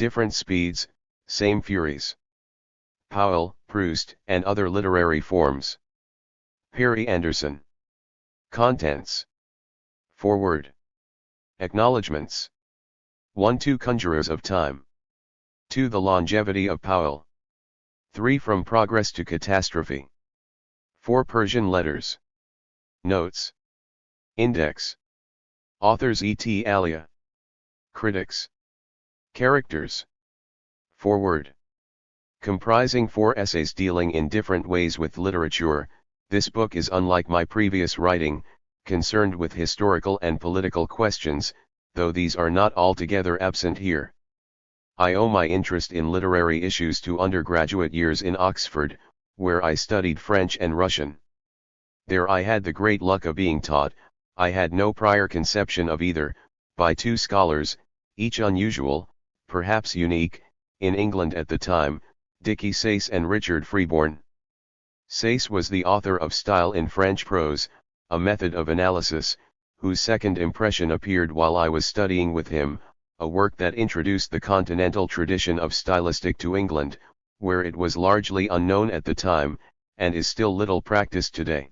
Different speeds, same Furies. Powell, Proust, and other literary forms. Perry Anderson. Contents. Foreword. Acknowledgements. 1-2 Conjurers of Time. 2 The Longevity of Powell. 3 From Progress to Catastrophe. 4 Persian Letters. Notes. Index. Authors E.T. Alia. Critics. Characters. Foreword. Comprising 4 essays dealing in different ways with literature, this book is unlike my previous writing, concerned with historical and political questions, though these are not altogether absent here. I owe my interest in literary issues to undergraduate years in Oxford, where I studied French and Russian. There I had the great luck of being taught, I had no prior conception of either, by 2 scholars, each unusual, perhaps unique, in England at the time, Dicky Sayce and Richard Freeborn. Sayce was the author of Style in French Prose, a method of analysis, whose second impression appeared while I was studying with him, a work that introduced the continental tradition of stylistic to England, where it was largely unknown at the time, and is still little practiced today.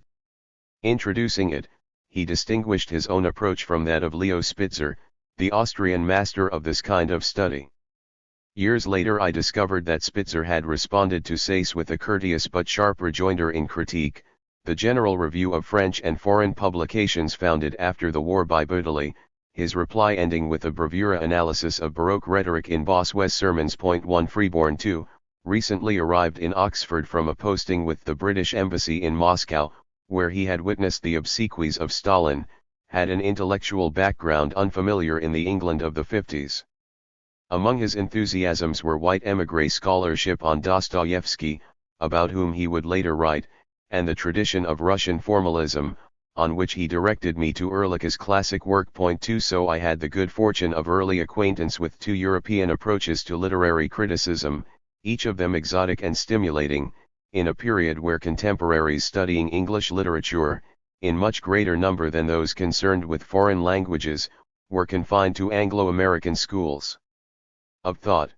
Introducing it, he distinguished his own approach from that of Leo Spitzer, the Austrian master of this kind of study. Years later I discovered that Spitzer had responded to Sayce with a courteous but sharp rejoinder in Critique, the general review of French and foreign publications founded after the war by Baudeley, his reply ending with a bravura analysis of Baroque rhetoric in Bossuet's Sermons. 1 Freeborn 2, recently arrived in Oxford from a posting with the British Embassy in Moscow, where he had witnessed the obsequies of Stalin, had an intellectual background unfamiliar in the England of the 50s. Among his enthusiasms were white émigré scholarship on Dostoevsky, about whom he would later write, and the tradition of Russian formalism, on which he directed me to Ehrlich's classic work. 2 So I had the good fortune of early acquaintance with 2 European approaches to literary criticism, each of them exotic and stimulating, in a period where contemporaries studying English literature, in much greater number than those concerned with foreign languages, were confined to Anglo-American schools of thought.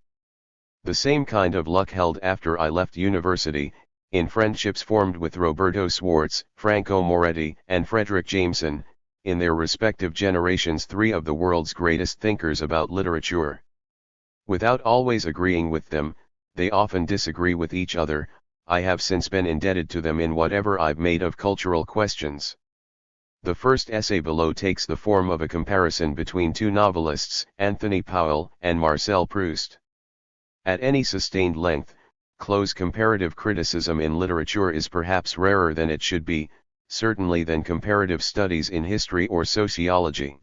The same kind of luck held after I left university, in friendships formed with Roberto Swartz, Franco Moretti, and Frederick Jameson, in their respective generations 3 of the world's greatest thinkers about literature. Without always agreeing with them, they often disagree with each other. I have since been indebted to them in whatever I've made of cultural questions. The first essay below takes the form of a comparison between 2 novelists, Anthony Powell and Marcel Proust. At any sustained length, close comparative criticism in literature is perhaps rarer than it should be, certainly than comparative studies in history or sociology.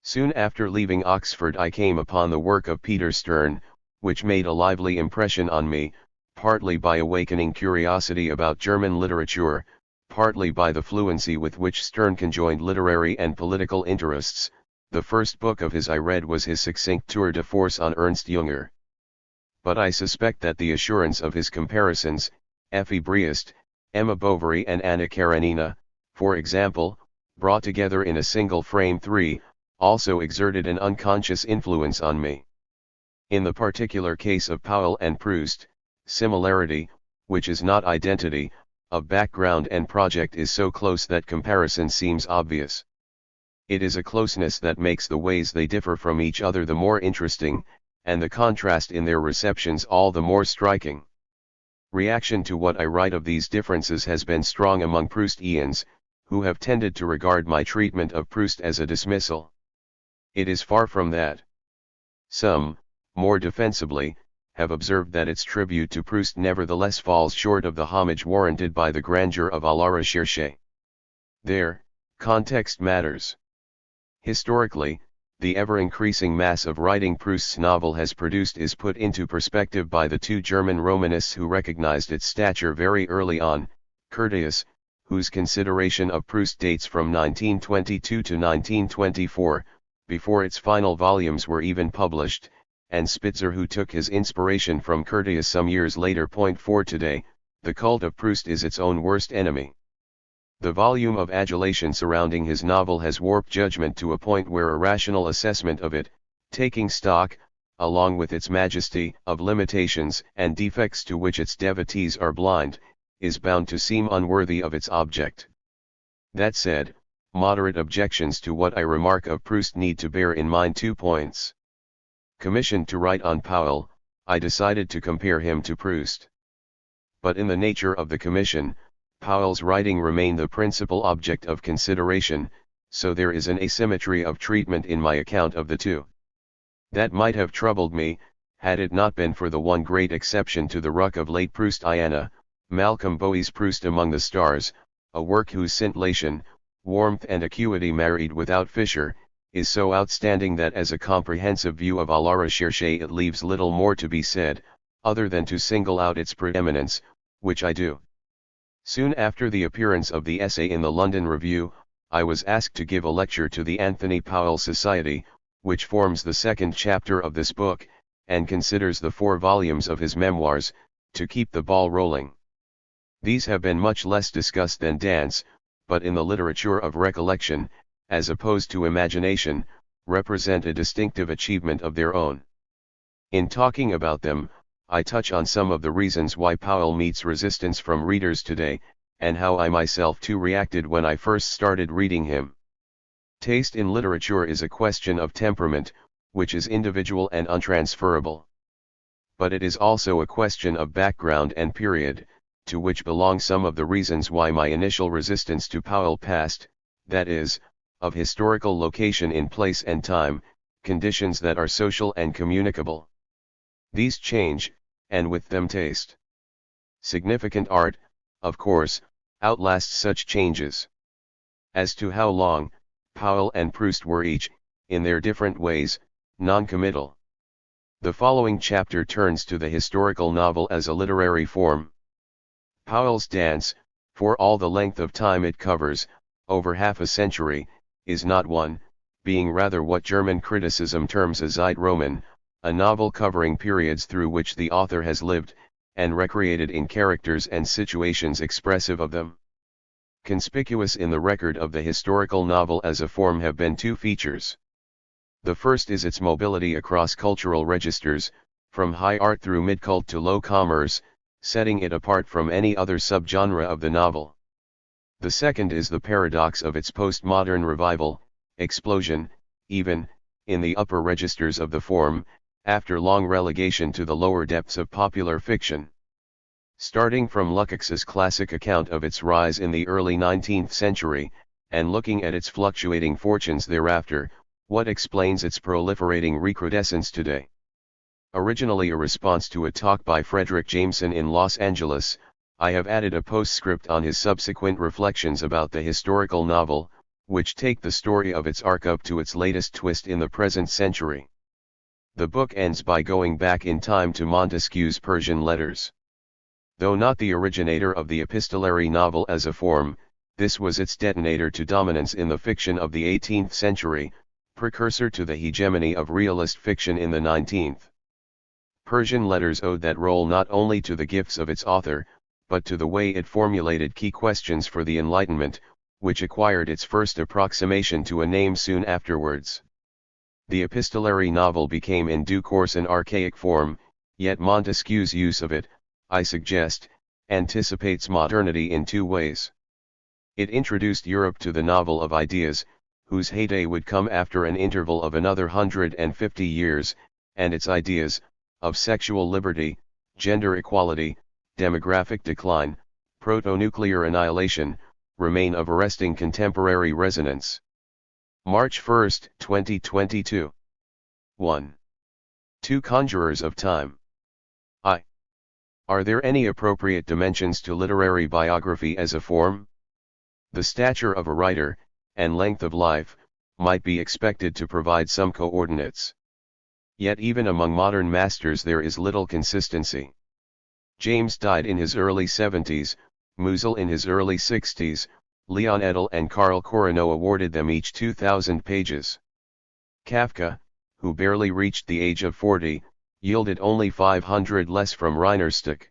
Soon after leaving Oxford I came upon the work of Peter Stern, which made a lively impression on me, partly by awakening curiosity about German literature, partly by the fluency with which Stern conjoined literary and political interests. The first book of his I read was his succinct tour de force on Ernst Jünger. But I suspect that the assurance of his comparisons, Effie Briest, Emma Bovary and Anna Karenina, for example, brought together in a single frame 3, also exerted an unconscious influence on me. In the particular case of Powell and Proust, similarity, which is not identity, of background and project is so close that comparison seems obvious. It is a closeness that makes the ways they differ from each other the more interesting, and the contrast in their receptions all the more striking. Reaction to what I write of these differences has been strong among Proustians, who have tended to regard my treatment of Proust as a dismissal. It is far from that. Some, more defensively, have observed that its tribute to Proust nevertheless falls short of the homage warranted by the grandeur of À la Recherche. There, context matters. Historically, the ever-increasing mass of writing Proust's novel has produced is put into perspective by the 2 German Romanists who recognized its stature very early on, Curtius, whose consideration of Proust dates from 1922 to 1924, before its final volumes were even published, and Spitzer, who took his inspiration from Curtius some years later. 4 Today, the cult of Proust is its own worst enemy. The volume of adulation surrounding his novel has warped judgment to a point where a rational assessment of it, taking stock, along with its majesty of limitations and defects to which its devotees are blind, is bound to seem unworthy of its object. That said, moderate objections to what I remark of Proust need to bear in mind 2 points. Commissioned to write on Powell, I decided to compare him to Proust. But in the nature of the commission, Powell's writing remained the principal object of consideration, so there is an asymmetry of treatment in my account of the two. That might have troubled me, had it not been for the one great exception to the ruck of late Proustiana, Malcolm Bowie's Proust Among the Stars, a work whose scintillation, warmth and acuity married without fissure, is so outstanding that as a comprehensive view of la recherche it leaves little more to be said, other than to single out its preeminence, which I do. Soon after the appearance of the essay in the London Review, I was asked to give a lecture to the Anthony Powell Society, which forms the second chapter of this book, and considers the 4 volumes of his memoirs, to keep the ball rolling. These have been much less discussed than Dance, but in the literature of recollection, as opposed to imagination, represent a distinctive achievement of their own. In talking about them, I touch on some of the reasons why Powell meets resistance from readers today, and how I myself too reacted when I first started reading him. Taste in literature is a question of temperament, which is individual and untransferable. But it is also a question of background and period, to which belong some of the reasons why my initial resistance to Powell passed, that is, of historical location in place and time, conditions that are social and communicable. These change, and with them taste. Significant art, of course, outlasts such changes. As to how long, Powell and Proust were each, in their different ways, non-committal. The following chapter turns to the historical novel as a literary form. Powell's Dance, for all the length of time it covers, over half a century, is not one, being rather what German criticism terms a Zeitroman, a novel covering periods through which the author has lived, and recreated in characters and situations expressive of them. Conspicuous in the record of the historical novel as a form have been 2 features. The first is its mobility across cultural registers, from high art through mid-cult to low commerce, setting it apart from any other subgenre of the novel. The second is the paradox of its postmodern revival, explosion, even, in the upper registers of the form, after long relegation to the lower depths of popular fiction. Starting from Lukács's classic account of its rise in the early 19th century, and looking at its fluctuating fortunes thereafter, what explains its proliferating recrudescence today? Originally a response to a talk by Frederick Jameson in Los Angeles, I have added a postscript on his subsequent reflections about the historical novel, which take the story of its arc up to its latest twist in the present century. The book ends by going back in time to Montesquieu's Persian letters. Though not the originator of the epistolary novel as a form, this was its detonator to dominance in the fiction of the 18th century, precursor to the hegemony of realist fiction in the 19th. Persian letters owed that role not only to the gifts of its author, but to the way it formulated key questions for the Enlightenment, which acquired its first approximation to a name soon afterwards. The epistolary novel became in due course an archaic form, yet Montesquieu's use of it, I suggest, anticipates modernity in 2 ways. It introduced Europe to the novel of ideas, whose heyday would come after an interval of another 150 years, and its ideas, of sexual liberty, gender equality, demographic decline, proto-nuclear annihilation, remain of arresting contemporary resonance. March 1, 2022. 1. 2 Conjurers of Time. Are there any appropriate dimensions to literary biography as a form? The stature of a writer, and length of life, might be expected to provide some coordinates. Yet even among modern masters there is little consistency. James died in his early 70s, Musil in his early 60s, Leon Edel and Carl Corino awarded them each 2,000 pages. Kafka, who barely reached the age of 40, yielded only 500 less from Reinerstück.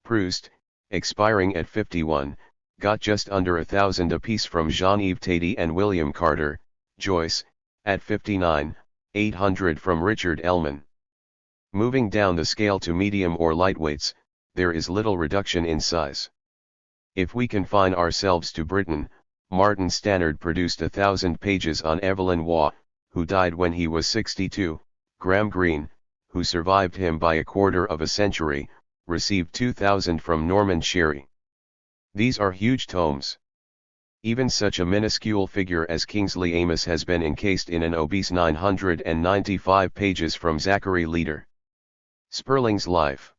Proust, expiring at 51, got just under 1,000 apiece from Jean-Yves Tati and William Carter. Joyce, at 59, 800 from Richard Ellman. Moving down the scale to medium or lightweights, there is little reduction in size. If we confine ourselves to Britain, Martin Stannard produced 1,000 pages on Evelyn Waugh, who died when he was 62, Graham Greene, who survived him by a quarter of a century, received 2,000 from Norman Sherry. These are huge tomes. Even such a minuscule figure as Kingsley Amis has been encased in an obese 995 pages from Zachary Leader. Sperling's life.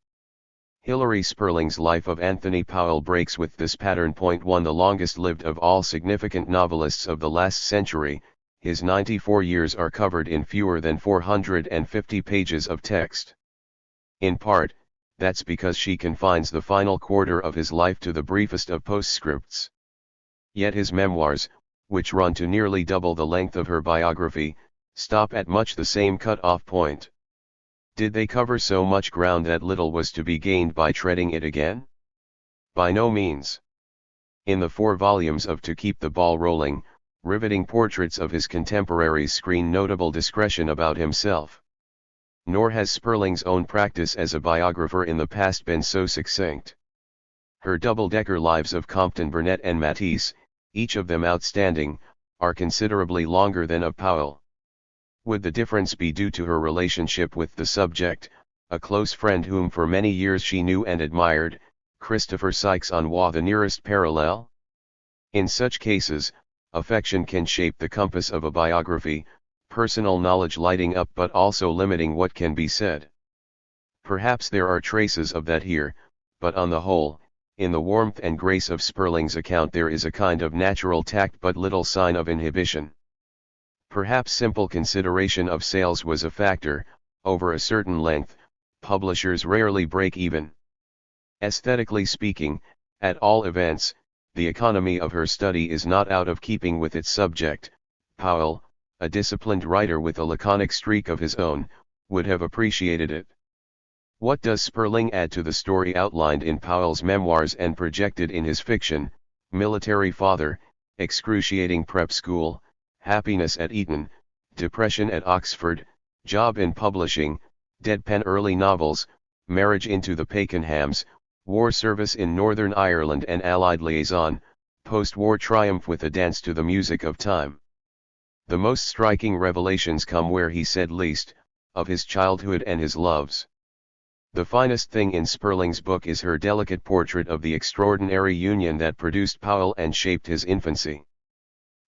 Hilary Sperling's life of Anthony Powell breaks with this pattern. 1. The longest lived of all significant novelists of the last century, his 94 years are covered in fewer than 450 pages of text. In part, that's because she confines the final quarter of his life to the briefest of postscripts. Yet his memoirs, which run to nearly double the length of her biography, stop at much the same cut-off point. Did they cover so much ground that little was to be gained by treading it again? By no means. In the 4 volumes of To Keep the Ball Rolling, riveting portraits of his contemporaries screen notable discretion about himself. Nor has Sperling's own practice as a biographer in the past been so succinct. Her double-decker lives of Compton Burnett and Matisse, each of them outstanding, are considerably longer than of Powell. Would the difference be due to her relationship with the subject, a close friend whom for many years she knew and admired, Christopher Sykes on Waugh the nearest parallel? In such cases, affection can shape the compass of a biography, personal knowledge lighting up but also limiting what can be said. Perhaps there are traces of that here, but on the whole, in the warmth and grace of Sperling's account there is a kind of natural tact but little sign of inhibition. Perhaps simple consideration of sales was a factor. Over a certain length, publishers rarely break even. Aesthetically speaking, at all events, the economy of her study is not out of keeping with its subject. Powell, a disciplined writer with a laconic streak of his own, would have appreciated it. What does Sperling add to the story outlined in Powell's memoirs and projected in his fiction? Military father, excruciating prep school, happiness at Eton, depression at Oxford, job in publishing, deadpan early novels, marriage into the Pakenhams, war service in Northern Ireland and Allied liaison, post-war triumph with a dance to the music of time. The most striking revelations come where he said least, of his childhood and his loves. The finest thing in Sperling's book is her delicate portrait of the extraordinary union that produced Powell and shaped his infancy.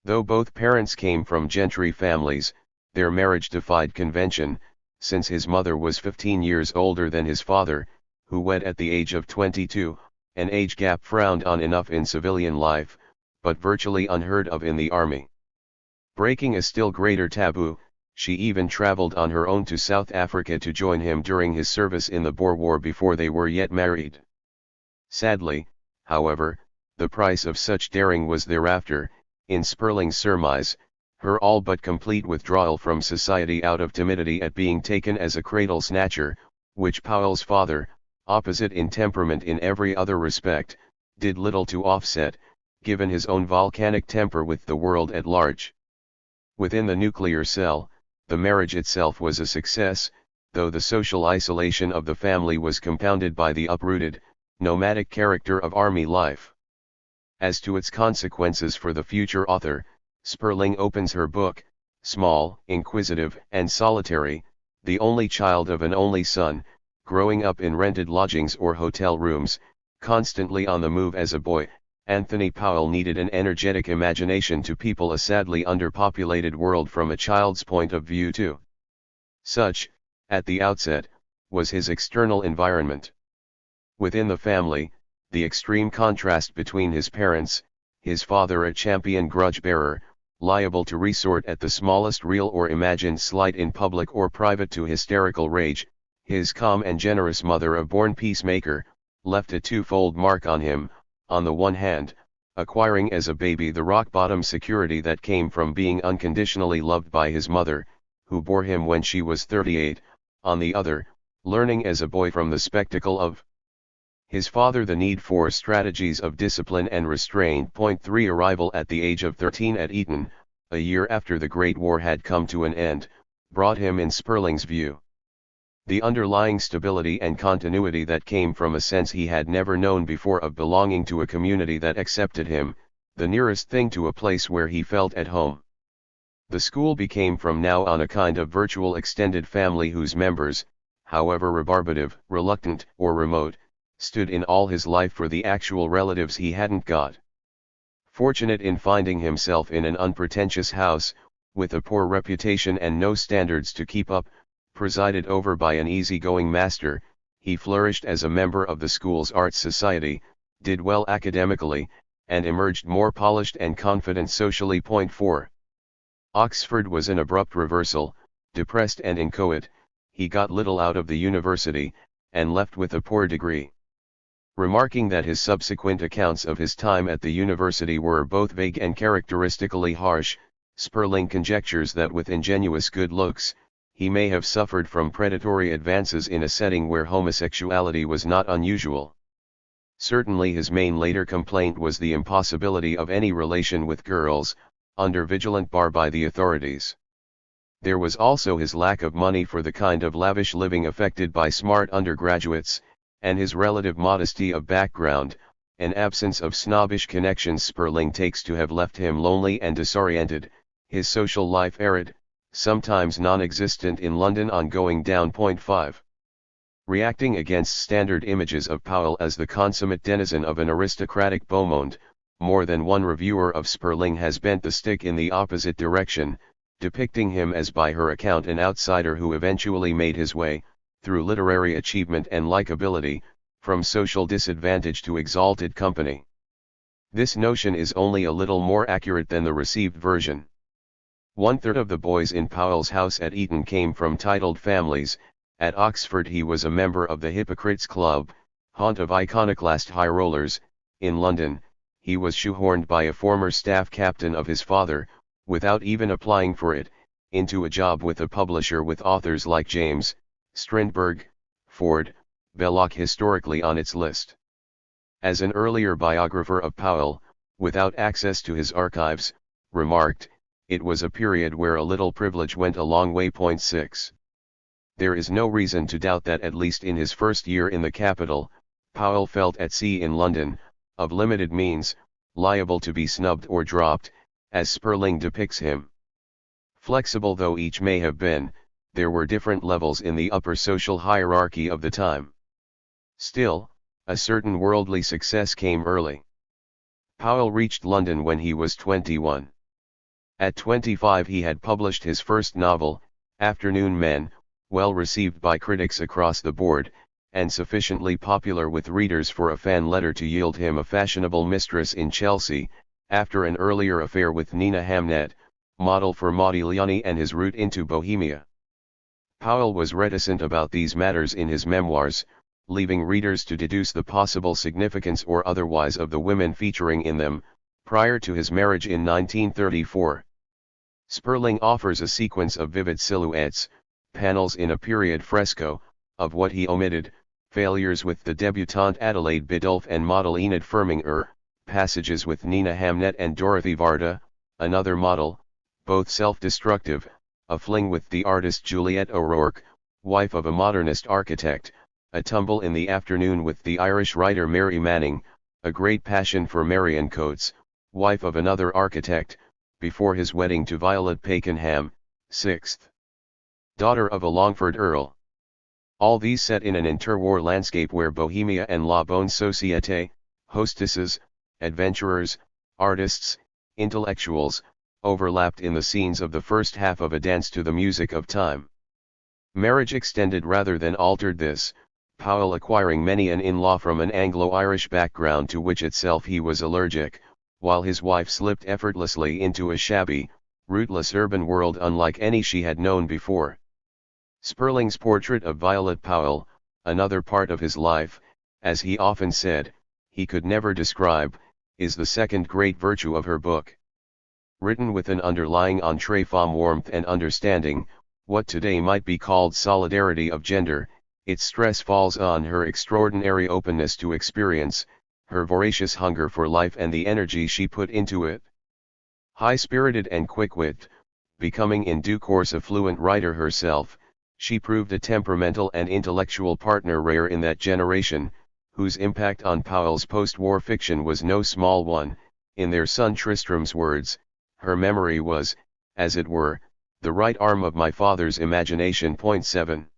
Though both parents came from gentry families, their marriage defied convention, since his mother was 15 years older than his father, who wed at the age of 22, an age gap frowned on enough in civilian life, but virtually unheard of in the army. Breaking a still greater taboo, she even traveled on her own to South Africa to join him during his service in the Boer War before they were yet married. Sadly, however, the price of such daring was thereafter, in Sperling's surmise, her all but complete withdrawal from society out of timidity at being taken as a cradle snatcher, which Powell's father, opposite in temperament in every other respect, did little to offset, given his own volcanic temper with the world at large. Within the nuclear cell, the marriage itself was a success, though the social isolation of the family was compounded by the uprooted, nomadic character of army life. As to its consequences for the future author, Sperling opens her book, small, inquisitive, and solitary, the only child of an only son, growing up in rented lodgings or hotel rooms, constantly on the move as a boy. Anthony Powell needed an energetic imagination to people a sadly underpopulated world from a child's point of view too. Such, at the outset, was his external environment. Within the family, the extreme contrast between his parents, his father a champion grudge-bearer, liable to resort at the smallest real or imagined slight in public or private to hysterical rage, his calm and generous mother a born peacemaker, left a twofold mark on him. On the one hand, acquiring as a baby the rock-bottom security that came from being unconditionally loved by his mother, who bore him when she was 38, on the other, learning as a boy from the spectacle of his father the need for strategies of discipline and restraint. 3 Arrival at the age of 13 at Eton, a year after the Great War had come to an end, brought him in Sperling's view The underlying stability and continuity that came from a sense he had never known before of belonging to a community that accepted him, the nearest thing to a place where he felt at home. The school became from now on a kind of virtual extended family whose members, however rebarbative, reluctant, or remote, stood in all his life for the actual relatives he hadn't got. Fortunate in finding himself in an unpretentious house, with a poor reputation and no standards to keep up, presided over by an easy-going master, he flourished as a member of the school's arts society, did well academically, and emerged more polished and confident socially. Point 4. Oxford was an abrupt reversal. Depressed and inchoate, he got little out of the university, and left with a poor degree. Remarking that his subsequent accounts of his time at the university were both vague and characteristically harsh, Sperling conjectures that with ingenuous good looks, he may have suffered from predatory advances in a setting where homosexuality was not unusual. Certainly his main later complaint was the impossibility of any relation with girls, under vigilant bar by the authorities. There was also his lack of money for the kind of lavish living affected by smart undergraduates, and his relative modesty of background, an absence of snobbish connections Sperling takes to have left him lonely and disoriented, his social life arid, sometimes non-existent in London on going down. Point 5. Reacting against standard images of Powell as the consummate denizen of an aristocratic beau monde, more than one reviewer of Sperling has bent the stick in the opposite direction, depicting him as by her account an outsider who eventually made his way, through literary achievement and likability, from social disadvantage to exalted company. This notion is only a little more accurate than the received version. 1/3 of the boys in Powell's house at Eton came from titled families. At Oxford he was a member of the Hypocrites Club, haunt of iconoclast high rollers. In London, he was shoehorned by a former staff captain of his father, without even applying for it, into a job with a publisher with authors like James, Strindberg, Ford, Belloc historically on its list. As an earlier biographer of Powell, without access to his archives, remarked, it was a period where a little privilege went a long way. Point 6. There is no reason to doubt that at least in his first year in the capital, Powell felt at sea in London, of limited means, liable to be snubbed or dropped, as Sperling depicts him. Flexible though each may have been, there were different levels in the upper social hierarchy of the time. Still, a certain worldly success came early. Powell reached London when he was 21. At 25 he had published his first novel, Afternoon Men, well received by critics across the board, and sufficiently popular with readers for a fan letter to yield him a fashionable mistress in Chelsea, after an earlier affair with Nina Hamnet, model for Modigliani and his route into Bohemia. Powell was reticent about these matters in his memoirs, leaving readers to deduce the possible significance or otherwise of the women featuring in them, prior to his marriage in 1934. Sperling offers a sequence of vivid silhouettes, panels in a period fresco, of what he omitted, failures with the debutante Adelaide Biddulph and model Enid Firminger, passages with Nina Hamnet and Dorothy Varda, another model, both self-destructive, a fling with the artist Juliette O'Rourke, wife of a modernist architect, a tumble in the afternoon with the Irish writer Mary Manning, a great passion for Marion Coates, wife of another architect, before his wedding to Violet Pakenham, 6th daughter of a Longford earl. All these set in an interwar landscape where Bohemia and la bonne société, hostesses, adventurers, artists, intellectuals, overlapped in the scenes of the first half of A Dance to the Music of Time. Marriage extended rather than altered this, Powell acquiring many an in-law from an Anglo-Irish background to which itself he was allergic, while his wife slipped effortlessly into a shabby, rootless urban world unlike any she had known before. Sperling's portrait of Violet Powell, another part of his life, as he often said, he could never describe, is the second great virtue of her book. Written with an underlying entre femme warmth and understanding, what today might be called solidarity of gender, its stress falls on her extraordinary openness to experience, her voracious hunger for life and the energy she put into it. High-spirited and quick-witted, becoming in due course a fluent writer herself, She proved a temperamental and intellectual partner rare in that generation, whose impact on Powell's post-war fiction was no small one. In their son Tristram's words, her memory was, as it were, the right arm of my father's imagination. 7.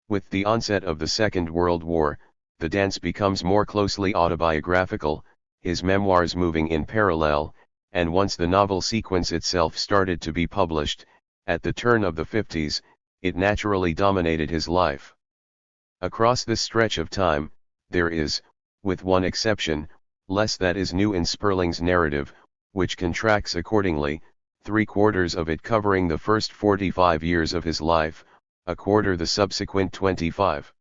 With the onset of the Second World War, the dance becomes more closely autobiographical, his memoirs moving in parallel, and once the novel sequence itself started to be published, at the turn of the 50s, it naturally dominated his life. Across this stretch of time, there is, with one exception, less that is new in Sperling's narrative, which contracts accordingly, 3/4 of it covering the first 45 years of his life, a quarter the subsequent 25.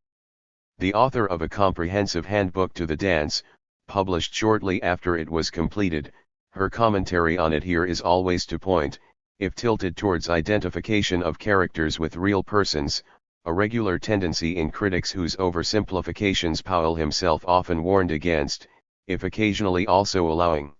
The author of a comprehensive handbook to the dance, published shortly after it was completed, her commentary on it here is always to point, if tilted towards identification of characters with real persons, a regular tendency in critics whose oversimplifications Powell himself often warned against, if occasionally also allowing.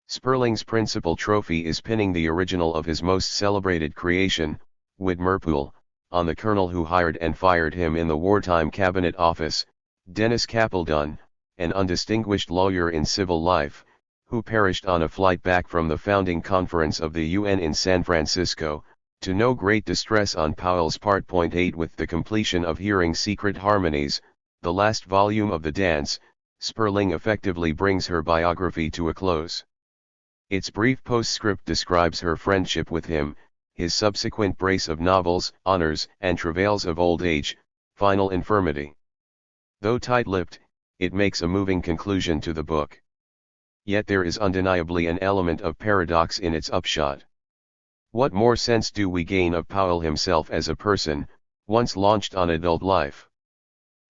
Sperling's principal trophy is pinning the original of his most celebrated creation, Whitmerpool, on the colonel who hired and fired him in the wartime cabinet office, Dennis Capildon, an undistinguished lawyer in civil life, who perished on a flight back from the founding conference of the UN in San Francisco, to no great distress on Powell's part. 8 With the completion of Hearing Secret Harmonies, the last volume of The Dance, Sperling effectively brings her biography to a close. Its brief postscript describes her friendship with him, his subsequent brace of novels, honors and travails of old age, final infirmity. Though tight-lipped, it makes a moving conclusion to the book. Yet there is undeniably an element of paradox in its upshot. What more sense do we gain of Powell himself as a person, once launched on adult life?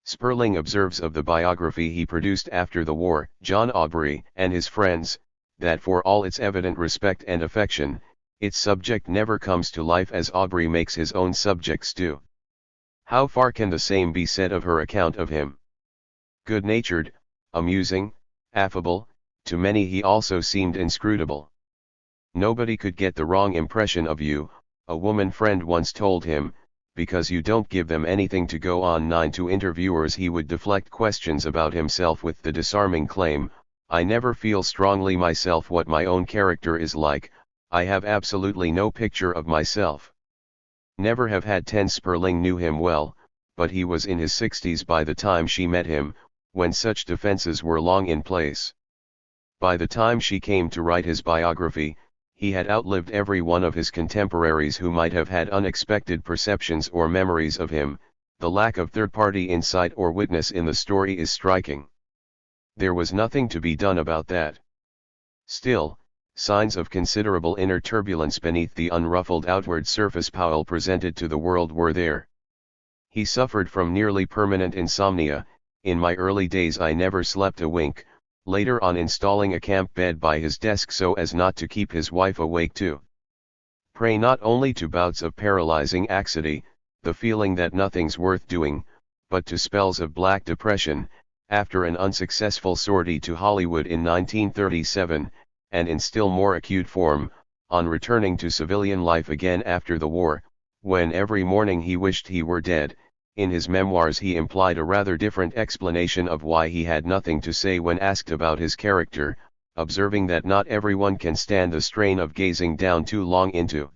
Sperling observes of the biography he produced after the war, John Aubrey and his friends, that for all its evident respect and affection, its subject never comes to life as Aubrey makes his own subjects do. How far can the same be said of her account of him? Good-natured, amusing, affable, to many he also seemed inscrutable. Nobody could get the wrong impression of you, a woman friend once told him, because you don't give them anything to go on. 9 To interviewers he would deflect questions about himself with the disarming claim, I never feel strongly myself what my own character is like, I have absolutely no picture of myself. Never have had 10. Sperling knew him well, but he was in his 60s by the time she met him, when such defenses were long in place. By the time she came to write his biography, he had outlived every one of his contemporaries who might have had unexpected perceptions or memories of him. The lack of third-party insight or witness in the story is striking. There was nothing to be done about that. Still, signs of considerable inner turbulence beneath the unruffled outward surface Powell presented to the world were there. He suffered from nearly permanent insomnia. In my early days I never slept a wink, later on installing a camp bed by his desk so as not to keep his wife awake too. Prey not only to bouts of paralyzing anxiety, the feeling that nothing's worth doing, but to spells of black depression, after an unsuccessful sortie to Hollywood in 1937, and in still more acute form, on returning to civilian life again after the war, when every morning he wished he were dead. In his memoirs he implied a rather different explanation of why he had nothing to say when asked about his character, observing that not everyone can stand the strain of gazing down too long into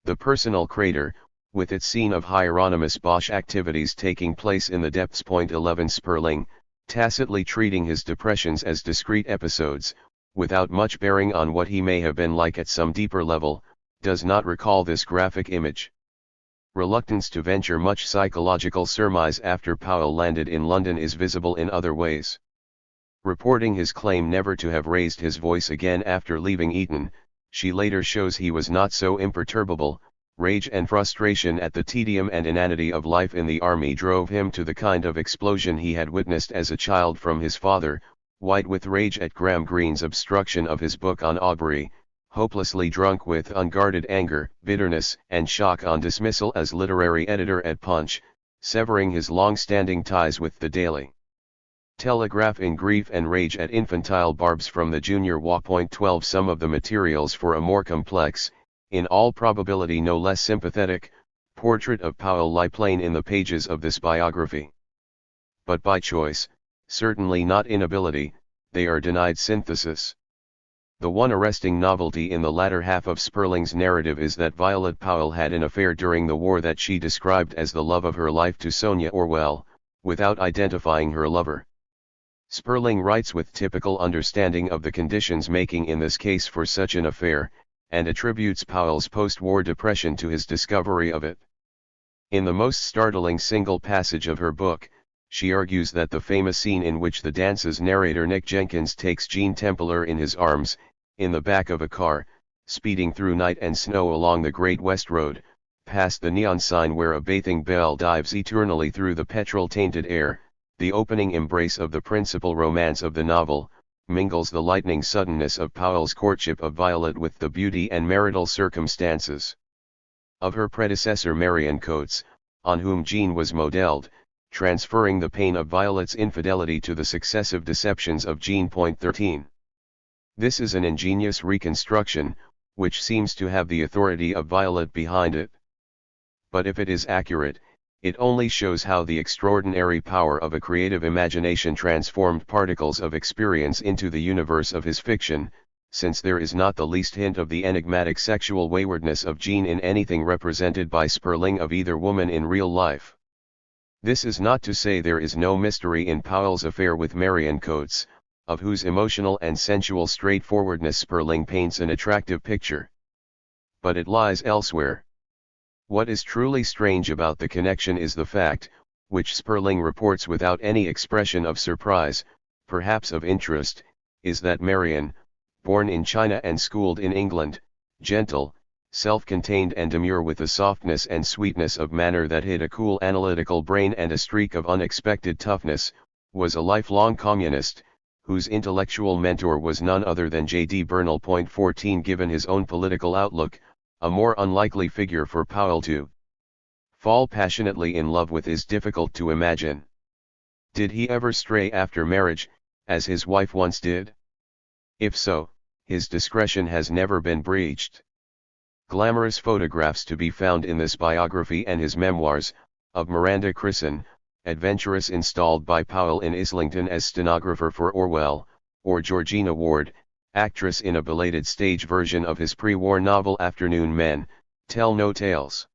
the personal crater, with its scene of Hieronymus Bosch activities taking place in the depths. 11 Sperling, tacitly treating his depressions as discrete episodes, without much bearing on what he may have been like at some deeper level, does not recall this graphic image. Reluctance to venture much psychological surmise after Powell landed in London is visible in other ways. Reporting his claim never to have raised his voice again after leaving Eton, she later shows he was not so imperturbable. Rage and frustration at the tedium and inanity of life in the army drove him to the kind of explosion he had witnessed as a child from his father, white with rage at Graham Greene's obstruction of his book on Aubrey, hopelessly drunk with unguarded anger, bitterness and shock on dismissal as literary editor at Punch, severing his long-standing ties with the Daily Telegraph in grief and rage at infantile barbs from the junior walk. 12 Some of the materials for a more complex, in all probability no less sympathetic, portrait of Powell lie plain in the pages of this biography. But by choice, certainly not inability, they are denied synthesis. The one arresting novelty in the latter half of Sperling's narrative is that Violet Powell had an affair during the war that she described as the love of her life to Sonia Orwell, without identifying her lover. Sperling writes with typical understanding of the conditions making in this case for such an affair, and attributes Powell's post-war depression to his discovery of it. In the most startling single passage of her book, she argues that the famous scene in which the dance's narrator Nick Jenkins takes Jean Templer in his arms, in the back of a car, speeding through night and snow along the Great West Road, past the neon sign where a bathing belle dives eternally through the petrol-tainted air, the opening embrace of the principal romance of the novel, mingles the lightning suddenness of Powell's courtship of Violet with the beauty and marital circumstances of her predecessor Marion Coates, on whom Jean was modeled, transferring the pain of Violet's infidelity to the successive deceptions of Jean. 13. This is an ingenious reconstruction, which seems to have the authority of Violet behind it. But if it is accurate, it only shows how the extraordinary power of a creative imagination transformed particles of experience into the universe of his fiction, since there is not the least hint of the enigmatic sexual waywardness of Jean in anything represented by Sperling of either woman in real life. This is not to say there is no mystery in Powell's affair with Marion Coates, of whose emotional and sensual straightforwardness Sperling paints an attractive picture. But it lies elsewhere. What is truly strange about the connection is the fact, which Sperling reports without any expression of surprise, perhaps of interest, is that Marion, born in China and schooled in England, gentle, self-contained and demure with a softness and sweetness of manner that hid a cool analytical brain and a streak of unexpected toughness, was a lifelong communist, whose intellectual mentor was none other than J.D. Bernal. 14. Given his own political outlook, a more unlikely figure for Powell to fall passionately in love with is difficult to imagine. Did he ever stray after marriage, as his wife once did? If so, his discretion has never been breached. Glamorous photographs to be found in this biography and his memoirs, of Miranda Crisson, adventuress installed by Powell in Islington as stenographer for Orwell, or Georgina Ward, actress in a belated stage version of his pre-war novel Afternoon Men, tell no tales.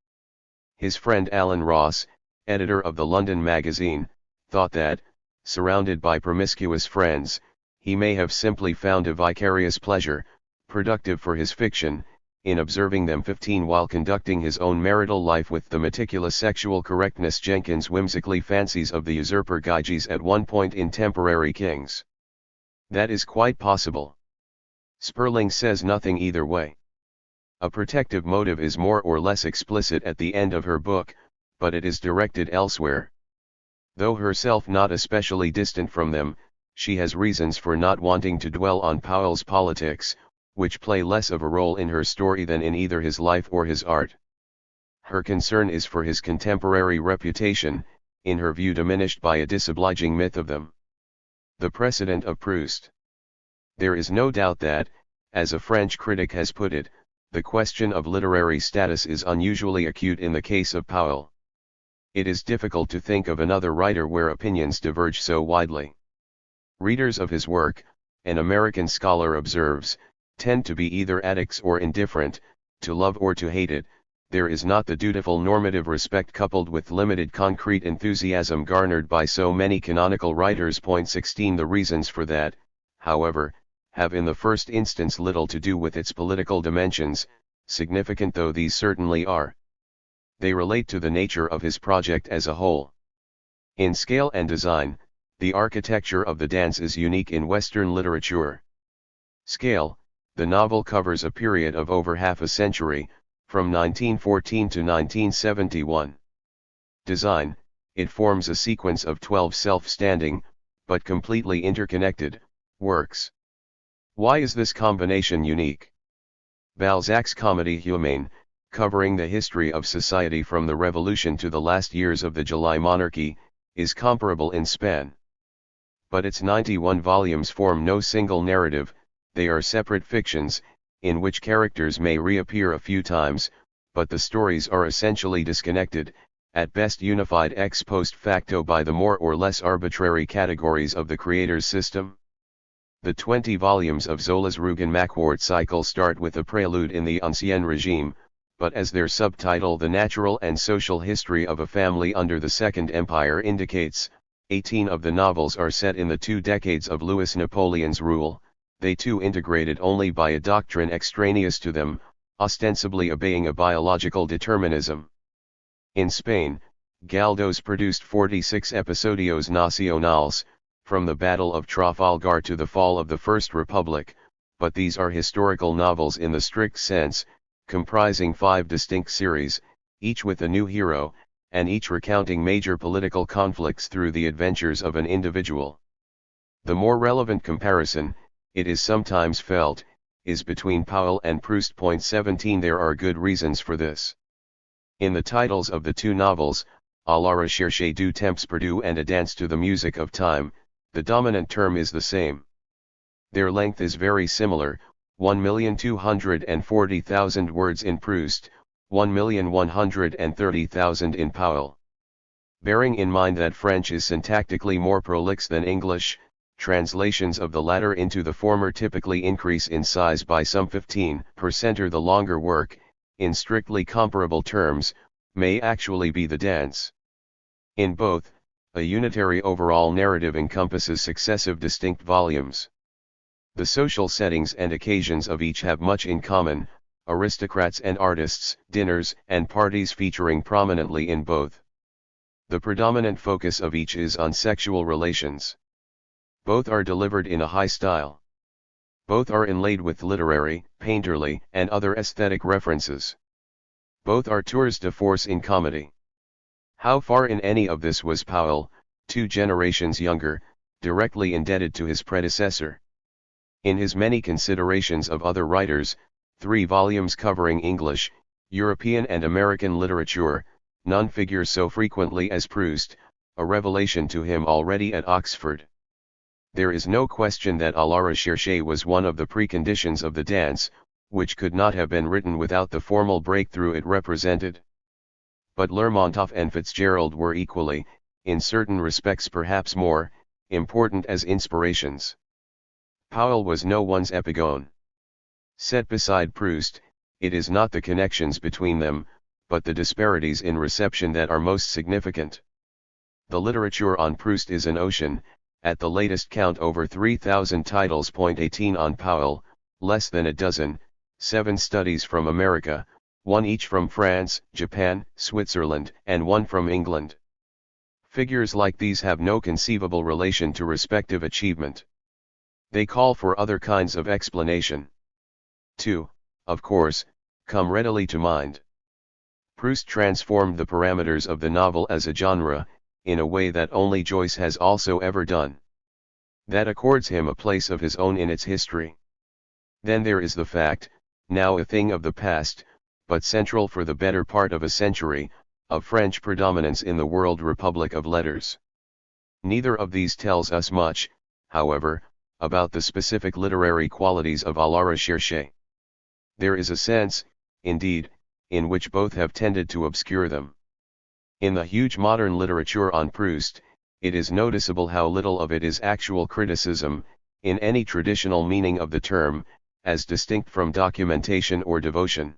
His friend Alan Ross, editor of the London magazine, thought that, surrounded by promiscuous friends, he may have simply found a vicarious pleasure, productive for his fiction, in observing them 15 while conducting his own marital life with the meticulous sexual correctness Jenkins whimsically fancies of the usurper Gyges at one point in Temporary Kings. That is quite possible. Sperling says nothing either way. A protective motive is more or less explicit at the end of her book, but it is directed elsewhere. Though herself not especially distant from them, she has reasons for not wanting to dwell on Powell's politics, which play less of a role in her story than in either his life or his art. Her concern is for his contemporary reputation, in her view diminished by a disobliging myth of them. The precedent of Proust. There is no doubt that, as a French critic has put it, the question of literary status is unusually acute in the case of Powell. It is difficult to think of another writer where opinions diverge so widely. Readers of his work, an American scholar observes, tend to be either addicts or indifferent, to love or to hate it. There is not the dutiful normative respect coupled with limited concrete enthusiasm garnered by so many canonical writers. 16 The reasons for that, however, have in the first instance little to do with its political dimensions, significant though these certainly are. They relate to the nature of his project as a whole. In scale and design, the architecture of the dance is unique in Western literature. Scale, the novel covers a period of over half a century, from 1914 to 1971. Design, it forms a sequence of 12 self-standing, but completely interconnected, works. Why is this combination unique? Balzac's Comédie Humaine, covering the history of society from the Revolution to the last years of the July Monarchy, is comparable in span. But its 91 volumes form no single narrative. They are separate fictions, in which characters may reappear a few times, but the stories are essentially disconnected, at best unified ex post facto by the more or less arbitrary categories of the creator's system. The 20 volumes of Zola's Rugen-Macquart cycle start with a prelude in the Ancien Regime, but as their subtitle The Natural and Social History of a Family Under the Second Empire indicates, 18 of the novels are set in the 2 decades of Louis Napoleon's rule, they too integrated only by a doctrine extraneous to them, ostensibly obeying a biological determinism. In Spain, Galdós produced 46 episodios nacionales, from the Battle of Trafalgar to the fall of the First Republic, but these are historical novels in the strict sense, comprising 5 distinct series, each with a new hero, and each recounting major political conflicts through the adventures of an individual. The more relevant comparison, it is sometimes felt, is between Powell and Proust. 17 There are good reasons for this. In the titles of the 2 novels, À la recherche du temps perdu and A Dance to the Music of Time, the dominant term is the same. Their length is very similar, 1,240,000 words in Proust, 1,130,000 in Powell. Bearing in mind that French is syntactically more prolix than English, translations of the latter into the former typically increase in size by some 15% or the longer work, in strictly comparable terms, may actually be the dance. In both, a unitary overall narrative encompasses successive distinct volumes. The social settings and occasions of each have much in common, aristocrats and artists, dinners and parties featuring prominently in both. The predominant focus of each is on sexual relations. Both are delivered in a high style. Both are inlaid with literary, painterly, and other aesthetic references. Both are tours de force in comedy. How far in any of this was Powell, 2 generations younger, directly indebted to his predecessor? In his many considerations of other writers, 3 volumes covering English, European and American literature, none figures so frequently as Proust, a revelation to him already at Oxford. There is no question that À la recherche was one of the preconditions of the dance, which could not have been written without the formal breakthrough it represented. But Lermontov and Fitzgerald were equally, in certain respects perhaps more, important as inspirations. Powell was no one's epigone. Set beside Proust, it is not the connections between them, but the disparities in reception that are most significant. The literature on Proust is an ocean, at the latest count over 3,000 titles. 18 On Powell, less than a dozen, 7 studies from America, 1 each from France, Japan, Switzerland, and 1 from England. Figures like these have no conceivable relation to respective achievement. They call for other kinds of explanation. 2, of course, come readily to mind. Proust transformed the parameters of the novel as a genre, in a way that only Joyce has also ever done. That accords him a place of his own in its history. Then there is the fact, now a thing of the past, but central for the better part of a century, of French predominance in the world republic of letters. Neither of these tells us much, however, about the specific literary qualities of À la recherche. There is a sense, indeed, in which both have tended to obscure them. In the huge modern literature on Proust, it is noticeable how little of it is actual criticism, in any traditional meaning of the term, as distinct from documentation or devotion.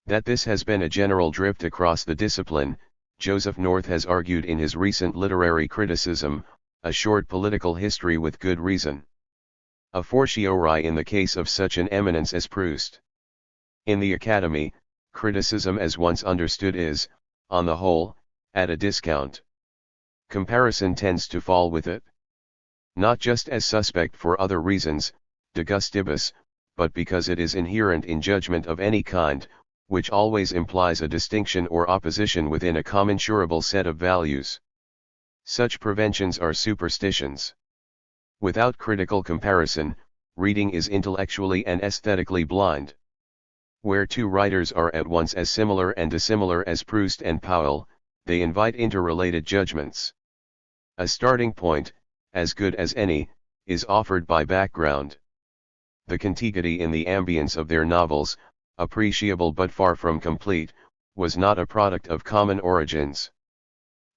That this has been a general drift across the discipline, Joseph North has argued in his recent literary criticism, A Short Political History with good reason. A fortiori in the case of such an eminence as Proust. In the Academy, criticism as once understood is, on the whole, at a discount. Comparison tends to fall with it. Not just as suspect for other reasons, de gustibus, but because it is inherent in judgment of any kind, which always implies a distinction or opposition within a commensurable set of values. Such preventions are superstitions. Without critical comparison, reading is intellectually and aesthetically blind. Where 2 writers are at once as similar and dissimilar as Proust and Powell, they invite interrelated judgments. A starting point, as good as any, is offered by background. The contiguity in the ambience of their novels, appreciable but far from complete, was not a product of common origins.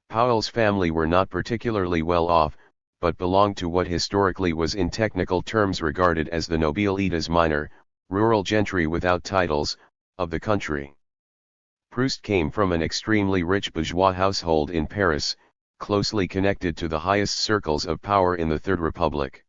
Powell's family were not particularly well off, but belonged to what historically was in technical terms regarded as the nobilitas minor, rural gentry without titles, of the country. Proust came from an extremely rich bourgeois household in Paris, closely connected to the highest circles of power in the Third Republic.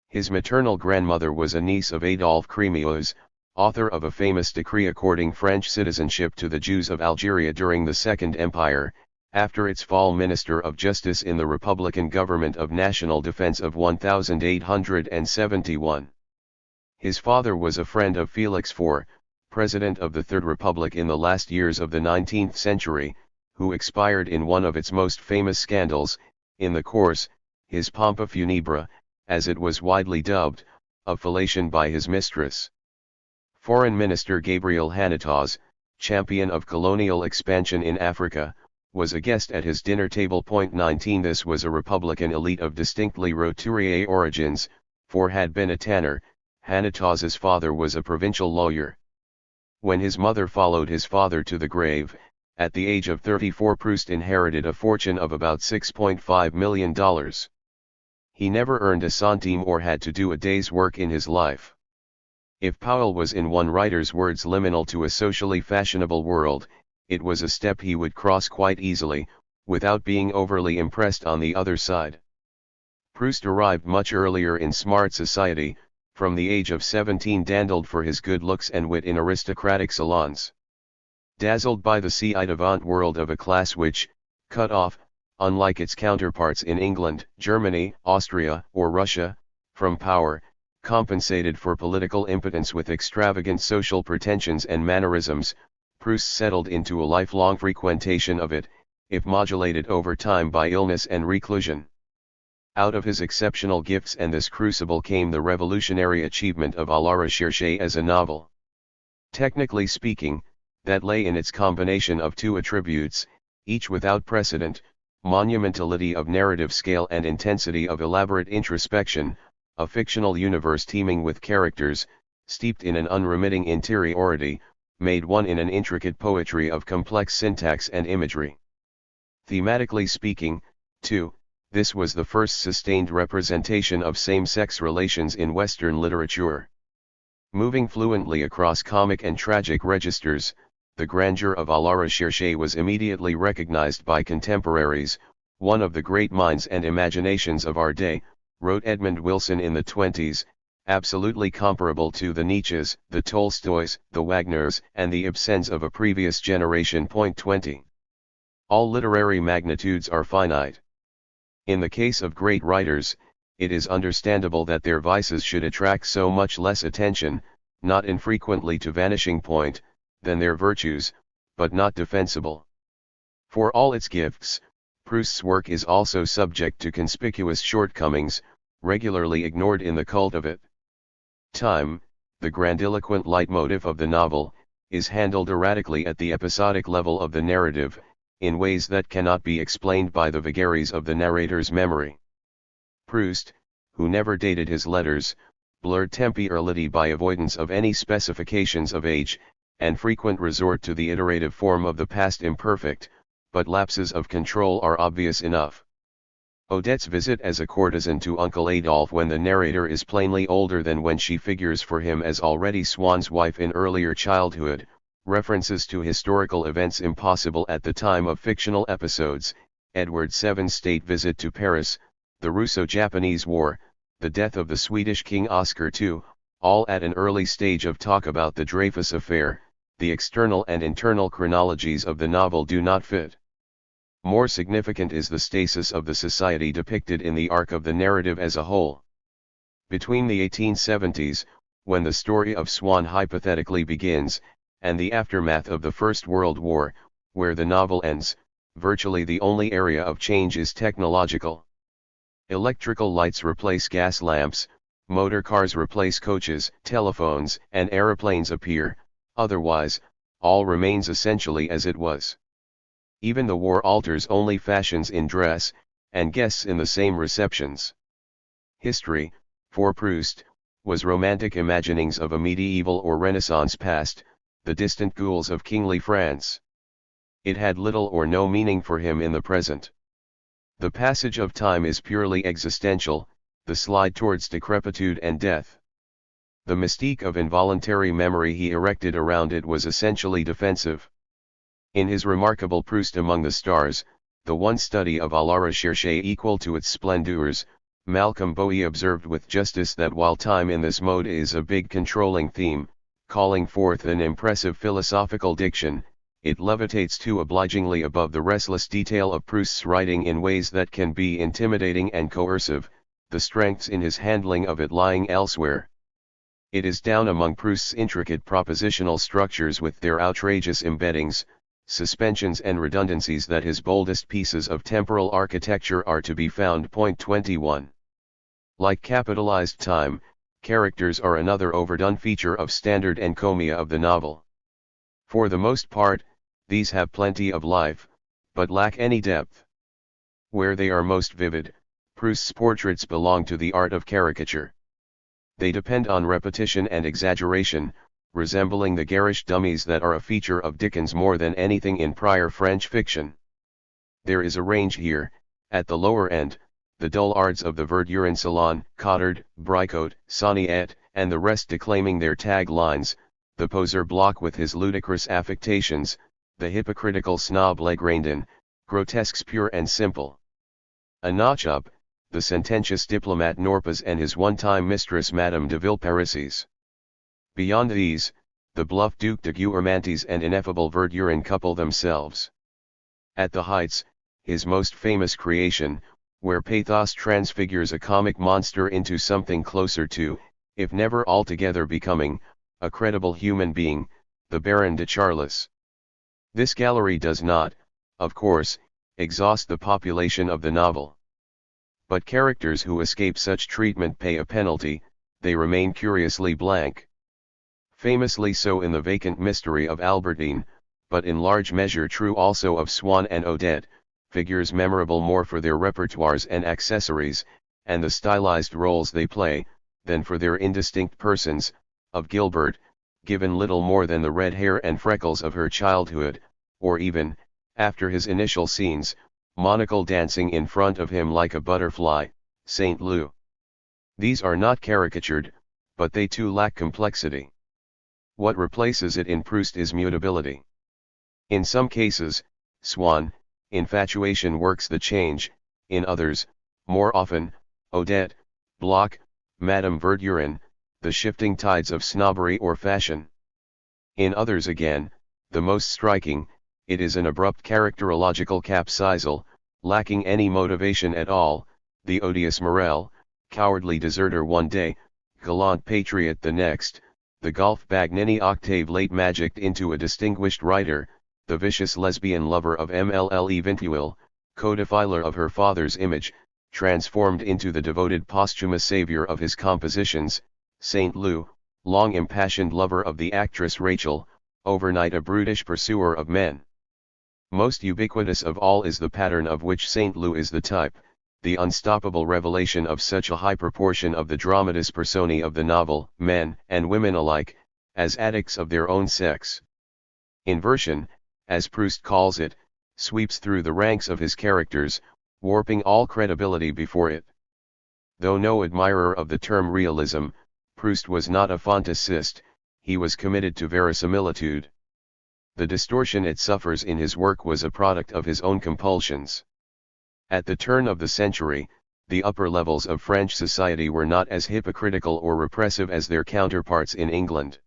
His maternal grandmother was a niece of Adolphe Crémieux, author of a famous decree according French citizenship to the Jews of Algeria during the Second Empire, after its fall Minister of Justice in the Republican Government of National Defense of 1871. His father was a friend of Félix IV, President of the Third Republic in the last years of the 19th century, who expired in one of its most famous scandals, in the course, his pompa funèbre, as it was widely dubbed, of fellation by his mistress. Foreign Minister Gabriel Hanotaz, champion of colonial expansion in Africa, was a guest at his dinner table. 19 This was a Republican elite of distinctly roturier origins, for had been a tanner, Hanotaz's father was a provincial lawyer. When his mother followed his father to the grave, at the age of 34 Proust inherited a fortune of about $6.5 million. He never earned a centime or had to do a day's work in his life. If Powell was in one writer's words liminal to a socially fashionable world, it was a step he would cross quite easily, without being overly impressed on the other side. Proust arrived much earlier in smart society, from the age of 17 dandled for his good looks and wit in aristocratic salons. Dazzled by the ci-devant world of a class which, cut off, unlike its counterparts in England, Germany, Austria, or Russia, from power, compensated for political impotence with extravagant social pretensions and mannerisms, Proust settled into a lifelong frequentation of it, if modulated over time by illness and reclusion. Out of his exceptional gifts and this crucible came the revolutionary achievement of À la Recherche as a novel. Technically speaking, that lay in its combination of two attributes, each without precedent, monumentality of narrative scale and intensity of elaborate introspection, a fictional universe teeming with characters, steeped in an unremitting interiority, made one in an intricate poetry of complex syntax and imagery. Thematically speaking, too, this was the first sustained representation of same-sex relations in Western literature. Moving fluently across comic and tragic registers, the grandeur of À la Recherche was immediately recognized by contemporaries. One of the great minds and imaginations of our day, wrote Edmund Wilson in the 20s, absolutely comparable to the Nietzsches, the Tolstoys, the Wagners, and the Ibsens of a previous generation. 20. All literary magnitudes are finite. In the case of great writers, it is understandable that their vices should attract so much less attention, not infrequently to vanishing point, than their virtues, but not defensible. For all its gifts, Proust's work is also subject to conspicuous shortcomings, regularly ignored in the cult of it. Time, the grandiloquent leitmotif of the novel, is handled erratically at the episodic level of the narrative, in ways that cannot be explained by the vagaries of the narrator's memory. Proust, who never dated his letters, blurred temporality by avoidance of any specifications of age, and frequent resort to the iterative form of the past imperfect, but lapses of control are obvious enough. Odette's visit as a courtesan to Uncle Adolphe when the narrator is plainly older than when she figures for him as already Swann's wife in earlier childhood, references to historical events impossible at the time of fictional episodes, Edward VII's state visit to Paris, the Russo-Japanese War, the death of the Swedish King Oscar II, all at an early stage of talk about the Dreyfus affair. The external and internal chronologies of the novel do not fit. More significant is the stasis of the society depicted in the arc of the narrative as a whole. Between the 1870s, when the story of Swann hypothetically begins, and the aftermath of the First World War, where the novel ends, virtually the only area of change is technological. Electrical lights replace gas lamps, motor cars replace coaches, telephones and aeroplanes appear, otherwise, all remains essentially as it was. Even the war alters only fashions in dress, and guests in the same receptions. History, for Proust, was romantic imaginings of a medieval or Renaissance past, the distant ghouls of kingly France. It had little or no meaning for him in the present. The passage of time is purely existential, the slide towards decrepitude and death. The mystique of involuntary memory he erected around it was essentially defensive. In his remarkable Proust Among the Stars, the one study of la recherche equal to its splendors, Malcolm Bowie observed with justice that while time in this mode is a big controlling theme, calling forth an impressive philosophical diction, it levitates too obligingly above the restless detail of Proust's writing in ways that can be intimidating and coercive, the strengths in his handling of it lying elsewhere. It is down among Proust's intricate propositional structures with their outrageous embeddings, suspensions and redundancies that his boldest pieces of temporal architecture are to be found. Point 21. Like capitalized time, characters are another overdone feature of standard encomia of the novel. For the most part, these have plenty of life, but lack any depth. Where they are most vivid, Proust's portraits belong to the art of caricature. They depend on repetition and exaggeration, resembling the garish dummies that are a feature of Dickens more than anything in prior French fiction. There is a range here, at the lower end, the dullards of the Verdurin salon, Cottard, Bricotte, Soniette, and the rest declaiming their tag lines, the poser Bloch with his ludicrous affectations, the hypocritical snob Legrandin, grotesques pure and simple. A notch up, the sententious diplomat Norpas and his one-time mistress Madame de Villeparisis. Beyond these, the bluff Duc de Guermantes and ineffable Verdurin couple themselves. At the heights, his most famous creation, where pathos transfigures a comic monster into something closer to, if never altogether becoming, a credible human being, the Baron de Charlis. This gallery does not, of course, exhaust the population of the novel. But characters who escape such treatment pay a penalty, they remain curiously blank. Famously so in The Vacant Mystery of Albertine, but in large measure true also of Swann and Odette, figures memorable more for their repertoires and accessories, and the stylized roles they play, than for their indistinct persons, of Gilbert, given little more than the red hair and freckles of her childhood, or even, after his initial scenes, monocle dancing in front of him like a butterfly, St. Lou. These are not caricatured, but they too lack complexity. What replaces it in Proust is mutability. In some cases, Swann, infatuation works the change, in others, more often, Odette, Bloch, Madame Verdurin, the shifting tides of snobbery or fashion. In others again, the most striking, it is an abrupt characterological capsizal, lacking any motivation at all, the odious Morel, cowardly deserter one day, gallant patriot the next, the golf Bagnini octave late magicked into a distinguished writer, the vicious lesbian lover of Mlle Vinteuil, codifiler of her father's image, transformed into the devoted posthumous savior of his compositions, St. Lou, long impassioned lover of the actress Rachel, overnight a brutish pursuer of men. Most ubiquitous of all is the pattern of which St. Lou is the type, the unstoppable revelation of such a high proportion of the dramatis personae of the novel, men and women alike, as addicts of their own sex. Inversion, as Proust calls it, sweeps through the ranks of his characters, warping all credibility before it. Though no admirer of the term realism, Proust was not a fantasist, he was committed to verisimilitude. The distortion it suffers in his work was a product of his own compulsions. At the turn of the century, the upper levels of French society were not as hypocritical or repressive as their counterparts in England.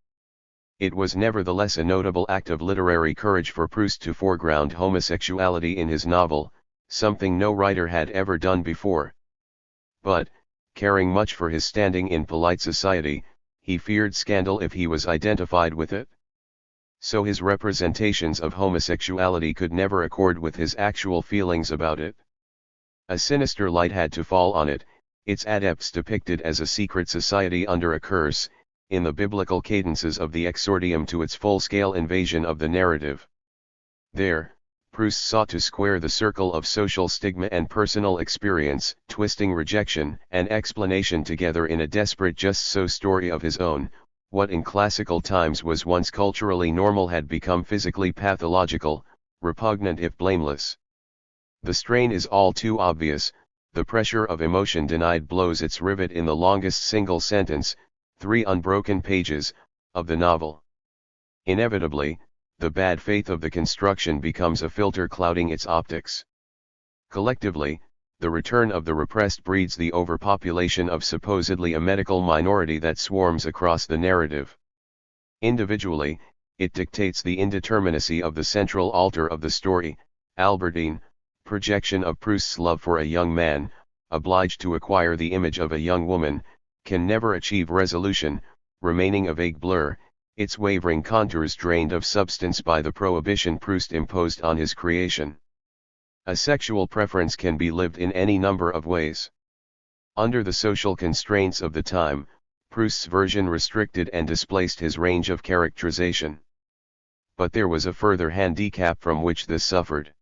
It was nevertheless a notable act of literary courage for Proust to foreground homosexuality in his novel, something no writer had ever done before. But, caring much for his standing in polite society, he feared scandal if he was identified with it. So his representations of homosexuality could never accord with his actual feelings about it. A sinister light had to fall on it, its adepts depicted as a secret society under a curse, in the biblical cadences of the exordium to its full-scale invasion of the narrative. There, Proust sought to square the circle of social stigma and personal experience, twisting rejection and explanation together in a desperate just-so story of his own, What in classical times was once culturally normal had become physically pathological, repugnant if blameless. The strain is all too obvious, the pressure of emotion denied blows its rivet in the longest single sentence, 3 unbroken pages, of the novel. Inevitably, the bad faith of the construction becomes a filter clouding its optics. Collectively, the return of the repressed breeds the overpopulation of supposedly a medical minority that swarms across the narrative. Individually, it dictates the indeterminacy of the central altar of the story, Albertine, projection of Proust's love for a young man, obliged to acquire the image of a young woman, can never achieve resolution, remaining a vague blur, its wavering contours drained of substance by the prohibition Proust imposed on his creation. A sexual preference can be lived in any number of ways. Under the social constraints of the time, Proust's version restricted and displaced his range of characterization. But there was a further handicap from which this suffered.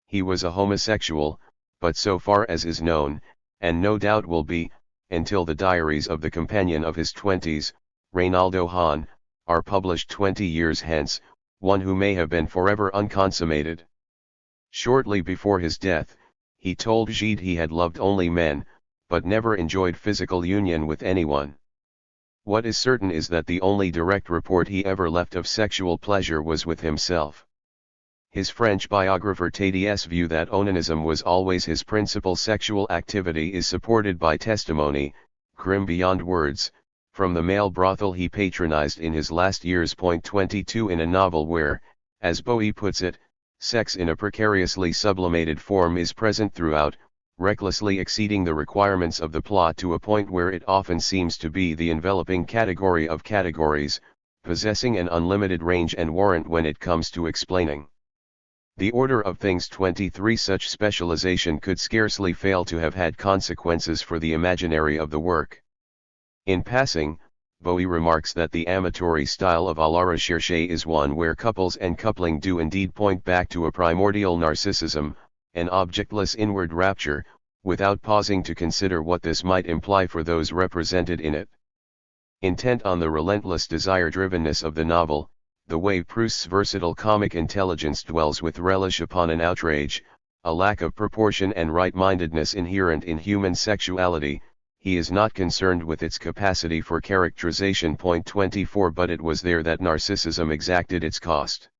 He was a homosexual, but so far as is known, and no doubt will be, until the diaries of the companion of his 20s, Reynaldo Hahn, are published 20 years hence, one who may have been forever unconsummated. Shortly before his death, he told Gide he had loved only men, but never enjoyed physical union with anyone. What is certain is that the only direct report he ever left of sexual pleasure was with himself. His French biographer Tadiès' view that onanism was always his principal sexual activity is supported by testimony, grim beyond words, from the male brothel he patronized in his last years. 22 In a novel where, as Bowie puts it, sex in a precariously sublimated form is present throughout, recklessly exceeding the requirements of the plot to a point where it often seems to be the enveloping category of categories, possessing an unlimited range and warrant when it comes to explaining the order of things. 23 Such specialization could scarcely fail to have had consequences for the imaginary of the work. In passing, Bowie remarks that the amatory style of à la recherche is one where couples and coupling do indeed point back to a primordial narcissism, an objectless inward rapture, without pausing to consider what this might imply for those represented in it. Intent on the relentless desire-drivenness of the novel, the way Proust's versatile comic intelligence dwells with relish upon an outrage, a lack of proportion and right-mindedness inherent in human sexuality, he is not concerned with its capacity for characterization. 24 But it was there that narcissism exacted its cost.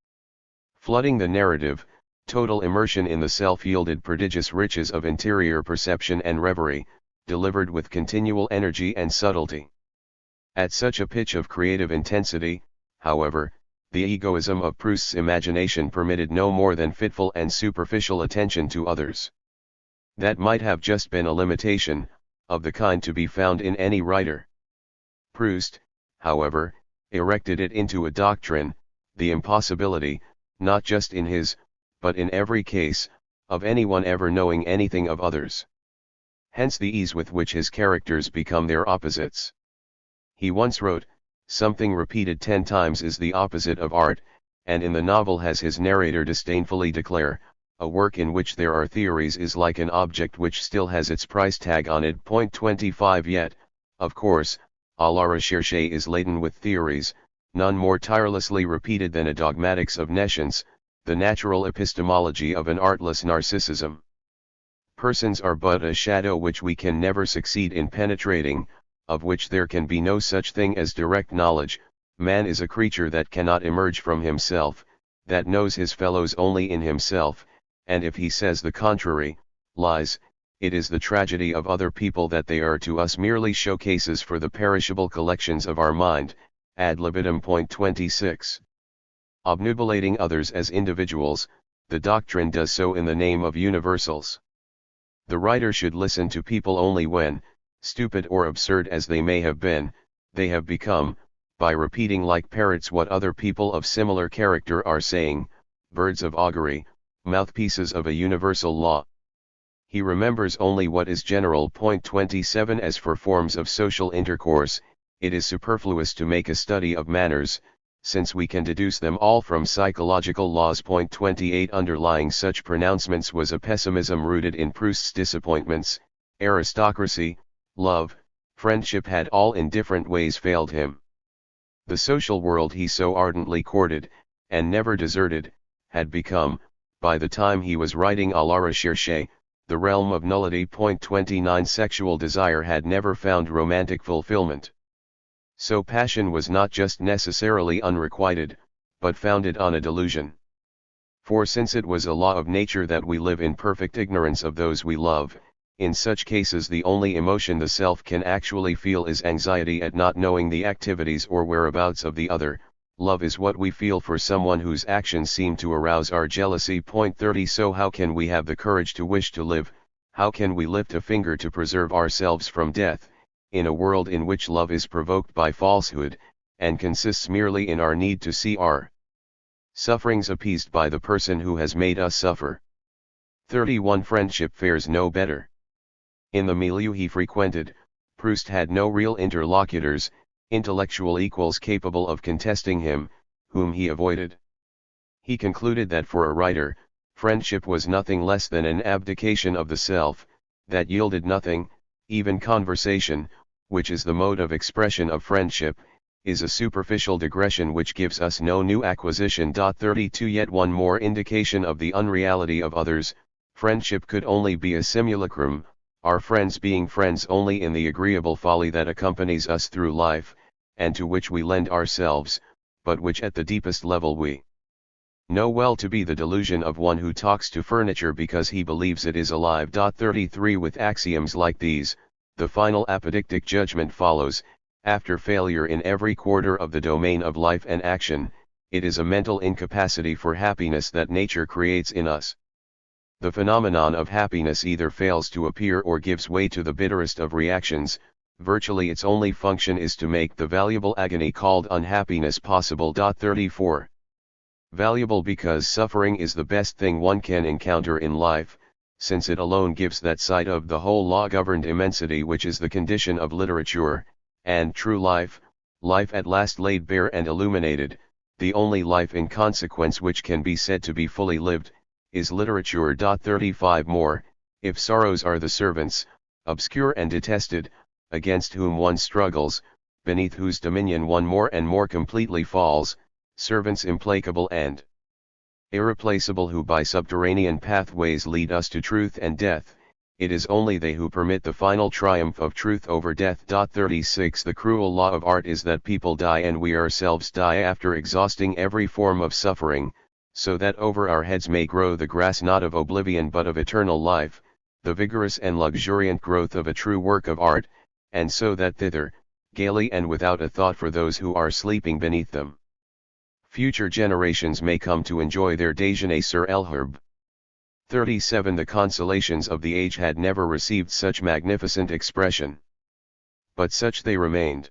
Flooding the narrative, total immersion in the self yielded prodigious riches of interior perception and reverie, delivered with continual energy and subtlety. At such a pitch of creative intensity, however, the egoism of Proust's imagination permitted no more than fitful and superficial attention to others. That might have just been a limitation, of the kind to be found in any writer. Proust, however, erected it into a doctrine, the impossibility, not just in his, but in every case, of anyone ever knowing anything of others. Hence the ease with which his characters become their opposites. He once wrote, "Something repeated 10 times is the opposite of art," and in the novel has his narrator disdainfully declare, "A work in which there are theories is like an object which still has its price tag on it." 25 Yet, of course, à la recherche is laden with theories, none more tirelessly repeated than a dogmatics of nescience, the natural epistemology of an artless narcissism. Persons are but a shadow which we can never succeed in penetrating, of which there can be no such thing as direct knowledge. Man is a creature that cannot emerge from himself, that knows his fellows only in himself, and if he says the contrary, lies. It is the tragedy of other people that they are to us merely showcases for the perishable collections of our mind, ad libitum. 26. Obnubilating others as individuals, the doctrine does so in the name of universals. The writer should listen to people only when, stupid or absurd as they may have been, they have become, by repeating like parrots what other people of similar character are saying, birds of augury, mouthpieces of a universal law. He remembers only what is general. 27 As for forms of social intercourse, it is superfluous to make a study of manners, since we can deduce them all from psychological laws. 28 Underlying such pronouncements was a pessimism rooted in Proust's disappointments. Aristocracy, love, friendship had all in different ways failed him. The social world he so ardently courted, and never deserted, had become, by the time he was writing à la recherche, the realm of nullity. 29 Sexual desire had never found romantic fulfillment. So passion was not just necessarily unrequited, but founded on a delusion. For since it was a law of nature that we live in perfect ignorance of those we love, in such cases the only emotion the self can actually feel is anxiety at not knowing the activities or whereabouts of the other. Love is what we feel for someone whose actions seem to arouse our jealousy. 30 So how can we have the courage to wish to live, how can we lift a finger to preserve ourselves from death, in a world in which love is provoked by falsehood, and consists merely in our need to see our sufferings appeased by the person who has made us suffer? 31 Friendship fares no better. In the milieu he frequented, Proust had no real interlocutors, intellectual equals capable of contesting him, whom he avoided. He concluded that for a writer, friendship was nothing less than an abdication of the self, that yielded nothing, even conversation, which is the mode of expression of friendship, is a superficial digression which gives us no new acquisition. 32 Yet one more indication of the unreality of others, friendship could only be a simulacrum, our friends being friends only in the agreeable folly that accompanies us through life, and to which we lend ourselves, but which at the deepest level we know well to be the delusion of one who talks to furniture because he believes it is alive. 33 With axioms like these, the final apodictic judgment follows: after failure in every quarter of the domain of life and action, it is a mental incapacity for happiness that nature creates in us. The phenomenon of happiness either fails to appear or gives way to the bitterest of reactions. Virtually its only function is to make the valuable agony called unhappiness possible. 34 Valuable because suffering is the best thing one can encounter in life, since it alone gives that sight of the whole law-governed immensity which is the condition of literature, and true life, life at last laid bare and illuminated, the only life in consequence which can be said to be fully lived, is literature. 35 More, if sorrows are the servants, obscure and detested, against whom one struggles, beneath whose dominion one more and more completely falls, servants implacable and irreplaceable who by subterranean pathways lead us to truth and death, it is only they who permit the final triumph of truth over death. 36 The cruel law of art is that people die and we ourselves die after exhausting every form of suffering, so that over our heads may grow the grass not of oblivion but of eternal life, the vigorous and luxuriant growth of a true work of art, and so that thither, gaily and without a thought for those who are sleeping beneath them, future generations may come to enjoy their déjeuner sur l'herbe. 37 The consolations of the age had never received such magnificent expression. But such they remained.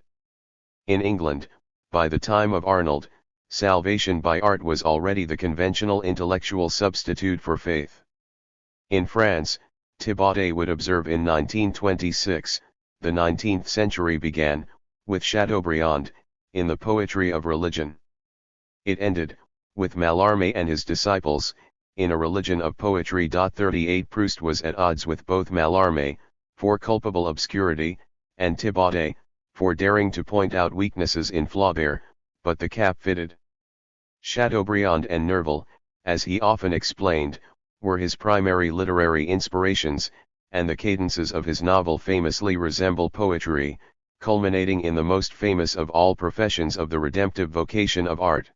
In England, by the time of Arnold, salvation by art was already the conventional intellectual substitute for faith. In France, Thibaudet would observe in 1926, the 19th century began, with Chateaubriand, in the poetry of religion. It ended, with Mallarmé and his disciples, in a religion of poetry. 38 Proust was at odds with both Mallarmé, for culpable obscurity, and Thibaudet, for daring to point out weaknesses in Flaubert, but the cap fitted. Chateaubriand and Nerval, as he often explained, were his primary literary inspirations, and the cadences of his novel famously resemble poetry, culminating in the most famous of all professions of the redemptive vocation of art.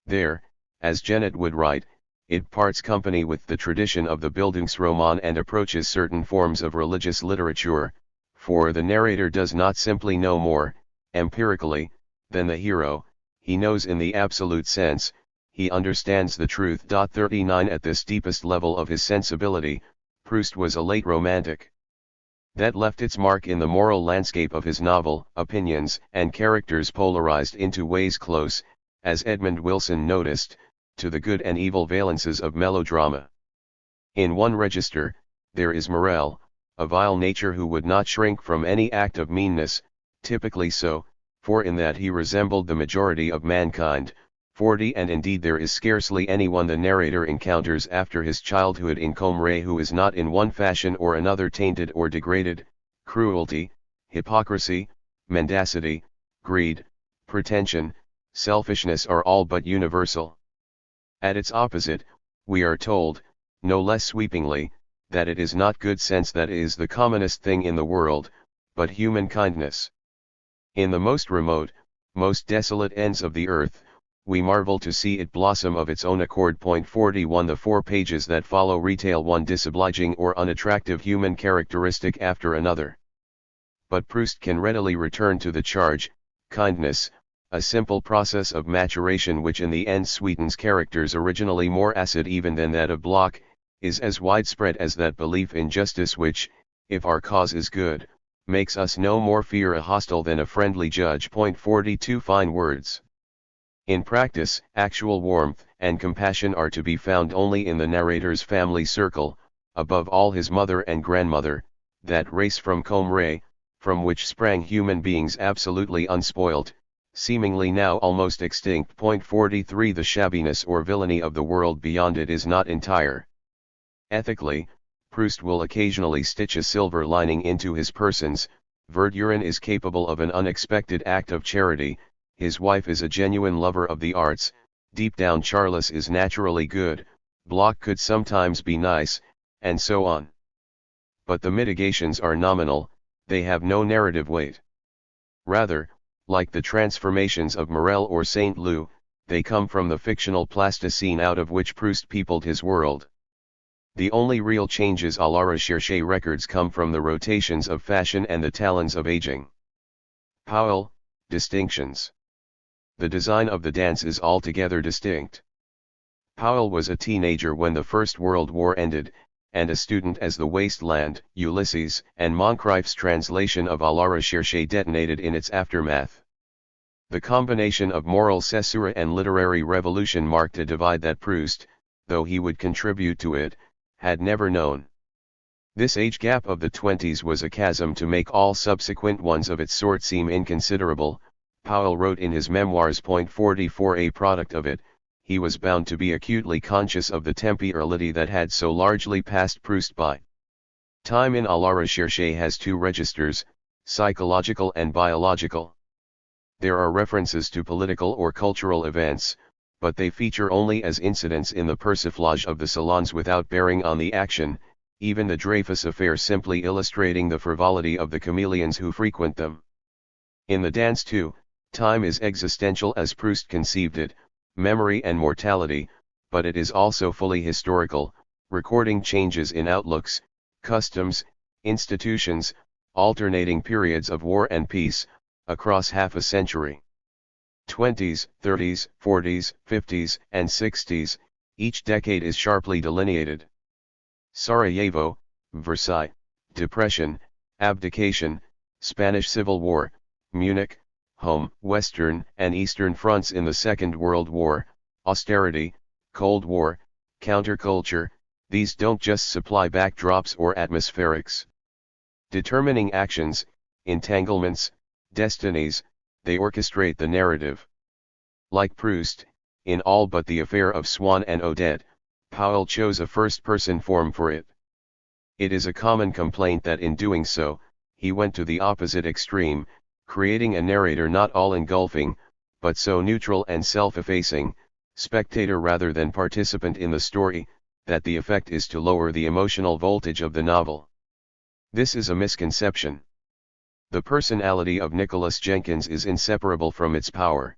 There, as Jennett would write, it parts company with the tradition of the Bildungsroman and approaches certain forms of religious literature, for the narrator does not simply know more, empirically, than the hero, he knows in the absolute sense, he understands the truth. 39 At this deepest level of his sensibility, Proust was a late romantic. That left its mark in the moral landscape of his novel, opinions and characters polarized into ways close, as Edmund Wilson noticed, to the good and evil valences of melodrama. In one register, there is Morel, a vile nature who would not shrink from any act of meanness, typically so, for in that he resembled the majority of mankind. 40 And indeed there is scarcely anyone the narrator encounters after his childhood in Comrade who is not in one fashion or another tainted or degraded: cruelty, hypocrisy, mendacity, greed, pretension, selfishness are all but universal. At its opposite, we are told, no less sweepingly, that it is not good sense that is the commonest thing in the world, but human kindness. In the most remote, most desolate ends of the earth, we marvel to see it blossom of its own accord. 41 The 4 pages that follow retail one disobliging or unattractive human characteristic after another. But Proust can readily return to the charge, kindness, a simple process of maturation which in the end sweetens characters originally more acid even than that of Bloch, is as widespread as that belief in justice which, if our cause is good, makes us no more fear a hostile than a friendly judge. 42 Fine words. In practice, actual warmth and compassion are to be found only in the narrator's family circle, above all his mother and grandmother, that race from Comrie, from which sprang human beings absolutely unspoilt, seemingly now almost extinct. 43 The shabbiness or villainy of the world beyond it is not entire. Ethically, Proust will occasionally stitch a silver lining into his persons. Verdurin is capable of an unexpected act of charity, his wife is a genuine lover of the arts, deep down Charles is naturally good, Bloch could sometimes be nice, and so on. But the mitigations are nominal, they have no narrative weight. Rather, like the transformations of Morel or Saint Leu, they come from the fictional plasticine out of which Proust peopled his world. The only real changes à la recherche records come from the rotations of fashion and the talons of aging. Powell, distinctions. The design of the dance is altogether distinct. Powell was a teenager when the First World War ended, and a student as the Wasteland, Ulysses, and Moncrief's translation of à la recherche detonated in its aftermath. The combination of moral caesura and literary revolution marked a divide that Proust, though he would contribute to it, had never known. This age gap of the 20s was a chasm to make all subsequent ones of its sort seem inconsiderable. Powell wrote in his memoirs. 44 A product of it, he was bound to be acutely conscious of the temporality that had so largely passed Proust by. Time in à la recherche has two registers, psychological and biological. There are references to political or cultural events, but they feature only as incidents in the persiflage of the salons without bearing on the action, even the Dreyfus affair simply illustrating the frivolity of the chameleons who frequent them. In the dance too, time is existential as Proust conceived it, memory and mortality, but it is also fully historical, recording changes in outlooks, customs, institutions, alternating periods of war and peace, across half a century. 20s, 30s, 40s, 50s, and 60s, each decade is sharply delineated. Sarajevo, Versailles, Depression, Abdication, Spanish Civil War, Munich, home, Western and Eastern fronts in the Second World War, austerity, Cold War, counterculture, these don't just supply backdrops or atmospherics. Determining actions, entanglements, destinies, they orchestrate the narrative. Like Proust, in all but the affair of Swann and Odette, Powell chose a first-person form for it. It is a common complaint that in doing so, he went to the opposite extreme, creating a narrator not all-engulfing, but so neutral and self-effacing, spectator rather than participant in the story, that the effect is to lower the emotional voltage of the novel. This is a misconception. The personality of Nicholas Jenkins is inseparable from its power.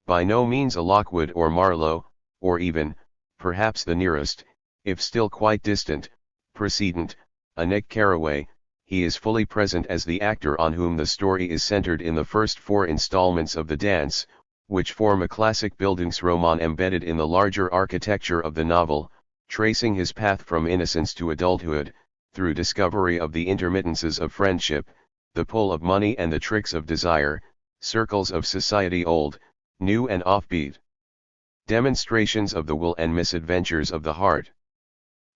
By no means a Lockwood or Marlowe, or even, perhaps the nearest, if still quite distant, precedent, a Nick Carraway, he is fully present as the actor on whom the story is centered in the first 4 installments of the dance, which form a classic Bildungsroman embedded in the larger architecture of the novel, tracing his path from innocence to adulthood, through discovery of the intermittences of friendship, the pull of money and the tricks of desire, circles of society old, new and offbeat. Demonstrations of the will and misadventures of the heart.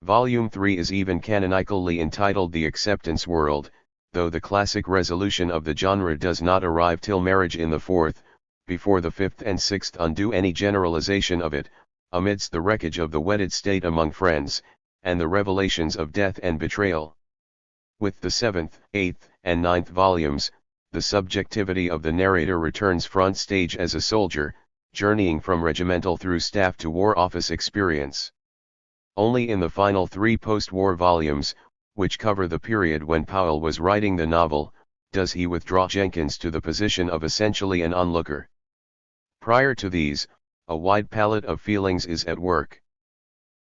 Volume 3 is even canonically entitled The Acceptance World, though the classic resolution of the genre does not arrive till marriage in the 4th, before the 5th and 6th undo any generalization of it, amidst the wreckage of the wedded state among friends, and the revelations of death and betrayal. With the 7th, 8th, and 9th volumes, the subjectivity of the narrator returns front stage as a soldier, journeying from regimental through staff to war office experience. Only in the final 3 post-war volumes, which cover the period when Powell was writing the novel, does he withdraw Jenkins to the position of essentially an onlooker. Prior to these, a wide palette of feelings is at work.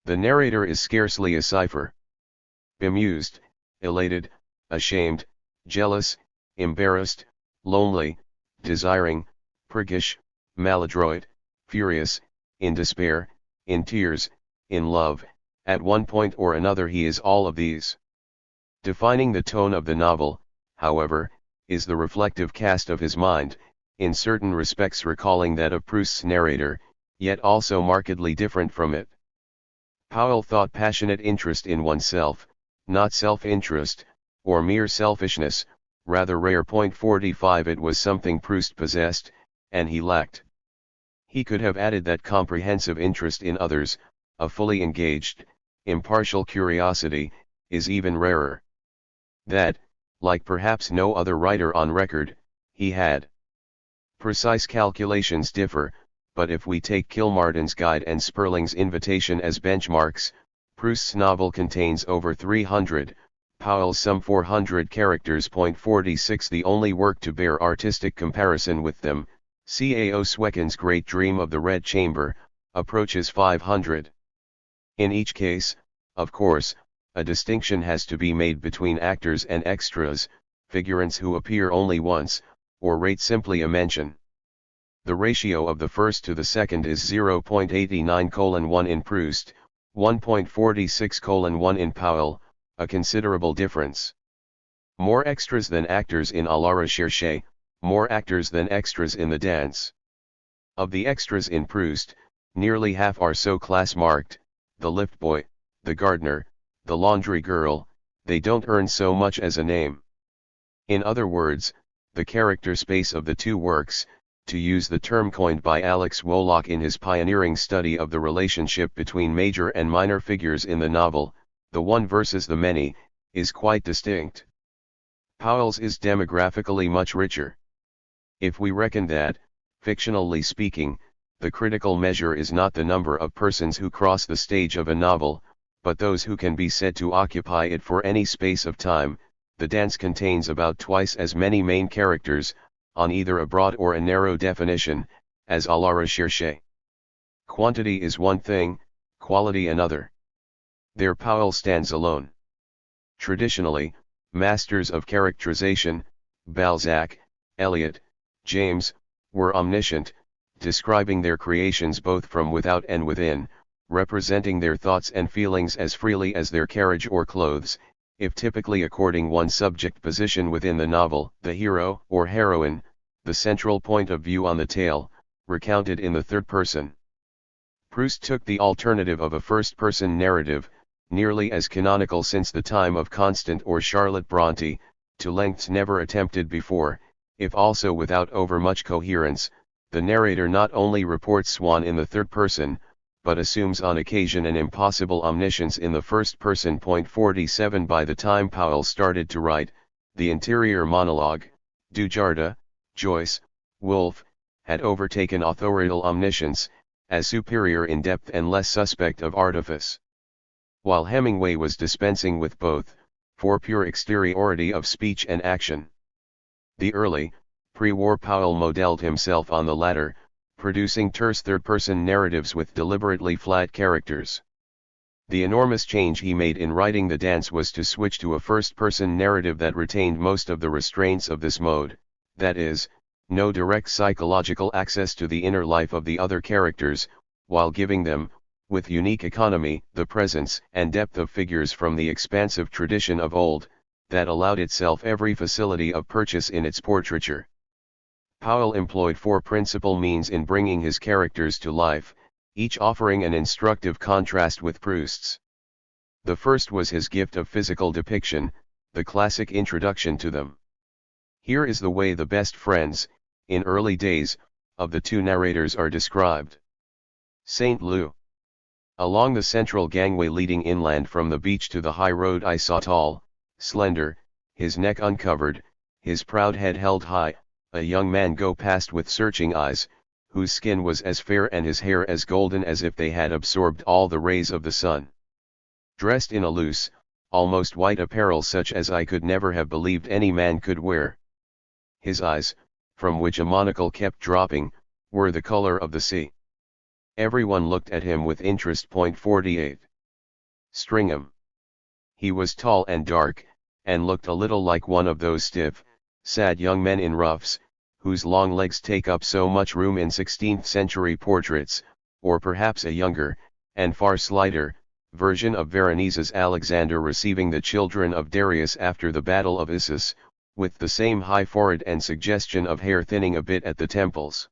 The narrator is scarcely a cipher. Bemused, elated, ashamed, jealous, embarrassed, lonely, desiring, priggish, maladroit, furious, in despair, in tears, in love, at one point or another he is all of these. Defining the tone of the novel, however, is the reflective cast of his mind, in certain respects recalling that of Proust's narrator, yet also markedly different from it. Powell thought passionate interest in oneself, not self-interest, or mere selfishness, rather rare. 45 It was something Proust possessed, and he lacked. He could have added that comprehensive interest in others, a fully engaged, impartial curiosity, is even rarer. That, like perhaps no other writer on record, he had. Precise calculations differ, but if we take Kilmartin's Guide and Sperling's Invitation as benchmarks, Proust's novel contains over 300, Powell's some 400 characters. 46 The only work to bear artistic comparison with them, Cao Swecken's Great Dream of the Red Chamber, approaches 500. In each case, of course, a distinction has to be made between actors and extras, figurants who appear only once, or rate simply a mention. The ratio of the first to the second is 0.89:1 in Proust, 1.46:1 in Powell, a considerable difference. More extras than actors in À la Recherche, more actors than extras in The Dance. Of the extras in Proust, nearly half are so class-marked: the lift boy, the gardener, the laundry girl, they don't earn so much as a name. In other words, the character space of the two works, to use the term coined by Alex Woloch in his pioneering study of the relationship between major and minor figures in the novel, the one versus the many, is quite distinct. Powell's is demographically much richer. If we reckon that, fictionally speaking, the critical measure is not the number of persons who cross the stage of a novel, but those who can be said to occupy it for any space of time, The Dance contains about twice as many main characters, on either a broad or a narrow definition, as À la Recherche. Quantity is one thing, quality another. There Powell stands alone. Traditionally, masters of characterization, Balzac, Eliot, James, were omniscient, describing their creations both from without and within, representing their thoughts and feelings as freely as their carriage or clothes, if typically according one subject position within the novel, the hero or heroine, the central point of view on the tale, recounted in the third person. Proust took the alternative of a first-person narrative, nearly as canonical since the time of Constant or Charlotte Brontë, to lengths never attempted before, if also without overmuch coherence. The narrator not only reports Swann in the third person, but assumes on occasion an impossible omniscience in the first person. 47 By the time Powell started to write, the interior monologue, Dujardin, Joyce, Woolf, had overtaken authorial omniscience, as superior in depth and less suspect of artifice. While Hemingway was dispensing with both, for pure exteriority of speech and action. The early, pre-war Powell modeled himself on the latter, producing terse third-person narratives with deliberately flat characters. The enormous change he made in writing The Dance was to switch to a first-person narrative that retained most of the restraints of this mode, that is, no direct psychological access to the inner life of the other characters, while giving them, with unique economy, the presence and depth of figures from the expansive tradition of old, that allowed itself every facility of purchase in its portraiture. Powell employed four principal means in bringing his characters to life, each offering an instructive contrast with Proust's. The first was his gift of physical depiction, the classic introduction to them. Here is the way the best friends, in early days, of the two narrators are described. St. Lou. Along the central gangway leading inland from the beach to the high road I saw tall, slender, his neck uncovered, his proud head held high, a young man go past with searching eyes, whose skin was as fair and his hair as golden as if they had absorbed all the rays of the sun. Dressed in a loose, almost white apparel such as I could never have believed any man could wear. His eyes, from which a monocle kept dropping, were the color of the sea. Everyone looked at him with interest. 48. Stringham. He was tall and dark, and looked a little like one of those stiff, sad young men in ruffs, whose long legs take up so much room in 16th-century portraits, or perhaps a younger, and far slighter, version of Veronese's Alexander receiving the children of Darius after the Battle of Issus, with the same high forehead and suggestion of hair thinning a bit at the temples.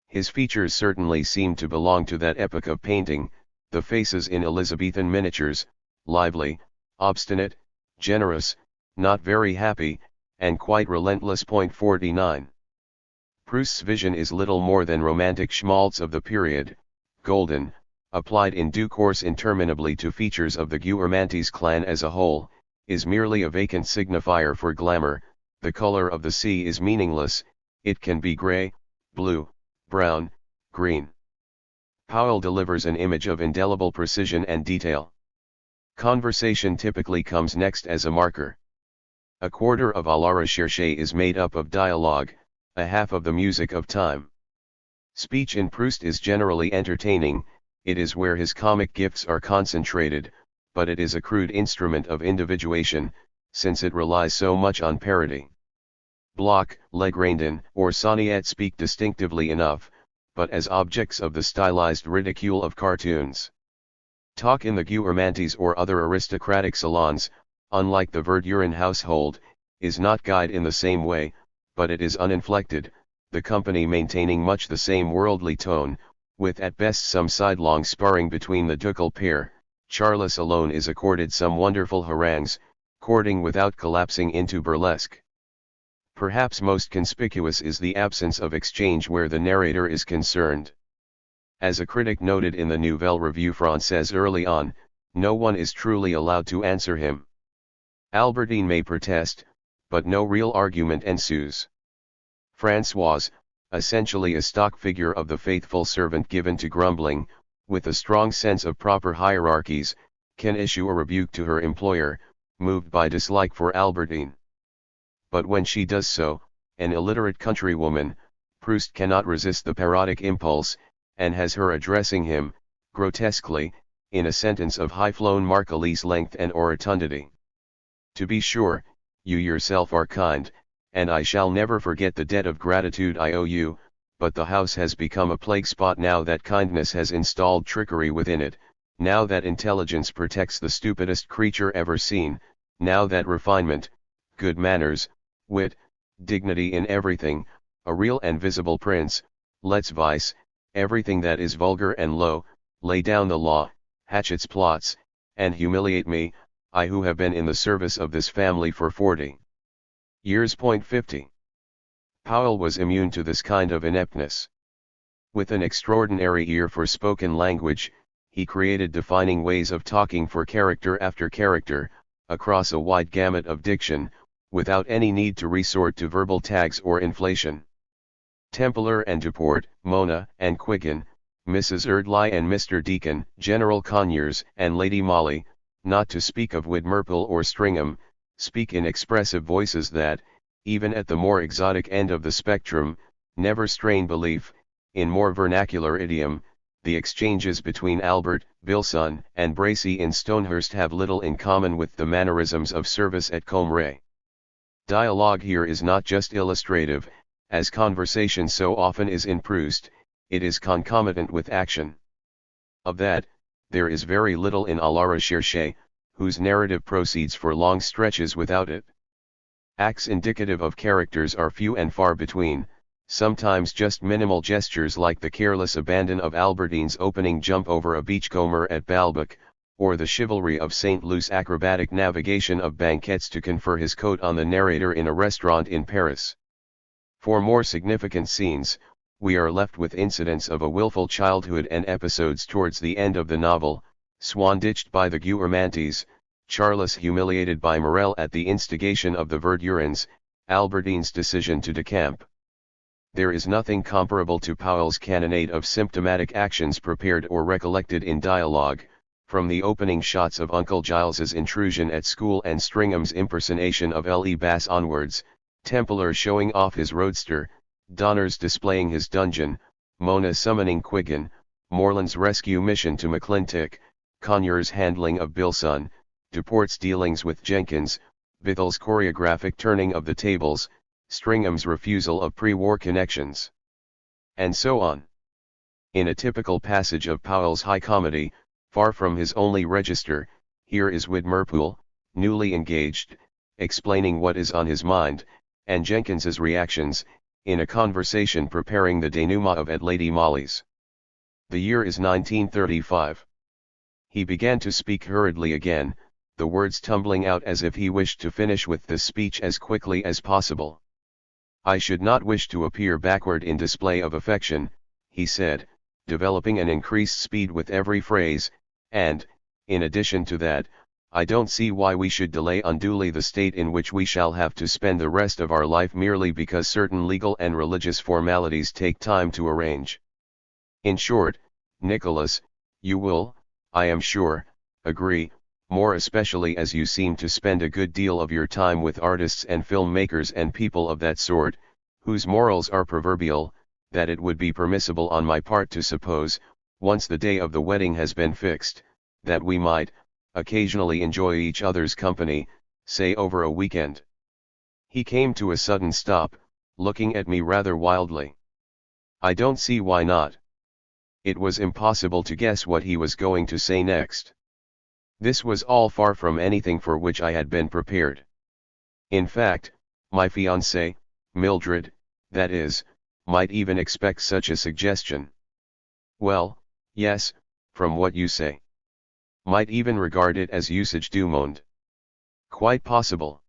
His features certainly seemed to belong to that epoch of painting, the faces in Elizabethan miniatures, lively, obstinate, generous, not very happy, and quite relentless. 49. Proust's vision is little more than romantic schmaltz of the period, golden, applied in due course interminably to features of the Guermantes clan as a whole, is merely a vacant signifier for glamour. The color of the sea is meaningless, it can be grey, blue, brown, green. Powell delivers an image of indelible precision and detail. Conversation typically comes next as a marker. A quarter of à la recherche is made up of dialogue, a half of the music of time. Speech in Proust is generally entertaining, it is where his comic gifts are concentrated, but it is a crude instrument of individuation, since it relies so much on parody. Bloch, Legrandin, or Sonniet speak distinctively enough, but as objects of the stylized ridicule of cartoons. Talk in the Guermantes or other aristocratic salons, unlike the Verdurin household, is not guyed in the same way, but it is uninflected, the company maintaining much the same worldly tone, with at best some sidelong sparring between the ducal pair. Charles alone is accorded some wonderful harangues, courting without collapsing into burlesque. Perhaps most conspicuous is the absence of exchange where the narrator is concerned. As a critic noted in the Nouvelle Revue Française early on, no one is truly allowed to answer him. Albertine may protest, but no real argument ensues. Françoise, essentially a stock figure of the faithful servant given to grumbling, with a strong sense of proper hierarchies, can issue a rebuke to her employer, moved by dislike for Albertine. But when she does so, an illiterate countrywoman, Proust cannot resist the parodic impulse, and has her addressing him, grotesquely, in a sentence of high-flown Marcellese length and rotundity. To be sure, you yourself are kind, and I shall never forget the debt of gratitude I owe you, but the house has become a plague spot now that kindness has installed trickery within it, now that intelligence protects the stupidest creature ever seen, now that refinement, good manners, wit, dignity in everything, a real and visible prince, lets vice, everything that is vulgar and low, lay down the law, hatch its plots, and humiliate me, I who have been in the service of this family for 40 years. 50. Powell was immune to this kind of ineptness. With an extraordinary ear for spoken language, he created defining ways of talking for character after character, across a wide gamut of diction, without any need to resort to verbal tags or inflation. Templar and Duport, Mona and Quiggin, Mrs. Erdly and Mr. Deacon, General Conyers and Lady Molly, not to speak of Widmerple or Stringham, speak in expressive voices that, even at the more exotic end of the spectrum, never strain belief. In more vernacular idiom, the exchanges between Albert, Bilson, and Bracy in Stonehurst have little in common with the mannerisms of service at Comray. Dialogue here is not just illustrative, as conversation so often is in Proust, it is concomitant with action. Of that, there is very little in à la recherche, whose narrative proceeds for long stretches without it. Acts indicative of characters are few and far between, sometimes just minimal gestures like the careless abandon of Albertine's opening jump over a beachcomber at Balbec, or the chivalry of St. Luce's acrobatic navigation of banquettes to confer his coat on the narrator in a restaurant in Paris. For more significant scenes, we are left with incidents of a willful childhood and episodes towards the end of the novel, Swann ditched by the Guermantes, Charles humiliated by Morel at the instigation of the Verdurins, Albertine's decision to decamp. There is nothing comparable to Powell's cannonade of symptomatic actions prepared or recollected in dialogue, from the opening shots of Uncle Giles's intrusion at school and Stringham's impersonation of L.E. Bass onwards, Templar showing off his roadster, Donner's displaying his dungeon, Mona summoning Quiggin, Morland's rescue mission to McClintock, Conyers' handling of Billson, Duport's dealings with Jenkins, Bithel's choreographic turning of the tables, Stringham's refusal of pre-war connections, and so on. In a typical passage of Powell's high comedy, far from his only register, here is Widmerpool, newly engaged, explaining what is on his mind, and Jenkins's reactions, in a conversation preparing the denouement of At Lady Molly's. The year is 1935. He began to speak hurriedly again, the words tumbling out as if he wished to finish with the speech as quickly as possible. "I should not wish to appear backward in display of affection," he said, developing an increased speed with every phrase, "and, in addition to that, I don't see why we should delay unduly the state in which we shall have to spend the rest of our life merely because certain legal and religious formalities take time to arrange. In short, Nicholas, you will, I am sure, agree, more especially as you seem to spend a good deal of your time with artists and film makers and people of that sort, whose morals are proverbial, that it would be permissible on my part to suppose, once the day of the wedding has been fixed, that we might, occasionally enjoy each other's company, say over a weekend." He came to a sudden stop, looking at me rather wildly. I don't see why not. It was impossible to guess what he was going to say next. This was all far from anything for which I had been prepared. In fact, my fiancée, Mildred, that is, might even expect such a suggestion. Well, yes, from what you say. Might even regard it as usage du monde. Quite possible.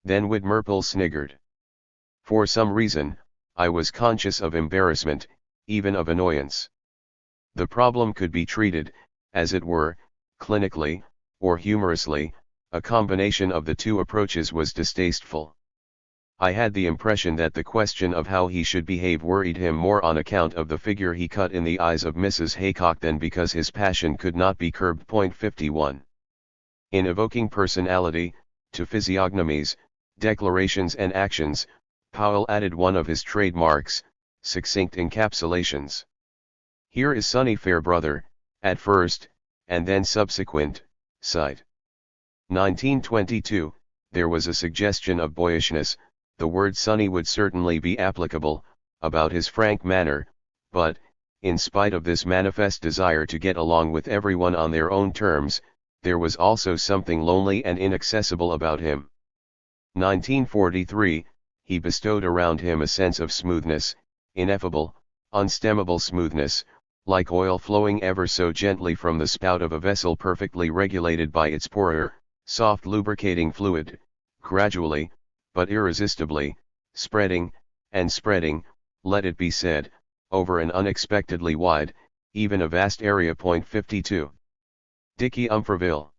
Then Widmerpool sniggered. For some reason, I was conscious of embarrassment, even of annoyance. The problem could be treated, as it were, clinically, or humorously, a combination of the two approaches was distasteful. I had the impression that the question of how he should behave worried him more on account of the figure he cut in the eyes of Mrs. Haycock than because his passion could not be curbed. 51. In evoking personality, to physiognomies, declarations and actions, Powell added one of his trademarks, succinct encapsulations. Here is Sunny Fairbrother, at first, and then subsequent, sight. 1922, there was a suggestion of boyishness, the word sunny would certainly be applicable, about his frank manner, but, in spite of this manifest desire to get along with everyone on their own terms, there was also something lonely and inaccessible about him. 1943, he bestowed around him a sense of smoothness, ineffable, unstemmable smoothness, like oil flowing ever so gently from the spout of a vessel perfectly regulated by its pourer, soft lubricating fluid, gradually, but irresistibly, spreading, and spreading, let it be said, over an unexpectedly wide, even a vast area. 52. Dickie Umfreville.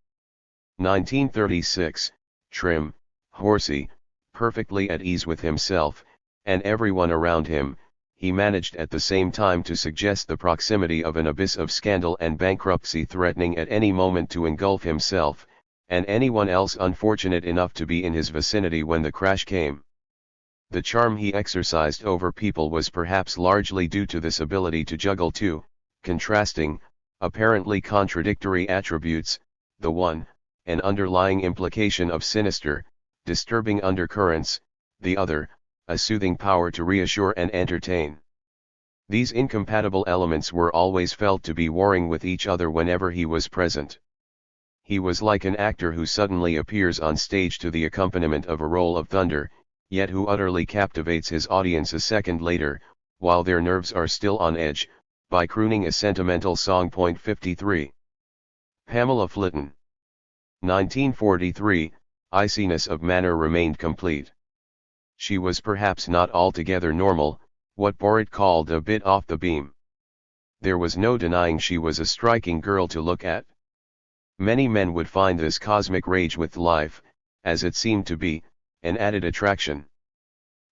1936, trim, horsey, perfectly at ease with himself, and everyone around him, he managed at the same time to suggest the proximity of an abyss of scandal and bankruptcy threatening at any moment to engulf himself, and anyone else unfortunate enough to be in his vicinity when the crash came. The charm he exercised over people was perhaps largely due to this ability to juggle two, contrasting, apparently contradictory attributes, the one, an underlying implication of sinister, disturbing undercurrents, the other, a soothing power to reassure and entertain. These incompatible elements were always felt to be warring with each other whenever he was present. He was like an actor who suddenly appears on stage to the accompaniment of a roll of thunder, yet who utterly captivates his audience a second later, while their nerves are still on edge, by crooning a sentimental song. 53. Pamela Flitton. 1943, iciness of manner remained complete. She was perhaps not altogether normal, what Borrett called a bit off the beam. There was no denying she was a striking girl to look at. Many men would find this cosmic rage with life, as it seemed to be, an added attraction.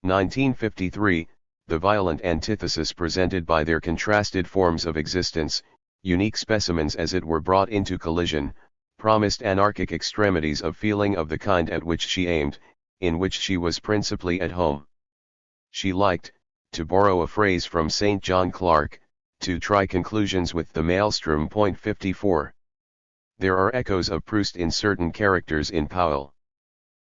1953, the violent antithesis presented by their contrasted forms of existence, unique specimens as it were brought into collision, promised anarchic extremities of feeling of the kind at which she aimed, in which she was principally at home. She liked, to borrow a phrase from St. John Clarke, to try conclusions with the maelstrom. 54. There are echoes of Proust in certain characters in Powell.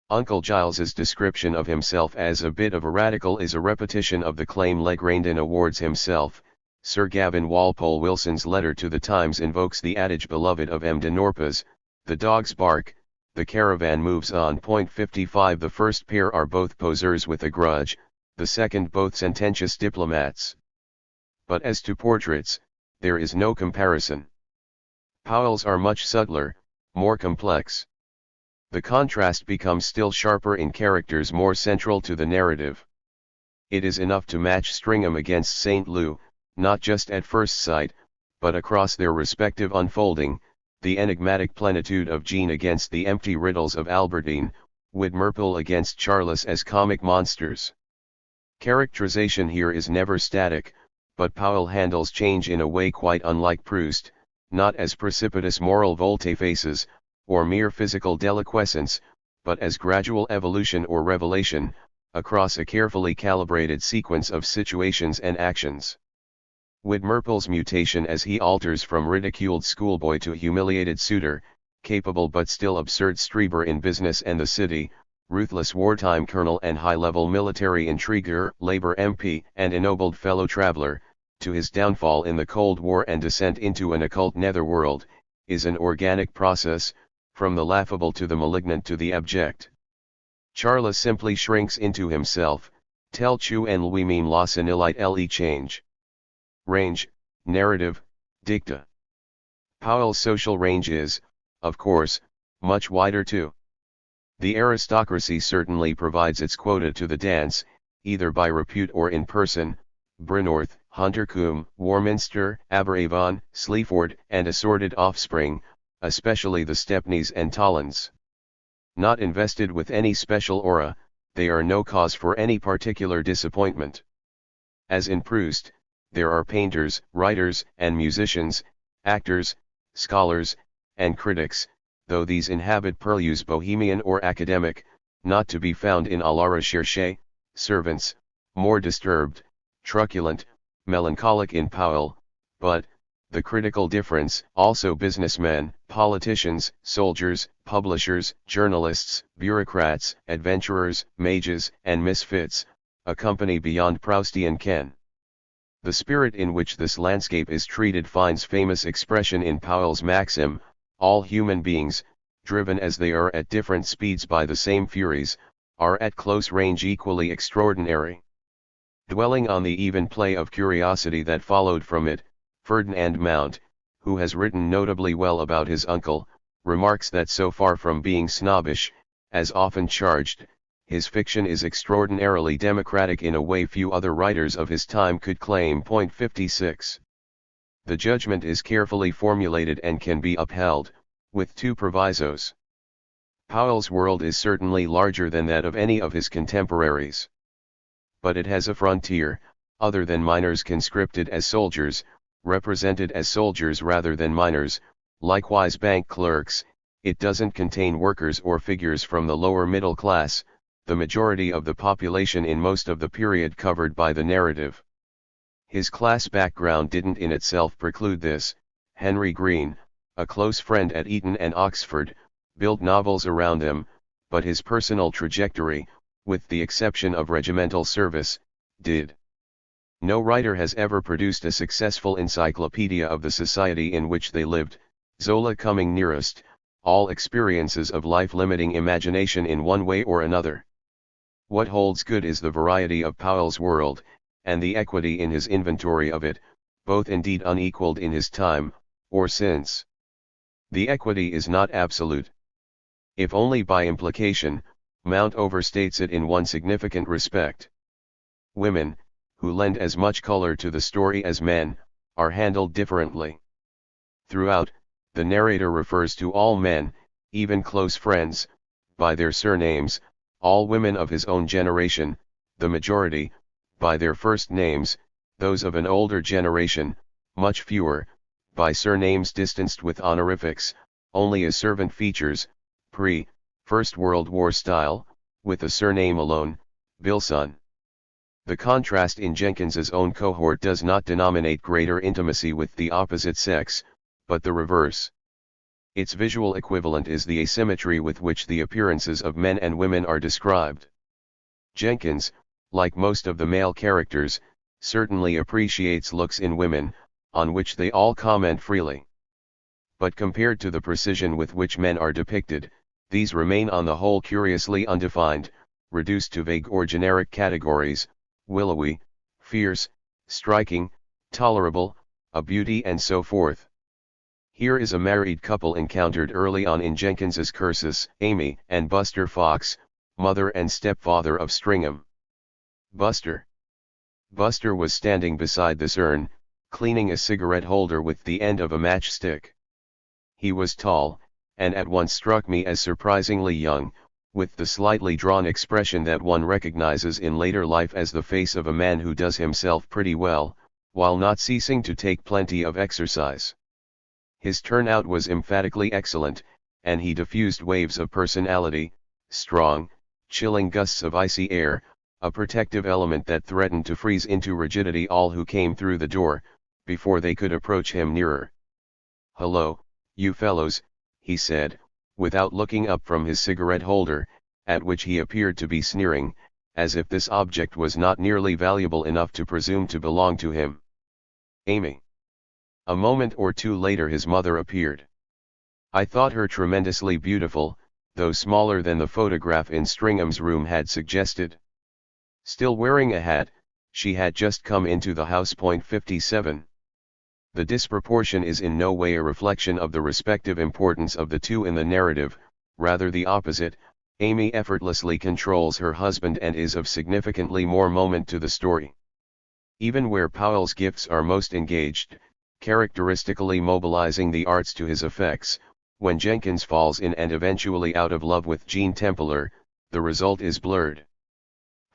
Uncle Giles's description of himself as a bit of a radical is a repetition of the claim Legrandin awards himself. Sir Gavin Walpole Wilson's letter to the Times invokes the adage beloved of M. de Norpas, the dogs bark, the caravan moves on. 55. The first pair are both poseurs with a grudge, the second both sententious diplomats. But as to portraits, there is no comparison. Powell's are much subtler, more complex. The contrast becomes still sharper in characters more central to the narrative. It is enough to match Stringham against St. Lou, not just at first sight, but across their respective unfolding, the enigmatic plenitude of Jean against the empty riddles of Albertine, Widmerpool against Charles as comic monsters. Characterization here is never static, but Powell handles change in a way quite unlike Proust, not as precipitous moral volte-faces, or mere physical deliquescence, but as gradual evolution or revelation, across a carefully calibrated sequence of situations and actions. Widmerpool's mutation as he alters from ridiculed schoolboy to humiliated suitor, capable but still absurd Streiber in business and the city, ruthless wartime colonel and high-level military intriguer, Labour MP and ennobled fellow traveller, to his downfall in the Cold War and descent into an occult netherworld, is an organic process, from the laughable to the malignant to the abject. Charles simply shrinks into himself, tel tu en lui-même la senilite le change. Range, narrative, dicta. Powell's social range is, of course, much wider too. The aristocracy certainly provides its quota to the dance, either by repute or in person, Brenorth, Huntercombe, Warminster, Aberavon, Sleaford, and assorted offspring, especially the Stepneys and Tollans. Not invested with any special aura, they are no cause for any particular disappointment. As in Proust, there are painters, writers, and musicians, actors, scholars, and critics, though these inhabit purlieus bohemian or academic, not to be found in à la recherche, servants, more disturbed, truculent, melancholic in Powell, but, the critical difference, also businessmen, politicians, soldiers, publishers, journalists, bureaucrats, adventurers, mages, and misfits, a company beyond Proustian ken. The spirit in which this landscape is treated finds famous expression in Powell's maxim, all human beings, driven as they are at different speeds by the same Furies, are at close range equally extraordinary. Dwelling on the even play of curiosity that followed from it, Ferdinand Mount, who has written notably well about his uncle, remarks that so far from being snobbish, as often charged, his fiction is extraordinarily democratic in a way few other writers of his time could claim. 56. The judgment is carefully formulated and can be upheld, with two provisos. Powell's world is certainly larger than that of any of his contemporaries. But it has a frontier, other than miners conscripted as soldiers, represented as soldiers rather than miners, likewise bank clerks. It doesn't contain workers or figures from the lower middle class, the majority of the population in most of the period covered by the narrative. His class background didn't in itself preclude this. Henry Green, a close friend at Eton and Oxford, built novels around them, but his personal trajectory, with the exception of regimental service, did. No writer has ever produced a successful encyclopedia of the society in which they lived, Zola coming nearest, all experiences of life limiting imagination in one way or another. What holds good is the variety of Powell's world, and the equity in his inventory of it, both indeed unequaled in his time, or since. The equity is not absolute. If only by implication, Mount overstates it in one significant respect. Women, who lend as much color to the story as men, are handled differently. Throughout, the narrator refers to all men, even close friends, by their surnames, all women of his own generation, the majority, by their first names, those of an older generation, much fewer, by surnames distanced with honorifics, only as servant features, First World War style, with a surname alone, Bilson. The contrast in Jenkins's own cohort does not denominate greater intimacy with the opposite sex, but the reverse. Its visual equivalent is the asymmetry with which the appearances of men and women are described. Jenkins, like most of the male characters, certainly appreciates looks in women, on which they all comment freely. But compared to the precision with which men are depicted, these remain on the whole curiously undefined, reduced to vague or generic categories: willowy, fierce, striking, tolerable, a beauty, and so forth. Here is a married couple encountered early on in Jenkins's cursus, Amy and Buster Fox, mother and stepfather of Stringham. Buster was standing beside this urn, cleaning a cigarette holder with the end of a matchstick. He was tall, and at once struck me as surprisingly young, with the slightly drawn expression that one recognizes in later life as the face of a man who does himself pretty well, while not ceasing to take plenty of exercise. His turnout was emphatically excellent, and he diffused waves of personality, strong, chilling gusts of icy air, a protective element that threatened to freeze into rigidity all who came through the door, before they could approach him nearer. "Hello, you fellows," he said, without looking up from his cigarette holder, at which he appeared to be sneering, as if this object was not nearly valuable enough to presume to belong to him. "Amy." A moment or two later his mother appeared. I thought her tremendously beautiful, though smaller than the photograph in Stringham's room had suggested. Still wearing a hat, she had just come into the house. 57. The disproportion is in no way a reflection of the respective importance of the two in the narrative, rather the opposite. Amy effortlessly controls her husband and is of significantly more moment to the story. Even where Powell's gifts are most engaged, characteristically mobilizing the arts to his effects, when Jenkins falls in and eventually out of love with Jean Templar, the result is blurred.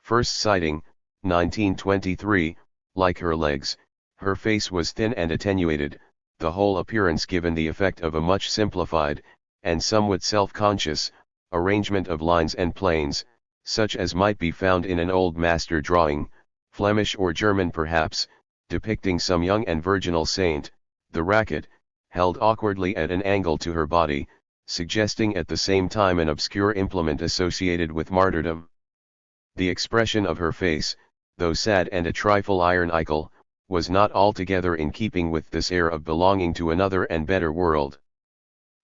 First sighting, 1923, like her legs, her face was thin and attenuated, the whole appearance given the effect of a much simplified, and somewhat self-conscious, arrangement of lines and planes, such as might be found in an old master drawing, Flemish or German perhaps, depicting some young and virginal saint, the racket, held awkwardly at an angle to her body, suggesting at the same time an obscure implement associated with martyrdom. The expression of her face, though sad and a trifle ironical, was not altogether in keeping with this air of belonging to another and better world.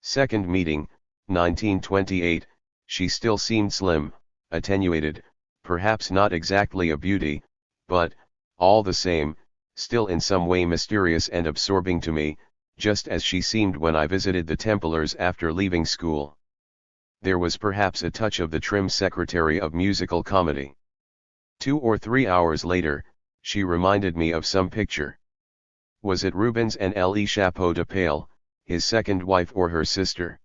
Second meeting, 1928, she still seemed slim, attenuated, perhaps not exactly a beauty, but, all the same, still in some way mysterious and absorbing to me, just as she seemed when I visited the Templars after leaving school. There was perhaps a touch of the trim secretary of musical comedy. 2 or 3 hours later, she reminded me of some picture. Was it Rubens and Le Chapeau de Pale, his second wife, or her sister?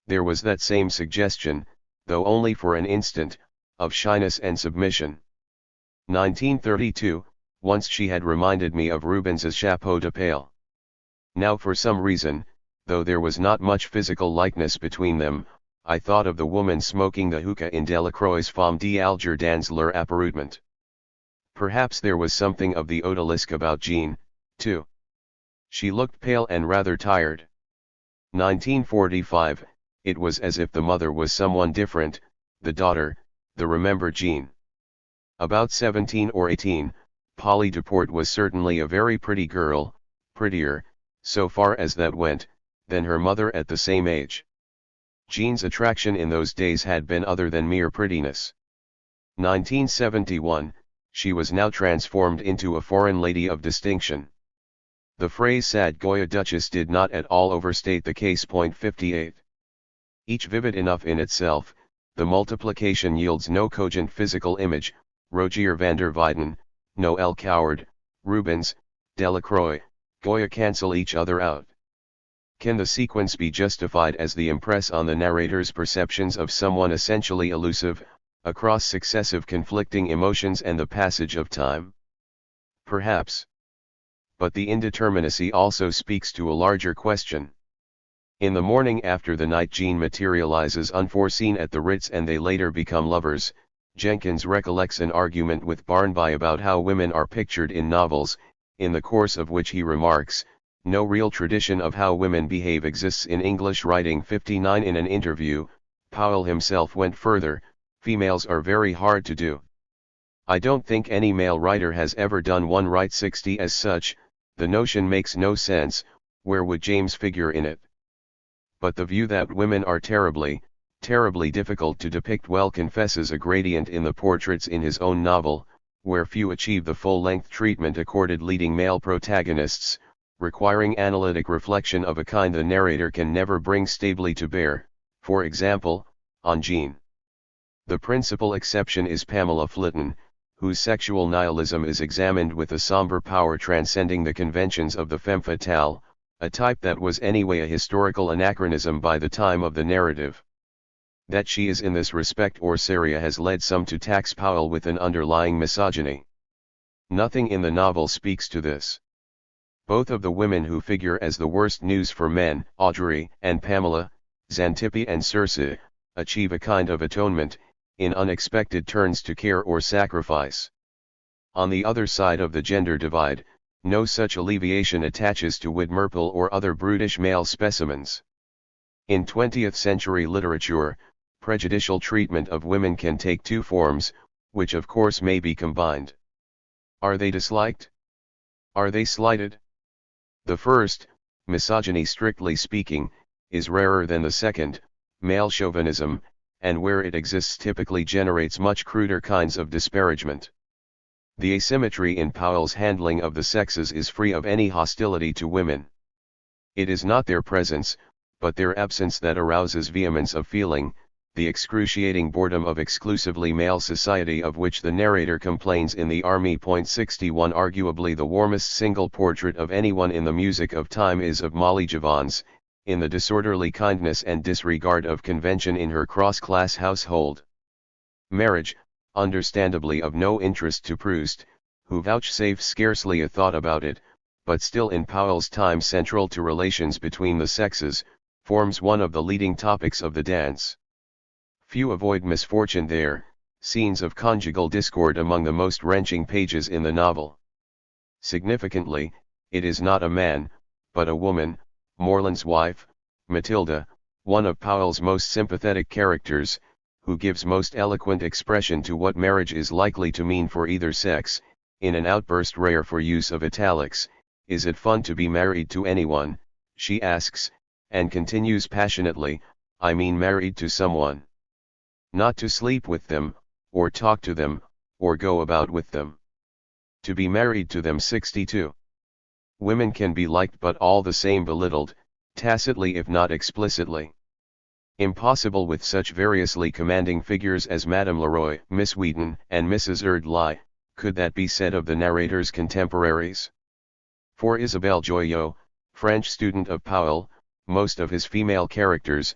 There was that same suggestion, though only for an instant, of shyness and submission. 1932, once she had reminded me of Rubens's Chapeau de Pale. Now for some reason, though there was not much physical likeness between them, I thought of the woman smoking the hookah in Delacroix's Femme d'Alger dans leur apparutement. Perhaps there was something of the odalisque about Jean, too. She looked pale and rather tired. 1945, it was as if the mother was someone different, the daughter, the remembered Jean. About 17 or 18, Polly Duport was certainly a very pretty girl, prettier, so far as that went, than her mother at the same age. Jean's attraction in those days had been other than mere prettiness. 1971, she was now transformed into a foreign lady of distinction. The phrase sad Goya Duchess did not at all overstate the case. 58. Each vivid enough in itself, the multiplication yields no cogent physical image. Rogier van der Weyden, Noël Coward, Rubens, Delacroix, Goya cancel each other out. Can the sequence be justified as the impress on the narrator's perceptions of someone essentially elusive, across successive conflicting emotions and the passage of time? Perhaps. But the indeterminacy also speaks to a larger question. In the morning after the night Jean materializes unforeseen at the Ritz and they later become lovers, Jenkins recollects an argument with Barnby about how women are pictured in novels, in the course of which he remarks, "No real tradition of how women behave exists in English writing." 59. In an interview, Powell himself went further, "Females are very hard to do. I don't think any male writer has ever done one right." 60. As such, the notion makes no sense, where would James figure in it? But the view that women are terribly, terribly difficult to depict well confesses a gradient in the portraits in his own novel, where few achieve the full-length treatment accorded leading male protagonists, requiring analytic reflection of a kind the narrator can never bring stably to bear, for example, on Jean. The principal exception is Pamela Flitton, whose sexual nihilism is examined with a somber power transcending the conventions of the femme fatale, a type that was anyway a historical anachronism by the time of the narrative. That she is in this respect Orseria has led some to tax Powell with an underlying misogyny. Nothing in the novel speaks to this. Both of the women who figure as the worst news for men, Audrey and Pamela, Xantippe and Circe, achieve a kind of atonement, in unexpected turns to care or sacrifice. On the other side of the gender divide, no such alleviation attaches to Widmerple or other brutish male specimens. In 20th century literature, prejudicial treatment of women can take two forms, which of course may be combined. Are they disliked? Are they slighted? The first, misogyny strictly speaking, is rarer than the second, male chauvinism, and where it exists typically generates much cruder kinds of disparagement. The asymmetry in Powell's handling of the sexes is free of any hostility to women. It is not their presence, but their absence that arouses vehemence of feeling, the excruciating boredom of exclusively male society of which the narrator complains in The Army. 61. Arguably the warmest single portrait of anyone in the music of time is of Molly Jevons, in the disorderly kindness and disregard of convention in her cross-class household. Marriage, understandably of no interest to Proust, who vouchsafes scarcely a thought about it, but still in Powell's time central to relations between the sexes, forms one of the leading topics of the dance. Few avoid misfortune there, scenes of conjugal discord among the most wrenching pages in the novel. Significantly, it is not a man, but a woman, Morland's wife, Matilda, one of Powell's most sympathetic characters, who gives most eloquent expression to what marriage is likely to mean for either sex, in an outburst rare for use of italics. "Is it fun to be married to anyone?" she asks, and continues passionately, "I mean married to someone. Not to sleep with them, or talk to them, or go about with them. To be married to them." 62. Women can be liked but all the same belittled, tacitly if not explicitly. Impossible with such variously commanding figures as Madame Leroy, Miss Wheaton, and Mrs. Erdly. Could that be said of the narrator's contemporaries? For Isabelle Joyaux, French student of Powell, most of his female characters,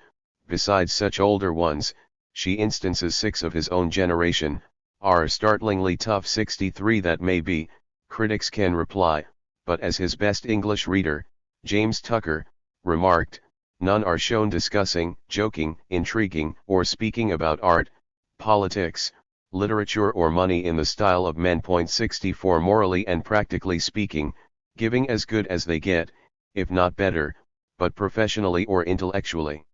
besides such older ones, she instances 6 of his own generation, are startlingly tough. 63. That may be, critics can reply, but as his best English reader, James Tucker, remarked, none are shown discussing, joking, intriguing, or speaking about art, politics, literature or money in the style of men. 64. Morally and practically speaking, giving as good as they get, if not better, but professionally or intellectually.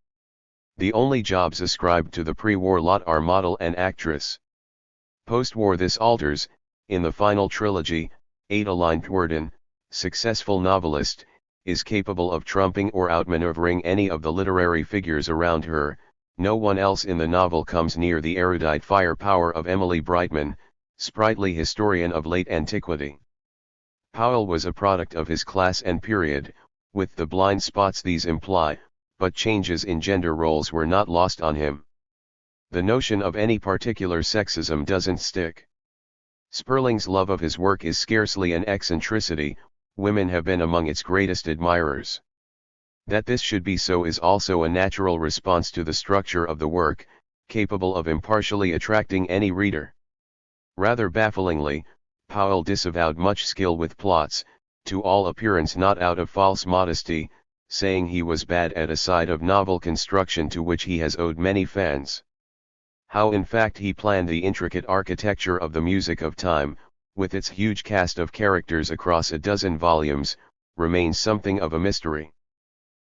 The only jobs ascribed to the pre-war lot are model and actress. Post-war this alters. In the final trilogy, Ada Lindtwerden, successful novelist, is capable of trumping or outmaneuvering any of the literary figures around her. No one else in the novel comes near the erudite firepower of Emily Brightman, sprightly historian of late antiquity. Powell was a product of his class and period, with the blind spots these imply, but changes in gender roles were not lost on him. The notion of any particular sexism doesn't stick. Sperling's love of his work is scarcely an eccentricity, women have been among its greatest admirers. That this should be so is also a natural response to the structure of the work, capable of impartially attracting any reader. Rather bafflingly, Powell disavowed much skill with plots, to all appearance not out of false modesty, saying he was bad at a side of novel construction to which he has owed many fans. How in fact he planned the intricate architecture of the Music of Time, with its huge cast of characters across a dozen volumes, remains something of a mystery.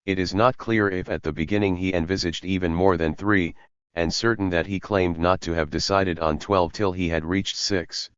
It is not clear if at the beginning he envisaged even more than 3, and certain that he claimed not to have decided on 12 till he had reached 6.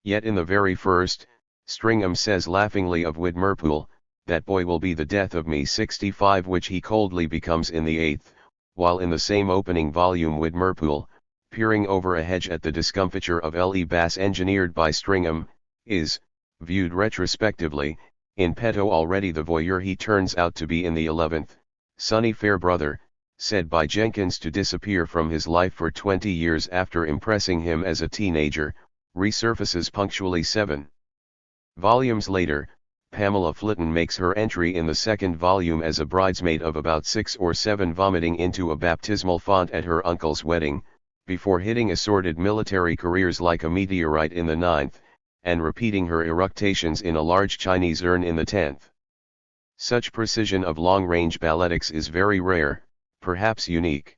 Yet in the very first, Stringham says laughingly of Widmerpool, "That boy will be the death of me," 65, which he coldly becomes in the 8th, while in the same opening volume Widmerpool, peering over a hedge at the discomfiture of L.E. Bass engineered by Stringham, is, viewed retrospectively, in petto already the voyeur he turns out to be in the 11th, Sonny Fairbrother, said by Jenkins to disappear from his life for 20 years after impressing him as a teenager, resurfaces punctually 7 volumes later. Pamela Flitton makes her entry in the 2nd volume as a bridesmaid of about 6 or 7 vomiting into a baptismal font at her uncle's wedding, before hitting assorted military careers like a meteorite in the 9th, and repeating her eructations in a large Chinese urn in the 10th. Such precision of long-range balletics is very rare, perhaps unique.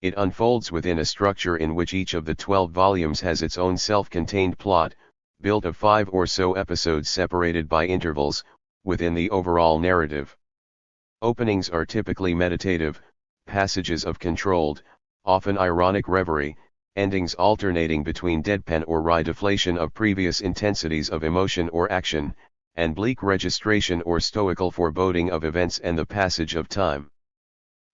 It unfolds within a structure in which each of the 12 volumes has its own self-contained plot, built of 5 or so episodes separated by intervals, within the overall narrative. Openings are typically meditative, passages of controlled, often ironic reverie, endings alternating between deadpan or wry deflation of previous intensities of emotion or action, and bleak registration or stoical foreboding of events and the passage of time.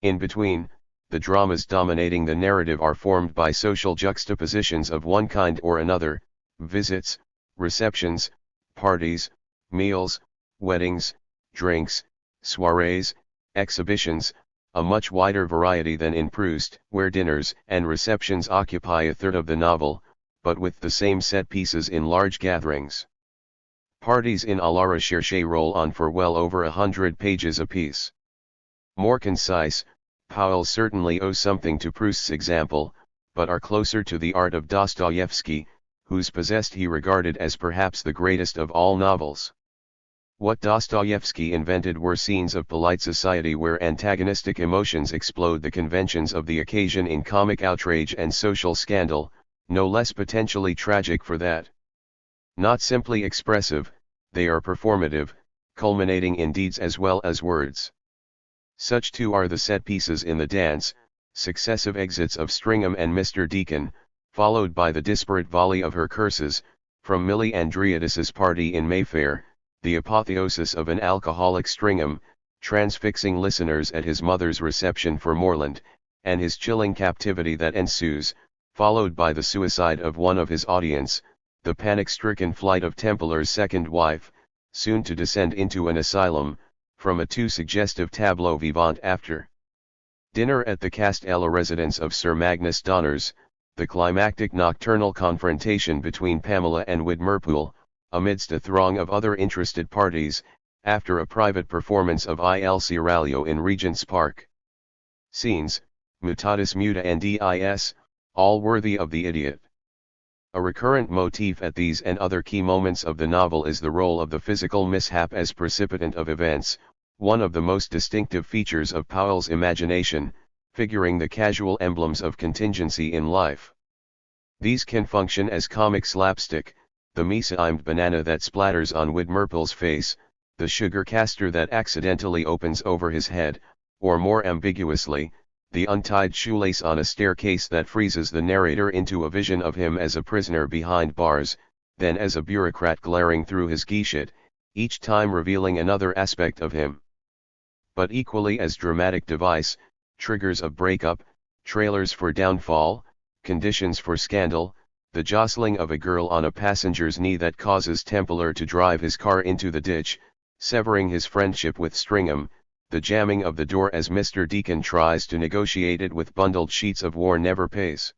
In between, the dramas dominating the narrative are formed by social juxtapositions of one kind or another: visits, receptions, parties, meals, weddings, drinks, soirees, exhibitions, a much wider variety than in Proust, where dinners and receptions occupy a third of the novel, but with the same set pieces in large gatherings. Parties in à la recherche roll on for well over 100 pages apiece. More concise, Powell certainly owes something to Proust's example, but are closer to the art of Dostoevsky, whose possessed he regarded as perhaps the greatest of all novels. What Dostoevsky invented were scenes of polite society where antagonistic emotions explode the conventions of the occasion in comic outrage and social scandal, no less potentially tragic for that. Not simply expressive, they are performative, culminating in deeds as well as words. Such too are the set pieces in The Dance, successive exits of Stringham and Mr. Deacon, followed by the disparate volley of her curses, from Millie Andreadis's party in Mayfair, the apotheosis of an alcoholic Stringham, transfixing listeners at his mother's reception for Moreland, and his chilling captivity that ensues, followed by the suicide of one of his audience, the panic-stricken flight of Templar's second wife, soon to descend into an asylum, from a too suggestive tableau vivant after dinner at the Castella residence of Sir Magnus Donners, the climactic nocturnal confrontation between Pamela and Widmerpool, amidst a throng of other interested parties, after a private performance of Il Seraglio in Regent's Park. Scenes, mutatis mutandis, all worthy of the idiot. A recurrent motif at these and other key moments of the novel is the role of the physical mishap as precipitant of events, one of the most distinctive features of Powell's imagination, figuring the casual emblems of contingency in life. These can function as comic slapstick: the mistimed banana that splatters on Widmerpool's face, the sugar caster that accidentally opens over his head, or more ambiguously, the untied shoelace on a staircase that freezes the narrator into a vision of him as a prisoner behind bars, then as a bureaucrat glaring through his guichet, each time revealing another aspect of him. But equally as dramatic device, triggers of breakup, trailers for downfall, conditions for scandal, the jostling of a girl on a passenger's knee that causes Templar to drive his car into the ditch, severing his friendship with Stringham, the jamming of the door as Mr. Deacon tries to negotiate it with bundled sheets of war never pays.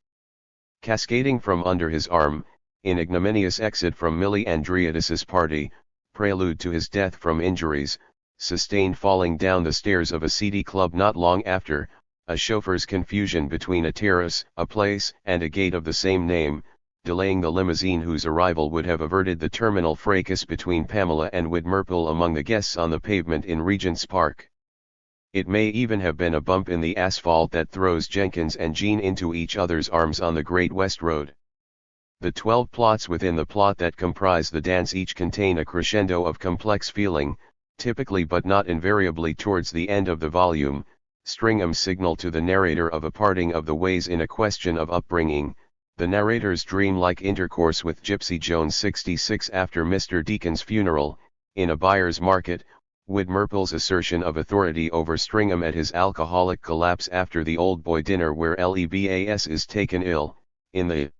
Cascading from under his arm, in ignominious exit from Millie Andreadis's party, prelude to his death from injuries, sustained falling down the stairs of a seedy club not long after, a chauffeur's confusion between a terrace, a place, and a gate of the same name, delaying the limousine whose arrival would have averted the terminal fracas between Pamela and Widmerpool among the guests on the pavement in Regent's Park. It may even have been a bump in the asphalt that throws Jenkins and Jean into each other's arms on the Great West Road. The 12 plots within the plot that comprise the dance each contain a crescendo of complex feeling, typically but not invariably towards the end of the volume. Stringham's signal to the narrator of a parting of the ways in a question of upbringing, the narrator's dream-like intercourse with Gypsy Jones 66 after Mr. Deacon's funeral, in a buyer's market, Widmerpool's assertion of authority over Stringham at his alcoholic collapse after the Old Boy dinner where Lebas is taken ill, in the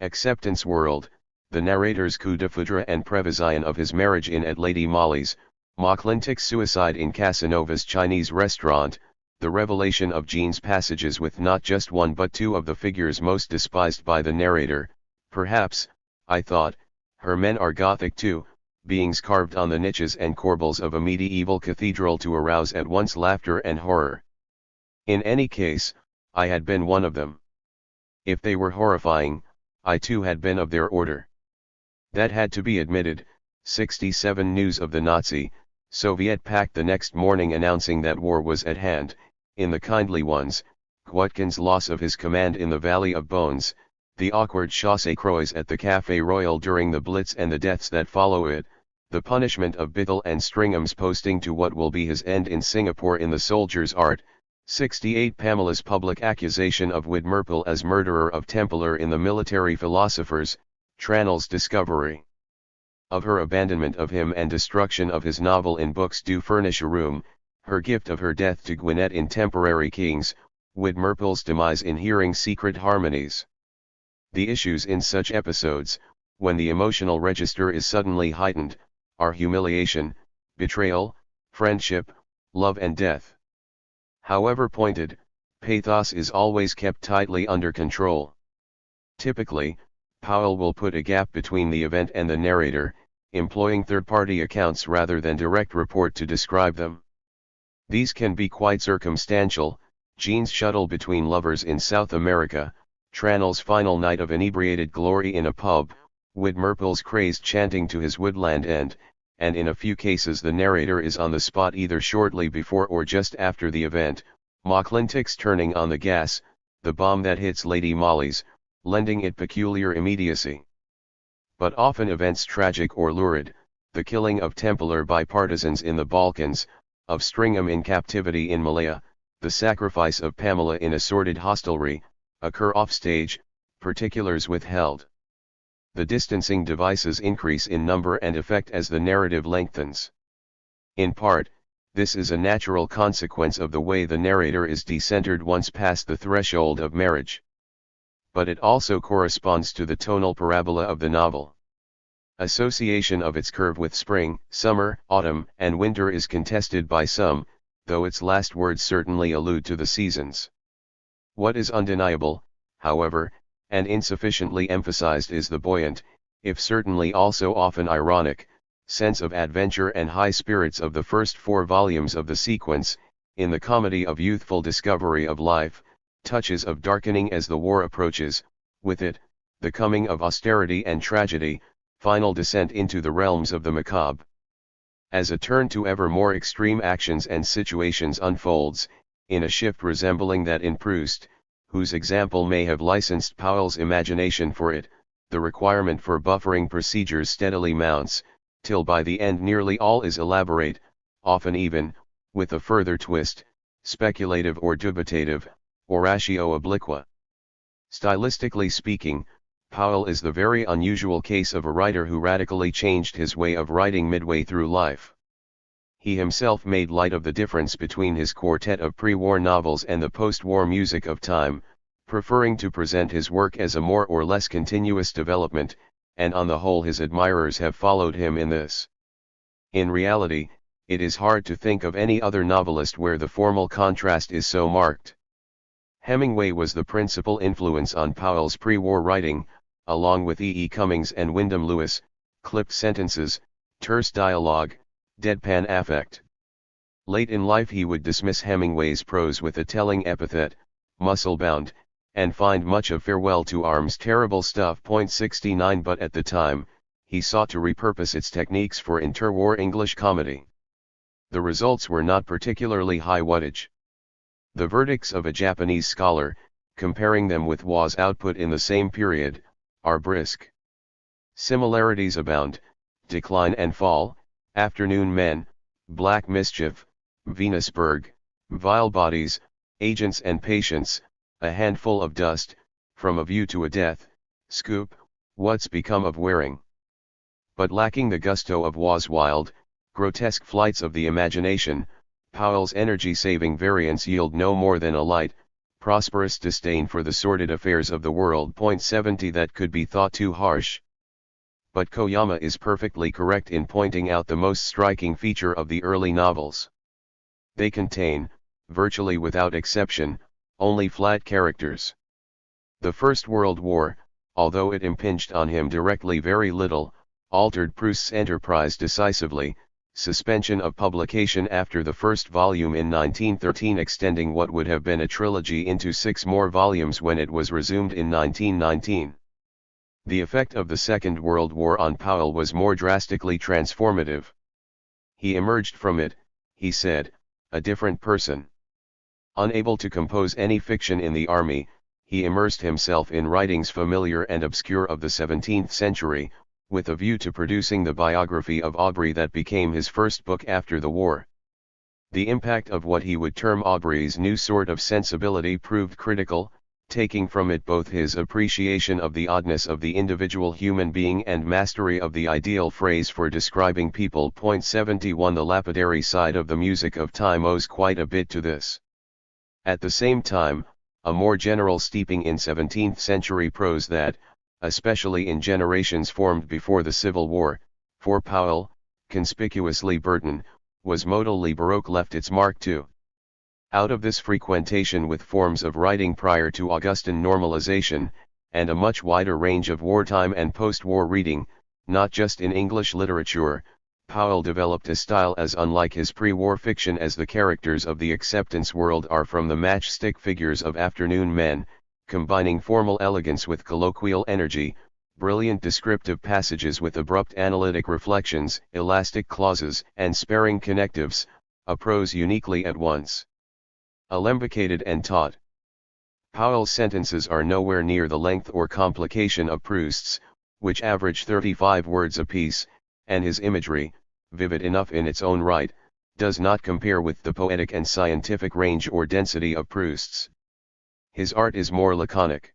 acceptance world, the narrator's coup de foudre and prevision of his marriage in at Lady Molly's, McClintock's suicide in Casanova's Chinese restaurant, the revelation of Jean's passages with not just one but two of the figures most despised by the narrator, perhaps, I thought, her men are Gothic too, beings carved on the niches and corbels of a medieval cathedral to arouse at once laughter and horror. In any case, I had been one of them. If they were horrifying, I too had been of their order. That had to be admitted. 67 News of the Nazi, Soviet Pact the next morning announcing that war was at hand. In the kindly ones, Kwotkin's loss of his command in the Valley of Bones, the awkward chassez-croise at the Café Royal during the Blitz and the deaths that follow it, the punishment of Bithell and Stringham's posting to what will be his end in Singapore in The Soldier's Art. 68 Pamela's public accusation of Widmerpool as murderer of Templar in the Military Philosophers, Trannell's discovery of her abandonment of him and destruction of his novel in books do furnish a room, her gift of her death to Gwinnett in Temporary Kings, Widmerpool's demise in Hearing Secret Harmonies. The issues in such episodes, when the emotional register is suddenly heightened, are humiliation, betrayal, friendship, love and death. However pointed, pathos is always kept tightly under control. Typically, Powell will put a gap between the event and the narrator, employing third-party accounts rather than direct report to describe them. These can be quite circumstantial: Jean's shuttle between lovers in South America, Trannell's final night of inebriated glory in a pub, Widmerpool's crazed chanting to his woodland end, and in a few cases the narrator is on the spot either shortly before or just after the event, McClintock's turning on the gas, the bomb that hits Lady Molly's, lending it peculiar immediacy. But often events tragic or lurid, the killing of Templar by partisans in the Balkans, of Stringham in captivity in Malaya, the sacrifice of Pamela in a sordid hostelry, occur offstage, particulars withheld. The distancing devices increase in number and effect as the narrative lengthens. In part, this is a natural consequence of the way the narrator is decentered once past the threshold of marriage. But it also corresponds to the tonal parabola of the novel. Association of its curve with spring, summer, autumn, and winter is contested by some, though its last words certainly allude to the seasons. What is undeniable, however, and insufficiently emphasized is the buoyant, if certainly also often ironic, sense of adventure and high spirits of the first 4 volumes of the sequence, in the comedy of youthful discovery of life, touches of darkening as the war approaches, with it, the coming of austerity and tragedy, final descent into the realms of the macabre. As a turn to ever more extreme actions and situations unfolds, in a shift resembling that in Proust, whose example may have licensed Powell's imagination for it, the requirement for buffering procedures steadily mounts, till by the end nearly all is elaborate, often even, with a further twist, speculative or dubitative, oratio obliqua. Stylistically speaking, Powell is the very unusual case of a writer who radically changed his way of writing midway through life. He himself made light of the difference between his quartet of pre-war novels and the post-war music of time, preferring to present his work as a more or less continuous development, and on the whole his admirers have followed him in this. In reality, it is hard to think of any other novelist where the formal contrast is so marked. Hemingway was the principal influence on Powell's pre-war writing, along with E. E. Cummings and Wyndham Lewis, clipped sentences, terse dialogue, deadpan affect. Late in life he would dismiss Hemingway's prose with a telling epithet, muscle-bound, and find much of Farewell to Arms terrible stuff. 69 But at the time, he sought to repurpose its techniques for interwar English comedy. The results were not particularly high wattage. The verdicts of a Japanese scholar, comparing them with Waugh's output in the same period, are brisk. Similarities abound: Decline and Fall, Afternoon Men, Black Mischief, Venusberg, Vile Bodies, Agents and Patients, A Handful of Dust, From a View to a Death, Scoop, What's Become of Waring. But lacking the gusto of Waugh's wild, grotesque flights of the imagination, Powell's energy-saving variants yield no more than a light, prosperous disdain for the sordid affairs of the world. 70 That could be thought too harsh. But Koyama is perfectly correct in pointing out the most striking feature of the early novels. They contain, virtually without exception, only flat characters. The First World War, although it impinged on him directly very little, altered Proust's enterprise decisively. Suspension of publication after the first volume in 1913, extending what would have been a trilogy into 6 more volumes when it was resumed in 1919. The effect of the Second World War on Powell was more drastically transformative. He emerged from it, he said, a different person. Unable to compose any fiction in the army, he immersed himself in writings familiar and obscure of the 17th century, with a view to producing the biography of Aubrey that became his first book after the war. The impact of what he would term Aubrey's new sort of sensibility proved critical, taking from it both his appreciation of the oddness of the individual human being and mastery of the ideal phrase for describing people. 71 The lapidary side of the music of time owes quite a bit to this. At the same time, a more general steeping in 17th century prose that, especially in generations formed before the Civil War, for Powell, conspicuously Burton, was modally Baroque, left its mark too. Out of this frequentation with forms of writing prior to Augustan normalization, and a much wider range of wartime and post-war reading, not just in English literature, Powell developed a style as unlike his pre-war fiction as the characters of the acceptance world are from the matchstick figures of Afternoon Men, combining formal elegance with colloquial energy, brilliant descriptive passages with abrupt analytic reflections, elastic clauses and sparing connectives, a prose uniquely at once alembicated and taut. Powell's sentences are nowhere near the length or complication of Proust's, which average 35 words apiece, and his imagery, vivid enough in its own right, does not compare with the poetic and scientific range or density of Proust's. His art is more laconic.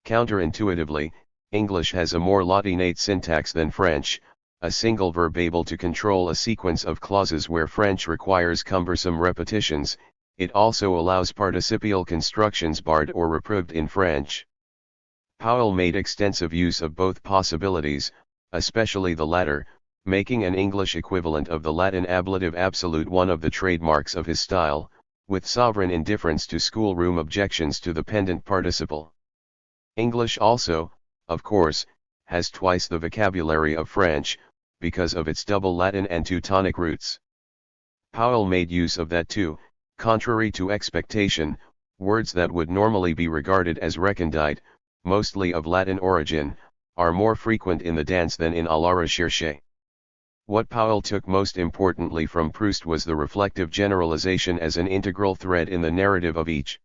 Counterintuitively, English has a more latinate syntax than French, a single verb able to control a sequence of clauses where French requires cumbersome repetitions. It also allows participial constructions barred or reproved in French. Powell made extensive use of both possibilities, especially the latter, making an English equivalent of the Latin ablative absolute one of the trademarks of his style, with sovereign indifference to schoolroom objections to the pendant participle. English also, of course, has twice the vocabulary of French, because of its double Latin and Teutonic roots. Powell made use of that too. Contrary to expectation, words that would normally be regarded as recondite, mostly of Latin origin, are more frequent in the dance than in à la recherche. What Powell took most importantly from Proust was the reflective generalization as an integral thread in the narrative of each.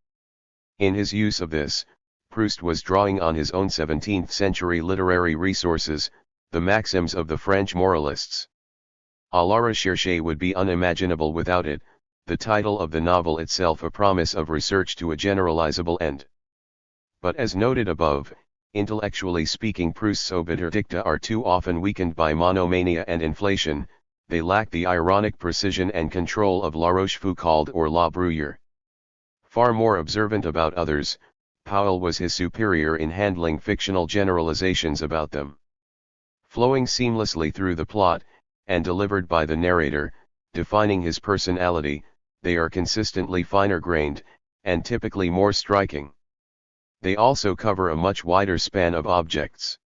In his use of this, Proust was drawing on his own 17th-century literary resources, the maxims of the French moralists. À la recherche would be unimaginable without it, the title of the novel itself a promise of research to a generalizable end. But as noted above, intellectually speaking, Proust's obiter dicta are too often weakened by monomania and inflation. They lack the ironic precision and control of La Rochefoucauld or La Bruyere. Far more observant about others, Powell was his superior in handling fictional generalizations about them. Flowing seamlessly through the plot, and delivered by the narrator, defining his personality, they are consistently finer-grained, and typically more striking. They also cover a much wider span of objects.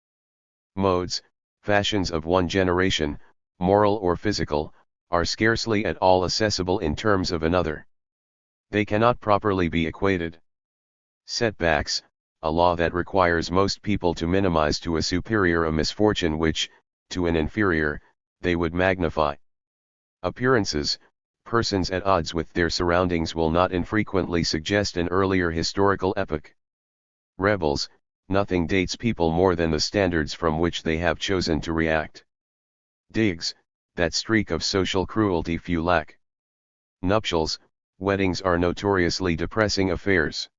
Modes, fashions of one generation, moral or physical, are scarcely at all accessible in terms of another. They cannot properly be equated. Setbacks, a law that requires most people to minimize to a superior a misfortune which, to an inferior, they would magnify. Appearances, persons at odds with their surroundings will not infrequently suggest an earlier historical epoch. Rebels, nothing dates people more than the standards from which they have chosen to react. Digs, that streak of social cruelty few lack. Nuptials, weddings are notoriously depressing affairs.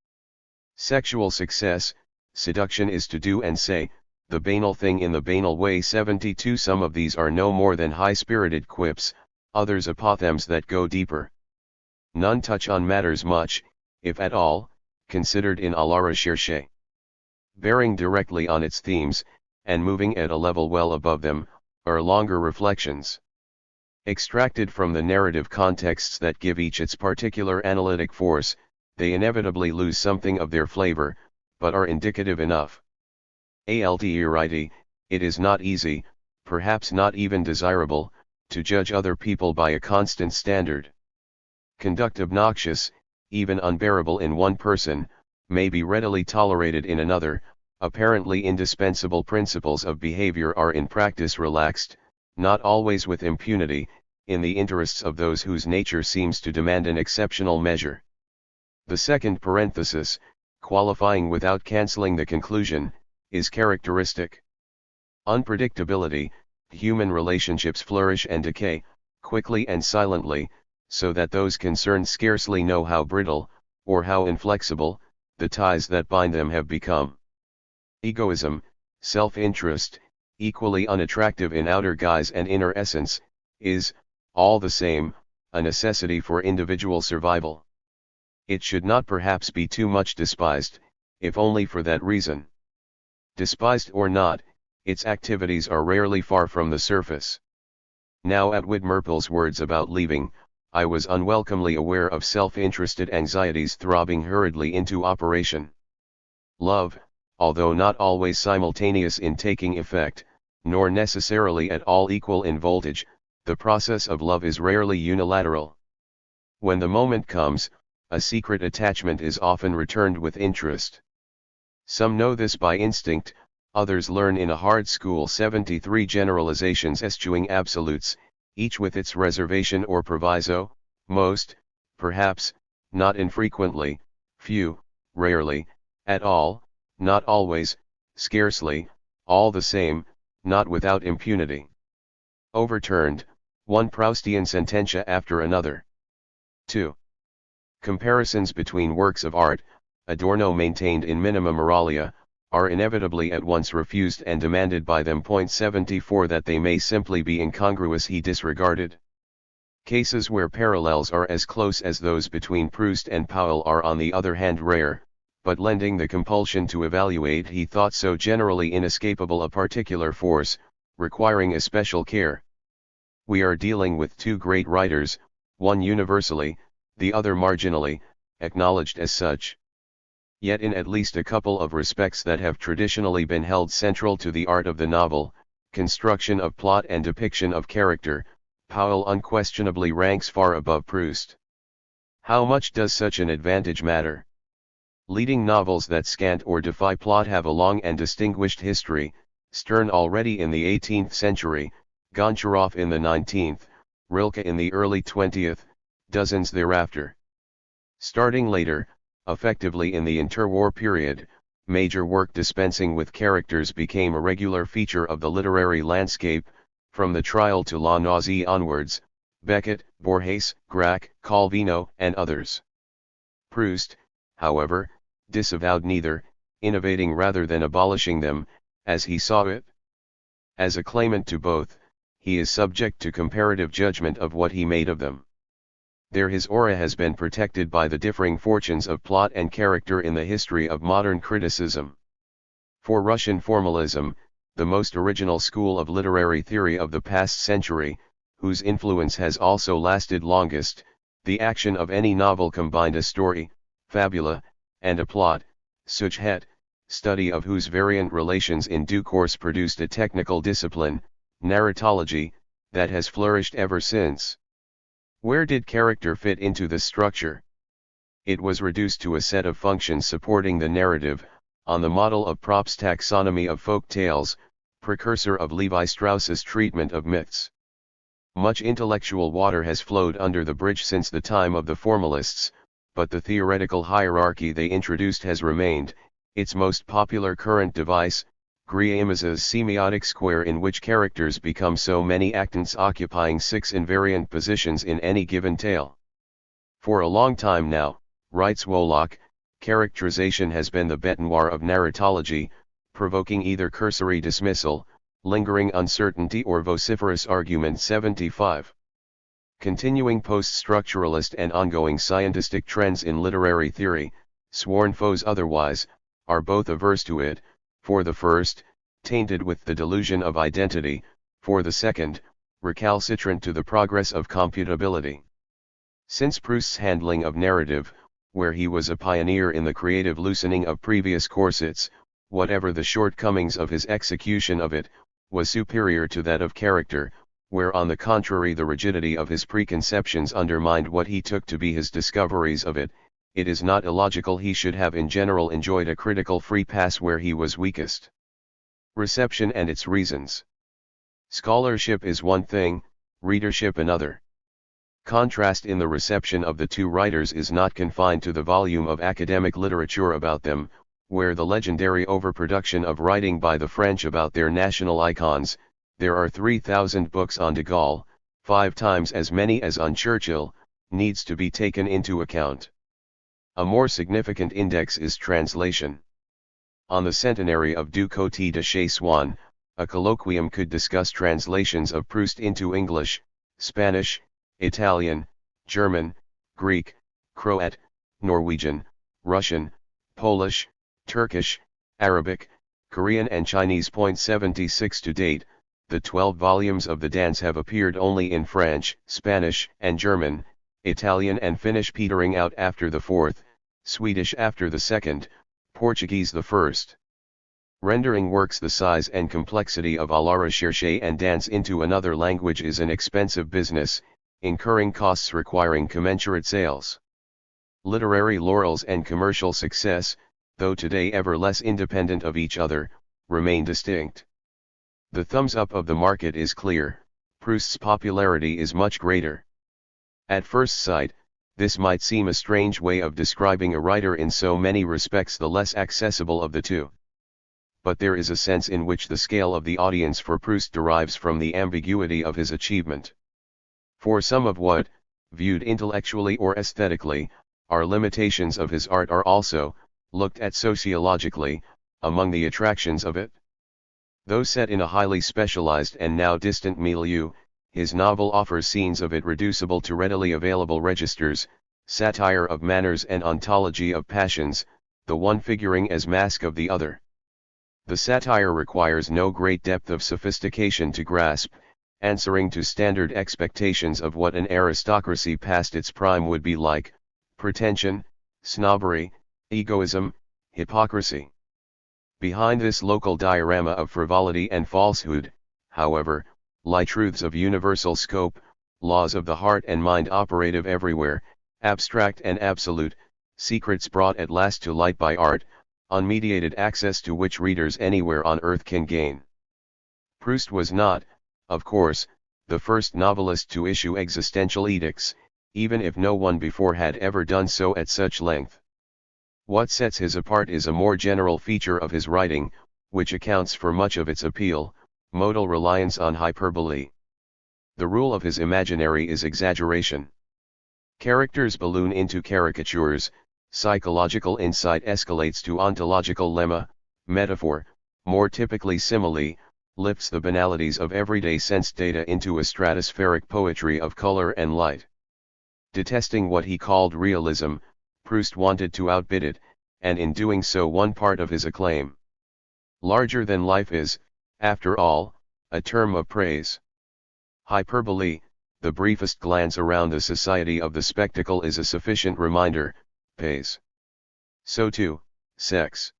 Sexual success, seduction is to do and say, the banal thing in the banal way. 72 Some of these are no more than high-spirited quips, others apothegms that go deeper. None touch on matters much, if at all, considered in a la recherche. Bearing directly on its themes, and moving at a level well above them, are longer reflections. Extracted from the narrative contexts that give each its particular analytic force, they inevitably lose something of their flavor, but are indicative enough. Alterity, it is not easy, perhaps not even desirable, to judge other people by a constant standard. Conduct obnoxious, even unbearable in one person, may be readily tolerated in another. Apparently indispensable principles of behavior are in practice relaxed, not always with impunity, in the interests of those whose nature seems to demand an exceptional measure. The second parenthesis, qualifying without cancelling the conclusion, is characteristic. Unpredictability, human relationships flourish and decay, quickly and silently, so that those concerned scarcely know how brittle, or how inflexible, the ties that bind them have become. Egoism, self-interest, equally unattractive in outer guise and inner essence, is, all the same, a necessity for individual survival. It should not perhaps be too much despised, if only for that reason. Despised or not, its activities are rarely far from the surface. Now at Widmerpel's words about leaving, I was unwelcomely aware of self-interested anxieties throbbing hurriedly into operation. Love, although not always simultaneous in taking effect, nor necessarily at all equal in voltage, the process of love is rarely unilateral. When the moment comes, a secret attachment is often returned with interest. Some know this by instinct, others learn in a hard school. 73 Generalizations eschewing absolutes, each with its reservation or proviso, most, perhaps, not infrequently, few, rarely, at all, not always, scarcely, all the same, not without impunity. Overturned, one Proustian sententia after another. 2. Comparisons between works of art, Adorno maintained in Minima Moralia, are inevitably at once refused and demanded by them. 74 That they may simply be incongruous he disregarded. Cases where parallels are as close as those between Proust and Powell are on the other hand rare, but lending the compulsion to evaluate he thought so generally inescapable a particular force, requiring especial care. We are dealing with two great writers, one universally, the other marginally, acknowledged as such. Yet in at least a couple of respects that have traditionally been held central to the art of the novel, construction of plot and depiction of character, Powell unquestionably ranks far above Proust. How much does such an advantage matter? Leading novels that scant or defy plot have a long and distinguished history, Stern already in the 18th century, Goncharov in the 19th, Rilke in the early 20th, dozens thereafter. Starting later, effectively in the interwar period, major work dispensing with characters became a regular feature of the literary landscape, from The Trial to La Nausée onwards, Beckett, Borges, Gracq, Calvino, and others. Proust, however, disavowed neither, innovating rather than abolishing them, as he saw it. As a claimant to both, he is subject to comparative judgment of what he made of them. There his aura has been protected by the differing fortunes of plot and character in the history of modern criticism. For Russian formalism, the most original school of literary theory of the past century, whose influence has also lasted longest, the action of any novel combined a story, fabula, and a plot, sujet, study of whose variant relations in due course produced a technical discipline, narratology, that has flourished ever since. Where did character fit into this structure? It was reduced to a set of functions supporting the narrative, on the model of Propp's taxonomy of folk tales, precursor of Levi Strauss's treatment of myths. Much intellectual water has flowed under the bridge since the time of the formalists, but the theoretical hierarchy they introduced has remained, its most popular current device, Griames's semiotic square, in which characters become so many actants occupying 6 invariant positions in any given tale. For a long time now, writes Woloch, characterization has been the bête noire of narratology, provoking either cursory dismissal, lingering uncertainty, or vociferous argument. 75. Continuing post-structuralist and ongoing scientistic trends in literary theory, sworn foes otherwise, are both averse to it, for the first, tainted with the delusion of identity, for the second, recalcitrant to the progress of computability. Since Proust's handling of narrative, where he was a pioneer in the creative loosening of previous corsets, whatever the shortcomings of his execution of it, was superior to that of character, where on the contrary the rigidity of his preconceptions undermined what he took to be his discoveries of it, it is not illogical he should have in general enjoyed a critical free pass where he was weakest. Reception and its reasons. Scholarship is one thing, readership another. Contrast in the reception of the two writers is not confined to the volume of academic literature about them, where the legendary overproduction of writing by the French about their national icons, there are 3,000 books on de Gaulle, 5 times as many as on Churchill, needs to be taken into account. A more significant index is translation. On the centenary of Du Côté de Chez Swann, a colloquium could discuss translations of Proust into English, Spanish, Italian, German, Greek, Croat, Norwegian, Russian, Polish, Turkish, Arabic, Korean and Chinese. 76 To date, the 12 volumes of the dance have appeared only in French, Spanish and German, Italian and Finnish petering out after the fourth, Swedish after the second, Portuguese the first. Rendering works the size and complexity of à la recherche and dance into another language is an expensive business, incurring costs requiring commensurate sales. Literary laurels and commercial success, though today ever less independent of each other, remain distinct. The thumbs up of the market is clear, Proust's popularity is much greater. At first sight, this might seem a strange way of describing a writer in so many respects the less accessible of the two. But there is a sense in which the scale of the audience for Proust derives from the ambiguity of his achievement. For some of what, viewed intellectually or aesthetically, are limitations of his art are also, looked at sociologically, among the attractions of it. Though set in a highly specialized and now distant milieu, his novel offers scenes of it reducible to readily available registers, satire of manners and ontology of passions, the one figuring as mask of the other. The satire requires no great depth of sophistication to grasp, answering to standard expectations of what an aristocracy past its prime would be like: pretension, snobbery, egoism, hypocrisy. Behind this local diorama of frivolity and falsehood, however, lie truths of universal scope, laws of the heart and mind operative everywhere, abstract and absolute, secrets brought at last to light by art, unmediated access to which readers anywhere on earth can gain. Proust was not, of course, the first novelist to issue existential edicts, even if no one before had ever done so at such length. What sets his apart is a more general feature of his writing, which accounts for much of its appeal: modal reliance on hyperbole. The rule of his imaginary is exaggeration. Characters balloon into caricatures, psychological insight escalates to ontological lemma, metaphor, more typically simile, lifts the banalities of everyday sense data into a stratospheric poetry of color and light. Detesting what he called realism, Proust wanted to outbid it, and in doing so won part of his acclaim. Larger than life is, after all, a term of praise. Hyperbole, the briefest glance around the society of the spectacle, is a sufficient reminder, pays. So too, sex.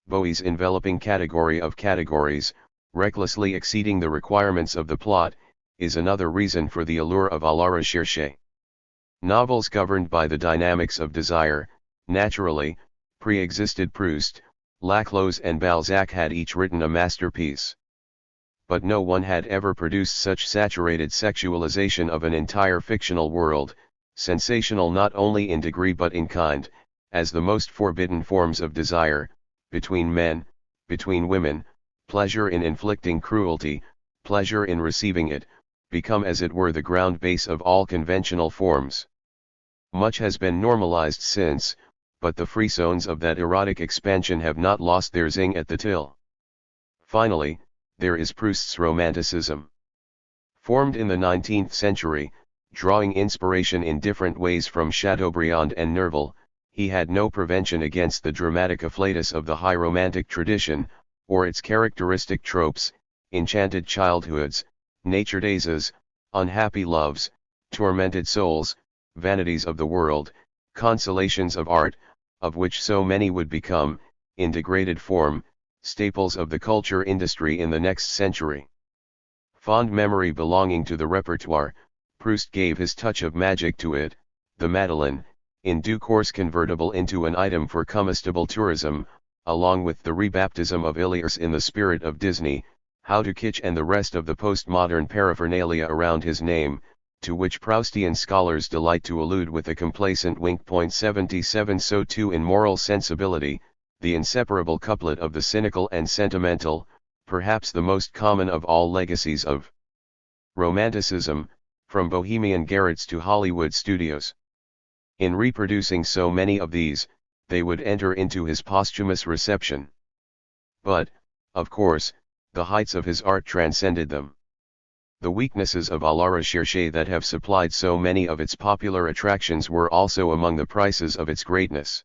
Bowie's enveloping category of categories, recklessly exceeding the requirements of the plot, is another reason for the allure of à la recherche. Novels governed by the dynamics of desire, naturally, pre-existed Proust. Laclos and Balzac had each written a masterpiece. But no one had ever produced such saturated sexualization of an entire fictional world, sensational not only in degree but in kind, as the most forbidden forms of desire, between men, between women, pleasure in inflicting cruelty, pleasure in receiving it, become as it were the ground base of all conventional forms. Much has been normalized since, but the frisones of that erotic expansion have not lost their zing at the till. Finally, there is Proust's Romanticism. Formed in the 19th century, drawing inspiration in different ways from Chateaubriand and Nerval, he had no prevention against the dramatic afflatus of the high romantic tradition, or its characteristic tropes, enchanted childhoods, nature dazes, unhappy loves, tormented souls, vanities of the world, consolations of art, of which so many would become, in degraded form, staples of the culture industry in the next century. Fond memory belonging to the repertoire, Proust gave his touch of magic to it, the Madeleine, in due course convertible into an item for comestible tourism, along with the rebaptism of Ilias in the spirit of Disney, How to Kitsch and the rest of the postmodern paraphernalia around his name, to which Proustian scholars delight to allude with a complacent wink. 77 So too in moral sensibility, the inseparable couplet of the cynical and sentimental, perhaps the most common of all legacies of Romanticism, from Bohemian garrets to Hollywood studios. In reproducing so many of these, they would enter into his posthumous reception. But, of course, the heights of his art transcended them. The weaknesses of à la recherche that have supplied so many of its popular attractions were also among the prices of its greatness.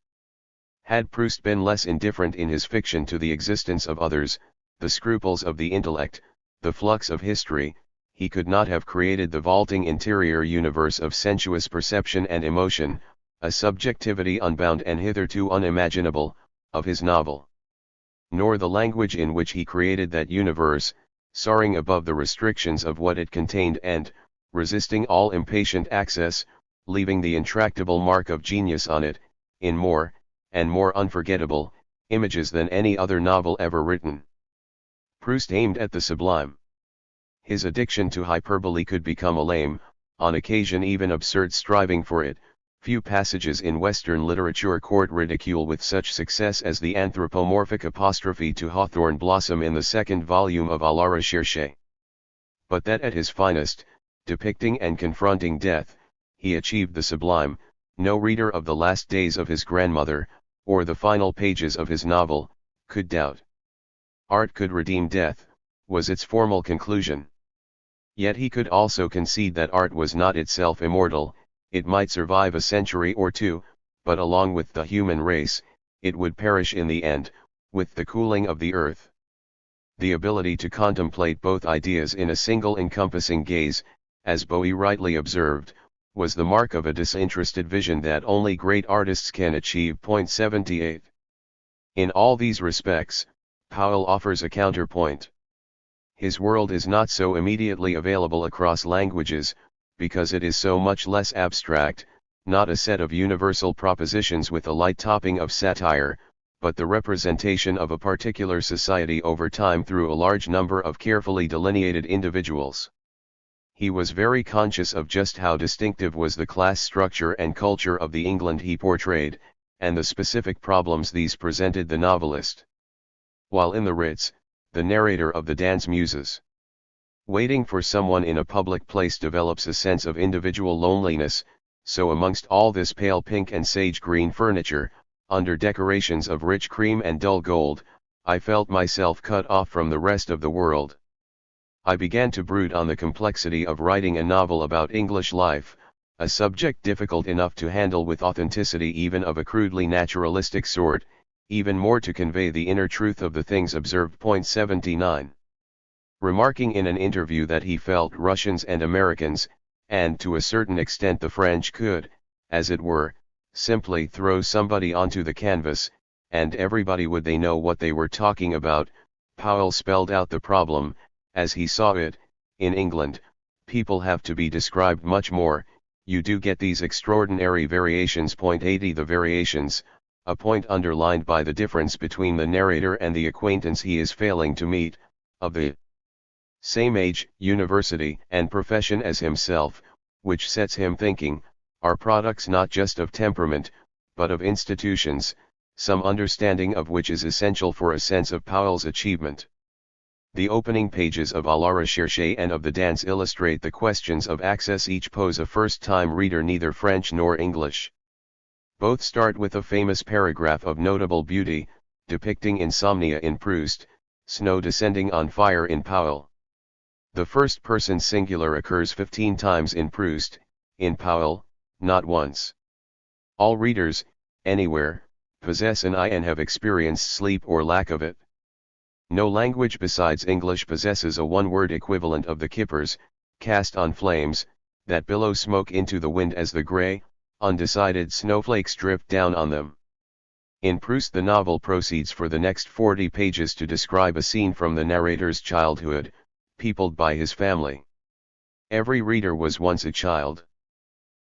Had Proust been less indifferent in his fiction to the existence of others, the scruples of the intellect, the flux of history, he could not have created the vaulting interior universe of sensuous perception and emotion, a subjectivity unbound and hitherto unimaginable, of his novel. Nor the language in which he created that universe, soaring above the restrictions of what it contained and, resisting all impatient access, leaving the intractable mark of genius on it, in more, and more unforgettable, images than any other novel ever written. Proust aimed at the sublime. His addiction to hyperbole could become a lame, on occasion even absurd striving for it. Few passages in Western literature court ridicule with such success as the anthropomorphic apostrophe to hawthorn blossom in the second volume of À la Recherche. But that at his finest, depicting and confronting death, he achieved the sublime, no reader of the last days of his grandmother, or the final pages of his novel, could doubt. Art could redeem death, was its formal conclusion. Yet he could also concede that art was not itself immortal. It might survive a century or two, but along with the human race, it would perish in the end, with the cooling of the earth. The ability to contemplate both ideas in a single encompassing gaze, as Bowie rightly observed, was the mark of a disinterested vision that only great artists can achieve. 78. In all these respects, Powell offers a counterpoint. His world is not so immediately available across languages, because it is so much less abstract, not a set of universal propositions with a light topping of satire, but the representation of a particular society over time through a large number of carefully delineated individuals. He was very conscious of just how distinctive was the class structure and culture of the England he portrayed, and the specific problems these presented the novelist. While in the Ritz, the narrator of the Dance Muses, waiting for someone in a public place develops a sense of individual loneliness, so amongst all this pale pink and sage green furniture, under decorations of rich cream and dull gold, I felt myself cut off from the rest of the world. I began to brood on the complexity of writing a novel about English life, a subject difficult enough to handle with authenticity even of a crudely naturalistic sort, even more to convey the inner truth of the things observed. 79. Remarking in an interview that he felt Russians and Americans, and to a certain extent the French could, as it were, simply throw somebody onto the canvas, and everybody would they know what they were talking about, Powell spelled out the problem, as he saw it, in England, people have to be described much more, you do get these extraordinary variations. Point 80 The variations, a point underlined by the difference between the narrator and the acquaintance he is failing to meet, of the same age, university, and profession as himself, which sets him thinking, are products not just of temperament, but of institutions, some understanding of which is essential for a sense of Powell's achievement. The opening pages of A la Recherche and of the dance illustrate the questions of access. Each pose a first-time reader neither French nor English. Both start with a famous paragraph of notable beauty, depicting insomnia in Proust, snow descending on fire in Powell. The first person singular occurs 15 times in Proust, in Powell, not once. All readers, anywhere, possess an eye and have experienced sleep or lack of it. No language besides English possesses a one-word equivalent of the kippers, cast on flames, that billow smoke into the wind as the grey, undecided snowflakes drift down on them. In Proust the novel proceeds for the next 40 pages to describe a scene from the narrator's childhood, peopled by his family. Every reader was once a child.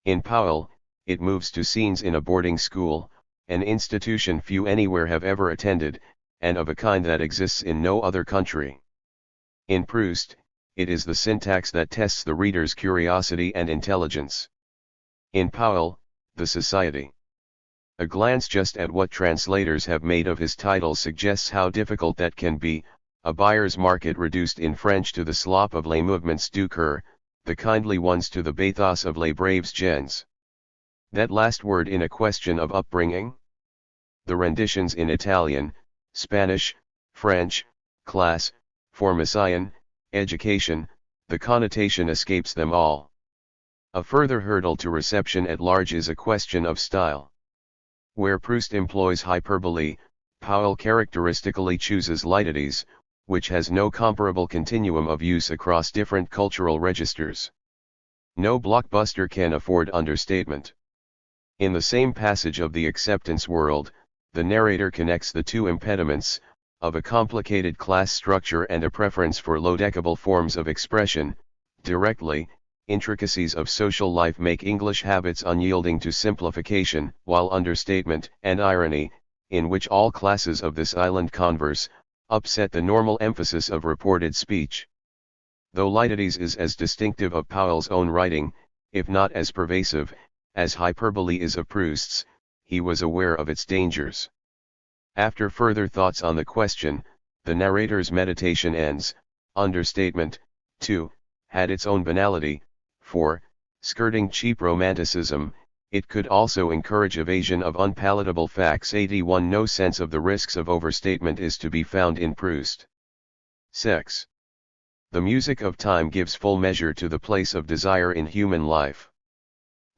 In Powell, it moves to scenes in a boarding school, an institution few anywhere have ever attended, and of a kind that exists in no other country. In Proust, it is the syntax that tests the reader's curiosity and intelligence. In Powell, the society. A glance just at what translators have made of his titles suggests how difficult that can be, a buyer's market reduced in French to the slop of les mouvements du coeur, the kindly ones to the bathos of les braves gens. That last word in a question of upbringing? The renditions in Italian, Spanish, French, class, formation, education, the connotation escapes them all. A further hurdle to reception at large is a question of style. Where Proust employs hyperbole, Powell characteristically chooses lightides, which has no comparable continuum of use across different cultural registers. No blockbuster can afford understatement. In the same passage of The Acceptance World, the narrator connects the two impediments, of a complicated class structure and a preference for low-decibel forms of expression, directly. Intricacies of social life make English habits unyielding to simplification, while understatement and irony, in which all classes of this island converse, upset the normal emphasis of reported speech. Though lightides is as distinctive of Powell's own writing, if not as pervasive, as hyperbole is of Proust's, he was aware of its dangers. After further thoughts on the question, the narrator's meditation ends. Understatement, too, had its own banality, for, skirting cheap romanticism, it could also encourage evasion of unpalatable facts. 81 No sense of the risks of overstatement is to be found in Proust. Sex. The music of time gives full measure to the place of desire in human life.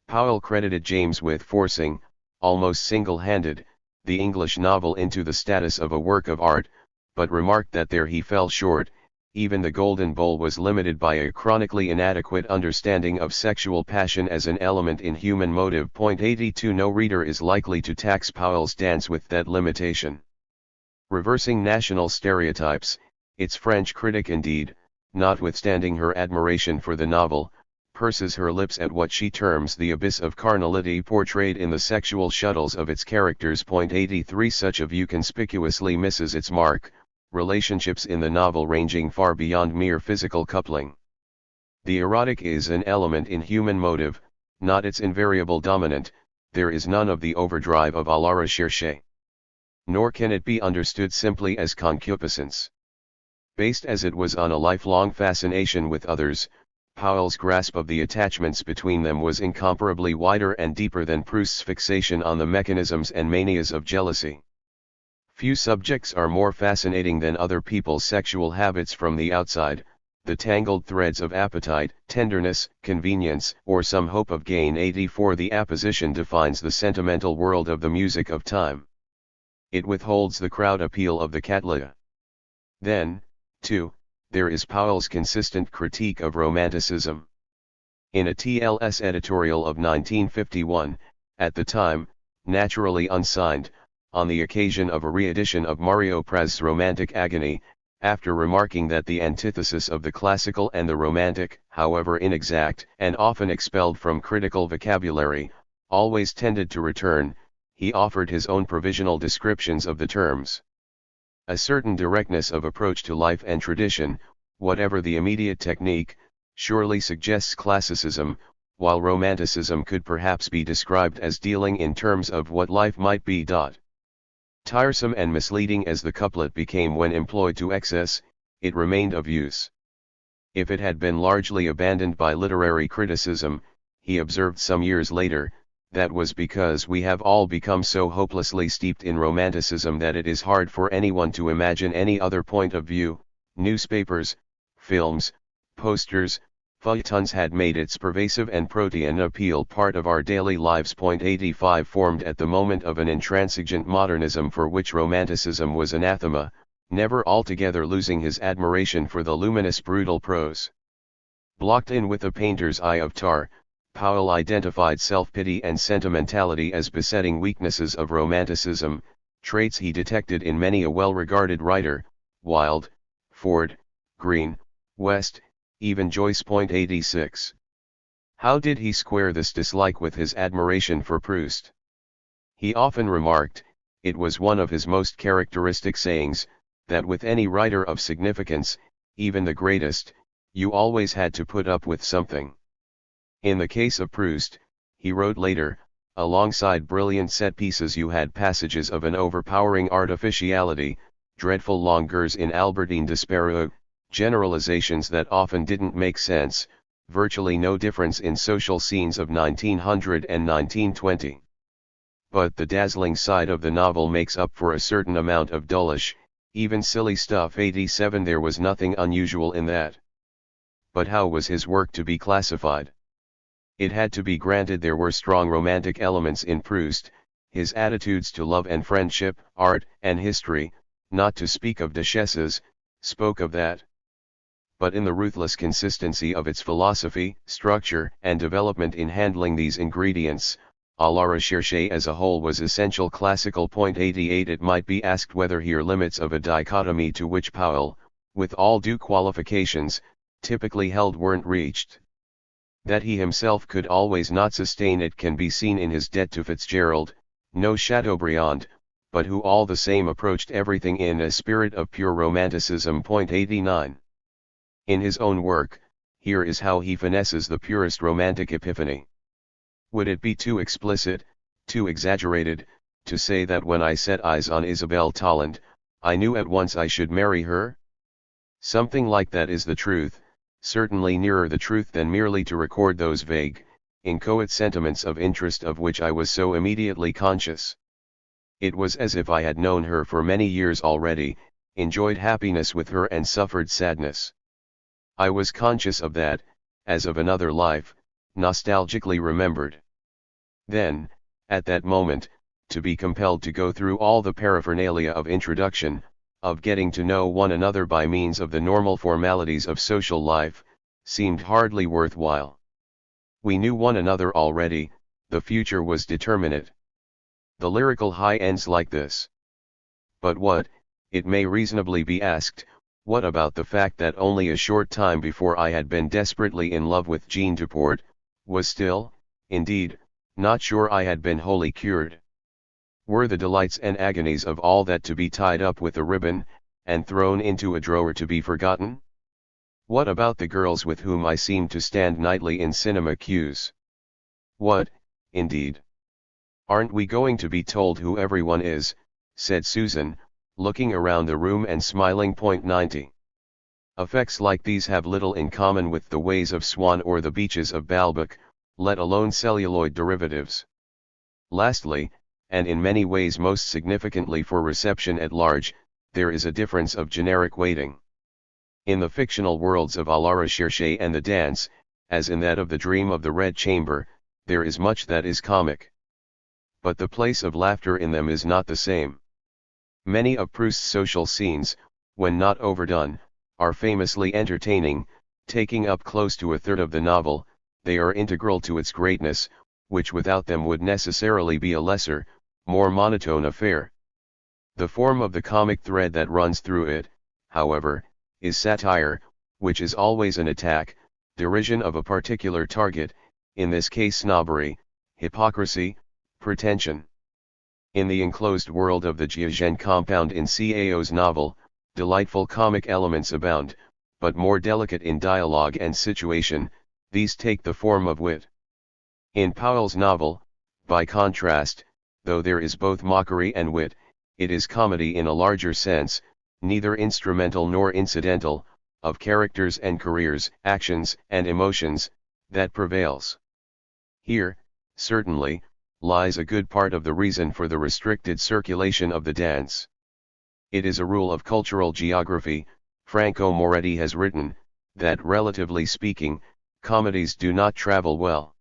Powell credited James with forcing, almost single-handed, the English novel into the status of a work of art, but remarked that there he fell short. Even the Golden Bowl was limited by a chronically inadequate understanding of sexual passion as an element in human motive. 82 No reader is likely to tax Powell's dance with that limitation. Reversing national stereotypes, its French critic indeed, notwithstanding her admiration for the novel, purses her lips at what she terms the abyss of carnality portrayed in the sexual shuttles of its characters. 83 Such a view conspicuously misses its mark, relationships in the novel ranging far beyond mere physical coupling. The erotic is an element in human motive, not its invariable dominant. There is none of the overdrive of à la recherche. Nor can it be understood simply as concupiscence. Based as it was on a lifelong fascination with others, Powell's grasp of the attachments between them was incomparably wider and deeper than Proust's fixation on the mechanisms and manias of jealousy. Few subjects are more fascinating than other people's sexual habits from the outside, the tangled threads of appetite, tenderness, convenience, or some hope of gain. 84 The apposition defines the sentimental world of the music of time. It withholds the crowd appeal of the Cattleya. Then, too, there is Powell's consistent critique of romanticism. In a TLS editorial of 1951, at the time, naturally unsigned, on the occasion of a re-edition of Mario Praz's Romantic Agony, after remarking that the antithesis of the classical and the romantic, however inexact and often expelled from critical vocabulary, always tended to return, he offered his own provisional descriptions of the terms. A certain directness of approach to life and tradition, whatever the immediate technique, surely suggests classicism, while romanticism could perhaps be described as dealing in terms of what life might be. Tiresome and misleading as the couplet became when employed to excess, it remained of use. If it had been largely abandoned by literary criticism, he observed some years later, that was because we have all become so hopelessly steeped in romanticism that it is hard for anyone to imagine any other point of view. Newspapers, films, posters, feuilletons had made its pervasive and protean appeal part of our daily lives. 85 Formed at the moment of an intransigent modernism for which romanticism was anathema, never altogether losing his admiration for the luminous brutal prose. Blocked in with a painter's eye of tar, Powell identified self-pity and sentimentality as besetting weaknesses of romanticism, traits he detected in many a well-regarded writer, Wilde, Ford, Green, West, even Joyce. 86. How did he square this dislike with his admiration for Proust? He often remarked, it was one of his most characteristic sayings, that with any writer of significance, even the greatest, you always had to put up with something. In the case of Proust, he wrote later, alongside brilliant set pieces you had passages of an overpowering artificiality, dreadful longueurs in Albertine Despereaux, generalizations that often didn't make sense, virtually no difference in social scenes of 1900 and 1920. But the dazzling side of the novel makes up for a certain amount of dullish, even silly stuff. 87 There was nothing unusual in that. But how was his work to be classified? It had to be granted there were strong romantic elements in Proust, his attitudes to love and friendship, art and history, not to speak of duchesses, spoke of that. But in the ruthless consistency of its philosophy, structure and development in handling these ingredients, à la recherche as a whole was essential classical. 88 It might be asked whether here limits of a dichotomy to which Powell, with all due qualifications, typically held weren't reached. That he himself could always not sustain it can be seen in his debt to Fitzgerald, no Chateaubriand, but who all the same approached everything in a spirit of pure romanticism. 89. In his own work, here is how he finesses the purest romantic epiphany. Would it be too explicit, too exaggerated, to say that when I set eyes on Isabel Tallant, I knew at once I should marry her? Something like that is the truth, certainly nearer the truth than merely to record those vague, inchoate sentiments of interest of which I was so immediately conscious. It was as if I had known her for many years already, enjoyed happiness with her and suffered sadness. I was conscious of that, as of another life, nostalgically remembered. Then, at that moment, to be compelled to go through all the paraphernalia of introduction, of getting to know one another by means of the normal formalities of social life, seemed hardly worthwhile. We knew one another already, the future was determinate. The lyrical high ends like this. But what, it may reasonably be asked, what about the fact that only a short time before I had been desperately in love with Jean Duport, was still, indeed, not sure I had been wholly cured? Were the delights and agonies of all that to be tied up with a ribbon, and thrown into a drawer to be forgotten? What about the girls with whom I seemed to stand nightly in cinema queues? What, indeed? Aren't we going to be told who everyone is, said Susan, looking around the room and smiling. 90. Effects like these have little in common with the ways of Swann or the beaches of Balbec, let alone celluloid derivatives. Lastly, and in many ways most significantly for reception at large, there is a difference of generic weighting. In the fictional worlds of À la Recherche and the Dance, as in that of The Dream of the Red Chamber, there is much that is comic. But the place of laughter in them is not the same. Many of Proust's social scenes, when not overdone, are famously entertaining, taking up close to a third of the novel. They are integral to its greatness, which without them would necessarily be a lesser, more monotone affair. The form of the comic thread that runs through it, however, is satire, which is always an attack, derision of a particular target, in this case snobbery, hypocrisy, pretension. In the enclosed world of the Jiazhen compound in Cao's novel, delightful comic elements abound, but more delicate in dialogue and situation, these take the form of wit. In Powell's novel, by contrast, though there is both mockery and wit, it is comedy in a larger sense, neither instrumental nor incidental, of characters and careers, actions and emotions, that prevails. Here, certainly, lies a good part of the reason for the restricted circulation of the dance. It is a rule of cultural geography, Franco Moretti has written, that relatively speaking, comedies do not travel well.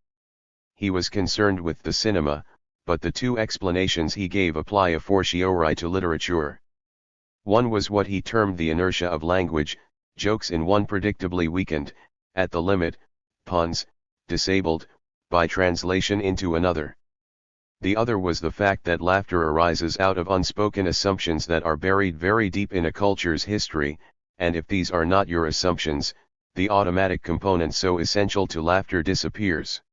He was concerned with the cinema, but the two explanations he gave apply a fortiori to literature. One was what he termed the inertia of language, jokes in one predictably weakened, at the limit, puns, disabled, by translation into another. The other was the fact that laughter arises out of unspoken assumptions that are buried very deep in a culture's history, and if these are not your assumptions, the automatic component so essential to laughter disappears.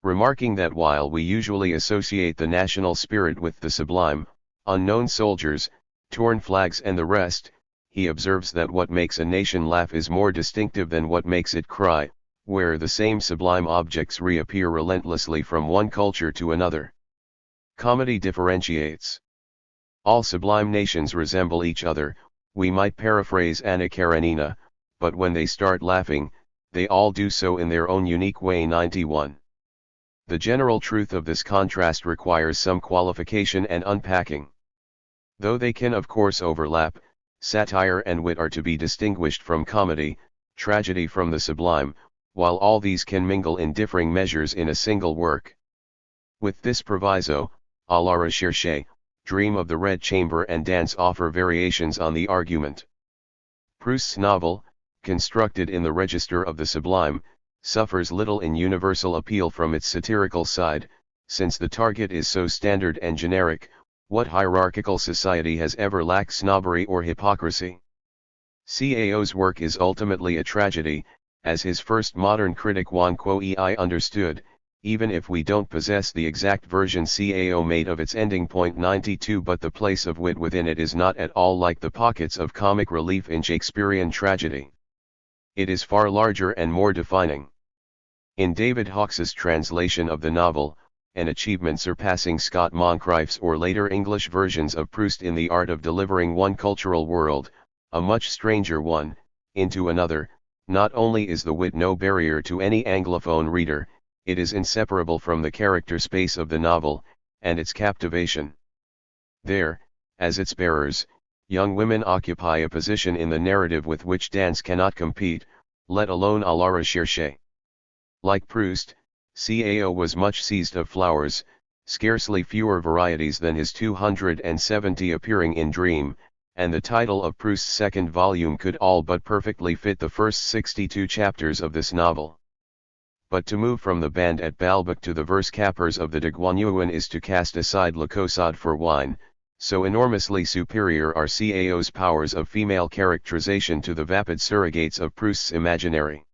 Remarking that while we usually associate the national spirit with the sublime, unknown soldiers, torn flags and the rest, he observes that what makes a nation laugh is more distinctive than what makes it cry, where the same sublime objects reappear relentlessly from one culture to another. Comedy differentiates. All sublime nations resemble each other, we might paraphrase Anna Karenina, but when they start laughing, they all do so in their own unique way. 91. The general truth of this contrast requires some qualification and unpacking. Though they can of course overlap, satire and wit are to be distinguished from comedy, tragedy from the sublime, while all these can mingle in differing measures in a single work. With this proviso, à la recherche, Dream of the Red Chamber and Dance offer variations on the argument. Proust's novel, constructed in the register of the sublime, suffers little in universal appeal from its satirical side, since the target is so standard and generic. What hierarchical society has ever lacked snobbery or hypocrisy? Cao's work is ultimately a tragedy, as his first modern critic Wan Kuo-ei understood, even if we don't possess the exact version Cao made of its ending. 92 But the place of wit within it is not at all like the pockets of comic relief in Shakespearean tragedy. It is far larger and more defining. In David Hawkes's translation of the novel, an achievement surpassing Scott Moncrief's or later English versions of Proust in the art of delivering one cultural world, a much stranger one, into another, not only is the wit no barrier to any Anglophone reader, it is inseparable from the character space of the novel, and its captivation. There, as its bearers, young women occupy a position in the narrative with which dance cannot compete, let alone à la recherche. Like Proust, Cao was much seized of flowers, scarcely fewer varieties than his 270 appearing in Dream, and the title of Proust's second volume could all but perfectly fit the first 62 chapters of this novel. But to move from the band at Balbec to the verse cappers of the de Guignouen is to cast aside Le Causade for wine, so enormously superior are Cao's powers of female characterization to the vapid surrogates of Proust's imaginary.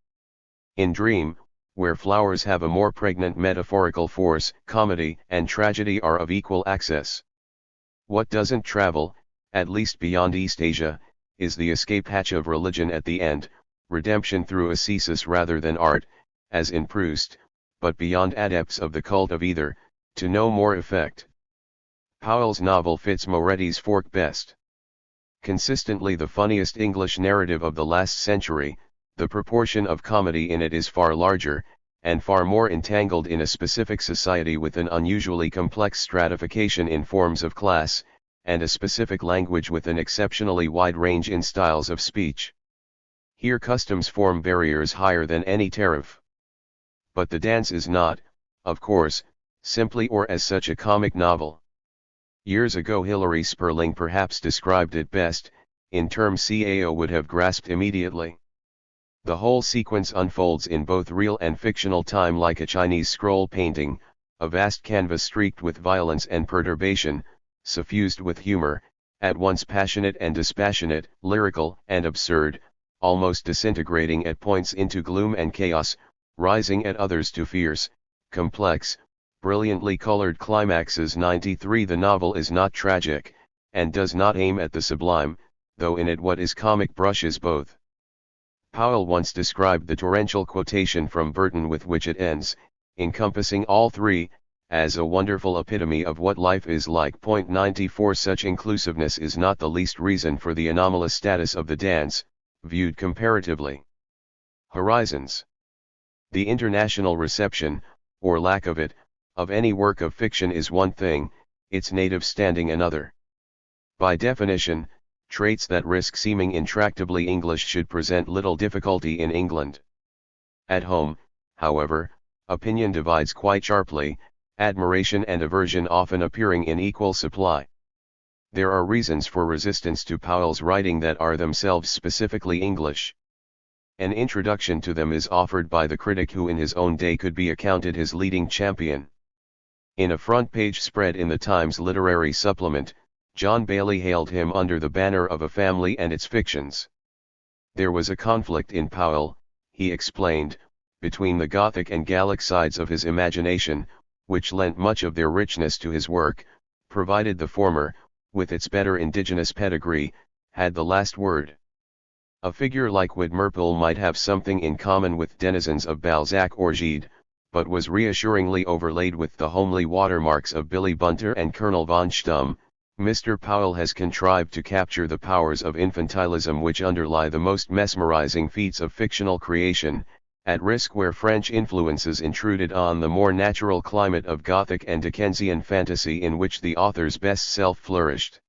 In Dream, where flowers have a more pregnant metaphorical force, comedy and tragedy are of equal access. What doesn't travel, at least beyond East Asia, is the escape hatch of religion at the end, redemption through ascesis rather than art, as in Proust, but beyond adepts of the cult of either, to no more effect. Powell's novel fits Moretti's fork best. Consistently the funniest English narrative of the last century, the proportion of comedy in it is far larger, and far more entangled in a specific society with an unusually complex stratification in forms of class, and a specific language with an exceptionally wide range in styles of speech. Here customs form barriers higher than any tariff. But the dance is not, of course, simply or as such a comic novel. Years ago Hilary Sperling perhaps described it best, in terms Cao would have grasped immediately. The whole sequence unfolds in both real and fictional time like a Chinese scroll painting, a vast canvas streaked with violence and perturbation, suffused with humor, at once passionate and dispassionate, lyrical and absurd, almost disintegrating at points into gloom and chaos, rising at others to fierce, complex, brilliantly colored climaxes. 93 The novel is not tragic, and does not aim at the sublime, though in it what is comic brushes both. Powell once described the torrential quotation from Burton with which it ends, encompassing all three, as a wonderful epitome of what life is like. 94 Such inclusiveness is not the least reason for the anomalous status of the dance, viewed comparatively. Horizons. The international reception, or lack of it, of any work of fiction is one thing, its native standing another. By definition, traits that risk seeming intractably English should present little difficulty in England. At home, however, opinion divides quite sharply, admiration and aversion often appearing in equal supply. There are reasons for resistance to Powell's writing that are themselves specifically English. An introduction to them is offered by the critic who in his own day could be accounted his leading champion. In a front-page spread in the Times Literary Supplement, John Bailey hailed him under the banner of a family and its fictions. There was a conflict in Powell, he explained, between the Gothic and Gallic sides of his imagination, which lent much of their richness to his work, provided the former, with its better indigenous pedigree, had the last word. A figure like Widmerpool might have something in common with denizens of Balzac or Gide, but was reassuringly overlaid with the homely watermarks of Billy Bunter and Colonel von Stumm. Mr. Powell has contrived to capture the powers of infantilism which underlie the most mesmerizing feats of fictional creation, at risk where French influences intruded on the more natural climate of Gothic and Dickensian fantasy in which the author's best self flourished.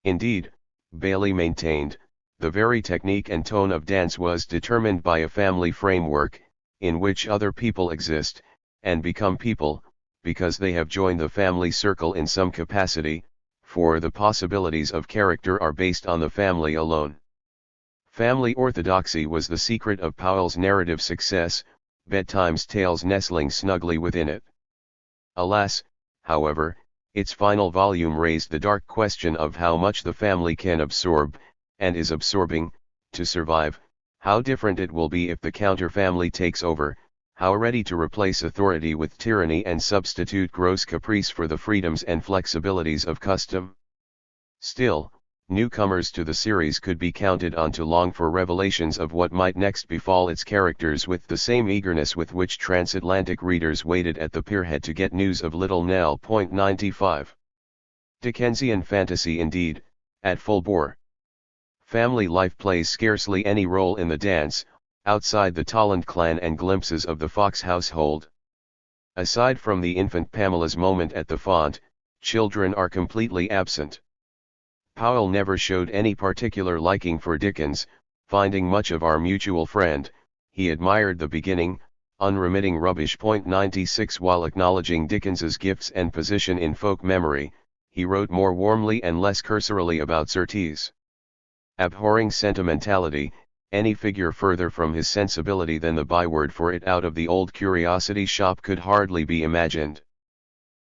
Indeed, Bailey maintained, the very technique and tone of dance was determined by a family framework, in which other people exist, and become people, because they have joined the family circle in some capacity, for the possibilities of character are based on the family alone. Family orthodoxy was the secret of Powell's narrative success, Bedtime's tales nestling snugly within it. Alas, however, its final volume raised the dark question of how much the family can absorb, and is absorbing, to survive, how different it will be if the counter-family takes over, how ready to replace authority with tyranny and substitute gross caprice for the freedoms and flexibilities of custom. Still, newcomers to the series could be counted on to long for revelations of what might next befall its characters with the same eagerness with which transatlantic readers waited at the pierhead to get news of Little Nell. 95. Dickensian fantasy indeed, at full bore. Family life plays scarcely any role in the dance, outside the Tolland clan and glimpses of the Fox household. Aside from the infant Pamela's moment at the font, children are completely absent. Powell never showed any particular liking for Dickens, finding much of our mutual friend, he admired the beginning, unremitting rubbish. 96 While acknowledging Dickens's gifts and position in folk memory, he wrote more warmly and less cursorily about Surtees. Abhorring sentimentality, any figure further from his sensibility than the byword for it out of the old curiosity shop could hardly be imagined.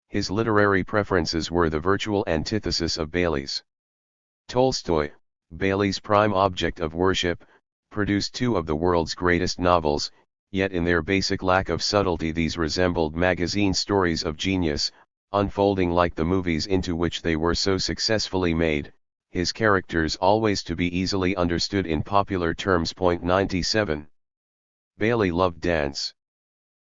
His literary preferences were the virtual antithesis of Bailey's. Tolstoy, Bailey's prime object of worship, produced two of the world's greatest novels, yet in their basic lack of subtlety these resembled magazine stories of genius, unfolding like the movies into which they were so successfully made, his characters always to be easily understood in popular terms. 97. Bailey loved dance.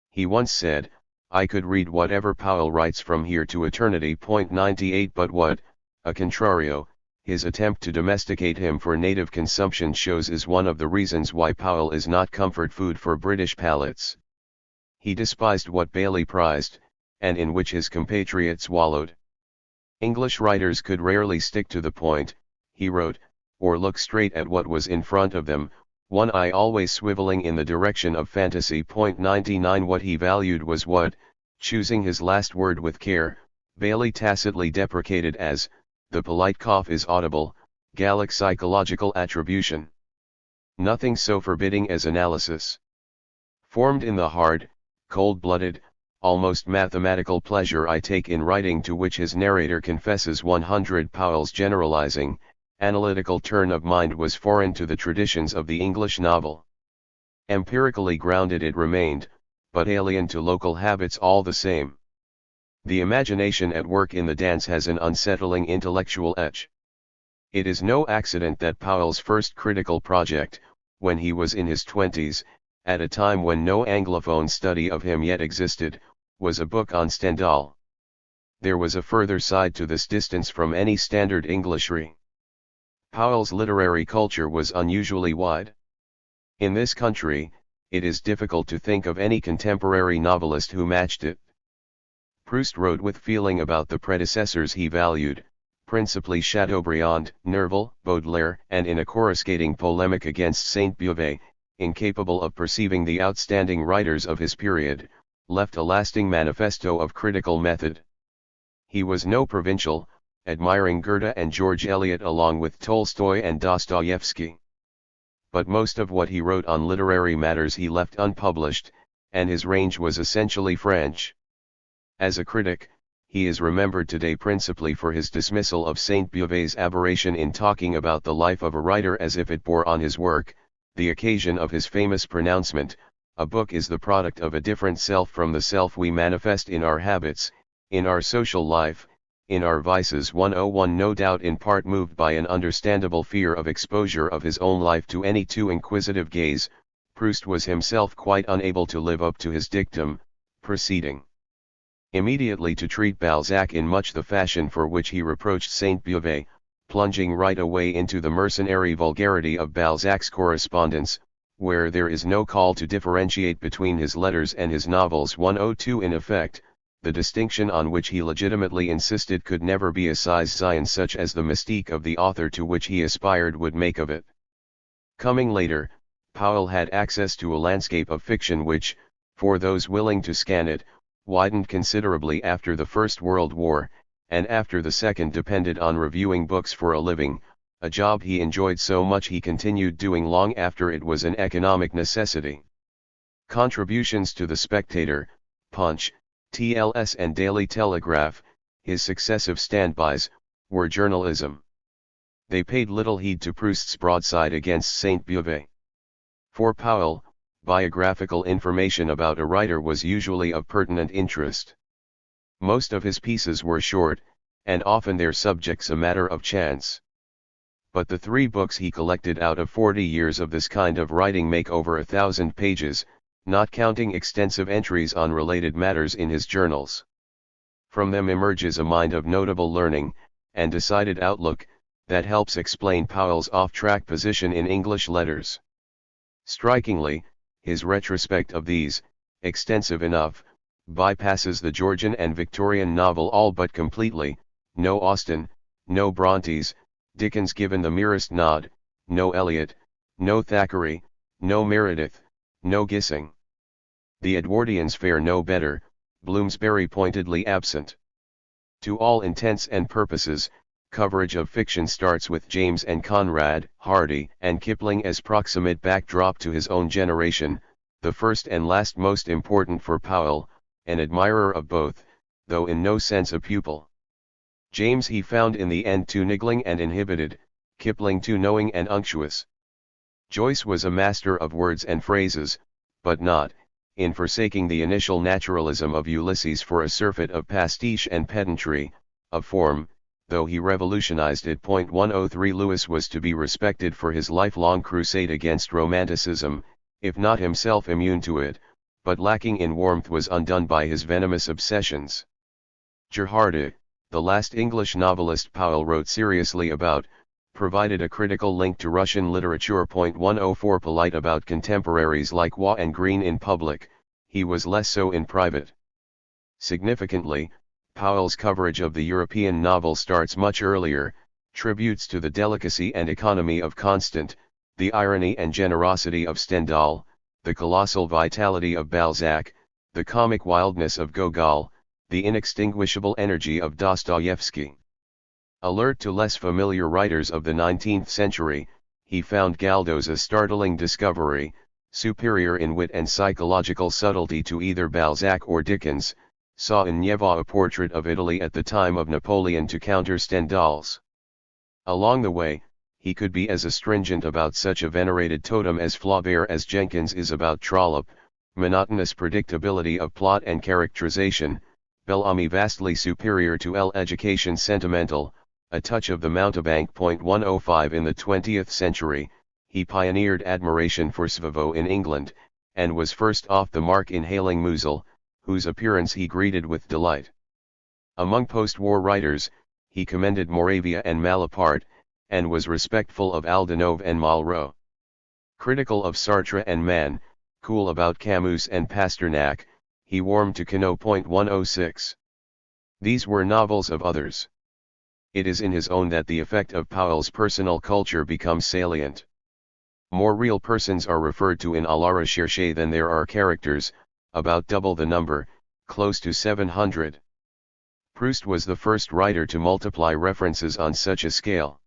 He once said, "I could read whatever Powell writes from here to eternity." 98 But what, a contrario, his attempt to domesticate him for native consumption shows is one of the reasons why Powell is not comfort food for British palates. He despised what Bailey prized, and in which his compatriots wallowed. English writers could rarely stick to the point, he wrote, or look straight at what was in front of them, one eye always swiveling in the direction of fantasy. 99 What he valued was what, choosing his last word with care, Bailey tacitly deprecated as, the polite cough is audible, Gallic psychological attribution. Nothing so forbidding as analysis. Formed in the hard, cold-blooded, almost mathematical pleasure I take in writing, to which his narrator confesses 100. Powell's generalizing, analytical turn of mind was foreign to the traditions of the English novel. Empirically grounded it remained, but alien to local habits all the same. The imagination at work in the dance has an unsettling intellectual etch. It is no accident that Powell's first critical project, when he was in his 20s, at a time when no Anglophone study of him yet existed, was a book on Stendhal. There was a further side to this distance from any standard Englishry. Powell's literary culture was unusually wide. In this country, it is difficult to think of any contemporary novelist who matched it. Proust wrote with feeling about the predecessors he valued, principally Chateaubriand, Nerval, Baudelaire, and in a coruscating polemic against Sainte-Beuve, incapable of perceiving the outstanding writers of his period, left a lasting manifesto of critical method. He was no provincial, admiring Goethe and George Eliot along with Tolstoy and Dostoevsky. But most of what he wrote on literary matters he left unpublished, and his range was essentially French. As a critic, he is remembered today principally for his dismissal of Sainte-Beuve's aberration in talking about the life of a writer as if it bore on his work, the occasion of his famous pronouncement, "A book is the product of a different self from the self we manifest in our habits, in our social life, in our vices." 101. No doubt in part moved by an understandable fear of exposure of his own life to any too inquisitive gaze, Proust was himself quite unable to live up to his dictum, proceeding immediately to treat Balzac in much the fashion for which he reproached Sainte-Beuve, plunging right away into the mercenary vulgarity of Balzac's correspondence, where there is no call to differentiate between his letters and his novels. 102. In effect, the distinction on which he legitimately insisted could never be a size sign such as the mystique of the author to which he aspired would make of it. Coming later, Powell had access to a landscape of fiction which, for those willing to scan it, widened considerably after the First World War, and after the Second depended on reviewing books for a living, a job he enjoyed so much he continued doing long after it was an economic necessity. Contributions to The Spectator, Punch, TLS and Daily Telegraph, his successive standbys, were journalism. They paid little heed to Proust's broadside against Sainte-Beuve. For Powell, biographical information about a writer was usually of pertinent interest. Most of his pieces were short, and often their subjects a matter of chance. But the 3 books he collected out of 40 years of this kind of writing make over 1,000 pages, not counting extensive entries on related matters in his journals. From them emerges a mind of notable learning, and decided outlook, that helps explain Powell's off-track position in English letters. Strikingly, his retrospect of these, extensive enough, bypasses the Georgian and Victorian novel all but completely. No Austen, no Brontes, Dickens given the merest nod, no Eliot, no Thackeray, no Meredith, no Gissing. The Edwardians fare no better, Bloomsbury pointedly absent. To all intents and purposes, coverage of fiction starts with James and Conrad, Hardy and Kipling as proximate backdrop to his own generation, the first and last most important for Powell, an admirer of both, though in no sense a pupil. James he found in the end too niggling and inhibited, Kipling too knowing and unctuous. Joyce was a master of words and phrases, but not, in forsaking the initial naturalism of Ulysses for a surfeit of pastiche and pedantry, of form, though he revolutionized it. 103. Lewis was to be respected for his lifelong crusade against Romanticism, if not himself immune to it, but lacking in warmth was undone by his venomous obsessions. Gerhardt, the last English novelist Powell wrote seriously about, provided a critical link to Russian literature. 104. Polite about contemporaries like Waugh and Green in public, he was less so in private. Significantly, Powell's coverage of the European novel starts much earlier, tributes to the delicacy and economy of Constant, the irony and generosity of Stendhal, the colossal vitality of Balzac, the comic wildness of Gogol, the inextinguishable energy of Dostoevsky. Alert to less familiar writers of the 19th century, he found Galdós a startling discovery, superior in wit and psychological subtlety to either Balzac or Dickens, saw in Nievois a portrait of Italy at the time of Napoleon to counter Stendhal's. Along the way, he could be as astringent about such a venerated totem as Flaubert as Jenkins is about Trollope, monotonous predictability of plot and characterization, Bellamy vastly superior to L'Education sentimental, a touch of the mountebank. 105 in the 20th century, he pioneered admiration for Svevo in England, and was first off the mark in hailing Musil, whose appearance he greeted with delight. Among post-war writers, he commended Moravia and Malaparte, and was respectful of Aldenove and Malraux. Critical of Sartre and Mann, cool about Camus and Pasternak, he warmed to Queneau. 106. These were novels of others. It is in his own that the effect of Powell's personal culture becomes salient. More real persons are referred to in A la Recherche than there are characters, about double the number, close to 700. Proust was the first writer to multiply references on such a scale.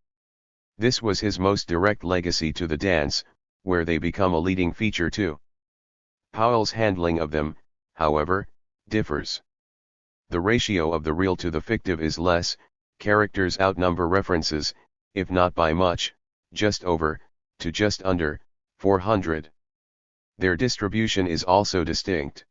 This was his most direct legacy to the dance, where they become a leading feature too. Powell's handling of them, however, differs. The ratio of the real to the fictive is less, characters outnumber references, if not by much, just over, to just under, 400. Their distribution is also distinct.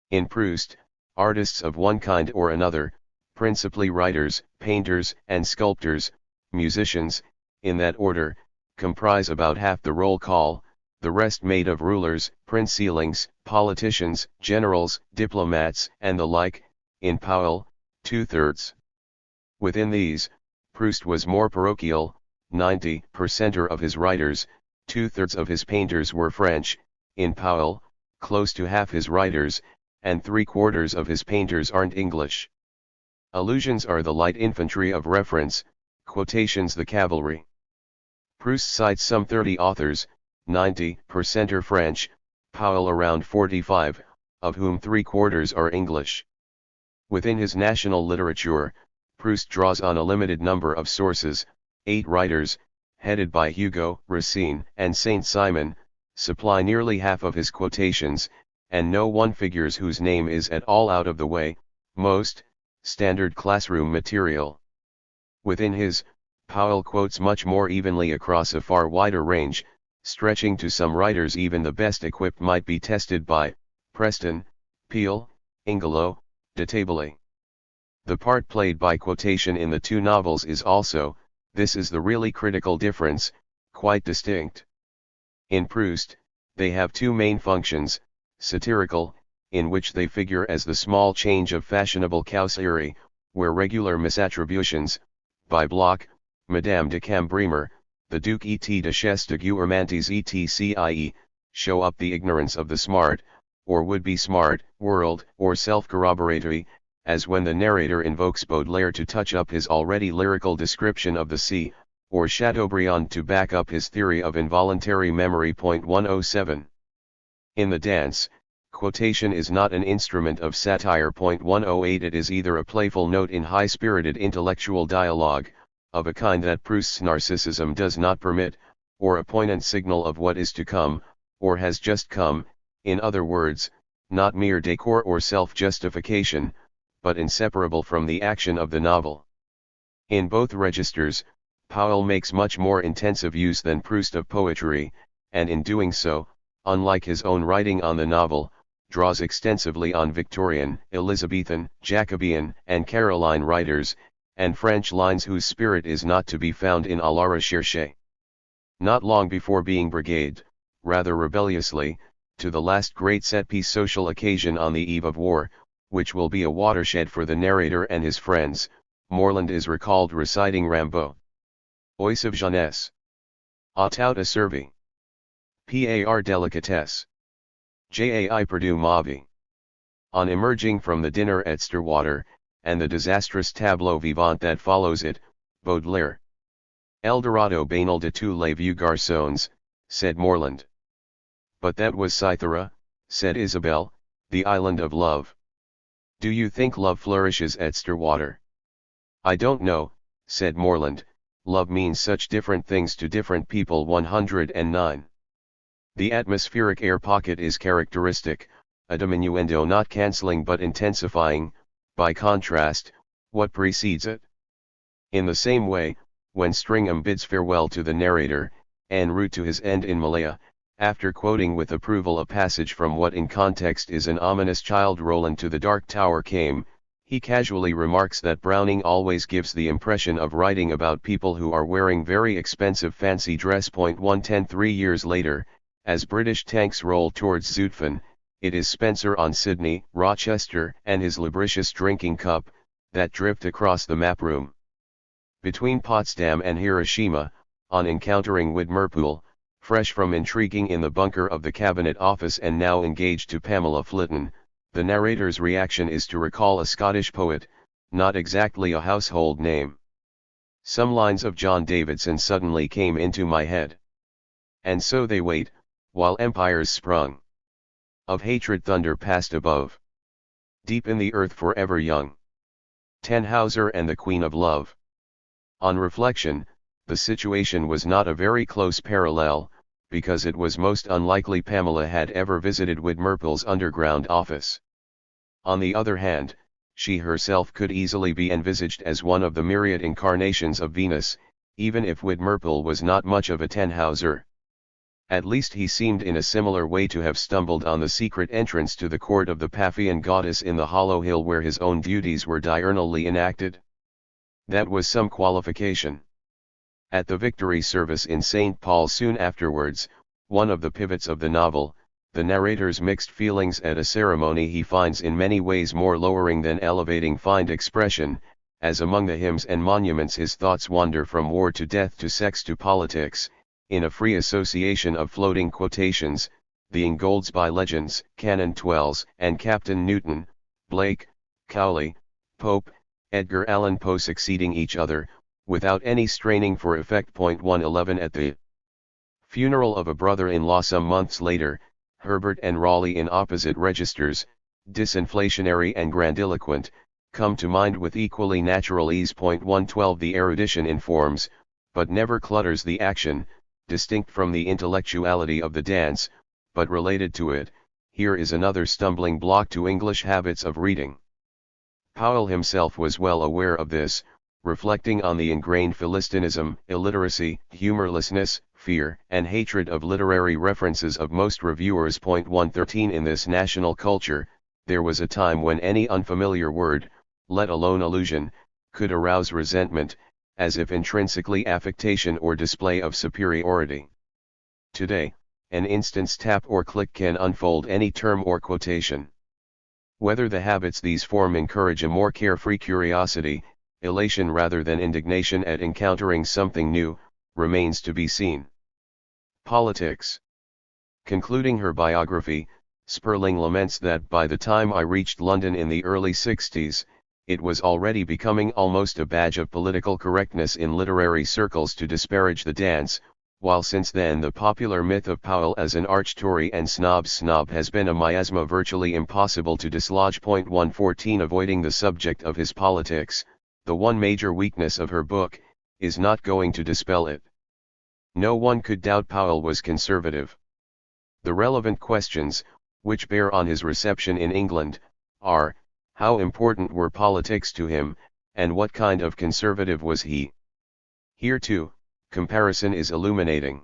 In Proust, artists of one kind or another, principally writers, painters, and sculptors, musicians, in that order, comprise about half the roll call, the rest made of rulers, prince-sealings, politicians, generals, diplomats, and the like, in Powell, 2/3. Within these, Proust was more parochial, 90% of his writers, 2/3 of his painters were French, in Powell, close to half his writers, and 3/4 of his painters aren't English. Allusions are the light infantry of reference, quotations the cavalry. Proust cites some 30 authors, 90% are French, Powell around 45, of whom 3/4 are English. Within his national literature, Proust draws on a limited number of sources, 8 writers, headed by Hugo, Racine, and Saint-Simon, supply nearly half of his quotations, and no one figures whose name is at all out of the way, most, standard classroom material. Within his, Powell quotes much more evenly across a far wider range, stretching to some writers even the best equipped might be tested by, Preston, Peele, Ingelow, de Table. The part played by quotation in the two novels is also, this is the really critical difference, quite distinct. In Proust, they have two main functions, satirical, in which they figure as the small change of fashionable causerie, where regular misattributions, by Bloch, Madame de Cambremer, the Duc et Duchesse de Guermantes etc., show up the ignorance of the smart, or would-be smart, world, or self-corroboratory, as when the narrator invokes Baudelaire to touch up his already lyrical description of the sea, or Chateaubriand to back up his theory of involuntary memory. 107. In the dance, quotation is not an instrument of satire. 108 It is either a playful note in high-spirited intellectual dialogue, of a kind that Proust's narcissism does not permit, or a poignant signal of what is to come, or has just come, in other words, not mere decor or self-justification, but inseparable from the action of the novel. In both registers, Powell makes much more intensive use than Proust of poetry, and in doing so, unlike his own writing on the novel, draws extensively on Victorian, Elizabethan, Jacobean, and Caroline writers, and French lines whose spirit is not to be found in A la Recherche. Not long before being brigaded, rather rebelliously, to the last great set-piece social occasion on the eve of war, which will be a watershed for the narrator and his friends, Morland is recalled reciting Rimbaud. Ois of jeunesse. A tout a servi. Par délicatesse. Jai perdu ma vie. On emerging from the dinner at Stirwater, and the disastrous tableau vivant that follows it, Baudelaire. Eldorado banal de tous les vieux garçons, said Morland. But that was Cythera, said Isabel, the island of love. Do you think love flourishes at Stirwater? I don't know, said Morland, love means such different things to different people. 109. The atmospheric air pocket is characteristic, a diminuendo not cancelling but intensifying, by contrast, what precedes it. In the same way, when Stringham bids farewell to the narrator, en route to his end in Malaya, after quoting with approval a passage from what in context is an ominous Childe Roland to the Dark Tower came, he casually remarks that Browning always gives the impression of writing about people who are wearing very expensive fancy dress. 110 3 years later, as British tanks roll towards Zutphen, it is Spencer on Sydney, Rochester, and his lubricious drinking cup, that drift across the map room. Between Potsdam and Hiroshima, on encountering Widmerpool, fresh from intriguing in the bunker of the Cabinet Office and now engaged to Pamela Flitton, the narrator's reaction is to recall a Scottish poet, not exactly a household name. Some lines of John Davidson suddenly came into my head. And so they wait, while empires sprung. Of hatred thunder passed above. Deep in the earth forever young. Tannhauser and the Queen of Love. On reflection, the situation was not a very close parallel, because it was most unlikely Pamela had ever visited Widmerpool's underground office. On the other hand, she herself could easily be envisaged as one of the myriad incarnations of Venus, even if Widmerpool was not much of a Tannhauser. At least he seemed in a similar way to have stumbled on the secret entrance to the court of the Paphian goddess in the hollow hill where his own duties were diurnally enacted. That was some qualification. At the Victory service in St. Paul soon afterwards, one of the pivots of the novel, the narrator's mixed feelings at a ceremony he finds in many ways more lowering than elevating find expression, as among the hymns and monuments his thoughts wander from war to death to sex to politics, in a free association of floating quotations, the Ingoldsby Legends, Canon Twells, and Captain Newton, Blake, Cowley, Pope, Edgar Allan Poe succeeding each other, without any straining for effect. 111 At the funeral of a brother-in-law some months later, Herbert and Raleigh in opposite registers, disinflationary and grandiloquent, come to mind with equally natural ease. 112 The erudition informs, but never clutters the action, distinct from the intellectuality of the dance, but related to it. Here is another stumbling block to English habits of reading. Powell himself was well aware of this, reflecting on the ingrained Philistinism, illiteracy, humorlessness, fear, and hatred of literary references of most reviewers. 113 In this national culture, there was a time when any unfamiliar word, let alone allusion, could arouse resentment, as if intrinsically affectation or display of superiority. Today, an instant's tap or click can unfold any term or quotation. Whether the habits these form encourage a more carefree curiosity, elation rather than indignation at encountering something new, remains to be seen. Politics. Concluding her biography, Sperling laments that by the time I reached London in the early 60s, it was already becoming almost a badge of political correctness in literary circles to disparage the dance, while since then the popular myth of Powell as an arch-Tory and snob has been a miasma virtually impossible to dislodge. 114 Avoiding the subject of his politics, the one major weakness of her book, is not going to dispel it. No one could doubt Powell was conservative. The relevant questions, which bear on his reception in England, are, how important were politics to him, and what kind of conservative was he? Here too, comparison is illuminating.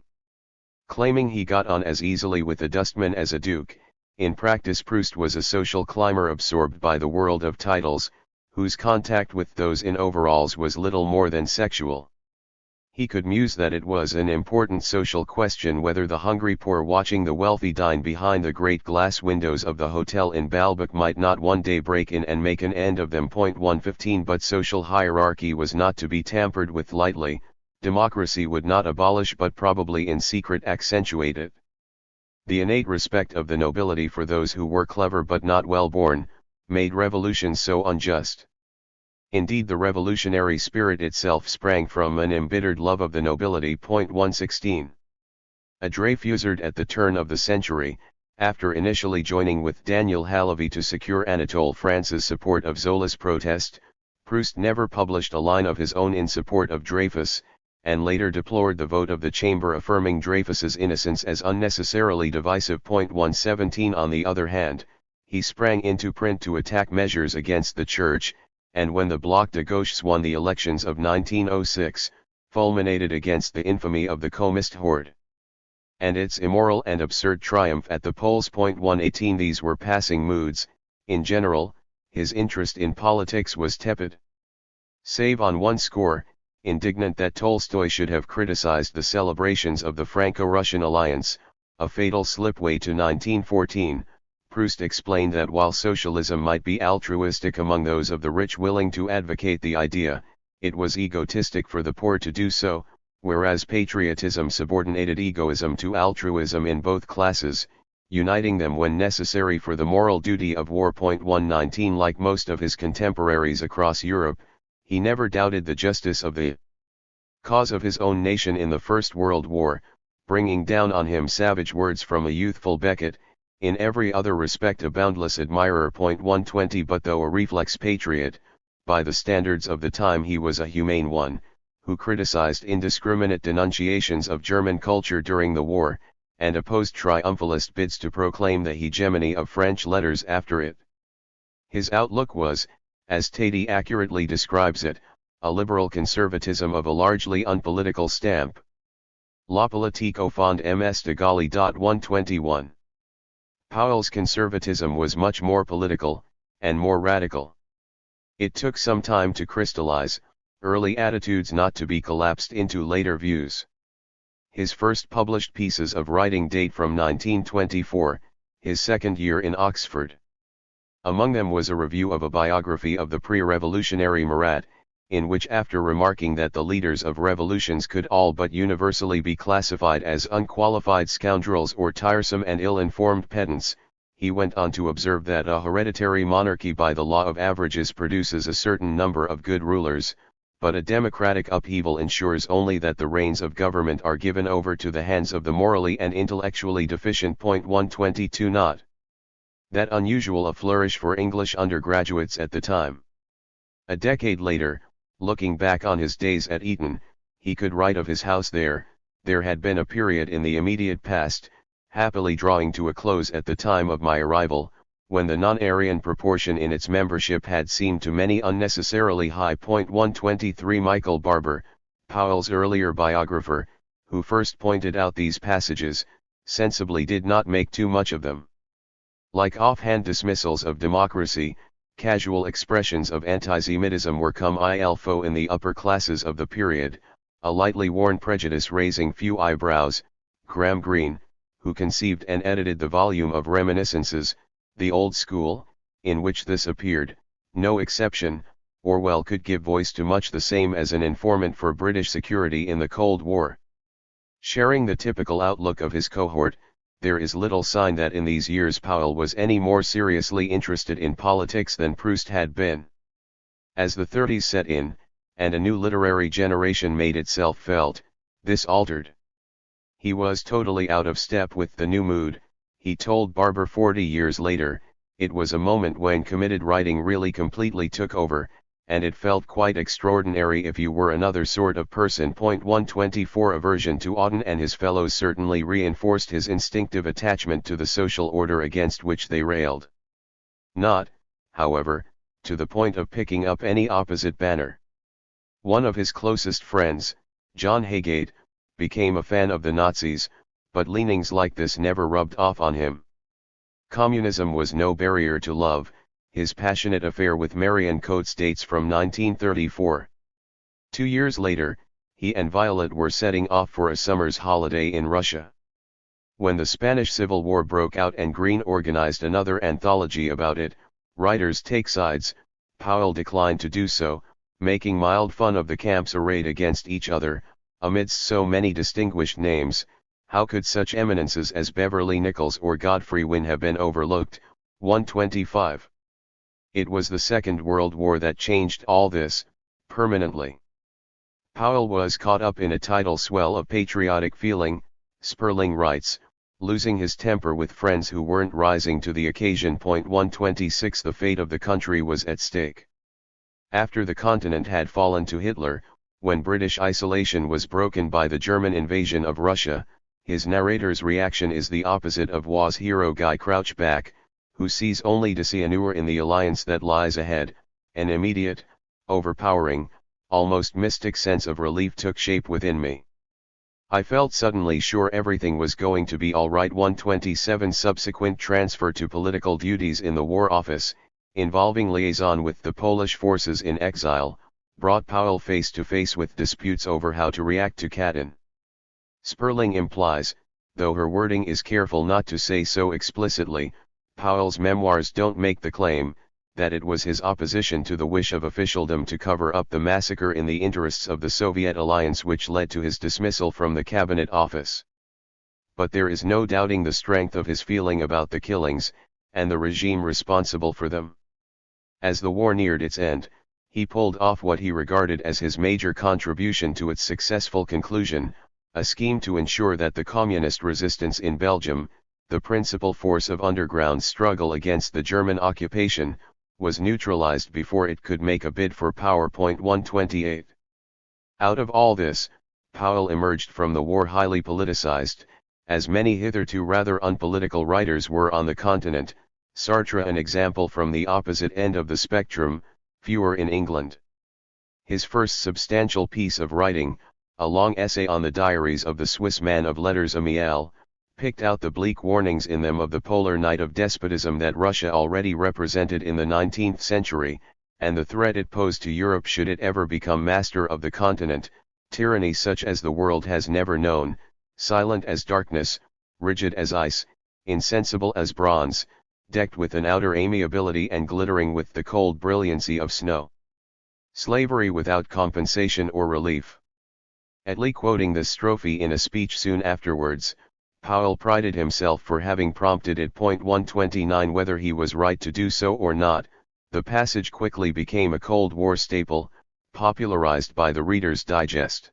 Claiming he got on as easily with a dustman as a duke, in practice Proust was a social climber absorbed by the world of titles, whose contact with those in overalls was little more than sexual. He could muse that it was an important social question whether the hungry poor watching the wealthy dine behind the great glass windows of the hotel in Balbec might not one day break in and make an end of them. 115 But social hierarchy was not to be tampered with lightly, democracy would not abolish but probably in secret accentuate it. The innate respect of the nobility for those who were clever but not well born, made revolutions so unjust. Indeed, the revolutionary spirit itself sprang from an embittered love of the nobility. 116. A Dreyfusard at the turn of the century, after initially joining with Daniel Halévy to secure Anatole France's support of Zola's protest, Proust never published a line of his own in support of Dreyfus, and later deplored the vote of the chamber affirming Dreyfus's innocence as unnecessarily divisive. 117 On the other hand, he sprang into print to attack measures against the Church, and when the Bloc de Gauche won the elections of 1906, fulminated against the infamy of the Communist horde and its immoral and absurd triumph at the polls. 118 These were passing moods. In general, his interest in politics was tepid. Save on one score, indignant that Tolstoy should have criticized the celebrations of the Franco-Russian alliance, a fatal slipway to 1914, Proust explained that while socialism might be altruistic among those of the rich willing to advocate the idea, it was egotistic for the poor to do so, whereas patriotism subordinated egoism to altruism in both classes, uniting them when necessary for the moral duty of war. 119 Like most of his contemporaries across Europe, he never doubted the justice of the cause of his own nation in the First World War, bringing down on him savage words from a youthful Beckett, in every other respect a boundless admirer. 120 But though a reflex patriot, by the standards of the time he was a humane one, who criticized indiscriminate denunciations of German culture during the war, and opposed triumphalist bids to proclaim the hegemony of French letters after it. His outlook was, as Tatey accurately describes it, a liberal conservatism of a largely unpolitical stamp. La politique au fond ms de Gali. 121. Powell's conservatism was much more political, and more radical. It took some time to crystallize, early attitudes not to be collapsed into later views. His first published pieces of writing date from 1924, his second year in Oxford. Among them was a review of a biography of the pre-revolutionary Marat, in which after remarking that the leaders of revolutions could all but universally be classified as unqualified scoundrels or tiresome and ill-informed pedants, he went on to observe that a hereditary monarchy by the law of averages produces a certain number of good rulers, but a democratic upheaval ensures only that the reins of government are given over to the hands of the morally and intellectually deficient. 122 Not that unusual a flourish for English undergraduates at the time. A decade later, looking back on his days at Eton, he could write of his house there had been a period in the immediate past, happily drawing to a close at the time of my arrival, when the non-Aryan proportion in its membership had seemed to many unnecessarily high. 123 Michael Barber, Powell's earlier biographer, who first pointed out these passages, sensibly did not make too much of them. Like offhand dismissals of democracy, casual expressions of anti-Semitism were comme il faut in the upper classes of the period, a lightly worn prejudice raising few eyebrows. Graham Greene, who conceived and edited the volume of Reminiscences, The Old School, in which this appeared, no exception. Orwell could give voice to much the same as an informant for British security in the Cold War. Sharing the typical outlook of his cohort, there is little sign that in these years Powell was any more seriously interested in politics than Proust had been. As the 30s set in, and a new literary generation made itself felt, this altered. He was totally out of step with the new mood, he told Barber 40 years later. It was a moment when committed writing really completely took over, and it felt quite extraordinary if you were another sort of person. 124 Aversion to Auden and his fellows certainly reinforced his instinctive attachment to the social order against which they railed. Not, however, to the point of picking up any opposite banner. One of his closest friends, John Haygate, became a fan of the Nazis, but leanings like this never rubbed off on him. Communism was no barrier to love. His passionate affair with Marion Coates dates from 1934. 2 years later, he and Violet were setting off for a summer's holiday in Russia. When the Spanish Civil War broke out and Greene organized another anthology about it, Writers Take Sides, Powell declined to do so, making mild fun of the camps arrayed against each other. Amidst so many distinguished names, how could such eminences as Beverly Nichols or Godfrey Wynne have been overlooked? 125. It was the Second World War that changed all this, permanently. Powell was caught up in a tidal swell of patriotic feeling, Sperling writes, losing his temper with friends who weren't rising to the occasion. 126 The fate of the country was at stake. After the continent had fallen to Hitler, when British isolation was broken by the German invasion of Russia, his narrator's reaction is the opposite of Waugh's hero Guy Crouchback, who sees only dishonor in the alliance that lies ahead. An immediate, overpowering, almost mystic sense of relief took shape within me. I felt suddenly sure everything was going to be all right. 127 Subsequent transfer to political duties in the War Office, involving liaison with the Polish forces in exile, brought Powell face to face with disputes over how to react to Katyn. Sperling implies, though her wording is careful not to say so explicitly, Powell's memoirs don't make the claim, that it was his opposition to the wish of officialdom to cover up the massacre in the interests of the Soviet alliance which led to his dismissal from the cabinet office. But there is no doubting the strength of his feeling about the killings, and the regime responsible for them. As the war neared its end, he pulled off what he regarded as his major contribution to its successful conclusion, a scheme to ensure that the communist resistance in Belgium, the principal force of underground struggle against the German occupation, was neutralized before it could make a bid for power. 128. Out of all this, Powell emerged from the war highly politicized, as many hitherto rather unpolitical writers were on the continent, Sartre an example from the opposite end of the spectrum, fewer in England. His first substantial piece of writing, a long essay on the diaries of the Swiss man of letters Amiel, picked out the bleak warnings in them of the polar night of despotism that Russia already represented in the 19th century, and the threat it posed to Europe should it ever become master of the continent, tyranny such as the world has never known, silent as darkness, rigid as ice, insensible as bronze, decked with an outer amiability and glittering with the cold brilliancy of snow. Slavery without compensation or relief. Atlee quoting this strophe in a speech soon afterwards, Powell prided himself for having prompted it. 129 Whether he was right to do so or not, the passage quickly became a Cold War staple, popularized by the Reader's Digest.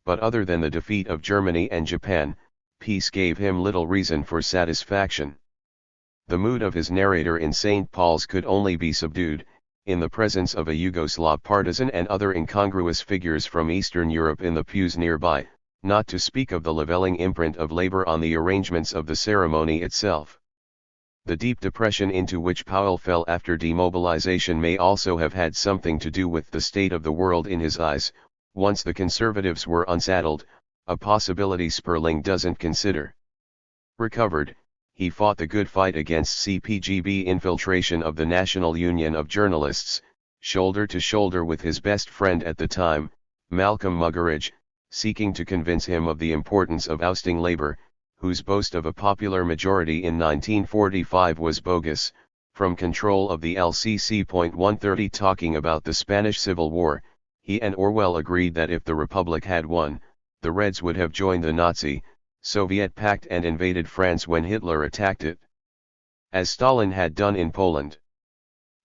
But other than the defeat of Germany and Japan, peace gave him little reason for satisfaction. The mood of his narrator in St. Paul's could only be subdued, in the presence of a Yugoslav partisan and other incongruous figures from Eastern Europe in the pews nearby, not to speak of the levelling imprint of labor on the arrangements of the ceremony itself. The deep depression into which Powell fell after demobilization may also have had something to do with the state of the world in his eyes, once the conservatives were unsaddled, a possibility Sperling doesn't consider. Recovered, he fought the good fight against CPGB infiltration of the National Union of Journalists, shoulder to shoulder with his best friend at the time, Malcolm Muggeridge, seeking to convince him of the importance of ousting Labour, whose boast of a popular majority in 1945 was bogus, from control of the LCC. 130 Talking about the Spanish Civil War, he and Orwell agreed that if the Republic had won, the Reds would have joined the Nazi, Soviet pact and invaded France when Hitler attacked it, as Stalin had done in Poland.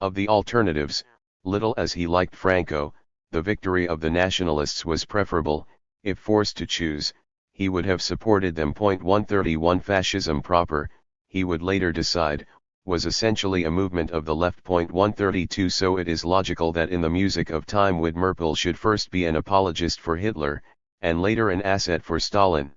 Of the alternatives, little as he liked Franco, the victory of the nationalists was preferable. If forced to choose, he would have supported them. 131 Fascism proper, he would later decide, was essentially a movement of the left. 132 So it is logical that in the music of time Widmerpel should first be an apologist for Hitler, and later an asset for Stalin.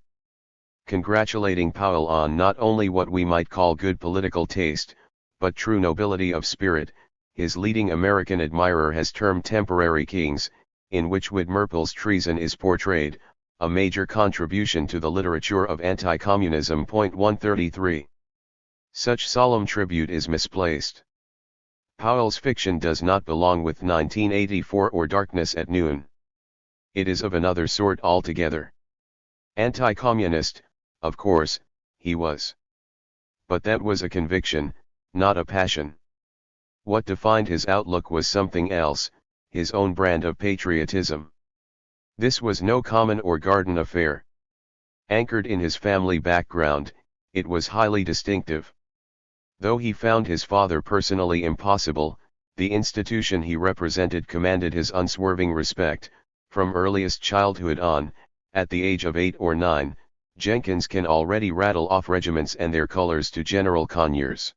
Congratulating Powell on not only what we might call good political taste, but true nobility of spirit, his leading American admirer has termed Temporary Kings, in which Widmerpel's treason is portrayed, a major contribution to the literature of anti-communism. 133. Such solemn tribute is misplaced. Powell's fiction does not belong with 1984 or Darkness at Noon. It is of another sort altogether. Anti-communist, of course, he was. But that was a conviction, not a passion. What defined his outlook was something else, his own brand of patriotism. This was no common or garden affair. Anchored in his family background, it was highly distinctive. Though he found his father personally impossible, the institution he represented commanded his unswerving respect. From earliest childhood on, at the age of 8 or 9, Jenkins can already rattle off regiments and their colors to General Conyers.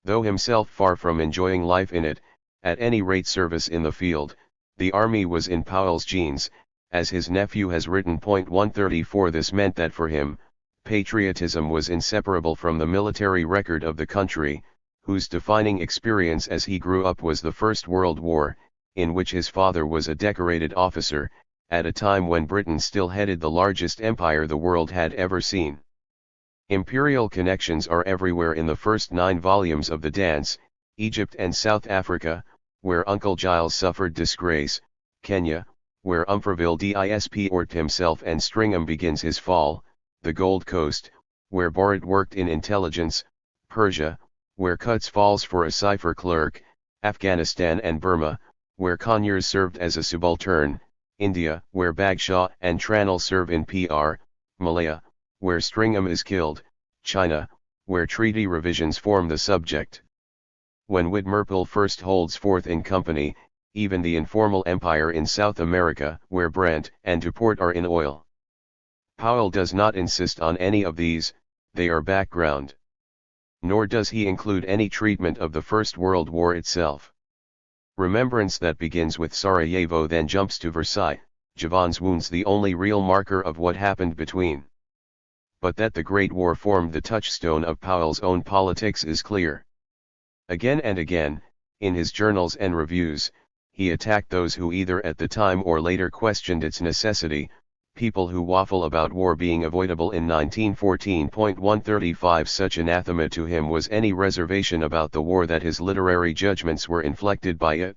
Though himself far from enjoying life in it, at any rate service in the field, The army was in Powell's genes, as his nephew has written. 134 This meant that for him, patriotism was inseparable from the military record of the country, whose defining experience as he grew up was the First World War, in which his father was a decorated officer, at a time when Britain still headed the largest empire the world had ever seen. Imperial connections are everywhere in the first 9 volumes of the Dance, Egypt and South Africa, where Uncle Giles suffered disgrace, Kenya, where Umfraville disport himself and Stringham begins his fall, the Gold Coast, where Borat worked in intelligence, Persia, where Cutts falls for a cipher clerk, Afghanistan and Burma, where Conyers served as a subaltern, India, where Bagshaw and Tranel serve in PR, Malaya, where Stringham is killed, China, where treaty revisions form the subject. When Widmerpool first holds forth in company, even the informal empire in South America, where Brent and Duport are in oil. Powell does not insist on any of these, they are background. Nor does he include any treatment of the First World War itself. Remembrance that begins with Sarajevo then jumps to Versailles, Javan's wounds the only real marker of what happened between. But that the Great War formed the touchstone of Powell's own politics is clear. Again and again, in his journals and reviews, he attacked those who either at the time or later questioned its necessity, people who waffle about war being avoidable in 1914. 135 Such anathema to him was any reservation about the war that his literary judgments were inflected by it.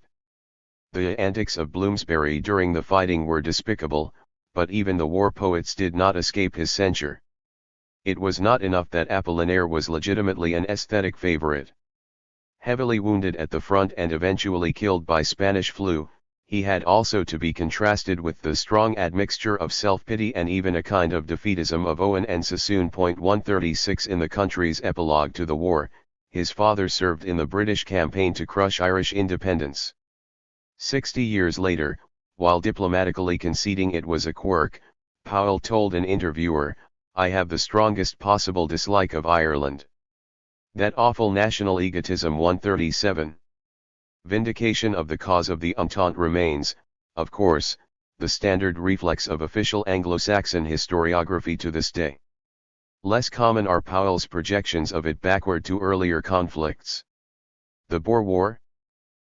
The antics of Bloomsbury during the fighting were despicable, but even the war poets did not escape his censure. It was not enough that Apollinaire was legitimately an aesthetic favorite. Heavily wounded at the front and eventually killed by Spanish flu, he had also to be contrasted with the strong admixture of self-pity and even a kind of defeatism of Owen and Sassoon. 136 In the country's epilogue to the war, his father served in the British campaign to crush Irish independence. 60 years later, while diplomatically conceding it was a quirk, Powell told an interviewer, "I have the strongest possible dislike of Ireland. That awful national egotism." 137. Vindication of the cause of the Entente remains, of course, the standard reflex of official Anglo-Saxon historiography to this day. Less common are Powell's projections of it backward to earlier conflicts. The Boer War?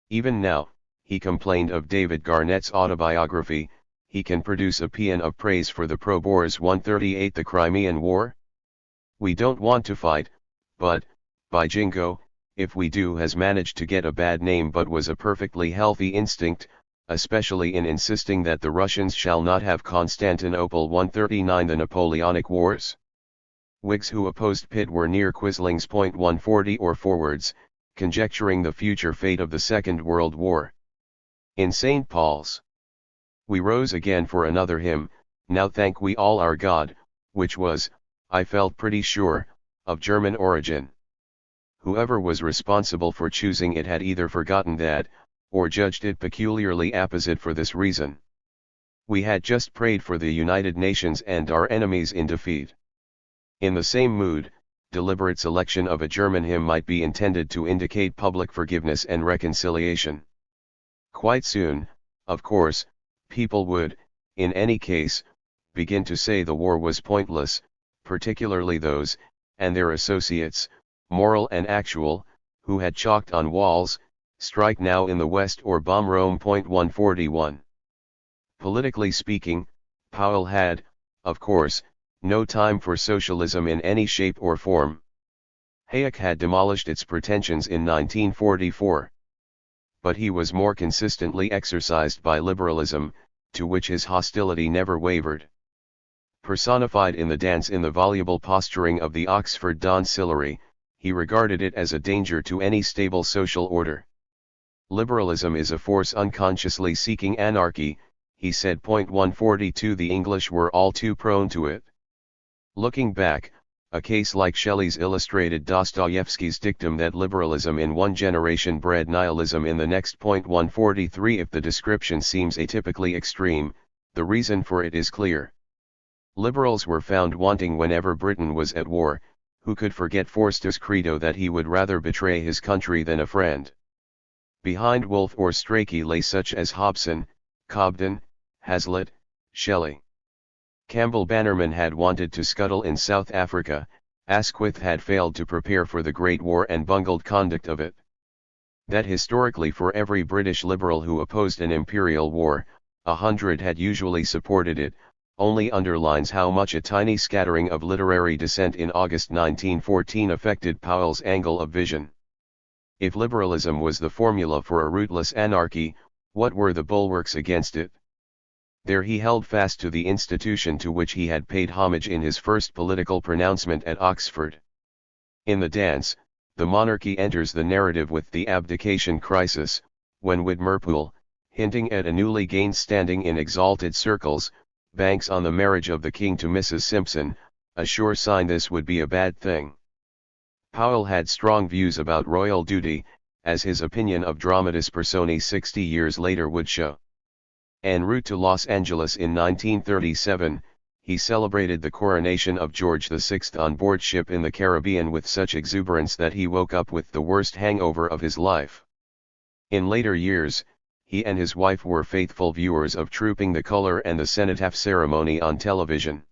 Even now, he complained of David Garnett's autobiography, he can produce a paean of praise for the pro-Boers. 138 The Crimean War? We don't want to fight, but, by jingo, if we do, has managed to get a bad name but was a perfectly healthy instinct, especially in insisting that the Russians shall not have Constantinople. 139 The Napoleonic Wars? Whigs who opposed Pitt were near Quisling's. 140 Or forwards, conjecturing the future fate of the Second World War. In St. Paul's. We rose again for another hymn, Now Thank We All Our God, which was, I felt pretty sure, of German origin. Whoever was responsible for choosing it had either forgotten that, or judged it peculiarly apposite for this reason. We had just prayed for the United Nations and our enemies in defeat. In the same mood, deliberate selection of a German hymn might be intended to indicate public forgiveness and reconciliation. Quite soon, of course, people would, in any case, begin to say the war was pointless, particularly those, and their associates, moral and actual, who had chalked on walls, strike now in the West or bomb Rome. 141. Politically speaking, Powell had, of course, no time for socialism in any shape or form. Hayek had demolished its pretensions in 1944. But he was more consistently exercised by liberalism, to which his hostility never wavered. Personified in the dance in the voluble posturing of the Oxford Doncillery, he regarded it as a danger to any stable social order. Liberalism is a force unconsciously seeking anarchy, he said. 142 The English were all too prone to it. Looking back, a case like Shelley's illustrated Dostoevsky's dictum that liberalism in one generation bred nihilism in the next. 143 If the description seems atypically extreme, the reason for it is clear. Liberals were found wanting whenever Britain was at war. Who could forget Forster's credo that he would rather betray his country than a friend? Behind Wolfe or Strachey lay such as Hobson, Cobden, Hazlitt, Shelley. Campbell Bannerman had wanted to scuttle in South Africa, Asquith had failed to prepare for the Great War and bungled conduct of it. That historically for every British liberal who opposed an imperial war, 100 had usually supported it, only underlines how much a tiny scattering of literary dissent in August 1914 affected Powell's angle of vision. If liberalism was the formula for a rootless anarchy, what were the bulwarks against it? There he held fast to the institution to which he had paid homage in his first political pronouncement at Oxford. In the dance, the monarchy enters the narrative with the abdication crisis, when Whitmerpool, hinting at a newly gained standing in exalted circles, banks on the marriage of the king to Mrs. Simpson, a sure sign this would be a bad thing. Powell had strong views about royal duty, as his opinion of dramatis personae 60 years later would show. En route to Los Angeles in 1937, he celebrated the coronation of George VI on board ship in the Caribbean with such exuberance that he woke up with the worst hangover of his life. In later years, he and his wife were faithful viewers of Trooping the Colour and the cenotaph ceremony on television.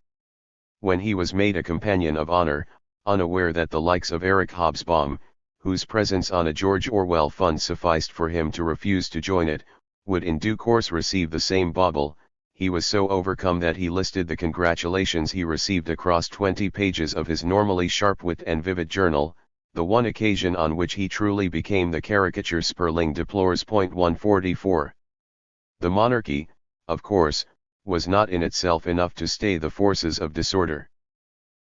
When he was made a companion of honor, unaware that the likes of Eric Hobsbawm, whose presence on a George Orwell fund sufficed for him to refuse to join it, would in due course receive the same bauble, he was so overcome that he listed the congratulations he received across 20 pages of his normally sharp-wit and vivid journal, the one occasion on which he truly became the caricature Sperling deplores. 144. The monarchy, of course, was not in itself enough to stay the forces of disorder.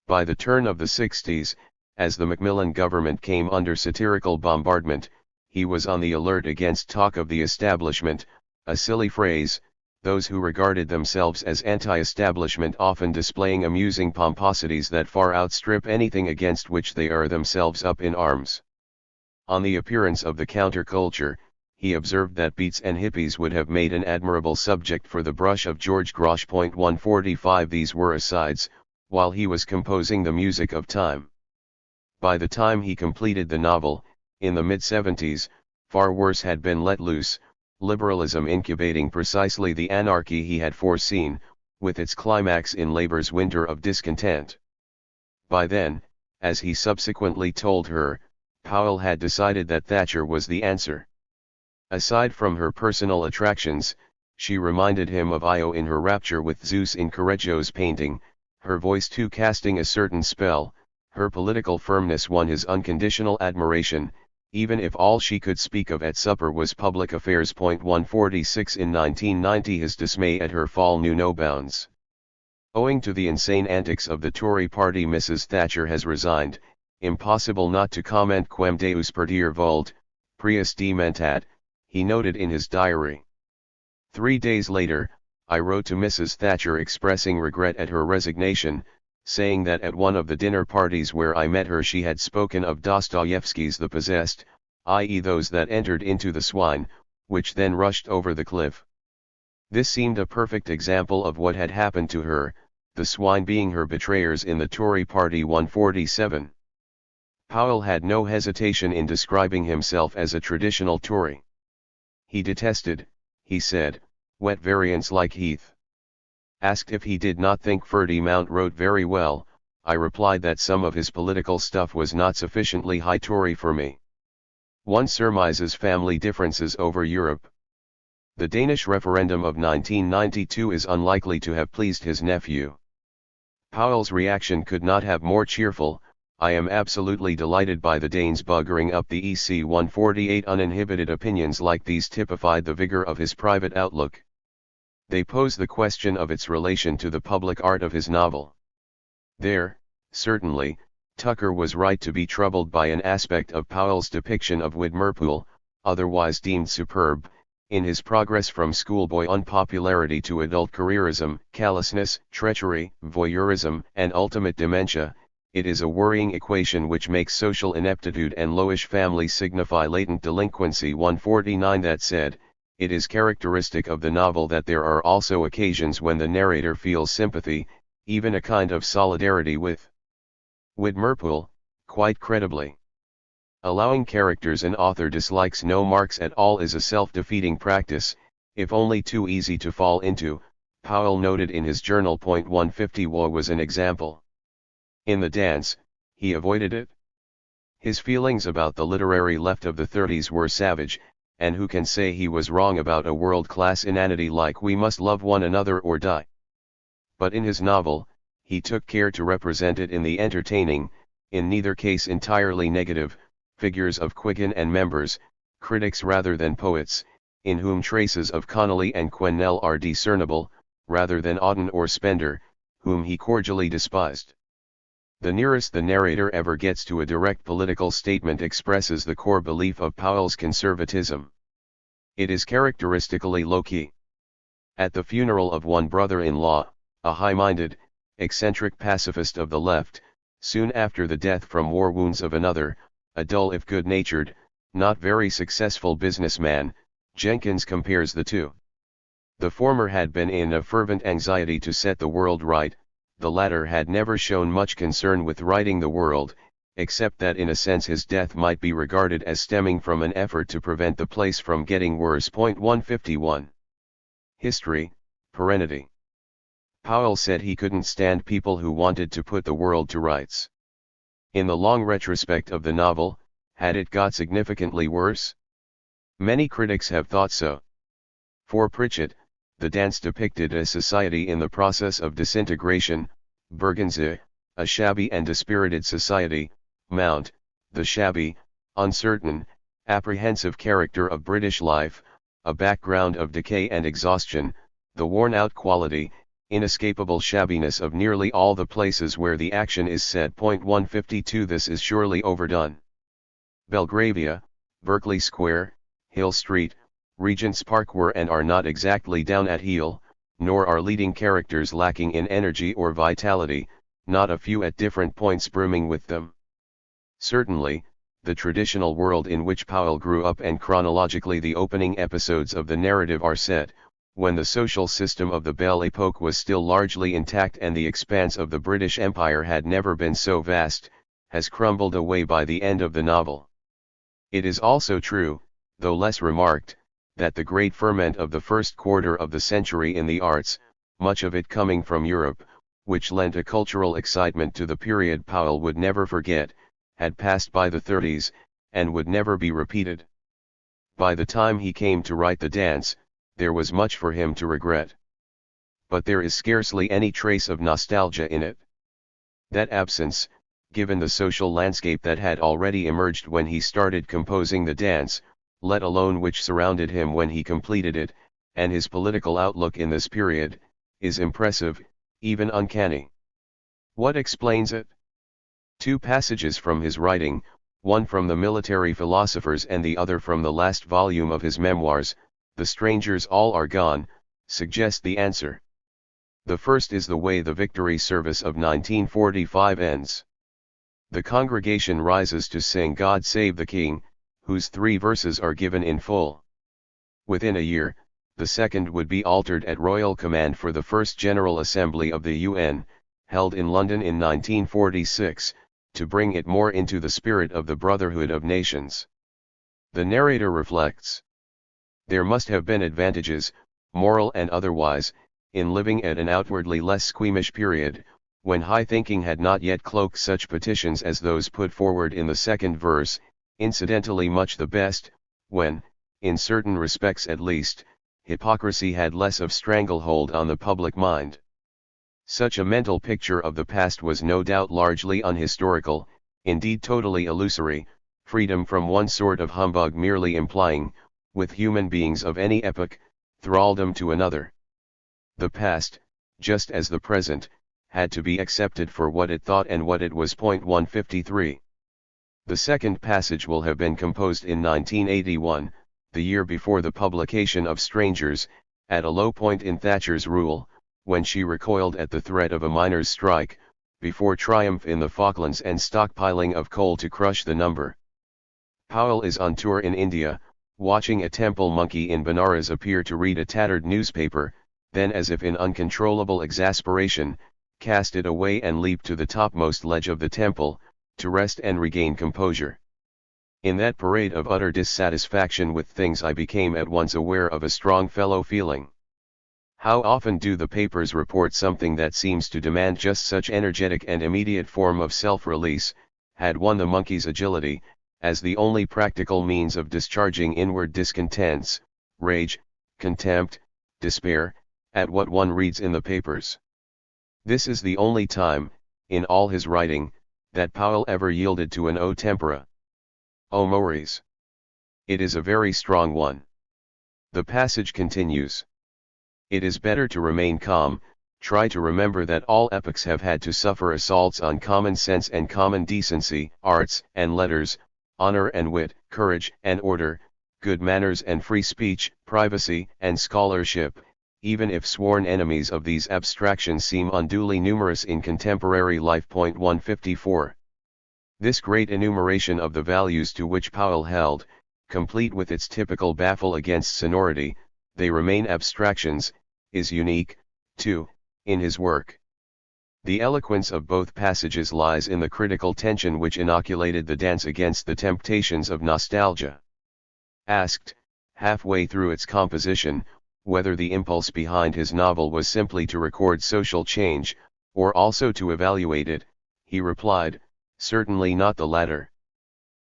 By the turn of the 60s, as the Macmillan government came under satirical bombardment, he was on the alert against talk of the establishment, a silly phrase, those who regarded themselves as anti-establishment often displaying amusing pomposities that far outstrip anything against which they are themselves up in arms. On the appearance of the counterculture, he observed that beats and hippies would have made an admirable subject for the brush of George Grosh. 145. These were asides, while he was composing the music of time. By the time he completed the novel, in the mid-70s, far worse had been let loose, liberalism incubating precisely the anarchy he had foreseen, with its climax in Labour's winter of discontent. By then, as he subsequently told her, Powell had decided that Thatcher was the answer. Aside from her personal attractions, she reminded him of Io in her rapture with Zeus in Correggio's painting, her voice too casting a certain spell, her political firmness won his unconditional admiration, even if all she could speak of at supper was public affairs. 146. In 1990 his dismay at her fall knew no bounds. Owing to the insane antics of the Tory party, Mrs. Thatcher has resigned, impossible not to comment. Quem Deus perdere vult, prius dementat, he noted in his diary. 3 days later, I wrote to Mrs. Thatcher expressing regret at her resignation, saying that at one of the dinner parties where I met her she had spoken of Dostoevsky's The Possessed, i.e. those that entered into the swine, which then rushed over the cliff. This seemed a perfect example of what had happened to her, the swine being her betrayers in the Tory party. 147. Powell had no hesitation in describing himself as a traditional Tory. He detested, he said, wet variants like Heath. Asked if he did not think Ferdinand wrote very well, I replied that some of his political stuff was not sufficiently high Tory for me. One surmises family differences over Europe. The Danish referendum of 1992 is unlikely to have pleased his nephew. Powell's reaction could not have more cheerful. I am absolutely delighted by the Danes buggering up the EC. 148. Uninhibited opinions like these typified the vigor of his private outlook. They pose the question of its relation to the public art of his novel. There, certainly, Tucker was right to be troubled by an aspect of Powell's depiction of Whitmerpool, otherwise deemed superb, in his progress from schoolboy unpopularity to adult careerism, callousness, treachery, voyeurism, and ultimate dementia. It is a worrying equation which makes social ineptitude and lowish family signify latent delinquency. 149. That said, it is characteristic of the novel that there are also occasions when the narrator feels sympathy, even a kind of solidarity with Whitmerpool, quite credibly. Allowing characters an author dislikes no marks at all is a self-defeating practice. If only too easy to fall into, Powell noted in his journal. 150 was an example. In the dance, he avoided it. His feelings about the literary left of the 30s were savage, and who can say he was wrong about a world-class inanity like We Must Love One Another or Die? But in his novel, he took care to represent it in the entertaining, in neither case entirely negative, figures of Quiggin and members, critics rather than poets, in whom traces of Connolly and Quesnel are discernible, rather than Auden or Spender, whom he cordially despised. The nearest the narrator ever gets to a direct political statement expresses the core belief of Powell's conservatism. It is characteristically low-key. At the funeral of one brother-in-law, a high-minded, eccentric pacifist of the left, soon after the death from war wounds of another, a dull if good-natured, not very successful businessman, Jenkins compares the two. The former had been in a fervent anxiety to set the world right, the latter had never shown much concern with righting the world, except that in a sense his death might be regarded as stemming from an effort to prevent the place from getting worse. 151. History, Perenity. Powell said he couldn't stand people who wanted to put the world to rights. In the long retrospect of the novel, had it got significantly worse? Many critics have thought so. For Pritchett, the dance depicted a society in the process of disintegration, Bergenze, a shabby and dispirited society, Mount, the shabby, uncertain, apprehensive character of British life, a background of decay and exhaustion, the worn-out quality, inescapable shabbiness of nearly all the places where the action is set. 152. This is surely overdone. Belgravia, Berkeley Square, Hill Street, Regent's Park were and are not exactly down at heel, nor are leading characters lacking in energy or vitality, not a few at different points brimming with them. Certainly, the traditional world in which Powell grew up and chronologically the opening episodes of the narrative are set, when the social system of the Belle Époque was still largely intact and the expanse of the British Empire had never been so vast, has crumbled away by the end of the novel. It is also true, though less remarked, that the great ferment of the first quarter of the century in the arts, much of it coming from Europe, which lent a cultural excitement to the period Powell would never forget, had passed by the 30s, and would never be repeated. By the time he came to write The Dance, there was much for him to regret. But there is scarcely any trace of nostalgia in it. That absence, given the social landscape that had already emerged when he started composing The Dance, let alone which surrounded him when he completed it, and his political outlook in this period, is impressive, even uncanny. What explains it? Two passages from his writing, one from the Military Philosophers and the other from the last volume of his memoirs, The Strangers All Are Gone, suggest the answer. The first is the way the Victory Service of 1945 ends. The congregation rises to sing God Save the King, whose 3 verses are given in full. Within a year, the second would be altered at royal command for the First General Assembly of the UN, held in London in 1946, to bring it more into the spirit of the Brotherhood of Nations. The narrator reflects. There must have been advantages, moral and otherwise, in living at an outwardly less squeamish period, when high thinking had not yet cloaked such petitions as those put forward in the second verse, incidentally much the best, when, in certain respects at least, hypocrisy had less of stranglehold on the public mind. Such a mental picture of the past was no doubt largely unhistorical, indeed totally illusory, freedom from one sort of humbug merely implying, with human beings of any epoch, thraldom to another. The past, just as the present, had to be accepted for what it thought and what it was. 153. The second passage will have been composed in 1981, the year before the publication of Strangers, at a low point in Thatcher's rule, when she recoiled at the threat of a miners' strike, before triumph in the Falklands and stockpiling of coal to crush the number. Powell is on tour in India, watching a temple monkey in Benares appear to read a tattered newspaper, then as if in uncontrollable exasperation, cast it away and leap to the topmost ledge of the temple, to rest and regain composure. In that parade of utter dissatisfaction with things I became at once aware of a strong fellow feeling. How often do the papers report something that seems to demand just such energetic and immediate form of self-release, had one the monkey's agility, as the only practical means of discharging inward discontents, rage, contempt, despair, at what one reads in the papers. This is the only time, in all his writing, that Powell ever yielded to an o tempora. O mores. It is a very strong one. The passage continues. It is better to remain calm, try to remember that all epochs have had to suffer assaults on common sense and common decency, arts and letters, honor and wit, courage and order, good manners and free speech, privacy and scholarship, even if sworn enemies of these abstractions seem unduly numerous in contemporary life. 154. This great enumeration of the values to which Powell held, complete with its typical baffle against sonority, they remain abstractions, is unique, too, in his work. The eloquence of both passages lies in the critical tension which inoculated the dance against the temptations of nostalgia. Asked, halfway through its composition, whether the impulse behind his novel was simply to record social change, or also to evaluate it, he replied, certainly not the latter.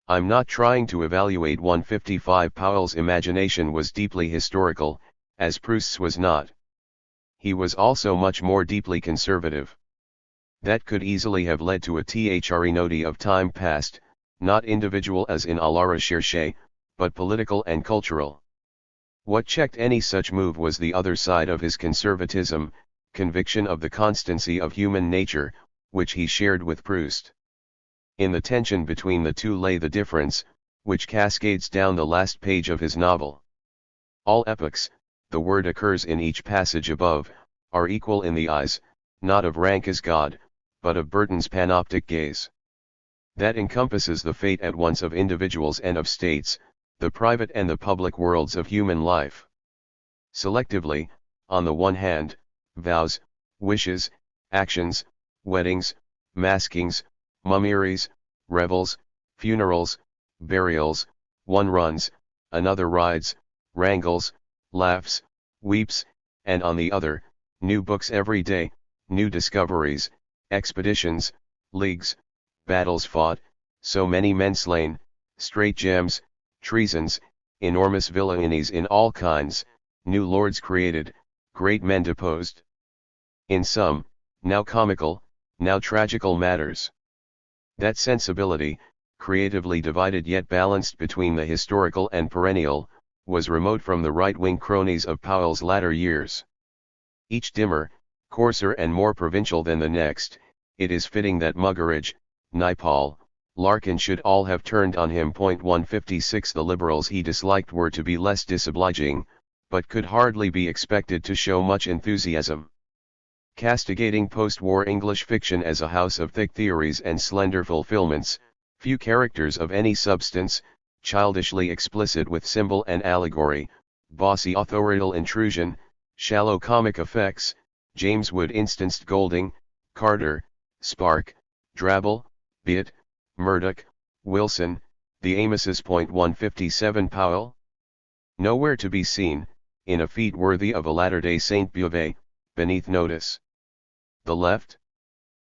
I'm not trying to evaluate 155. Powell's imagination was deeply historical, as Proust's was not. He was also much more deeply conservative. That could easily have led to a three of time past, not individual as in à la recherche, but political and cultural. What checked any such move was the other side of his conservatism, conviction of the constancy of human nature, which he shared with Proust. In the tension between the two lay the difference, which cascades down the last page of his novel. All epochs, the word occurs in each passage above, are equal in the eyes, not of rank as God, but of Burton's panoptic gaze. That encompasses the fate at once of individuals and of states, the private and the public worlds of human life. Selectively, on the one hand, vows, wishes, actions, weddings, maskings, mummeries, revels, funerals, burials, one runs, another rides, wrangles, laughs, weeps, and on the other, new books every day, new discoveries, expeditions, leagues, battles fought, so many men slain, stratagems, treasons, enormous villainies in all kinds, new lords created, great men deposed. In some, now comical, now tragical matters. That sensibility, creatively divided yet balanced between the historical and perennial, was remote from the right-wing cronies of Powell's latter years. Each dimmer, coarser and more provincial than the next, it is fitting that Muggeridge, Naipaul, Larkin should all have turned on him. 156. The liberals he disliked were to be less disobliging, but could hardly be expected to show much enthusiasm. Castigating post-war English fiction as a house of thick theories and slender fulfillments, few characters of any substance, childishly explicit with symbol and allegory, bossy authorial intrusion, shallow comic effects, James Wood instanced Golding, Carter, Spark, Drabble, Bit, Murdoch, Wilson, the Amoses. 157. Powell? Nowhere to be seen, in a feat worthy of a latter-day Saint Beuve, beneath notice. The left?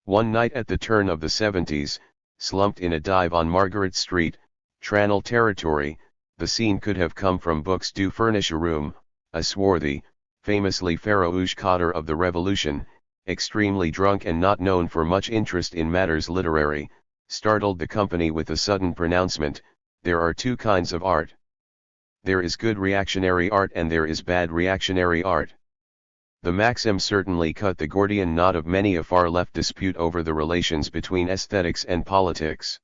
One night at the turn of the 70s, slumped in a dive on Margaret Street, Tranel territory, the scene could have come from Books Do Furnish a Room, a swarthy, famously farouche cotter of the Revolution, extremely drunk and not known for much interest in matters literary, startled the company with a sudden pronouncement, "There are two kinds of art. There is good reactionary art and there is bad reactionary art." The maxim certainly cut the Gordian knot of many a far-left dispute over the relations between aesthetics and politics.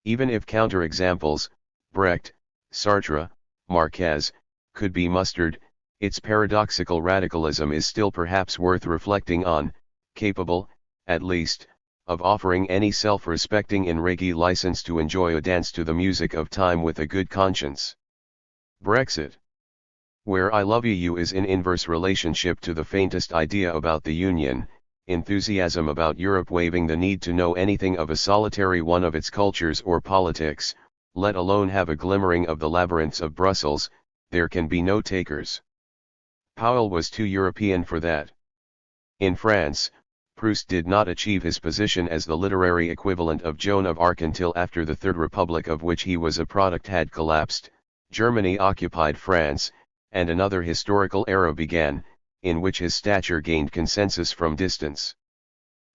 Even if counterexamples, Brecht, Sartre, Marquez, could be mustered, its paradoxical radicalism is still perhaps worth reflecting on, capable, at least, of offering any self-respecting Inregi license to enjoy a dance to the music of time with a good conscience. Brexit. Where I love you is in inverse relationship to the faintest idea about the Union, enthusiasm about Europe waiving the need to know anything of a solitary one of its cultures or politics, let alone have a glimmering of the labyrinths of Brussels, there can be no takers. Powell was too European for that. In France, Proust did not achieve his position as the literary equivalent of Joan of Arc until after the Third Republic of which he was a product had collapsed, Germany occupied France, and another historical era began, in which his stature gained consensus from distance.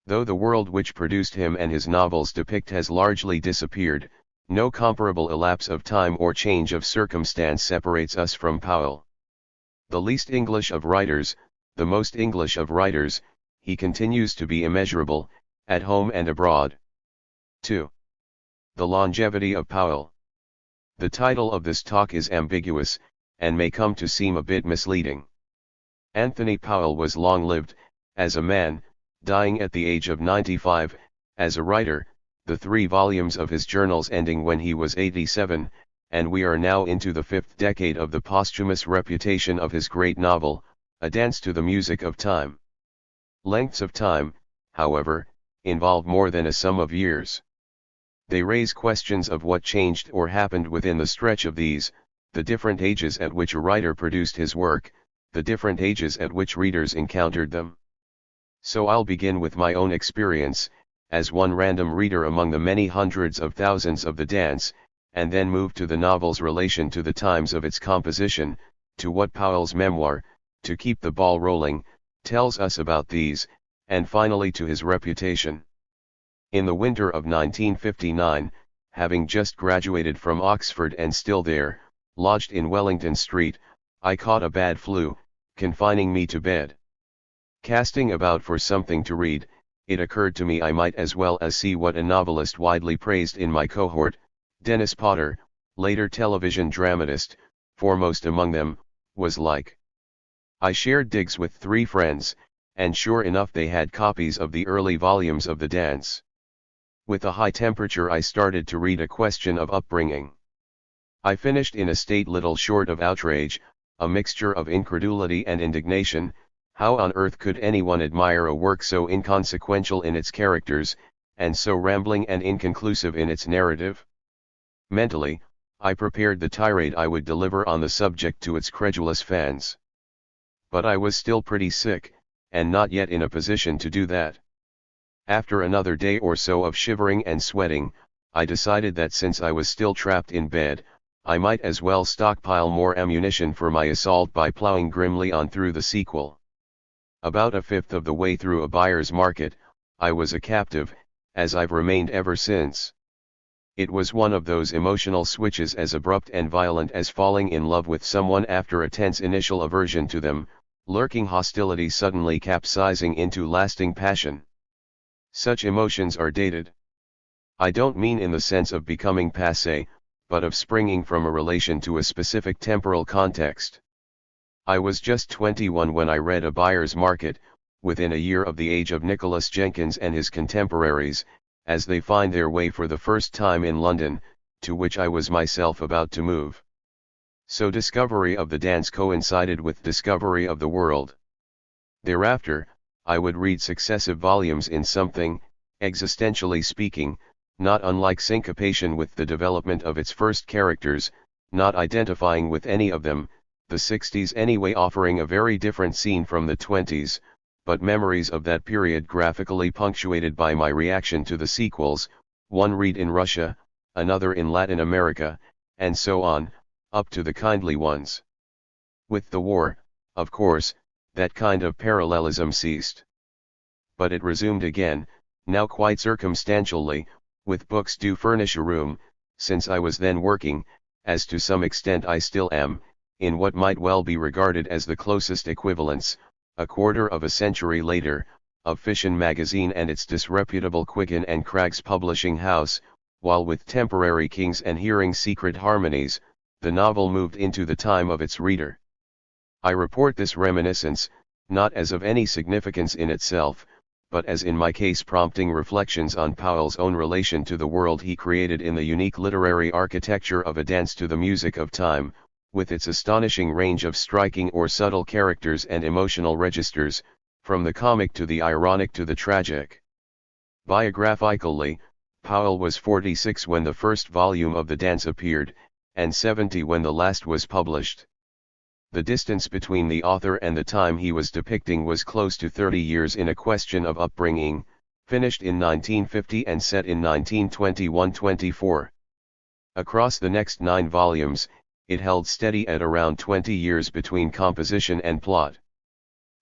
Though the world which produced him and his novels depict has largely disappeared, no comparable elapse of time or change of circumstance separates us from Powell. The least English of writers, the most English of writers, he continues to be immeasurable, at home and abroad. 2. The longevity of Powell. The title of this talk is ambiguous, and may come to seem a bit misleading. Anthony Powell was long-lived, as a man, dying at the age of 95, as a writer, the 3 volumes of his journals ending when he was 87, and we are now into the 5th decade of the posthumous reputation of his great novel, A Dance to the Music of Time. Lengths of time, however, involve more than a sum of years. They raise questions of what changed or happened within the stretch of these, the different ages at which a writer produced his work, the different ages at which readers encountered them. So I'll begin with my own experience, as one random reader among the many hundreds of thousands of The Dance, and then move to the novel's relation to the times of its composition, to what Powell's memoir, To Keep the Ball Rolling, tells us about these, and finally to his reputation. In the winter of 1959, having just graduated from Oxford and still there, lodged in Wellington Street, I caught a bad flu, confining me to bed. Casting about for something to read, it occurred to me I might as well as see what a novelist widely praised in my cohort, Dennis Potter, later television dramatist, foremost among them, was like. I shared digs with 3 friends, and sure enough they had copies of the early volumes of The Dance. With a high temperature I started to read A Question of Upbringing. I finished in a state little short of outrage, a mixture of incredulity and indignation. How on earth could anyone admire a work so inconsequential in its characters, and so rambling and inconclusive in its narrative? Mentally, I prepared the tirade I would deliver on the subject to its credulous fans. But I was still pretty sick, and not yet in a position to do that. After another day or so of shivering and sweating, I decided that since I was still trapped in bed, I might as well stockpile more ammunition for my assault by plowing grimly on through the sequel. About a fifth of the way through A Buyer's Market, I was a captive, as I've remained ever since. It was one of those emotional switches as abrupt and violent as falling in love with someone after a tense initial aversion to them, lurking hostility suddenly capsizing into lasting passion. Such emotions are dated. I don't mean in the sense of becoming passé, but of springing from a relation to a specific temporal context. I was just 21 when I read A Buyer's Market, within a year of the age of Nicholas Jenkins and his contemporaries, as they find their way for the first time in London, to which I was myself about to move. So discovery of The Dance coincided with discovery of the world. Thereafter, I would read successive volumes in something, existentially speaking, not unlike syncopation with the development of its first characters, not identifying with any of them, the 60s anyway offering a very different scene from the 20s, but memories of that period graphically punctuated by my reaction to the sequels, one read in Russia, another in Latin America, and so on, up to the kindly ones. With the war, of course, that kind of parallelism ceased. But it resumed again, now quite circumstantially, with books do furnish a room, since I was then working, as to some extent I still am, in what might well be regarded as the closest equivalents, a quarter of a century later, of Fission magazine and its disreputable Quiggin and Cragg's publishing house, while with Temporary Kings and Hearing Secret Harmonies, the novel moved into the time of its reader. I report this reminiscence, not as of any significance in itself, but as in my case prompting reflections on Powell's own relation to the world he created in the unique literary architecture of A Dance to the Music of Time, with its astonishing range of striking or subtle characters and emotional registers, from the comic to the ironic to the tragic. Biographically, Powell was 46 when the first volume of the dance appeared, and 70 when the last was published. The distance between the author and the time he was depicting was close to 30 years in A Question of Upbringing, finished in 1950 and set in 1921-24. Across the next 9 volumes, it held steady at around 20 years between composition and plot.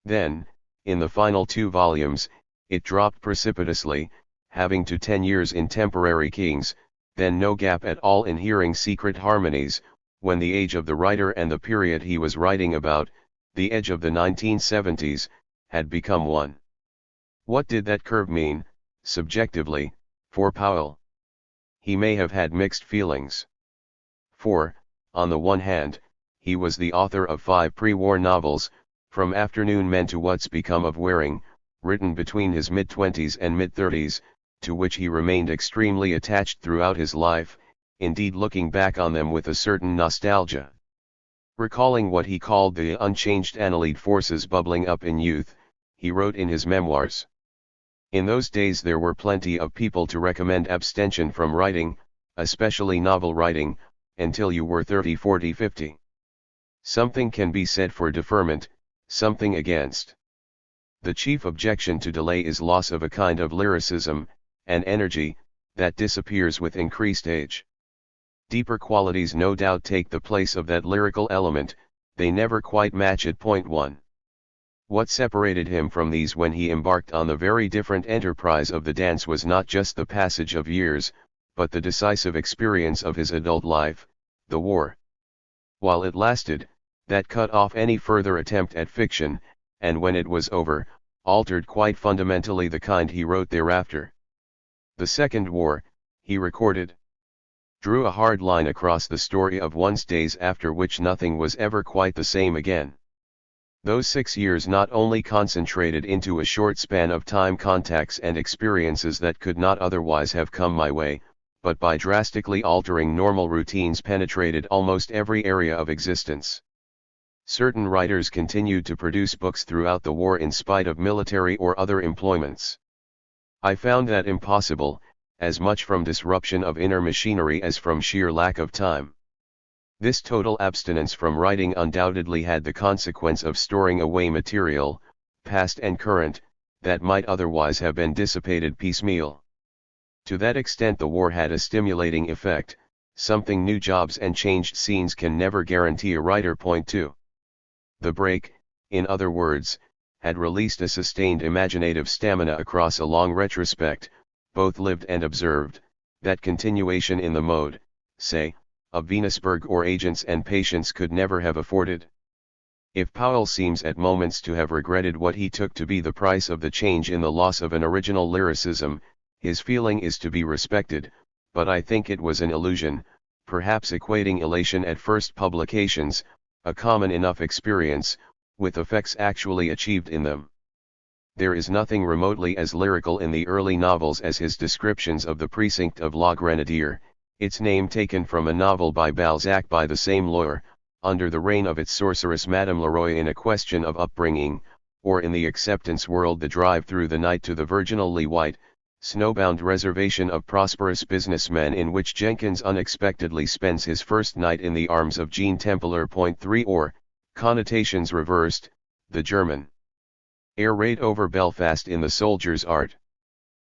Then, in the final 2 volumes, it dropped precipitously, having to 10 years in Temporary Kings, then no gap at all in Hearing Secret Harmonies, when the age of the writer and the period he was writing about, the edge of the 1970s, had become one. What did that curve mean, subjectively, for Powell? He may have had mixed feelings. For, on the one hand, he was the author of 5 pre-war novels, From Afternoon Men to What's Become of Waring, written between his mid-20s and mid-30s, to which he remained extremely attached throughout his life, indeed looking back on them with a certain nostalgia. Recalling what he called the unchanged annelid forces bubbling up in youth, he wrote in his memoirs. In those days there were plenty of people to recommend abstention from writing, especially novel writing, until you were 30, 40, 50. Something can be said for deferment, something against. The chief objection to delay is loss of a kind of lyricism, and energy, that disappears with increased age. Deeper qualities no doubt take the place of that lyrical element, they never quite match at point one. What separated him from these when he embarked on the very different enterprise of the dance was not just the passage of years, but the decisive experience of his adult life, the war. While it lasted, that cut off any further attempt at fiction, and when it was over, altered quite fundamentally the kind he wrote thereafter. The Second War, he recorded, drew a hard line across the story of one's days after which nothing was ever quite the same again. Those 6 years not only concentrated into a short span of time contacts and experiences that could not otherwise have come my way, but by drastically altering normal routines penetrated almost every area of existence. Certain writers continued to produce books throughout the war in spite of military or other employments. I found that impossible, as much from disruption of inner machinery as from sheer lack of time. This total abstinence from writing undoubtedly had the consequence of storing away material, past and current, that might otherwise have been dissipated piecemeal. To that extent the war had a stimulating effect, something new jobs and changed scenes can never guarantee a writer. Point 2. The break, in other words, had released a sustained imaginative stamina across a long retrospect, both lived and observed, that continuation in the mode, say, of Venusberg or Agents and Patients could never have afforded. If Powell seems at moments to have regretted what he took to be the price of the change in the loss of an original lyricism, his feeling is to be respected, but I think it was an illusion, perhaps equating elation at first publications, a common enough experience, with effects actually achieved in them. There is nothing remotely as lyrical in the early novels as his descriptions of the precinct of La Grenadier, its name taken from a novel by Balzac by the same lawyer, under the reign of its sorceress Madame Leroy in A Question of Upbringing, or in the Acceptance World The Drive Through the Night to the Virginally White, snowbound reservation of prosperous businessmen in which Jenkins unexpectedly spends his first night in the arms of Jean Templar. Point 3 or, connotations reversed, the German air raid over Belfast in The Soldier's Art.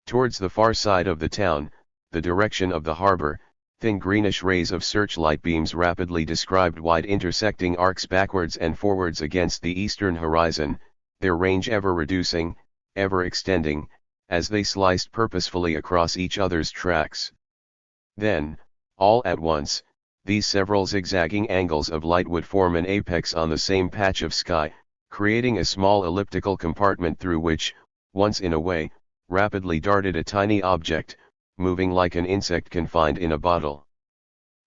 Towards the far side of the town, the direction of the harbour, thin greenish rays of searchlight beams rapidly described wide intersecting arcs backwards and forwards against the eastern horizon, their range ever reducing, ever extending, as they sliced purposefully across each other's tracks. Then, all at once, these several zigzagging angles of light would form an apex on the same patch of sky, creating a small elliptical compartment through which, once in a way, rapidly darted a tiny object, moving like an insect confined in a bottle.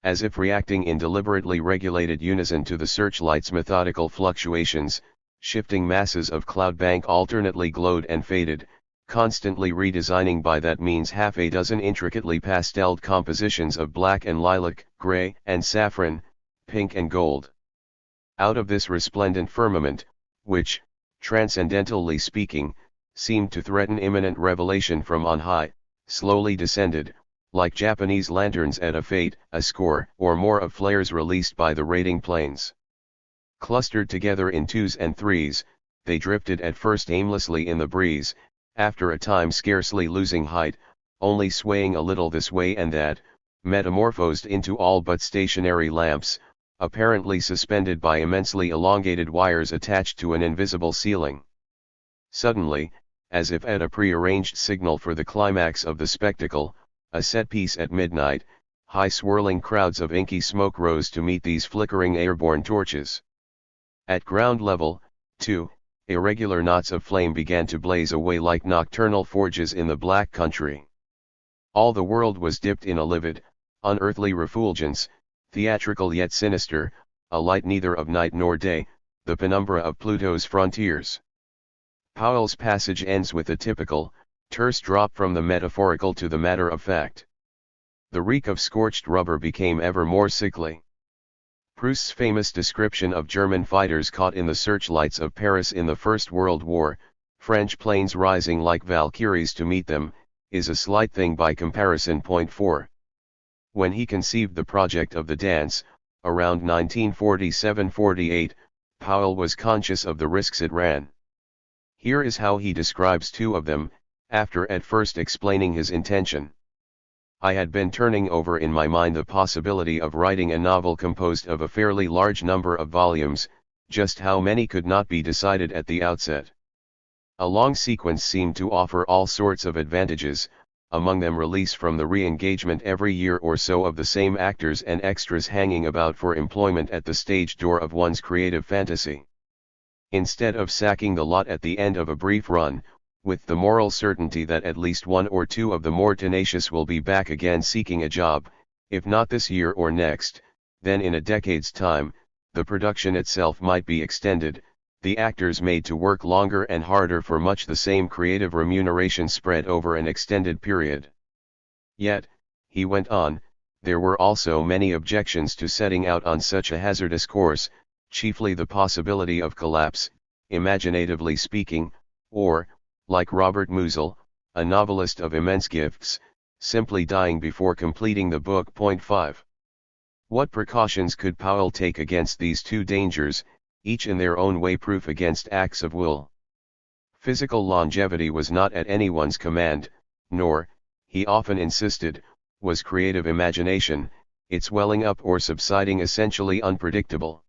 As if reacting in deliberately regulated unison to the searchlight's methodical fluctuations, shifting masses of cloud bank alternately glowed and faded, constantly redesigning by that means half a dozen intricately pasteled compositions of black and lilac, gray and saffron, pink and gold. Out of this resplendent firmament, which, transcendentally speaking, seemed to threaten imminent revelation from on high, slowly descended, Like Japanese lanterns at a fete, a score or more of flares released by the raiding planes. Clustered together in twos and threes, they drifted at first aimlessly in the breeze, after a time scarcely losing height, only swaying a little this way and that, metamorphosed into all but stationary lamps, apparently suspended by immensely elongated wires attached to an invisible ceiling. Suddenly, as if at a pre-arranged signal for the climax of the spectacle, a set piece at midnight, high swirling crowds of inky smoke rose to meet these flickering airborne torches. At ground level, too, irregular knots of flame began to blaze away like nocturnal forges in the black country. All the world was dipped in a livid, unearthly refulgence, theatrical yet sinister, a light neither of night nor day, the penumbra of Pluto's frontiers. Powell's passage ends with a typical, terse drop from the metaphorical to the matter-of-fact. The reek of scorched rubber became ever more sickly. Proust's famous description of German fighters caught in the searchlights of Paris in the First World War, French planes rising like Valkyries to meet them, is a slight thing by comparison. 4. When he conceived the project of the dance, around 1947-48, Powell was conscious of the risks it ran. Here is how he describes two of them, after at first explaining his intention. I had been turning over in my mind the possibility of writing a novel composed of a fairly large number of volumes, just how many could not be decided at the outset. A long sequence seemed to offer all sorts of advantages, among them release from the re-engagement every year or so of the same actors and extras hanging about for employment at the stage door of one's creative fantasy. Instead of sacking the lot at the end of a brief run, with the moral certainty that at least one or two of the more tenacious will be back again seeking a job, if not this year or next, then in a decade's time, the production itself might be extended, the actors made to work longer and harder for much the same creative remuneration spread over an extended period. Yet, he went on, there were also many objections to setting out on such a hazardous course, chiefly the possibility of collapse, imaginatively speaking, or, like Robert Musil, a novelist of immense gifts, simply dying before completing the book. 5. What precautions could Powell take against these two dangers, each in their own way proof against acts of will? Physical longevity was not at anyone's command, nor, he often insisted, was creative imagination, its welling up or subsiding essentially unpredictable.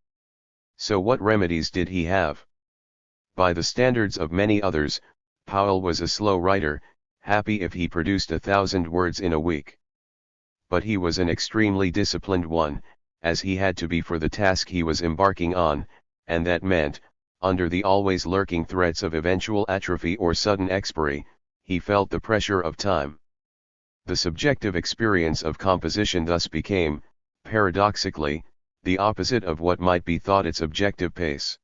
So what remedies did he have? By the standards of many others, Powell was a slow writer, happy if he produced 1,000 words in a week. But he was an extremely disciplined one, as he had to be for the task he was embarking on, and that meant, under the always lurking threats of eventual atrophy or sudden expiry, he felt the pressure of time. The subjective experience of composition thus became, paradoxically, the opposite of what might be thought its objective pace.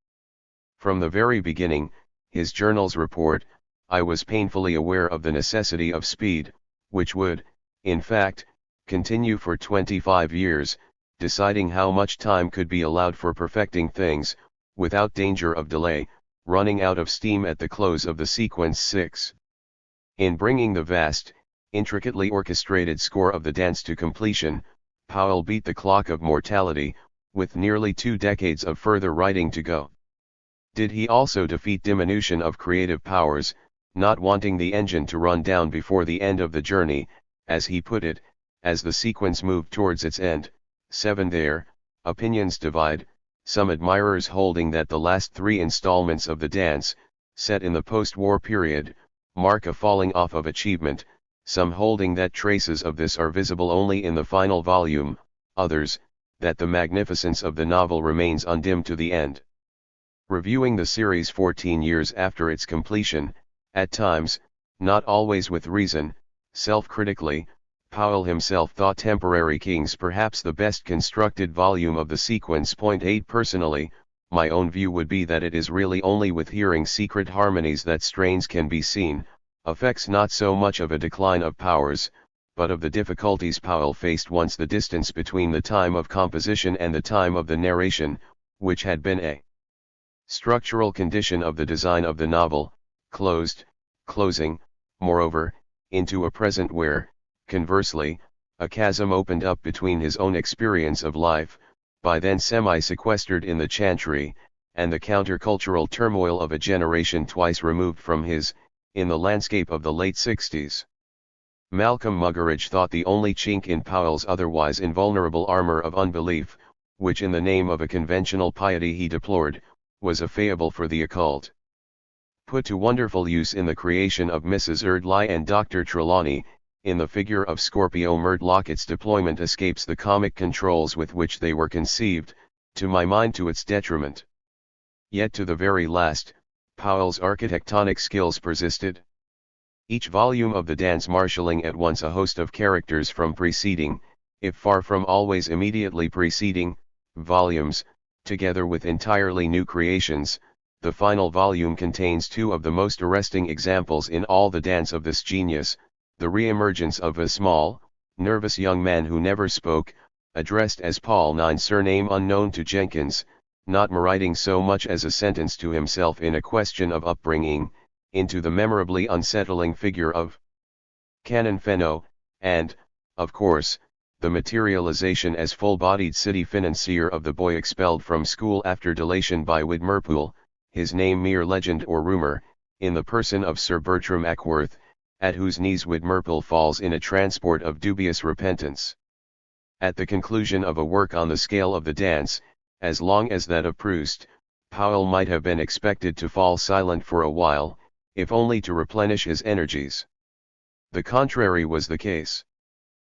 From the very beginning, his journals report, I was painfully aware of the necessity of speed, which would, in fact, continue for 25 years, deciding how much time could be allowed for perfecting things, without danger of delay, running out of steam at the close of the sequence 6. In bringing the vast, intricately orchestrated score of the dance to completion, Powell beat the clock of mortality, with nearly 2 decades of further writing to go. Did he also defeat diminution of creative powers, not wanting the engine to run down before the end of the journey, as he put it, as the sequence moved towards its end? 7. There, opinions divide, some admirers holding that the last 3 installments of the dance, set in the post-war period, mark a falling off of achievement, some holding that traces of this are visible only in the final volume, others, that the magnificence of the novel remains undimmed to the end. Reviewing the series 14 years after its completion, at times, not always with reason, self-critically, Powell himself thought Temporary Kings perhaps the best constructed volume of the sequence. 8. Personally, my own view would be that it is really only with hearing secret harmonies that strains can be seen, effects not so much of a decline of powers, but of the difficulties Powell faced once the distance between the time of composition and the time of the narration, which had been a structural condition of the design of the novel, closing, moreover, into a present where, conversely, a chasm opened up between his own experience of life, by then semi-sequestered in the chantry, and the countercultural turmoil of a generation twice removed from his, in the landscape of the late 60s. Malcolm Muggeridge thought the only chink in Powell's otherwise invulnerable armor of unbelief, which in the name of a conventional piety he deplored, was a fable for the occult. Put to wonderful use in the creation of Mrs. Erdly and Dr. Trelawney, in the figure of Scorpio Murdoch, its deployment escapes the comic controls with which they were conceived, to my mind to its detriment. Yet to the very last, Powell's architectonic skills persisted. Each volume of the dance marshalling at once a host of characters from preceding, if far from always immediately preceding, volumes, together with entirely new creations. The final volume contains two of the most arresting examples in all the dance of this genius: the re-emergence of a small, nervous young man who never spoke, addressed as Paul IX, surname unknown to Jenkins, not writing so much as a sentence to himself in a question of upbringing, into the memorably unsettling figure of Canon Fenno, and, of course, the materialization as full-bodied city financier of the boy expelled from school after delation by Widmerpool, his name mere legend or rumor, in the person of Sir Bertram Ackworth, at whose knees Widmerpool falls in a transport of dubious repentance. At the conclusion of a work on the scale of the dance, as long as that of Proust, Powell might have been expected to fall silent for a while, if only to replenish his energies. The contrary was the case.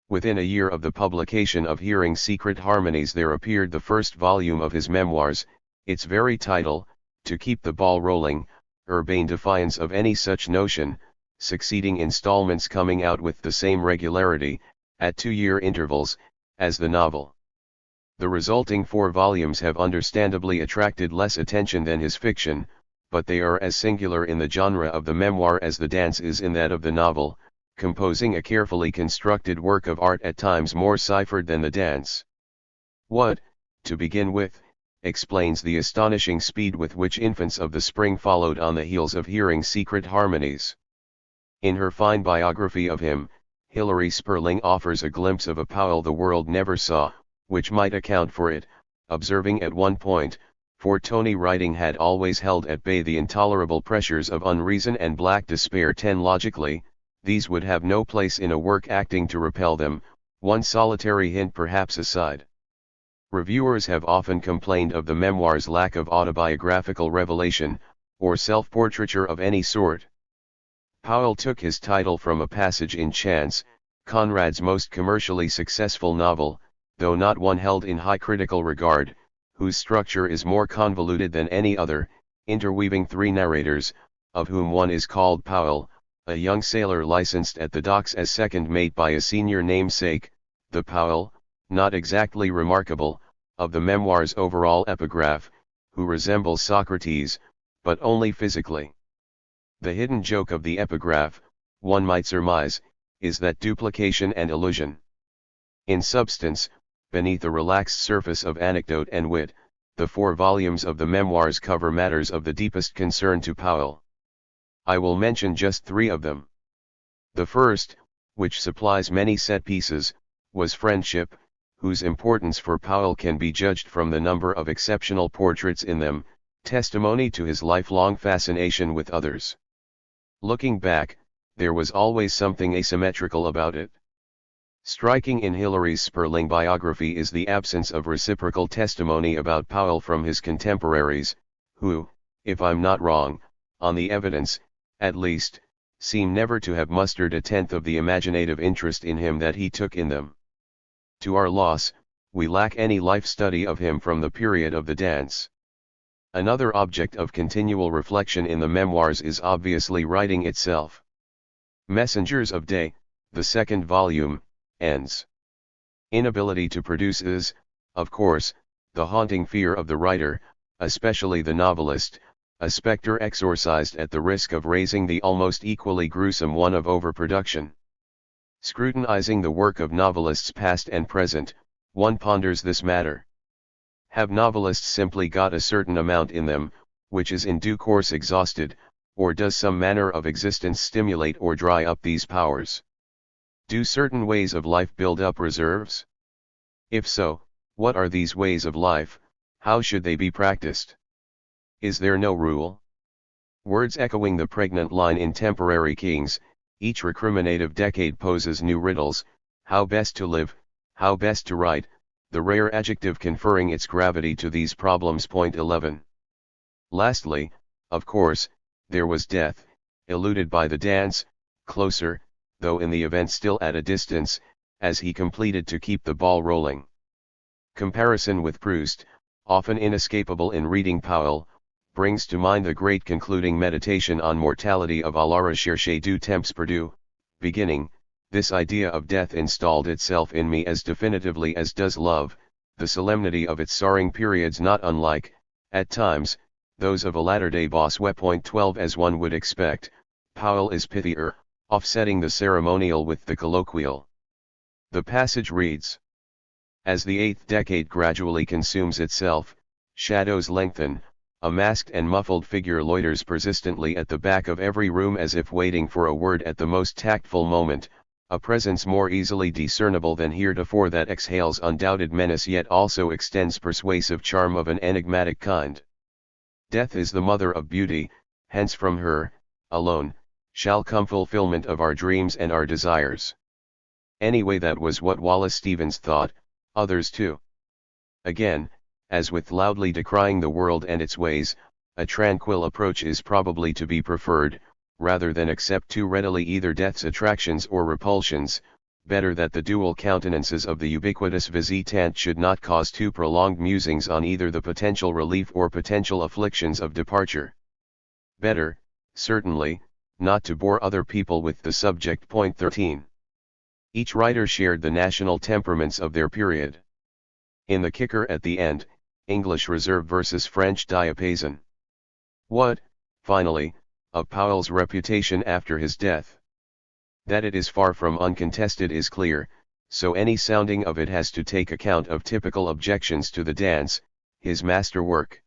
Within a year of the publication of Hearing Secret Harmonies there appeared the first volume of his memoirs, its very title, To Keep the Ball Rolling, urbane defiance of any such notion, succeeding installments coming out with the same regularity, at 2-year intervals, as the novel. The resulting 4 volumes have understandably attracted less attention than his fiction, but they are as singular in the genre of the memoir as the dance is in that of the novel, composing a carefully constructed work of art at times more ciphered than the dance. What, to begin with, explains the astonishing speed with which Infants of the Spring followed on the heels of Hearing Secret Harmonies? In her fine biography of him, Hilary Sperling offers a glimpse of a Powell the world never saw, which might account for it, observing at one point, for Tony writing had always held at bay the intolerable pressures of unreason and black despair. 10 Logically, these would have no place in a work acting to repel them, one solitary hint perhaps aside. Reviewers have often complained of the memoir's lack of autobiographical revelation, or self-portraiture of any sort. Powell took his title from a passage in Chance, Conrad's most commercially successful novel, though not one held in high critical regard, whose structure is more convoluted than any other, interweaving 3 narrators, of whom one is called Powell, a young sailor licensed at the docks as second mate by a senior namesake, the Powell, not exactly remarkable, of the memoir's overall epigraph, who resembles Socrates, but only physically. The hidden joke of the epigraph, one might surmise, is that duplication and illusion. In substance, beneath a relaxed surface of anecdote and wit, the 4 volumes of the memoirs cover matters of the deepest concern to Powell. I will mention just 3 of them. The first, which supplies many set pieces, was Friendship, whose importance for Powell can be judged from the number of exceptional portraits in them, testimony to his lifelong fascination with others. Looking back, there was always something asymmetrical about it. Striking in Hilary's Sperling biography is the absence of reciprocal testimony about Powell from his contemporaries, who, if I'm not wrong, on the evidence, at least, seem never to have mustered a tenth of the imaginative interest in him that he took in them. To our loss, we lack any life study of him from the period of the dance. Another object of continual reflection in the memoirs is obviously writing itself. Messengers of Day, the 2nd volume, ends. Inability to produce is, of course, the haunting fear of the writer, especially the novelist, a spectre exorcised at the risk of raising the almost equally gruesome one of overproduction. Scrutinizing the work of novelists past and present, one ponders this matter. Have novelists simply got a certain amount in them, which is in due course exhausted, or does some manner of existence stimulate or dry up these powers? Do certain ways of life build up reserves? If so, what are these ways of life, how should they be practiced? Is there no rule? Words echoing the pregnant line in Temporary Kings, each recriminative decade poses new riddles: how best to live, how best to write, the rare adjective conferring its gravity to these problems. Point 11. Lastly, of course, there was death, eluded by the dance, closer, though in the event still at a distance, as he completed to keep the ball rolling. Comparison with Proust, often inescapable in reading Powell, brings to mind the great concluding meditation on mortality of À la recherche du temps perdu, beginning, this idea of death installed itself in me as definitively as does love, the solemnity of its soaring periods not unlike, at times, those of a latter-day Bossuet. Point 12. As one would expect, Powell is pithier, offsetting the ceremonial with the colloquial. The passage reads: as the eighth decade gradually consumes itself, shadows lengthen, a masked and muffled figure loiters persistently at the back of every room as if waiting for a word at the most tactful moment, a presence more easily discernible than heretofore that exhales undoubted menace yet also extends persuasive charm of an enigmatic kind. Death is the mother of beauty, hence from her, alone, shall come fulfillment of our dreams and our desires. Anyway, that was what Wallace Stevens thought, others too. Again, as with loudly decrying the world and its ways, a tranquil approach is probably to be preferred, rather than accept too readily either death's attractions or repulsions. Better that the dual countenances of the ubiquitous visitant should not cause too prolonged musings on either the potential relief or potential afflictions of departure. Better, certainly, not to bore other people with the subject. Point 13. Each writer shared the national temperaments of their period. In the kicker at the end, English reserve versus French diapason. What, finally, of Powell's reputation after his death? That it is far from uncontested is clear, so any sounding of it has to take account of typical objections to the dance, his masterwork.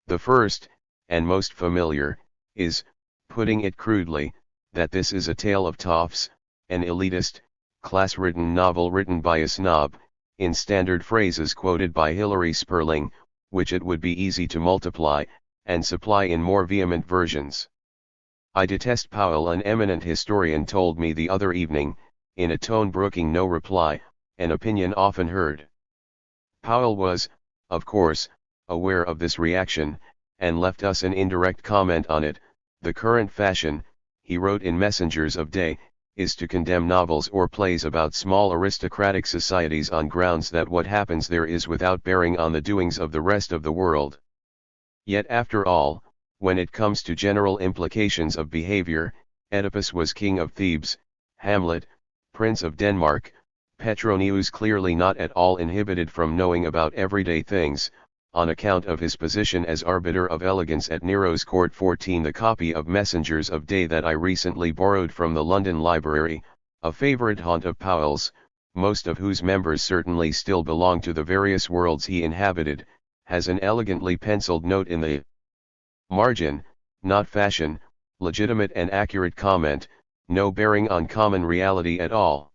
The first, and most familiar, is, putting it crudely, that this is a tale of toffs, an elitist, class-ridden novel written by a snob, in standard phrases quoted by Hilary Sperling, which it would be easy to multiply, and supply in more vehement versions. I detest Powell, an eminent historian told me the other evening, in a tone brooking no reply, an opinion often heard. Powell was, of course, aware of this reaction, and left us an indirect comment on it. The current fashion, he wrote in Messengers of Day, is to condemn novels or plays about small aristocratic societies on grounds that what happens there is without bearing on the doings of the rest of the world. Yet after all, when it comes to general implications of behavior, Oedipus was king of Thebes, Hamlet, prince of Denmark, Petronius clearly not at all inhibited from knowing about everyday things, on account of his position as arbiter of elegance at Nero's court. 14. The copy of Messengers of Day that I recently borrowed from the London Library, a favourite haunt of Powell's, most of whose members certainly still belong to the various worlds he inhabited, has an elegantly penciled note in the margin: not fashion, legitimate and accurate comment, no bearing on common reality at all.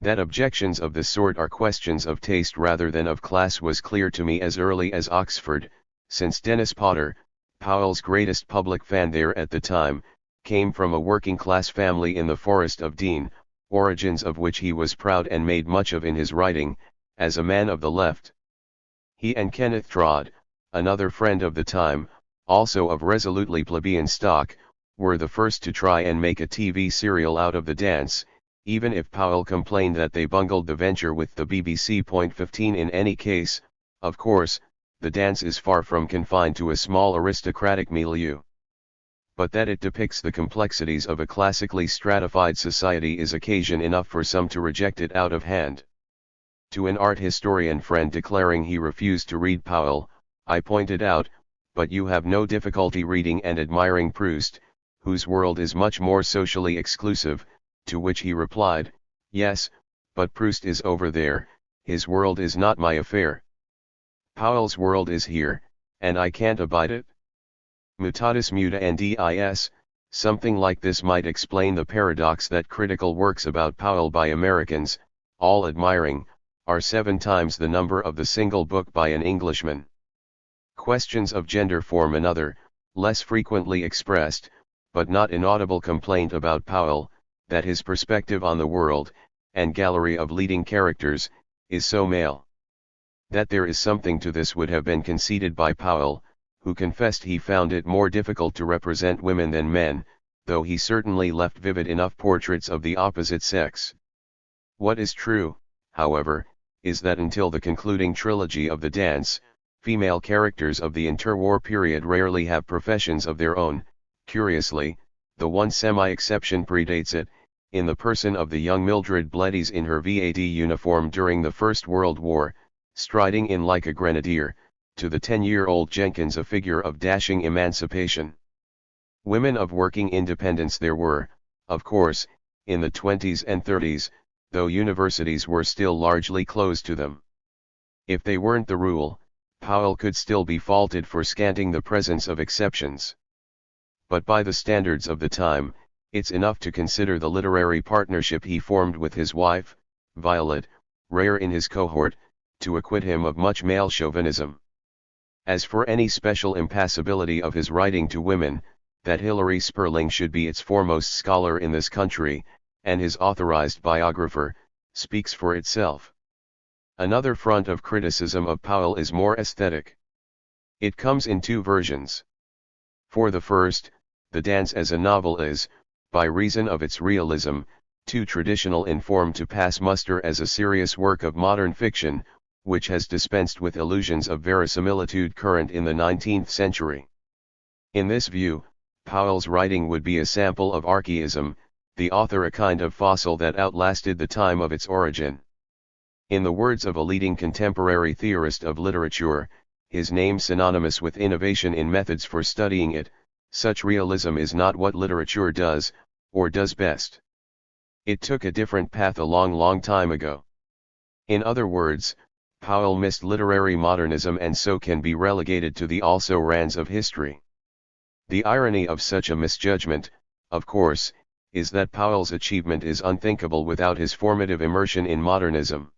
That objections of this sort are questions of taste rather than of class was clear to me as early as Oxford, since Dennis Potter, Powell's greatest public fan there at the time, came from a working-class family in the Forest of Dean, origins of which he was proud and made much of in his writing, as a man of the left. He and Kenneth Trod, another friend of the time, also of resolutely plebeian stock, were the first to try and make a TV serial out of the dance, even if Powell complained that they bungled the venture with the BBC. 15. In any case, of course, the dance is far from confined to a small aristocratic milieu. But that it depicts the complexities of a classically stratified society is occasion enough for some to reject it out of hand. To an art historian friend declaring he refused to read Powell, I pointed out, but you have no difficulty reading and admiring Proust, whose world is much more socially exclusive, to which he replied, yes, but Proust is over there, his world is not my affair. Powell's world is here, and I can't abide it. Mutatis mutandis, Something like this might explain the paradox that critical works about Powell by Americans, all admiring, are 7 times the number of the single book by an Englishman. Questions of gender form another, less frequently expressed, but not inaudible complaint about Powell, that his perspective on the world, and gallery of leading characters, is so male. That there is something to this would have been conceded by Powell, who confessed he found it more difficult to represent women than men, though he certainly left vivid enough portraits of the opposite sex. What is true, however, is that until the concluding trilogy of the dance, female characters of the interwar period rarely have professions of their own. Curiously, the one semi-exception predates it, in the person of the young Mildred Bledys in her VAD uniform during the First World War, striding in like a grenadier, to the 10-year-old Jenkins a figure of dashing emancipation. Women of working independence there were, of course, in the 20s and 30s, though universities were still largely closed to them. If they weren't the rule, Powell could still be faulted for scanting the presence of exceptions. But by the standards of the time, it's enough to consider the literary partnership he formed with his wife, Violet, rare in his cohort, to acquit him of much male chauvinism. As for any special impassibility of his writing to women, that Hilary Sperling should be its foremost scholar in this country, and his authorized biographer, speaks for itself. Another front of criticism of Powell is more aesthetic. It comes in 2 versions. For the first, The Dance as a novel is, by reason of its realism, too traditional in form to pass muster as a serious work of modern fiction, which has dispensed with illusions of verisimilitude current in the 19th century. In this view, Powell's writing would be a sample of archaism, the author a kind of fossil that outlasted the time of its origin. In the words of a leading contemporary theorist of literature, his name synonymous with innovation in methods for studying it, such realism is not what literature does, or does best. It took a different path a long time ago. In other words, Powell missed literary modernism and so can be relegated to the also-rans of history. The irony of such a misjudgment, of course, is that Powell's achievement is unthinkable without his formative immersion in modernism.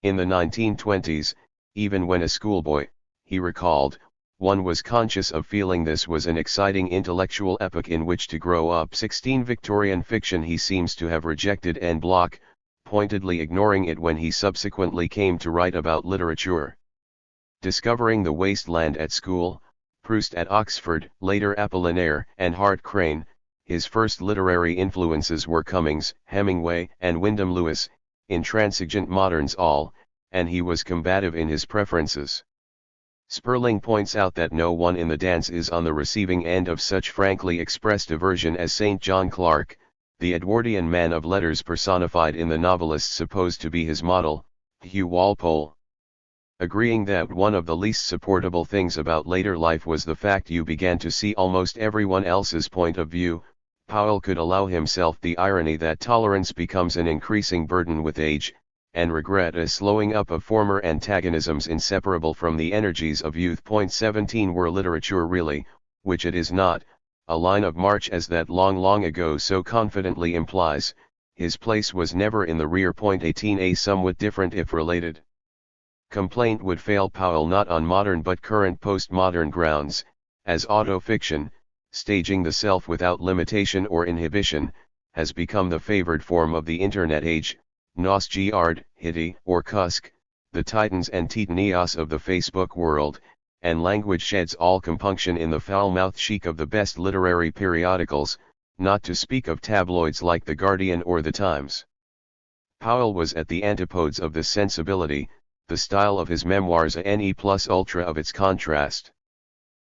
In the 1920s, even when a schoolboy, he recalled, one was conscious of feeling this was an exciting intellectual epoch in which to grow up. 16 Victorian fiction he seems to have rejected en bloc, pointedly ignoring it when he subsequently came to write about literature. Discovering the wasteland at school, Proust at Oxford, later Apollinaire and Hart Crane, his first literary influences were Cummings, Hemingway and Wyndham Lewis, intransigent moderns all, and he was combative in his preferences. Sperling points out that no one in the dance is on the receiving end of such frankly expressed aversion as St. John Clarke, the Edwardian man of letters personified in the novelist supposed to be his model, Hugh Walpole. Agreeing that one of the least supportable things about later life was the fact you began to see almost everyone else's point of view, Powell could allow himself the irony that tolerance becomes an increasing burden with age, and regret a slowing up of former antagonisms inseparable from the energies of youth. 17 Were literature really, which it is not, a line of march as that long ago so confidently implies, his place was never in the rear. 18 A somewhat different if related complaint would fail Powell not on modern but current postmodern grounds, as autofiction, staging the self without limitation or inhibition, has become the favored form of the internet age, nos giard, hitty or cusk, the titans and titanias of the Facebook world, and language sheds all compunction in the foul-mouthed chic of the best literary periodicals, not to speak of tabloids like The Guardian or The Times. Powell was at the antipodes of this sensibility, the style of his memoirs a ne plus ultra of its contrast.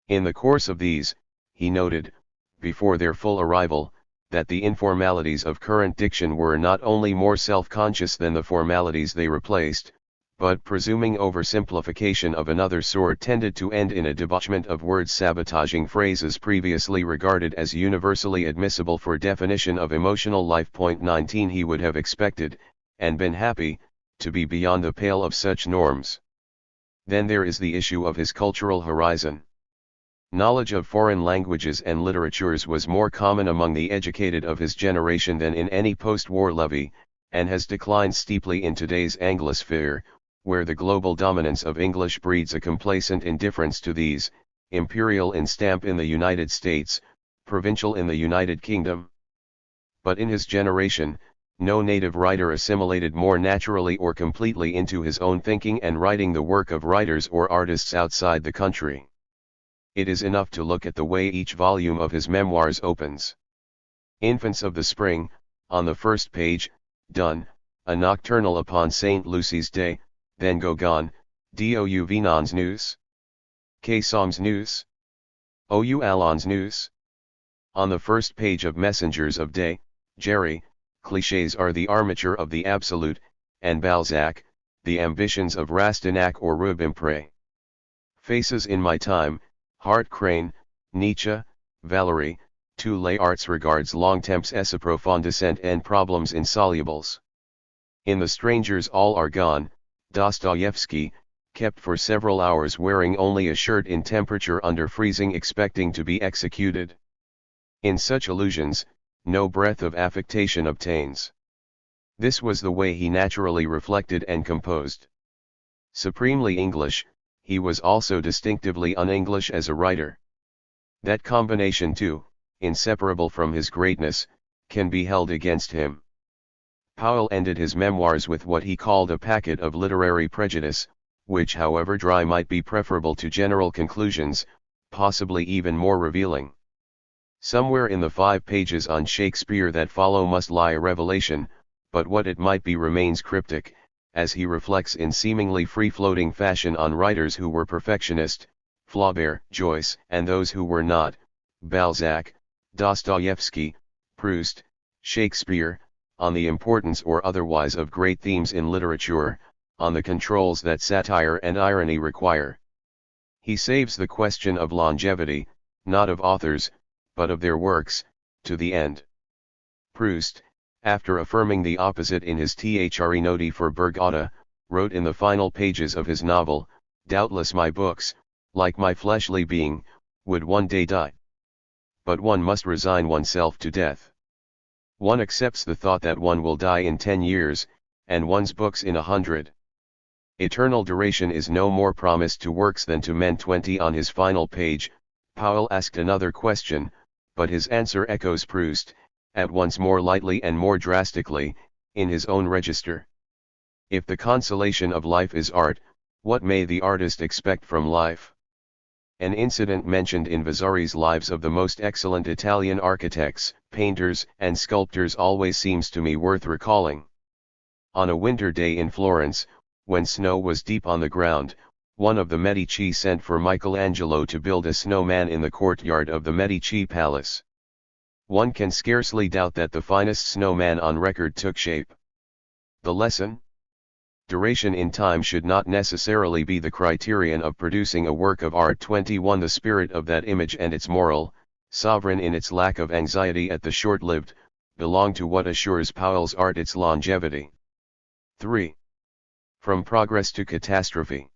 In the course of these, he noted, before their full arrival, that the informalities of current diction were not only more self-conscious than the formalities they replaced, but presuming oversimplification of another sort tended to end in a debauchement of words sabotaging phrases previously regarded as universally admissible for definition of emotional life. 19 He would have expected, and been happy, to be beyond the pale of such norms. Then there is the issue of his cultural horizon. Knowledge of foreign languages and literatures was more common among the educated of his generation than in any post-war levy, and has declined steeply in today's Anglosphere, where the global dominance of English breeds a complacent indifference to these, imperial in stamp in the United States, provincial in the United Kingdom. But in his generation, no native writer assimilated more naturally or completely into his own thinking and writing the work of writers or artists outside the country. It is enough to look at the way each volume of his memoirs opens. Infants of the Spring, on the first page, done, a nocturnal upon St. Lucy's Day, then go gone, dou Venon's news? Que sommes nous? Ou allons nous? On the first page of Messengers of Day, Jerry, clichés are the armature of the absolute, and Balzac, the ambitions of Rastignac or Rubempré. Faces in My Time, Hart Crane, Nietzsche, Valery, tous les arts regards longtemps s'approfondissent and problems insolubles. In The Strangers All Are Gone, Dostoevsky, kept for several hours wearing only a shirt in temperature under freezing expecting to be executed. In such illusions, no breath of affectation obtains. This was the way he naturally reflected and composed. Supremely English, he was also distinctively un-English as a writer. That combination too, inseparable from his greatness, can be held against him. Powell ended his memoirs with what he called a packet of literary prejudice, which however dry might be preferable to general conclusions, possibly even more revealing. Somewhere in the 5 pages on Shakespeare that follow must lie a revelation, but what it might be remains cryptic, as he reflects in seemingly free-floating fashion on writers who were perfectionist, Flaubert, Joyce, and those who were not, Balzac, Dostoevsky, Proust, Shakespeare, on the importance or otherwise of great themes in literature, on the controls that satire and irony require. He saves the question of longevity, not of authors, but of their works, to the end. Proust, after affirming the opposite in his Thre Noti for Bergata, wrote in the final pages of his novel, "Doubtless my books, like my fleshly being, would one day die. But one must resign oneself to death. One accepts the thought that one will die in 10 years, and one's books in 100. Eternal duration is no more promised to works than to men." 20 On his final page, Powell asked another question, but his answer echoes Proust, at once more lightly and more drastically, in his own register. If the consolation of life is art, what may the artist expect from life? An incident mentioned in Vasari's lives of the most excellent Italian architects, painters, and sculptors always seems to me worth recalling. On a winter day in Florence, when snow was deep on the ground, one of the Medici sent for Michelangelo to build a snowman in the courtyard of the Medici Palace. One can scarcely doubt that the finest snowman on record took shape. The lesson? Duration in time should not necessarily be the criterion of producing a work of art. 21 The spirit of that image and its moral, sovereign in its lack of anxiety at the short-lived, belong to what assures Powell's art its longevity. 3. From progress to catastrophe.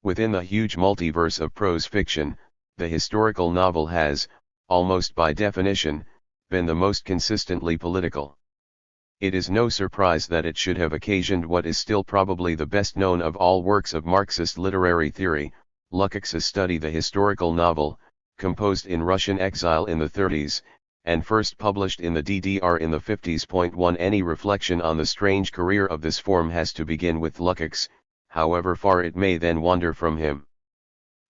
Within the huge multiverse of prose fiction, the historical novel has, almost by definition, been the most consistently political. It is no surprise that it should have occasioned what is still probably the best known of all works of Marxist literary theory, Lukács's study the historical novel, composed in Russian exile in the 30s, and first published in the DDR in the 50s. 1 Any reflection on the strange career of this form has to begin with Lukács, however far it may then wander from him.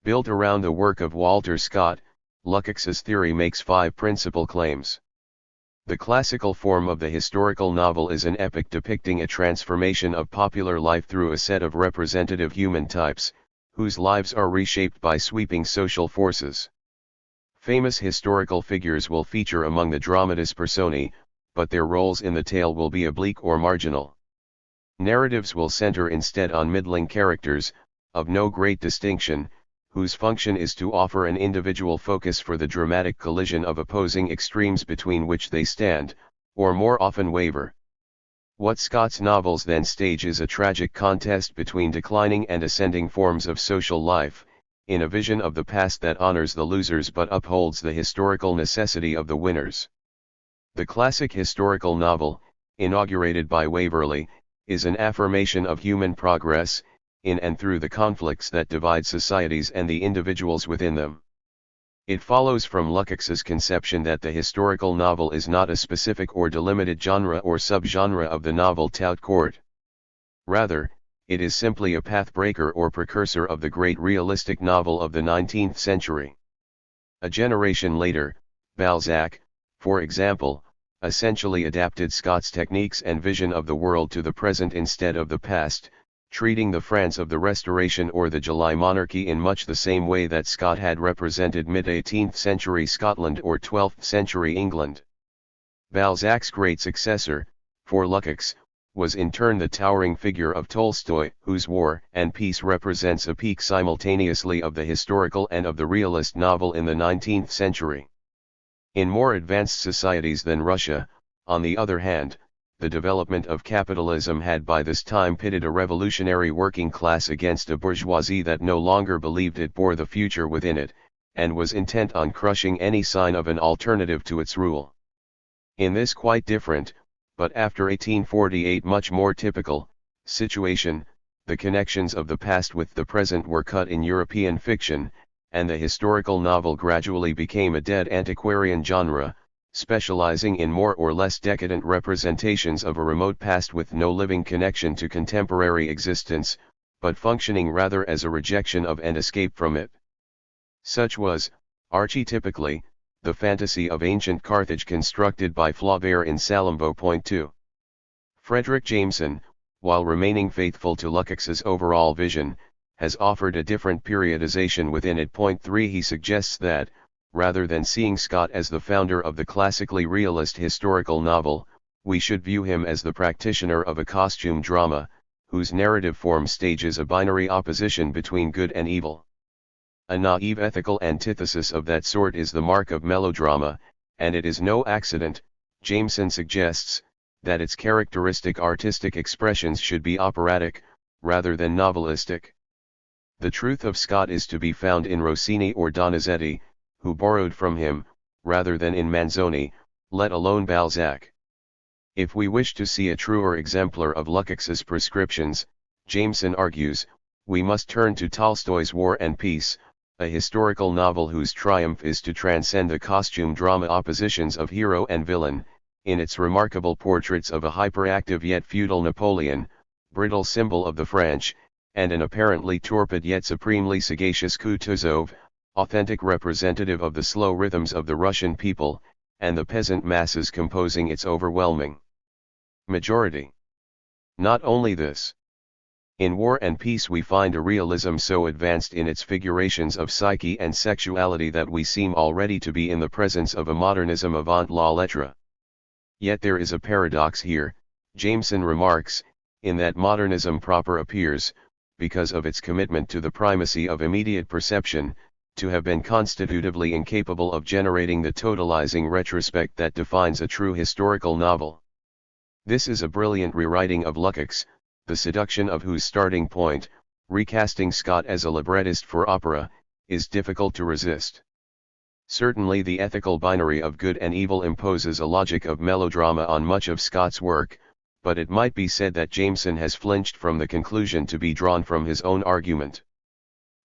Built around the work of Walter Scott, Lukács's theory makes 5 principal claims. The classical form of the historical novel is an epic depicting a transformation of popular life through a set of representative human types, whose lives are reshaped by sweeping social forces. Famous historical figures will feature among the dramatis personae, but their roles in the tale will be oblique or marginal. Narratives will center instead on middling characters, of no great distinction, whose function is to offer an individual focus for the dramatic collision of opposing extremes between which they stand, or more often waver. What Scott's novels then stage is a tragic contest between declining and ascending forms of social life, in a vision of the past that honors the losers but upholds the historical necessity of the winners. The classic historical novel, inaugurated by Waverley, is an affirmation of human progress, in and through the conflicts that divide societies and the individuals within them. It follows from Lukács's conception that the historical novel is not a specific or delimited genre or subgenre of the novel tout court. Rather, it is simply a pathbreaker or precursor of the great realistic novel of the 19th century. A generation later, Balzac, for example, essentially adapted Scott's techniques and vision of the world to the present instead of the past, treating the France of the Restoration or the July monarchy in much the same way that Scott had represented mid-18th century Scotland or 12th century England. Balzac's great successor, for Lukács, was in turn the towering figure of Tolstoy, whose War and Peace represents a peak simultaneously of the historical and of the realist novel in the 19th century. In more advanced societies than Russia, on the other hand, the development of capitalism had by this time pitted a revolutionary working class against a bourgeoisie that no longer believed it bore the future within it, and was intent on crushing any sign of an alternative to its rule. In this quite different, but after 1848 much more typical, situation, the connections of the past with the present were cut in European fiction, and the historical novel gradually became a dead antiquarian genre, specializing in more or less decadent representations of a remote past with no living connection to contemporary existence, but functioning rather as a rejection of and escape from it. Such was, archetypically, the fantasy of ancient Carthage constructed by Flaubert in Salammbô.2. Frederick Jameson, while remaining faithful to Lukács's overall vision, has offered a different periodization within it. 3 He suggests that, rather than seeing Scott as the founder of the classically realist historical novel, we should view him as the practitioner of a costume drama, whose narrative form stages a binary opposition between good and evil. A naive ethical antithesis of that sort is the mark of melodrama, and it is no accident, Jameson suggests, that its characteristic artistic expressions should be operatic, rather than novelistic. The truth of Scott is to be found in Rossini or Donizetti, who borrowed from him, rather than in Manzoni, let alone Balzac. If we wish to see a truer exemplar of Lukács's prescriptions, Jameson argues, we must turn to Tolstoy's War and Peace, a historical novel whose triumph is to transcend the costume drama oppositions of hero and villain, in its remarkable portraits of a hyperactive yet feudal Napoleon, brittle symbol of the French, and an apparently torpid yet supremely sagacious Kutuzov, authentic representative of the slow rhythms of the Russian people, and the peasant masses composing its overwhelming majority. Not only this. In War and Peace we find a realism so advanced in its figurations of psyche and sexuality that we seem already to be in the presence of a modernism avant la lettre. Yet there is a paradox here, Jameson remarks, in that modernism proper appears, because of its commitment to the primacy of immediate perception, to have been constitutively incapable of generating the totalizing retrospect that defines a true historical novel. This is a brilliant rewriting of Lukács, the seduction of whose starting point, recasting Scott as a librettist for opera, is difficult to resist. Certainly the ethical binary of good and evil imposes a logic of melodrama on much of Scott's work, but it might be said that Jameson has flinched from the conclusion to be drawn from his own argument.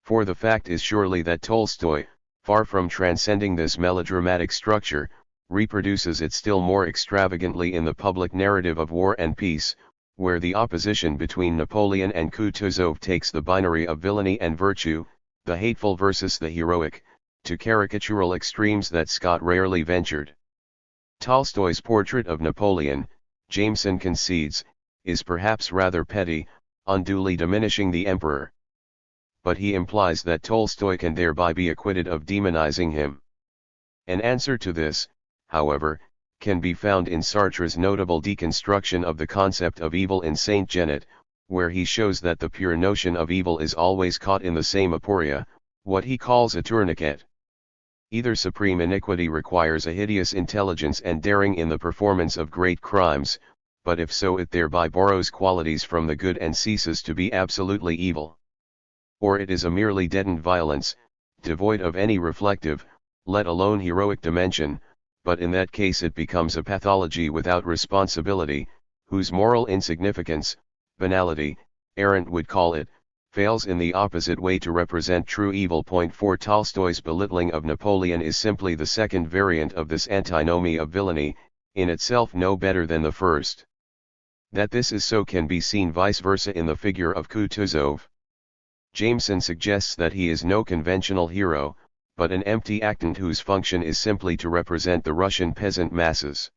For the fact is surely that Tolstoy, far from transcending this melodramatic structure, reproduces it still more extravagantly in the public narrative of War and Peace, where the opposition between Napoleon and Kutuzov takes the binary of villainy and virtue, the hateful versus the heroic, to caricatural extremes that Scott rarely ventured. Tolstoy's portrait of Napoleon, Jameson concedes, is perhaps rather petty, unduly diminishing the emperor. But he implies that Tolstoy can thereby be acquitted of demonizing him. An answer to this, however, can be found in Sartre's notable deconstruction of the concept of evil in Saint Genet, where he shows that the pure notion of evil is always caught in the same aporia, what he calls a tourniquet. Either supreme iniquity requires a hideous intelligence and daring in the performance of great crimes, but if so it thereby borrows qualities from the good and ceases to be absolutely evil. or it is a merely deadened violence, devoid of any reflective, let alone heroic dimension, but in that case it becomes a pathology without responsibility, whose moral insignificance, banality, Arendt would call it, fails in the opposite way to represent true evil. 4 Tolstoy's belittling of Napoleon is simply the second variant of this antinomy of villainy, in itself no better than the first. That this is so can be seen vice versa in the figure of Kutuzov. Jameson suggests that he is no conventional hero, but an empty actant whose function is simply to represent the Russian peasant masses.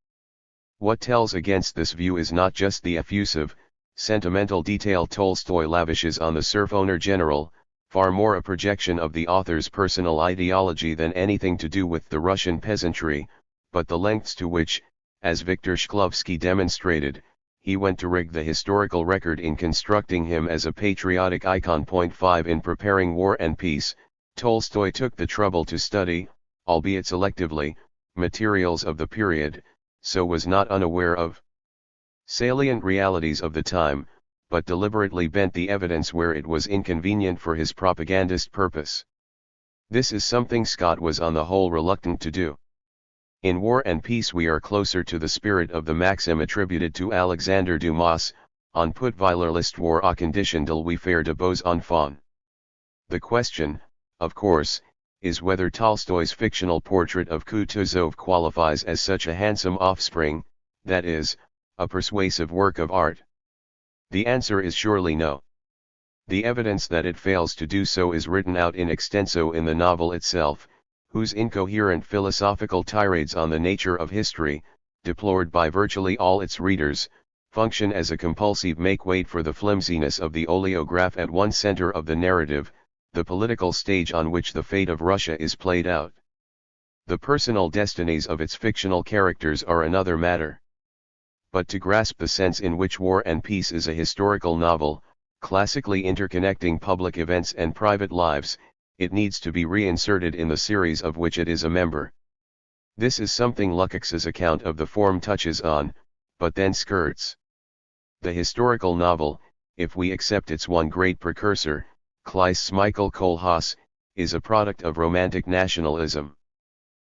What tells against this view is not just the effusive, sentimental detail Tolstoy lavishes on the serf owner general, far more a projection of the author's personal ideology than anything to do with the Russian peasantry, but the lengths to which, as Viktor Shklovsky demonstrated, he went to rig the historical record in constructing him as a patriotic icon. 5 In preparing War and Peace, Tolstoy took the trouble to study, albeit selectively, materials of the period, so was not unaware of salient realities of the time, but deliberately bent the evidence where it was inconvenient for his propagandist purpose. This is something Scott was on the whole reluctant to do. In War and Peace we are closer to the spirit of the maxim attributed to Alexander Dumas, on put Weiler l'histoire à condition de lui faire de beaux enfants. The question, of course, is whether Tolstoy's fictional portrait of Kutuzov qualifies as such a handsome offspring, that is, a persuasive work of art. The answer is surely no. The evidence that it fails to do so is written out in extenso in the novel itself, whose incoherent philosophical tirades on the nature of history, deplored by virtually all its readers, function as a compulsive make-weight for the flimsiness of the oleograph at one center of the narrative, the political stage on which the fate of Russia is played out. The personal destinies of its fictional characters are another matter. But to grasp the sense in which War and Peace is a historical novel, classically interconnecting public events and private lives, it needs to be reinserted in the series of which it is a member. This is something Lukács's account of the form touches on, but then skirts. The historical novel, if we accept its one great precursor, Kleist's Michael Kohlhaas, is a product of romantic nationalism.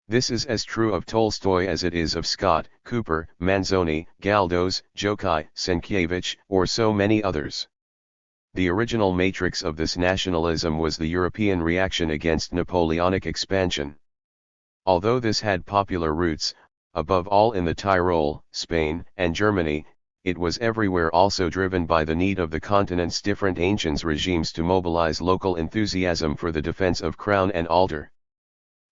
This is as true of Tolstoy as it is of Scott, Cooper, Manzoni, Galdós, Jokai, Sienkiewicz, or so many others. The original matrix of this nationalism was the European reaction against Napoleonic expansion. Although this had popular roots, above all in the Tyrol, Spain, and Germany, it was everywhere also driven by the need of the continent's different ancient regimes to mobilize local enthusiasm for the defense of crown and altar.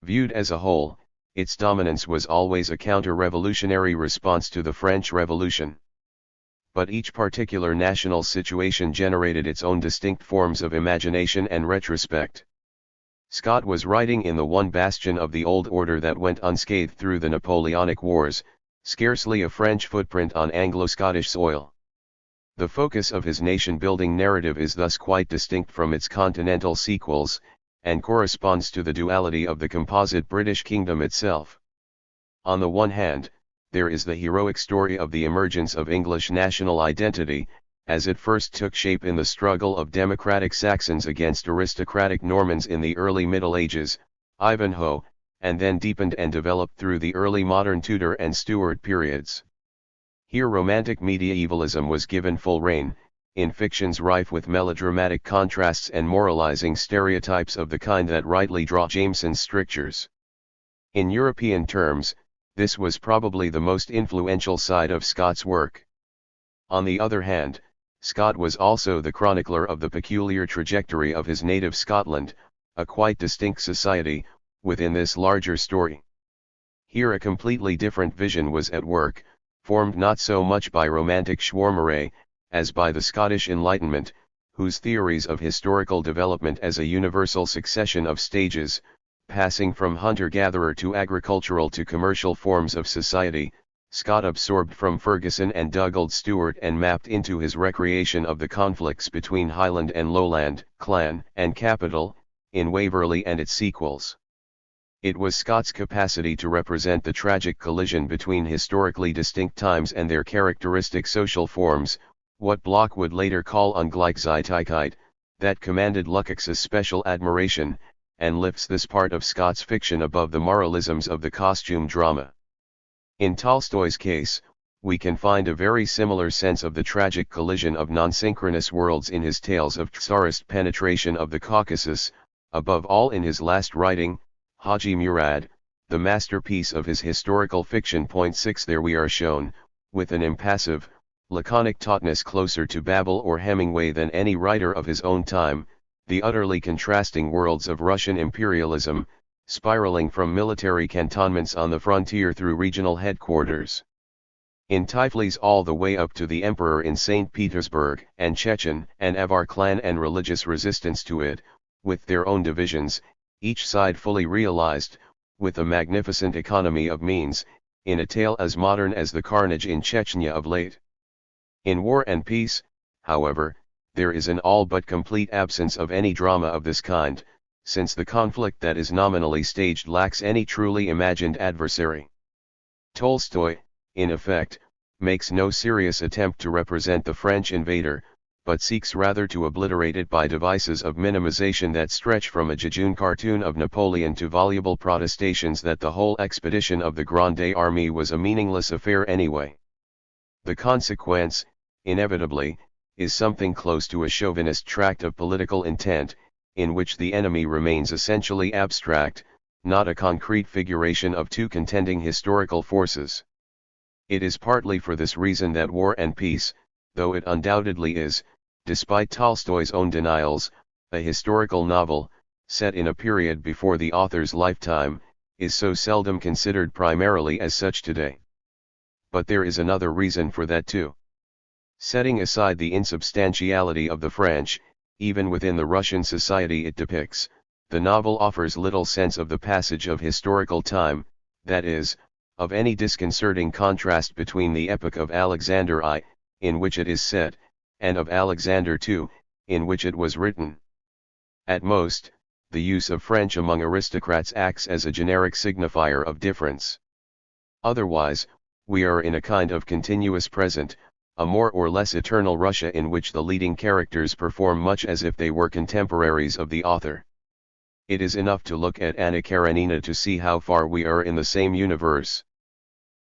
Viewed as a whole, its dominance was always a counter-revolutionary response to the French Revolution. But each particular national situation generated its own distinct forms of imagination and retrospect. Scott was writing in the one bastion of the old order that went unscathed through the Napoleonic Wars, scarcely a French footprint on Anglo-Scottish soil. The focus of his nation-building narrative is thus quite distinct from its continental sequels, and corresponds to the duality of the composite British kingdom itself. On the one hand, there is the heroic story of the emergence of English national identity, as it first took shape in the struggle of democratic Saxons against aristocratic Normans in the early Middle Ages, Ivanhoe, and then deepened and developed through the early modern Tudor and Stuart periods. Here romantic medievalism was given full rein, in fictions rife with melodramatic contrasts and moralizing stereotypes of the kind that rightly draw Jameson's strictures. In European terms, this was probably the most influential side of Scott's work. On the other hand, Scott was also the chronicler of the peculiar trajectory of his native Scotland, a quite distinct society, within this larger story. Here a completely different vision was at work, formed not so much by romantic Schwärmerei, as by the Scottish Enlightenment, whose theories of historical development as a universal succession of stages, passing from hunter-gatherer to agricultural to commercial forms of society, Scott absorbed from Ferguson and Dugald Stewart and mapped into his recreation of the conflicts between Highland and Lowland, clan and capital, in Waverley and its sequels. It was Scott's capacity to represent the tragic collision between historically distinct times and their characteristic social forms, what Bloch would later call Ungleichzeitigkeit, that commanded Lukács's special admiration, and lifts this part of Scott's fiction above the moralisms of the costume drama. In Tolstoy's case, we can find a very similar sense of the tragic collision of non-synchronous worlds in his tales of Tsarist penetration of the Caucasus, above all in his last writing, Haji Murad, the masterpiece of his historical fiction. 6 There we are shown, with an impassive, laconic tautness closer to Babel or Hemingway than any writer of his own time, the utterly contrasting worlds of Russian imperialism, spiraling from military cantonments on the frontier through regional headquarters in Tiflis all the way up to the emperor in St. Petersburg, and Chechen and Avar clan and religious resistance to it, with their own divisions, each side fully realized, with a magnificent economy of means, in a tale as modern as the carnage in Chechnya of late. In War and Peace, however, there is an all but complete absence of any drama of this kind, since the conflict that is nominally staged lacks any truly imagined adversary. Tolstoy, in effect, makes no serious attempt to represent the French invader, but seeks rather to obliterate it by devices of minimization that stretch from a jejune cartoon of Napoleon to voluble protestations that the whole expedition of the Grande Armée was a meaningless affair anyway. The consequence, inevitably, is something close to a chauvinist tract of political intent, in which the enemy remains essentially abstract, not a concrete figuration of two contending historical forces. It is partly for this reason that War and Peace, though it undoubtedly is, despite Tolstoy's own denials, a historical novel, set in a period before the author's lifetime, is so seldom considered primarily as such today. But there is another reason for that too. Setting aside the insubstantiality of the French, even within the Russian society it depicts, the novel offers little sense of the passage of historical time, that is, of any disconcerting contrast between the epoch of Alexander I, in which it is set, and of Alexander II, in which it was written. At most, the use of French among aristocrats acts as a generic signifier of difference. Otherwise, we are in a kind of continuous present, a more or less eternal Russia in which the leading characters perform much as if they were contemporaries of the author. It is enough to look at Anna Karenina to see how far we are in the same universe.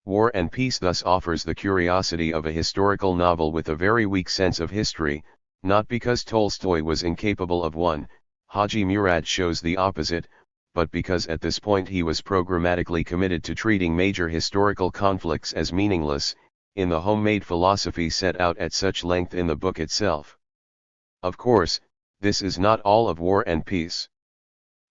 War and Peace thus offers the curiosity of a historical novel with a very weak sense of history, not because Tolstoy was incapable of one, Haji Murad shows the opposite, but because at this point he was programmatically committed to treating major historical conflicts as meaningless, in the homemade philosophy set out at such length in the book itself. Of course, this is not all of War and Peace.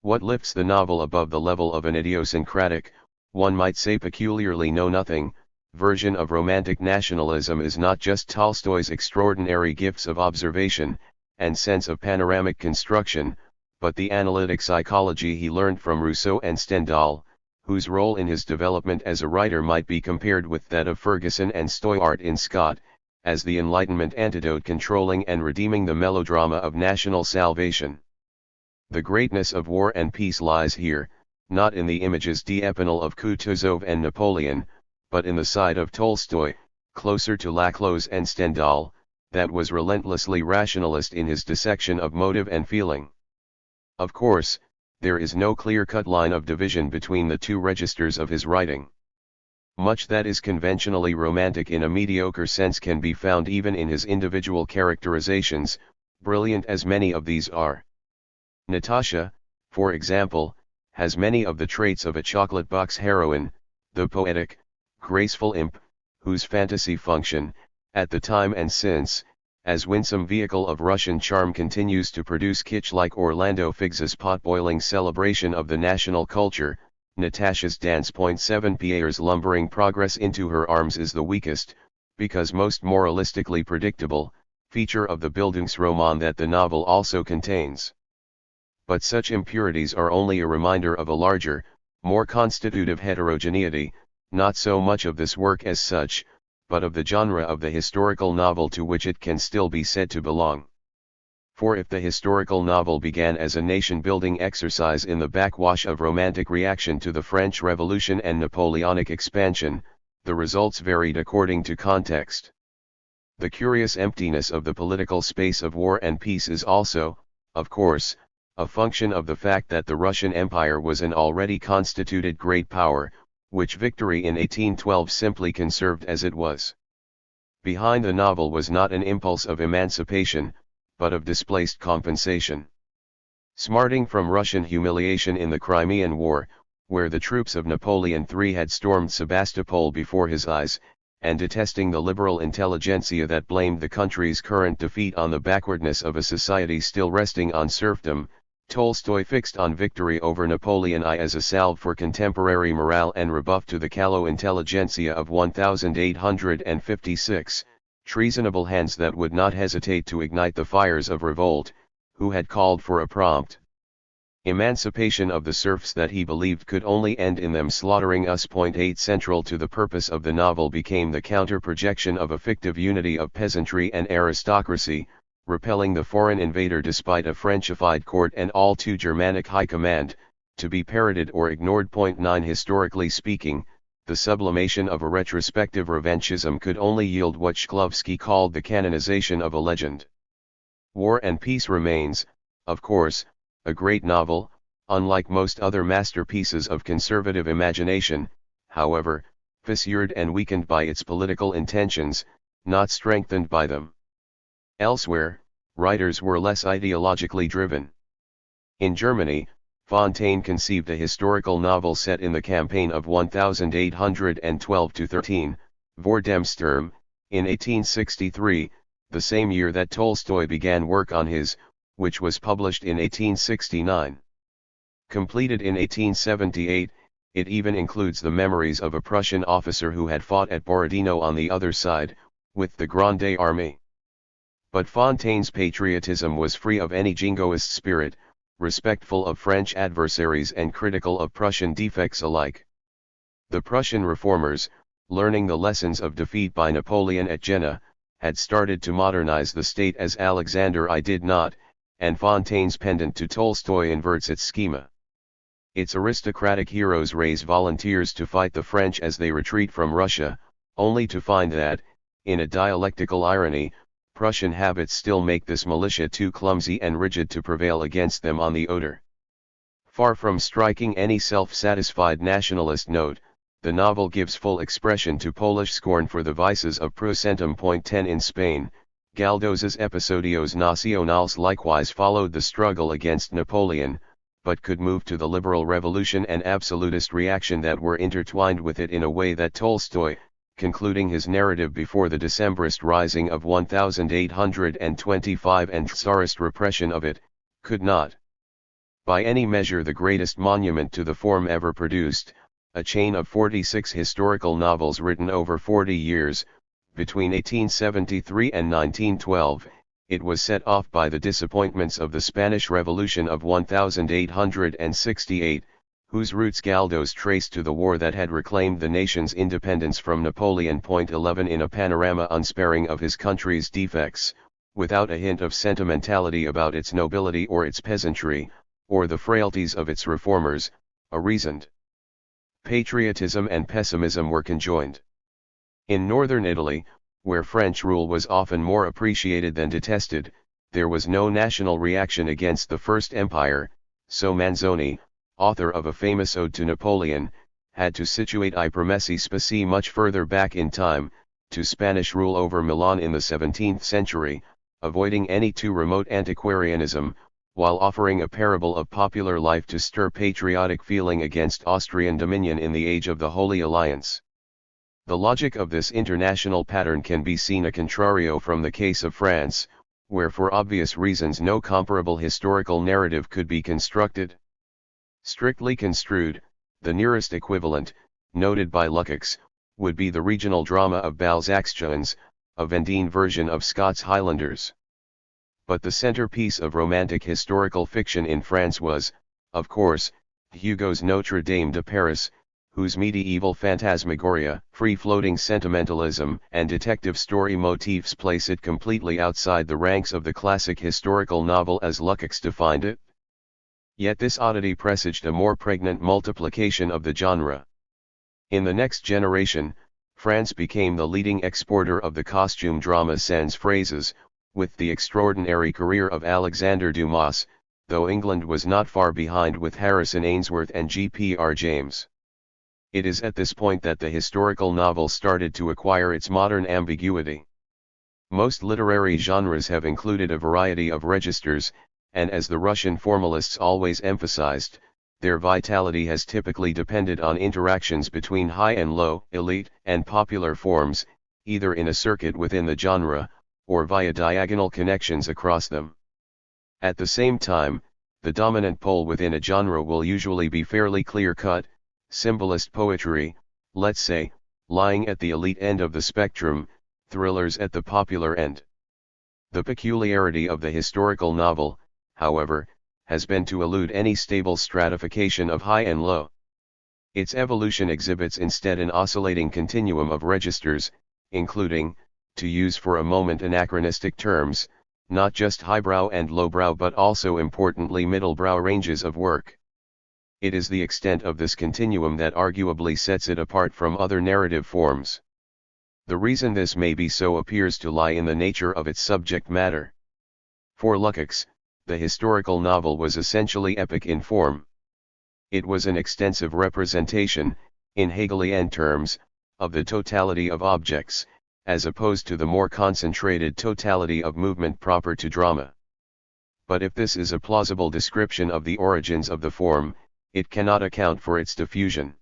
What lifts the novel above the level of an idiosyncratic, one might say peculiarly know-nothing, version of romantic nationalism is not just Tolstoy's extraordinary gifts of observation, and sense of panoramic construction, but the analytic psychology he learned from Rousseau and Stendhal, whose role in his development as a writer might be compared with that of Ferguson and Stoyart in Scott, as the Enlightenment antidote controlling and redeeming the melodrama of national salvation. The greatness of War and Peace lies here, not in the images d'Epinal of Kutuzov and Napoleon, but in the side of Tolstoy, closer to Laclos and Stendhal, that was relentlessly rationalist in his dissection of motive and feeling. Of course, there is no clear-cut line of division between the two registers of his writing. Much that is conventionally romantic in a mediocre sense can be found even in his individual characterizations, brilliant as many of these are. Natasha, for example, has many of the traits of a chocolate box heroine, the poetic, graceful imp, whose fantasy function, at the time and since, as winsome vehicle of Russian charm continues to produce kitsch like Orlando Figg's pot-boiling celebration of the national culture. Natasha's dance. 7 Pierre's lumbering progress into her arms is the weakest, because most moralistically predictable, feature of the Bildungsroman that the novel also contains. But such impurities are only a reminder of a larger, more constitutive heterogeneity, not so much of this work as such, but of the genre of the historical novel to which it can still be said to belong. For if the historical novel began as a nation-building exercise in the backwash of romantic reaction to the French Revolution and Napoleonic expansion, the results varied according to context. The curious emptiness of the political space of War and Peace is also, of course, a function of the fact that the Russian Empire was an already constituted great power, which victory in 1812 simply conserved as it was. Behind the novel was not an impulse of emancipation, but of displaced compensation. Smarting from Russian humiliation in the Crimean War, where the troops of Napoleon III had stormed Sebastopol before his eyes, and detesting the liberal intelligentsia that blamed the country's current defeat on the backwardness of a society still resting on serfdom, Tolstoy fixed on victory over Napoleon I as a salve for contemporary morale and rebuff to the callow intelligentsia of 1856, treasonable hands that would not hesitate to ignite the fires of revolt, who had called for a prompt emancipation of the serfs that he believed could only end in them slaughtering us. 8 Central to the purpose of the novel became the counter-projection of a fictive unity of peasantry and aristocracy, repelling the foreign invader despite a Frenchified court and all too Germanic high command, to be parroted or ignored. 9 Historically speaking, the sublimation of a retrospective revanchism could only yield what Shklovsky called the canonization of a legend. War and Peace remains, of course, a great novel, unlike most other masterpieces of conservative imagination, however, fissured and weakened by its political intentions, not strengthened by them. Elsewhere, writers were less ideologically driven. In Germany, Fontaine conceived a historical novel set in the campaign of 1812-13, Vor dem Sturm, in 1863, the same year that Tolstoy began work on his, which was published in 1869. Completed in 1878, it even includes the memories of a Prussian officer who had fought at Borodino on the other side, with the Grande Armée. But Fontaine's patriotism was free of any jingoist spirit, respectful of French adversaries and critical of Prussian defects alike. The Prussian reformers, learning the lessons of defeat by Napoleon at Jena, had started to modernize the state as Alexander I did not, and Fontaine's pendant to Tolstoy inverts its schema. Its aristocratic heroes raise volunteers to fight the French as they retreat from Russia, only to find that, in a dialectical irony, Prussian habits still make this militia too clumsy and rigid to prevail against them on the Oder. Far from striking any self-satisfied nationalist note, the novel gives full expression to Polish scorn for the vices of Prusentum. 10 In Spain, Galdos's Episodios Nacionales likewise followed the struggle against Napoleon, but could move to the liberal revolution and absolutist reaction that were intertwined with it in a way that Tolstoy, concluding his narrative before the Decembrist rising of 1825 and Tsarist repression of it, could not. By any measure the greatest monument to the form ever produced, a chain of 46 historical novels written over 40 years, between 1873 and 1912, it was set off by the disappointments of the Spanish Revolution of 1868, whose roots Galdós traced to the war that had reclaimed the nation's independence from Napoleon. 11 In a panorama unsparing of his country's defects, without a hint of sentimentality about its nobility or its peasantry, or the frailties of its reformers, a reasoned patriotism and pessimism were conjoined. In northern Italy, where French rule was often more appreciated than detested, there was no national reaction against the First Empire, so Manzoni, author of a famous ode to Napoleon, had to situate I Promessi Spazi much further back in time, to Spanish rule over Milan in the 17th century, avoiding any too remote antiquarianism, while offering a parable of popular life to stir patriotic feeling against Austrian dominion in the age of the Holy Alliance. The logic of this international pattern can be seen a contrario from the case of France, where for obvious reasons no comparable historical narrative could be constructed. Strictly construed, the nearest equivalent, noted by Lukács, would be the regional drama of Balzac's Juins, a Vendine version of Scott's Highlanders. But the centerpiece of romantic historical fiction in France was, of course, Hugo's Notre Dame de Paris, whose medieval phantasmagoria, free-floating sentimentalism, and detective story motifs place it completely outside the ranks of the classic historical novel as Lukács defined it. Yet this oddity presaged a more pregnant multiplication of the genre. In the next generation, France became the leading exporter of the costume drama sans phrases, with the extraordinary career of Alexander Dumas, though England was not far behind with Harrison Ainsworth and G.P.R. James. It is at this point that the historical novel started to acquire its modern ambiguity. Most literary genres have included a variety of registers, and as the Russian formalists always emphasized, their vitality has typically depended on interactions between high and low, elite and popular forms, either in a circuit within the genre, or via diagonal connections across them. At the same time, the dominant pole within a genre will usually be fairly clear-cut, symbolist poetry, let's say, lying at the elite end of the spectrum, thrillers at the popular end. The peculiarity of the historical novel, however, has been to elude any stable stratification of high and low. Its evolution exhibits instead an oscillating continuum of registers, including, to use for a moment anachronistic terms, not just highbrow and lowbrow but also importantly middlebrow ranges of work. It is the extent of this continuum that arguably sets it apart from other narrative forms. The reason this may be so appears to lie in the nature of its subject matter. For Lukács, the historical novel was essentially epic in form. It was an extensive representation, in Hegelian terms, of the totality of objects, as opposed to the more concentrated totality of movement proper to drama. But if this is a plausible description of the origins of the form, it cannot account for its diffusion.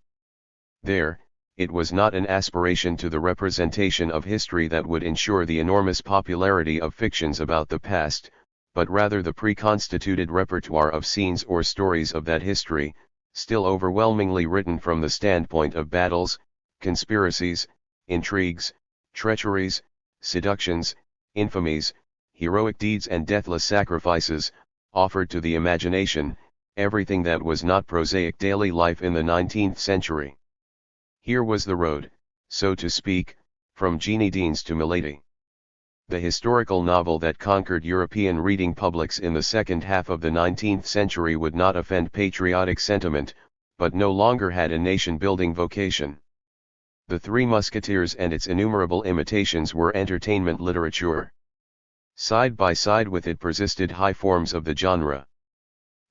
There, it was not an aspiration to the representation of history that would ensure the enormous popularity of fictions about the past, but rather the pre-constituted repertoire of scenes or stories of that history, still overwhelmingly written from the standpoint of battles, conspiracies, intrigues, treacheries, seductions, infamies, heroic deeds and deathless sacrifices, offered to the imagination, everything that was not prosaic daily life in the 19th century. Here was the road, so to speak, from Jeannie Deans to Milady. The historical novel that conquered European reading publics in the second half of the 19th century would not offend patriotic sentiment, but no longer had a nation-building vocation. The Three Musketeers and its innumerable imitations were entertainment literature. Side by side with it persisted high forms of the genre.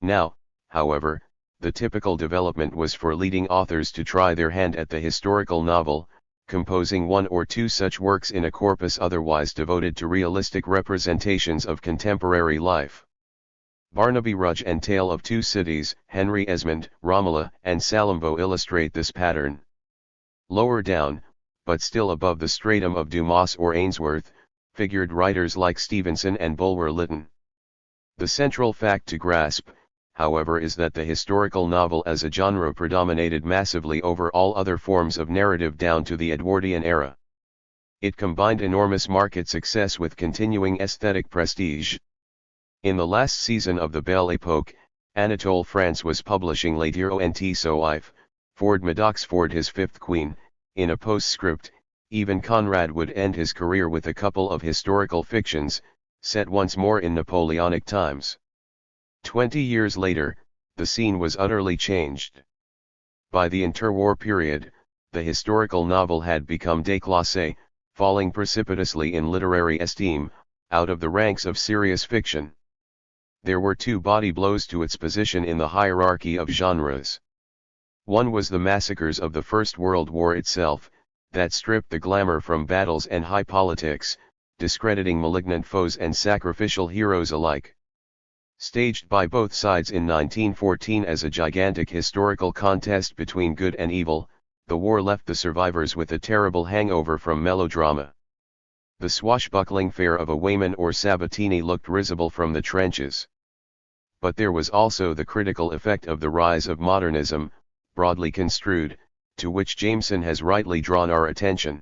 Now, however, the typical development was for leading authors to try their hand at the historical novel, composing one or two such works in a corpus otherwise devoted to realistic representations of contemporary life. Barnaby Rudge and Tale of Two Cities, Henry Esmond, Romola and Salammbô illustrate this pattern. Lower down, but still above the stratum of Dumas or Ainsworth, figured writers like Stevenson and Bulwer-Lytton. The central fact to grasp, however, is that the historical novel as a genre predominated massively over all other forms of narrative down to the Edwardian era. It combined enormous market success with continuing aesthetic prestige. In the last season of the Belle Époque, Anatole France was publishing Les Dires en Soif, Ford Madoc's Ford his Fifth Queen. In a postscript, even Conrad would end his career with a couple of historical fictions, set once more in Napoleonic times. 20 years later, the scene was utterly changed. By the interwar period, the historical novel had become déclassé, falling precipitously in literary esteem, out of the ranks of serious fiction. There were two body blows to its position in the hierarchy of genres. One was the massacres of the First World War itself, that stripped the glamour from battles and high politics, discrediting malignant foes and sacrificial heroes alike. Staged by both sides in 1914 as a gigantic historical contest between good and evil, the war left the survivors with a terrible hangover from melodrama. The swashbuckling fare of a Weyman or Sabatini looked risible from the trenches. But there was also the critical effect of the rise of modernism, broadly construed, to which Jameson has rightly drawn our attention.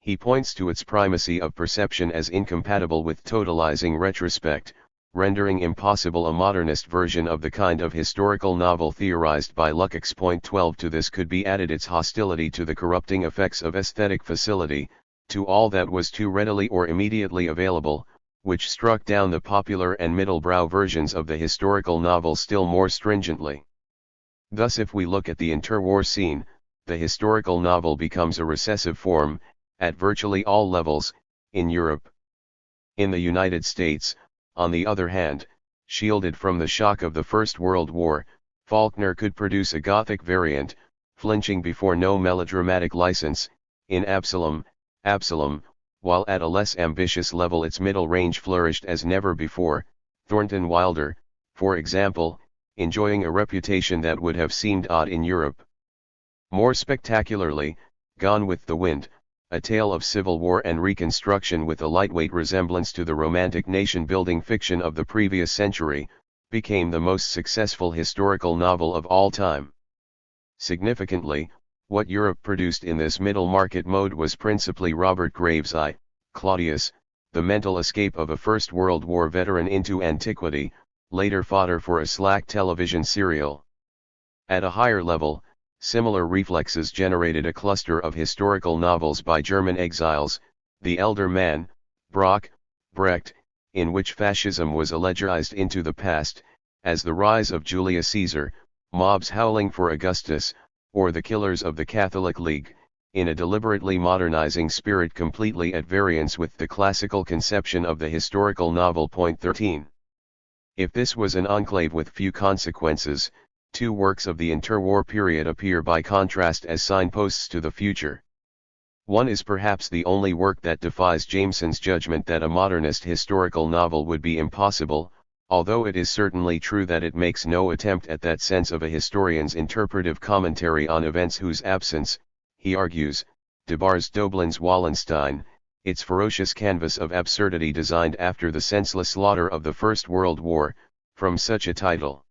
He points to its primacy of perception as incompatible with totalizing retrospect, rendering impossible a modernist version of the kind of historical novel theorized by Lukács. 12 To this could be added its hostility to the corrupting effects of aesthetic facility, to all that was too readily or immediately available, which struck down the popular and middlebrow versions of the historical novel still more stringently. Thus, if we look at the interwar scene, the historical novel becomes a recessive form, at virtually all levels, in Europe. In the United States, on the other hand, shielded from the shock of the First World War, Faulkner could produce a Gothic variant, flinching before no melodramatic license, in Absalom, while at a less ambitious level its middle range flourished as never before, Thornton Wilder, for example, enjoying a reputation that would have seemed odd in Europe. More spectacularly, Gone with the Wind, a tale of civil war and reconstruction with a lightweight resemblance to the romantic nation-building fiction of the previous century, became the most successful historical novel of all time. Significantly, what Europe produced in this middle market mode was principally Robert Graves' I, Claudius, the mental escape of a First World War veteran into antiquity, later fodder for a slack television serial. At a higher level, similar reflexes generated a cluster of historical novels by German exiles, The Elder Man, Brecht, in which fascism was allegized into the past, as The Rise of Julius Caesar, Mobs Howling for Augustus, or The Killers of the Catholic League, in a deliberately modernizing spirit completely at variance with the classical conception of the historical novel. 13. If this was an enclave with few consequences, two works of the interwar period appear by contrast as signposts to the future. One is perhaps the only work that defies Jameson's judgment that a modernist historical novel would be impossible, although it is certainly true that it makes no attempt at that sense of a historian's interpretive commentary on events whose absence, he argues, debars Doblin's Wallenstein, its ferocious canvas of absurdity designed after the senseless slaughter of the First World War, from such a title.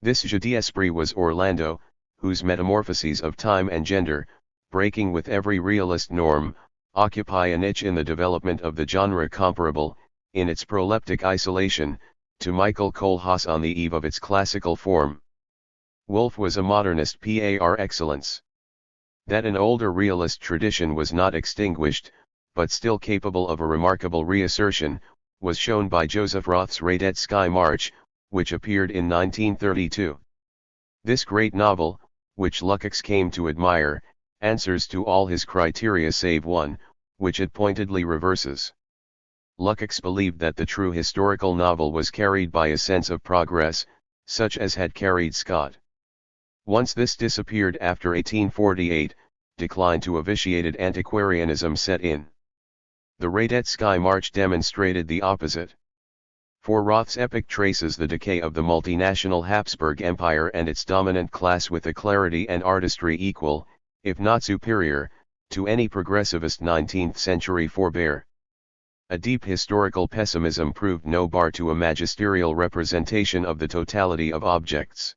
This jeu d'esprit was Orlando, whose metamorphoses of time and gender, breaking with every realist norm, occupy a niche in the development of the genre comparable, in its proleptic isolation, to Michael Kohlhaas on the eve of its classical form. Woolf was a modernist par excellence. That an older realist tradition was not extinguished, but still capable of a remarkable reassertion, was shown by Joseph Roth's Radetzky March, which appeared in 1932. This great novel, which Lukács came to admire, answers to all his criteria save one, which it pointedly reverses. Lukács believed that the true historical novel was carried by a sense of progress, such as had carried Scott. Once this disappeared after 1848, decline to a vitiated antiquarianism set in. The Radetzky March demonstrated the opposite. For Roth's epic traces the decay of the multinational Habsburg Empire and its dominant class with a clarity and artistry equal, if not superior, to any progressivist 19th-century forebear. A deep historical pessimism proved no bar to a magisterial representation of the totality of objects.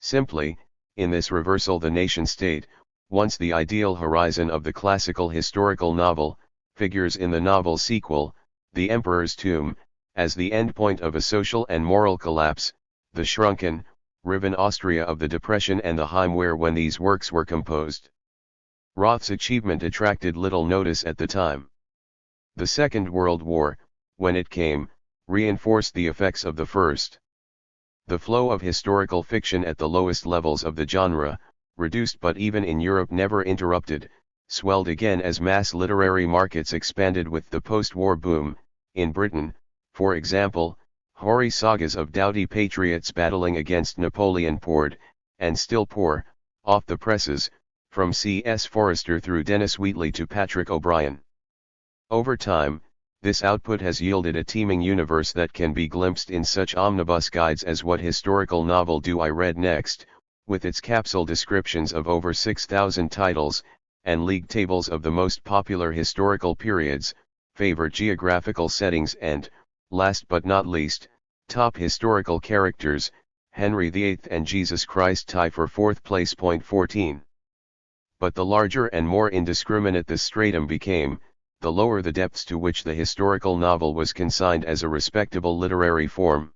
Simply, in this reversal the nation-state, once the ideal horizon of the classical historical novel, figures in the novel sequel, The Emperor's Tomb, as the endpoint of a social and moral collapse, the shrunken, riven Austria of the Depression and the Heimwehr when these works were composed. Roth's achievement attracted little notice at the time. The Second World War, when it came, reinforced the effects of the first. The flow of historical fiction at the lowest levels of the genre, reduced but even in Europe never interrupted, swelled again as mass literary markets expanded with the post-war boom. In Britain, for example, hoary sagas of doughty patriots battling against Napoleon poured, and still pour, off the presses, from C.S. Forester through Dennis Wheatley to Patrick O'Brian. Over time, this output has yielded a teeming universe that can be glimpsed in such omnibus guides as What Historical Novel Do I Read Next?, with its capsule descriptions of over 6,000 titles, and league tables of the most popular historical periods, favorite geographical settings and, last but not least, top historical characters. Henry VIII and Jesus Christ tie for fourth place. 14. But the larger and more indiscriminate the stratum became, the lower the depths to which the historical novel was consigned as a respectable literary form.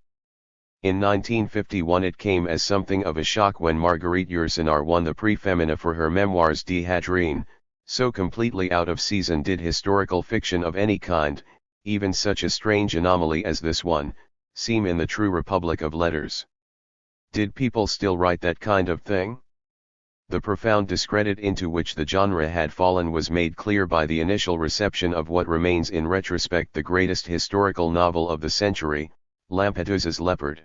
In 1951 it came as something of a shock when Marguerite Yourcenar won the Prix Femina for her memoirs Die Hadrien. So completely out of season did historical fiction of any kind, even such a strange anomaly as this one, seem in the true republic of letters. Did people still write that kind of thing? The profound discredit into which the genre had fallen was made clear by the initial reception of what remains in retrospect the greatest historical novel of the century, Lampedusa's Leopard.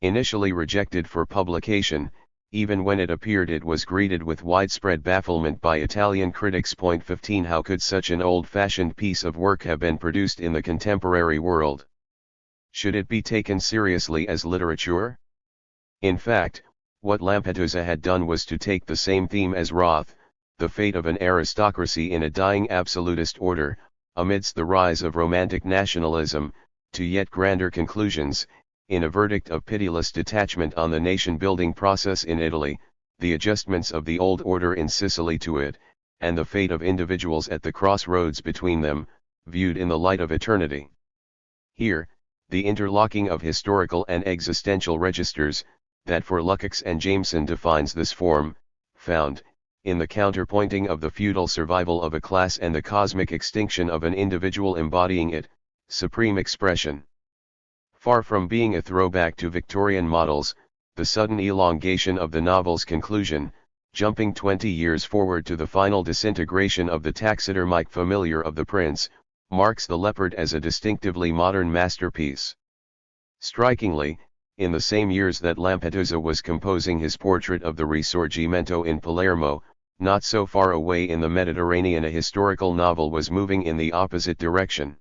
Initially rejected for publication, even when it appeared it was greeted with widespread bafflement by Italian critics. 15 How could such an old-fashioned piece of work have been produced in the contemporary world? Should it be taken seriously as literature? In fact, what Lampedusa had done was to take the same theme as Roth, the fate of an aristocracy in a dying absolutist order, amidst the rise of romantic nationalism, to yet grander conclusions, in a verdict of pitiless detachment on the nation-building process in Italy, the adjustments of the old order in Sicily to it, and the fate of individuals at the crossroads between them, viewed in the light of eternity. Here, the interlocking of historical and existential registers, that for Lukács and Jameson defines this form, found, in the counterpointing of the feudal survival of a class and the cosmic extinction of an individual embodying it, supreme expression. Far from being a throwback to Victorian models, the sudden elongation of the novel's conclusion, jumping 20 years forward to the final disintegration of the taxidermic familiar of the prince, marks The Leopard as a distinctively modern masterpiece. Strikingly, in the same years that Lampedusa was composing his portrait of the Risorgimento in Palermo, not so far away in the Mediterranean a historical novel was moving in the opposite direction.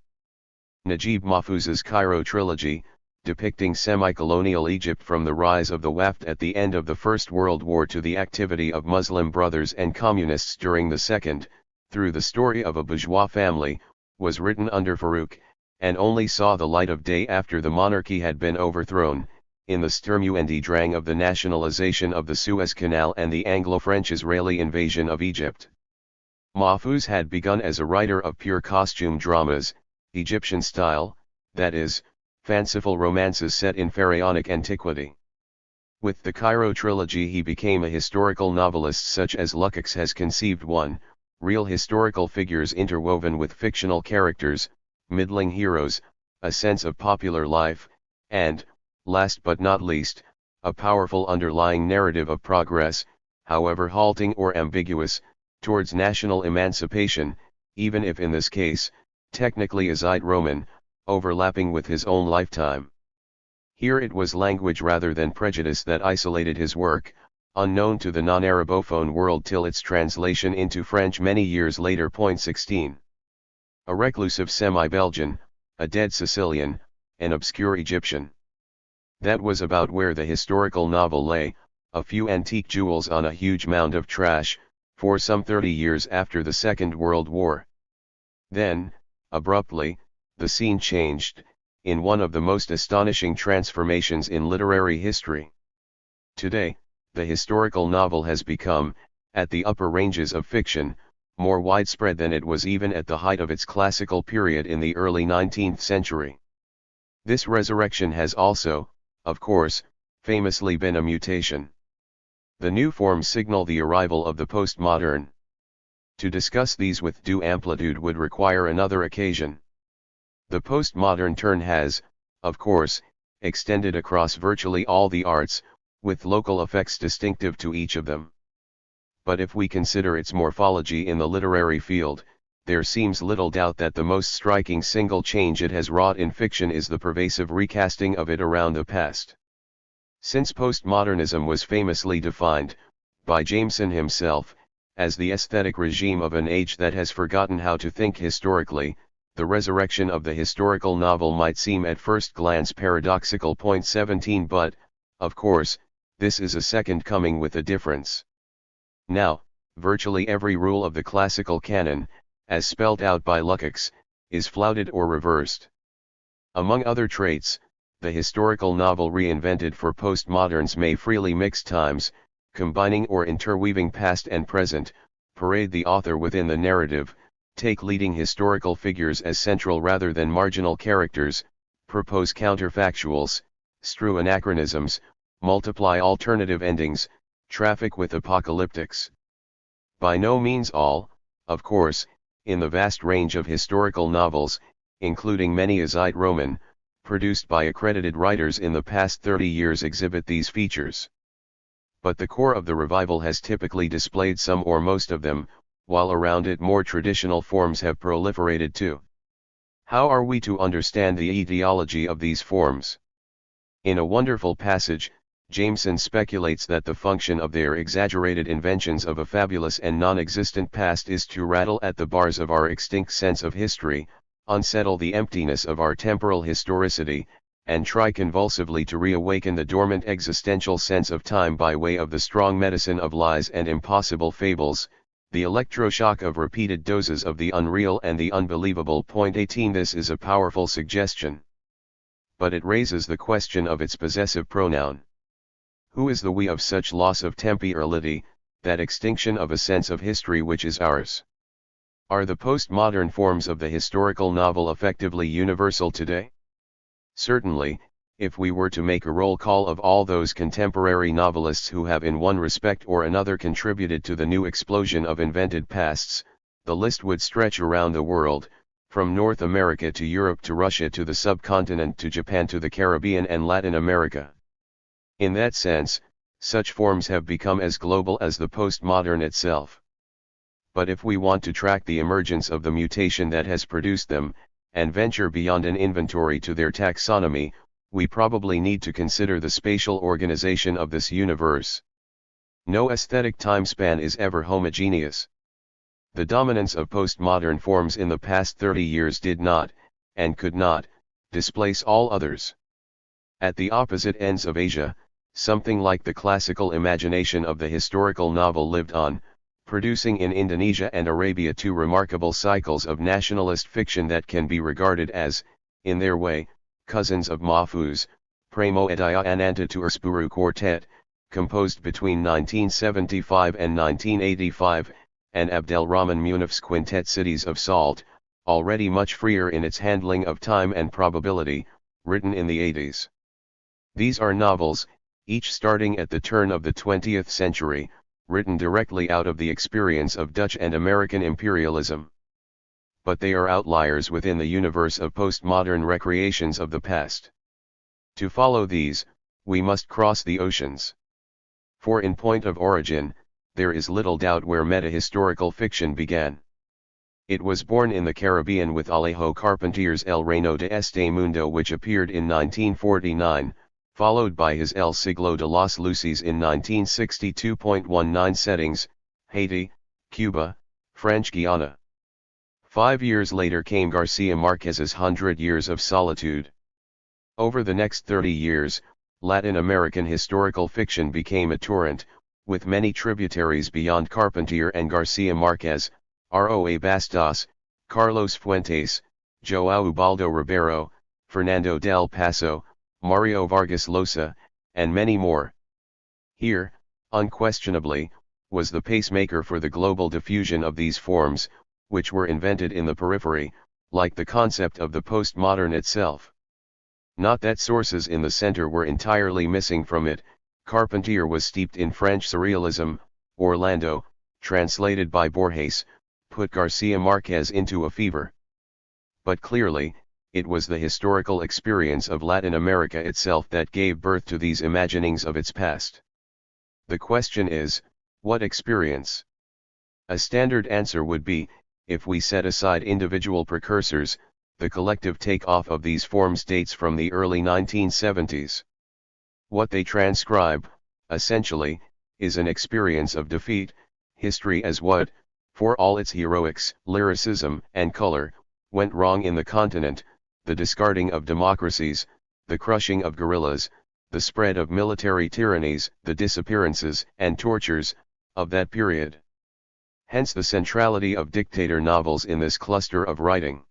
Najib Mahfouz's Cairo trilogy, depicting semi-colonial Egypt from the rise of the Wafd at the end of the First World War to the activity of Muslim brothers and communists during the Second, through the story of a bourgeois family, was written under Farouk, and only saw the light of day after the monarchy had been overthrown, in the Sturm-und-Drang of the nationalization of the Suez Canal and the Anglo-French-Israeli invasion of Egypt. Mahfouz had begun as a writer of pure costume dramas, Egyptian style, that is, fanciful romances set in pharaonic antiquity. With the Cairo trilogy he became a historical novelist such as Lukács has conceived one, real historical figures interwoven with fictional characters, middling heroes, a sense of popular life, and, last but not least, a powerful underlying narrative of progress, however halting or ambiguous, towards national emancipation, even if in this case, technically Azide Roman, overlapping with his own lifetime. Here it was language rather than prejudice that isolated his work, unknown to the non-Arabophone world till its translation into French many years later. 16. A reclusive semi-Belgian, a dead Sicilian, an obscure Egyptian. That was about where the historical novel lay, a few antique jewels on a huge mound of trash, for some 30 years after the Second World War. Then, abruptly, the scene changed, in one of the most astonishing transformations in literary history. Today, the historical novel has become, at the upper ranges of fiction, more widespread than it was even at the height of its classical period in the early 19th century. This resurrection has also, of course, famously been a mutation. The new forms signal the arrival of the postmodern. To discuss these with due amplitude would require another occasion. The postmodern turn has, of course, extended across virtually all the arts, with local effects distinctive to each of them. But if we consider its morphology in the literary field, there seems little doubt that the most striking single change it has wrought in fiction is the pervasive recasting of it around the past. Since postmodernism was famously defined, by Jameson himself, as the aesthetic regime of an age that has forgotten how to think historically, the resurrection of the historical novel might seem at first glance paradoxical. 17 But, of course, this is a second coming with a difference. Now, virtually every rule of the classical canon, as spelled out by Lukács, is flouted or reversed. Among other traits, the historical novel reinvented for postmoderns may freely mix times, combining or interweaving past and present, parade the author within the narrative, take leading historical figures as central rather than marginal characters, propose counterfactuals, strew anachronisms, multiply alternative endings, traffic with apocalyptics. By no means all, of course, in the vast range of historical novels, including many Azide Roman, produced by accredited writers in the past 30 years exhibit these features. but the core of the revival has typically displayed some or most of them, while around it more traditional forms have proliferated too. How are we to understand the etiology of these forms? In a wonderful passage, Jameson speculates that the function of their exaggerated inventions of a fabulous and non-existent past is to rattle at the bars of our extinct sense of history, unsettle the emptiness of our temporal historicity, and try convulsively to reawaken the dormant existential sense of time by way of the strong medicine of lies and impossible fables, the electroshock of repeated doses of the unreal and the unbelievable. 18 This is a powerful suggestion. But it raises the question of its possessive pronoun. Who is the we of such loss of temporality, that extinction of a sense of history which is ours? Are the postmodern forms of the historical novel effectively universal today? Certainly, if we were to make a roll call of all those contemporary novelists who have in one respect or another contributed to the new explosion of invented pasts, the list would stretch around the world, from North America to Europe to Russia to the subcontinent to Japan to the Caribbean and Latin America. In that sense, such forms have become as global as the postmodern itself. But if we want to track the emergence of the mutation that has produced them, and venture beyond an inventory to their taxonomy, we probably need to consider the spatial organization of this universe. No aesthetic time span is ever homogeneous. The dominance of postmodern forms in the past 30 years did not, and could not, displace all others. At the opposite ends of Asia, something like the classical imagination of the historical novel lived on, producing in Indonesia and Arabia two remarkable cycles of nationalist fiction that can be regarded as, in their way, cousins of Mahfuz, Premo Edaya Ananta Tuurspuru Quartet, composed between 1975 and 1985, and Abdelrahman Munif's quintet Cities of Salt, already much freer in its handling of time and probability, written in the 80s. These are novels, each starting at the turn of the 20th century, written directly out of the experience of Dutch and American imperialism. But they are outliers within the universe of postmodern recreations of the past. To follow these, we must cross the oceans. For in point of origin, there is little doubt where meta-historical fiction began. It was born in the Caribbean with Alejo Carpentier's El Reino de este Mundo, which appeared in 1949, followed by his El Siglo de las Luces in 1962.19 settings, Haiti, Cuba, French Guiana. 5 years later came Garcia Marquez's 100 Years of Solitude. Over the next 30 years, Latin American historical fiction became a torrent, with many tributaries beyond Carpentier and Garcia Marquez, Roa Bastos, Carlos Fuentes, João Ubaldo Ribeiro, Fernando del Paso, Mario Vargas Llosa, and many more. Here, unquestionably, was the pacemaker for the global diffusion of these forms, which were invented in the periphery, like the concept of the postmodern itself. Not that sources in the center were entirely missing from it. Carpentier was steeped in French surrealism. Orlando, translated by Borges, put Garcia Marquez into a fever. But clearly, it was the historical experience of Latin America itself that gave birth to these imaginings of its past. The question is, what experience? A standard answer would be, if we set aside individual precursors, the collective take-off of these forms dates from the early 1970s. What they transcribe, essentially, is an experience of defeat. History as what, for all its heroics, lyricism, and color, went wrong in the continent, the discarding of democracies, the crushing of guerrillas, the spread of military tyrannies, the disappearances and tortures of that period. Hence the centrality of dictator novels in this cluster of writing.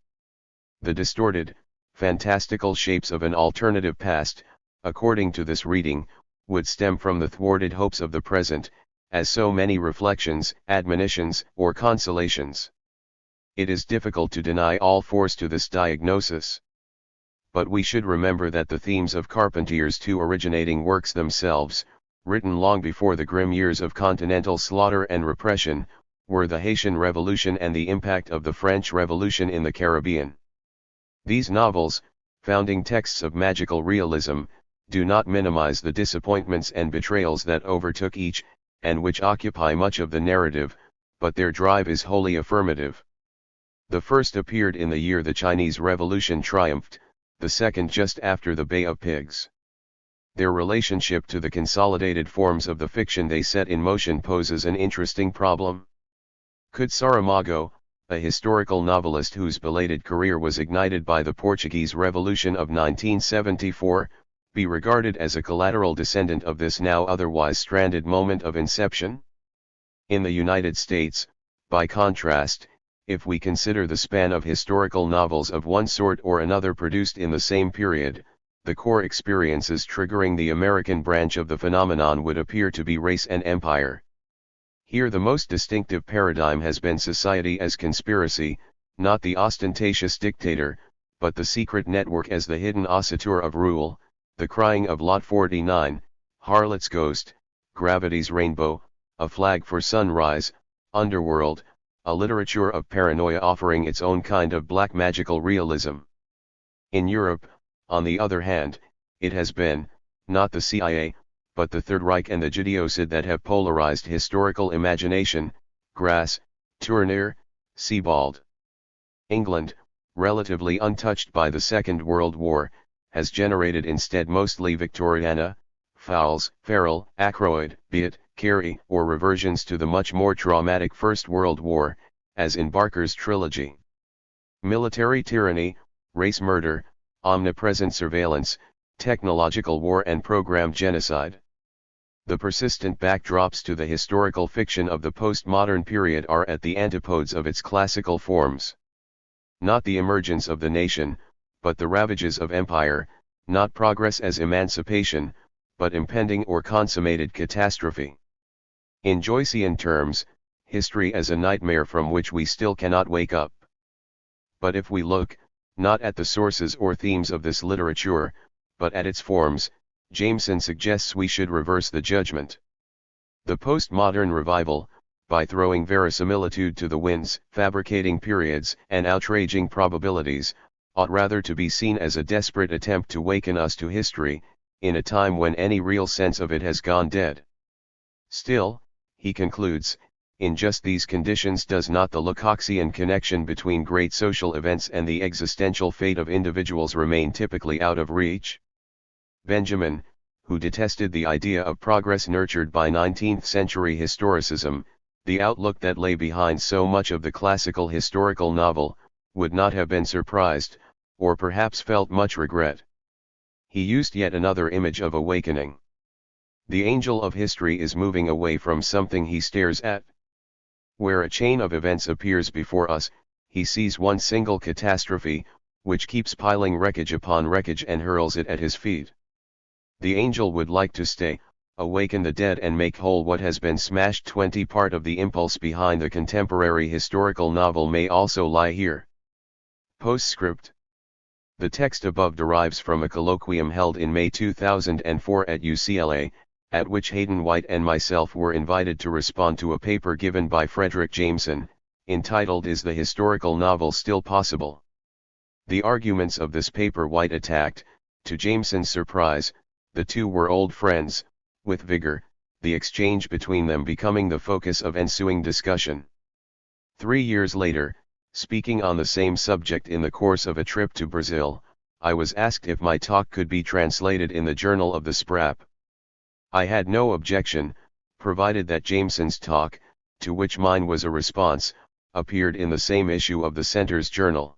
The distorted, fantastical shapes of an alternative past, according to this reading, would stem from the thwarted hopes of the present, as so many reflections, admonitions, or consolations. It is difficult to deny all force to this diagnosis. But we should remember that the themes of Carpentier's two originating works themselves, written long before the grim years of continental slaughter and repression, were the Haitian Revolution and the impact of the French Revolution in the Caribbean. These novels, founding texts of magical realism, do not minimize the disappointments and betrayals that overtook each, and which occupy much of the narrative, but their drive is wholly affirmative. The first appeared in the year the Chinese Revolution triumphed, the second just after the Bay of Pigs. Their relationship to the consolidated forms of the fiction they set in motion poses an interesting problem. Could Saramago, a historical novelist whose belated career was ignited by the Portuguese Revolution of 1974, be regarded as a collateral descendant of this now otherwise stranded moment of inception? In the United States, by contrast, if we consider the span of historical novels of one sort or another produced in the same period, the core experiences triggering the American branch of the phenomenon would appear to be race and empire. Here the most distinctive paradigm has been society as conspiracy, not the ostentatious dictator, but the secret network as the hidden ossature of rule, the crying of Lot 49, Harlot's ghost, gravity's rainbow, a flag for sunrise, underworld, a literature of paranoia offering its own kind of black magical realism. In Europe, on the other hand, it has been, not the CIA, but the Third Reich and the Judeocid that have polarized historical imagination, Grass, Tourneur, Sebald. England, relatively untouched by the Second World War, has generated instead mostly Victoriana, Fowles, Farrell, Ackroyd, Beat, Carey, or reversions to the much more traumatic First World War, as in Barker's trilogy. Military tyranny, race murder, omnipresent surveillance, technological war and programmed genocide. The persistent backdrops to the historical fiction of the postmodern period are at the antipodes of its classical forms. Not the emergence of the nation, but the ravages of empire, not progress as emancipation, but impending or consummated catastrophe. In Joycean terms, history as a nightmare from which we still cannot wake up. But if we look, not at the sources or themes of this literature, but at its forms, Jameson suggests we should reverse the judgment. The postmodern revival, by throwing verisimilitude to the winds, fabricating periods, and outraging probabilities, ought rather to be seen as a desperate attempt to waken us to history, in a time when any real sense of it has gone dead. Still, he concludes, in just these conditions does not the Lecoqian connection between great social events and the existential fate of individuals remain typically out of reach? Benjamin, who detested the idea of progress nurtured by 19th-century historicism, the outlook that lay behind so much of the classical historical novel, would not have been surprised, or perhaps felt much regret. He used yet another image of awakening. The angel of history is moving away from something he stares at. Where a chain of events appears before us, he sees one single catastrophe, which keeps piling wreckage upon wreckage and hurls it at his feet. The angel would like to stay, awaken the dead and make whole what has been smashed. 20 Part of the impulse behind the contemporary historical novel may also lie here. Postscript. The text above derives from a colloquium held in May 2004 at UCLA, at which Hayden White and myself were invited to respond to a paper given by Frederick Jameson, entitled Is the Historical Novel Still Possible? The arguments of this paper White attacked. To Jameson's surprise, the two were old friends, with vigor, the exchange between them becoming the focus of ensuing discussion. 3 years later, speaking on the same subject in the course of a trip to Brazil, I was asked if my talk could be translated in the Journal of the Sprap. I had no objection, provided that Jameson's talk, to which mine was a response, appeared in the same issue of the Center's Journal.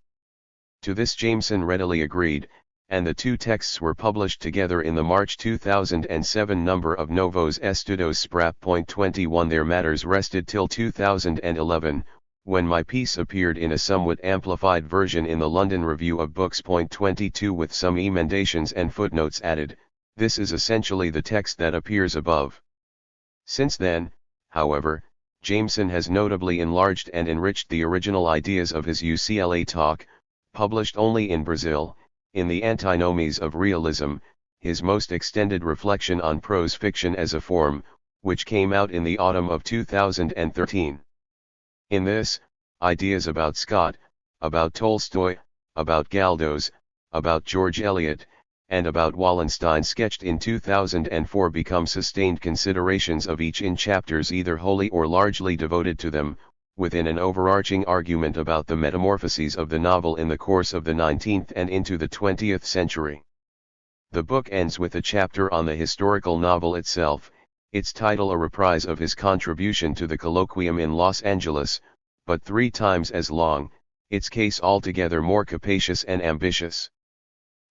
To this Jameson readily agreed, and the two texts were published together in the March 2007 number of Novos Estudos Sprap. 21 Their matters rested till 2011, when my piece appeared in a somewhat amplified version in the London Review of Books. 22 With some emendations and footnotes added. This is essentially the text that appears above. Since then, however, Jameson has notably enlarged and enriched the original ideas of his UCLA talk, published only in Brazil, in the Antinomies of Realism, his most extended reflection on prose fiction as a form, which came out in the autumn of 2013. In this, ideas about Scott, about Tolstoy, about Galdós, about George Eliot, and about Wallenstein sketched in 2004 become sustained considerations of each in chapters either wholly or largely devoted to them, within an overarching argument about the metamorphoses of the novel in the course of the 19th and into the 20th century. The book ends with a chapter on the historical novel itself, its title a reprise of his contribution to the colloquium in Los Angeles, but 3 times as long, its case altogether more capacious and ambitious.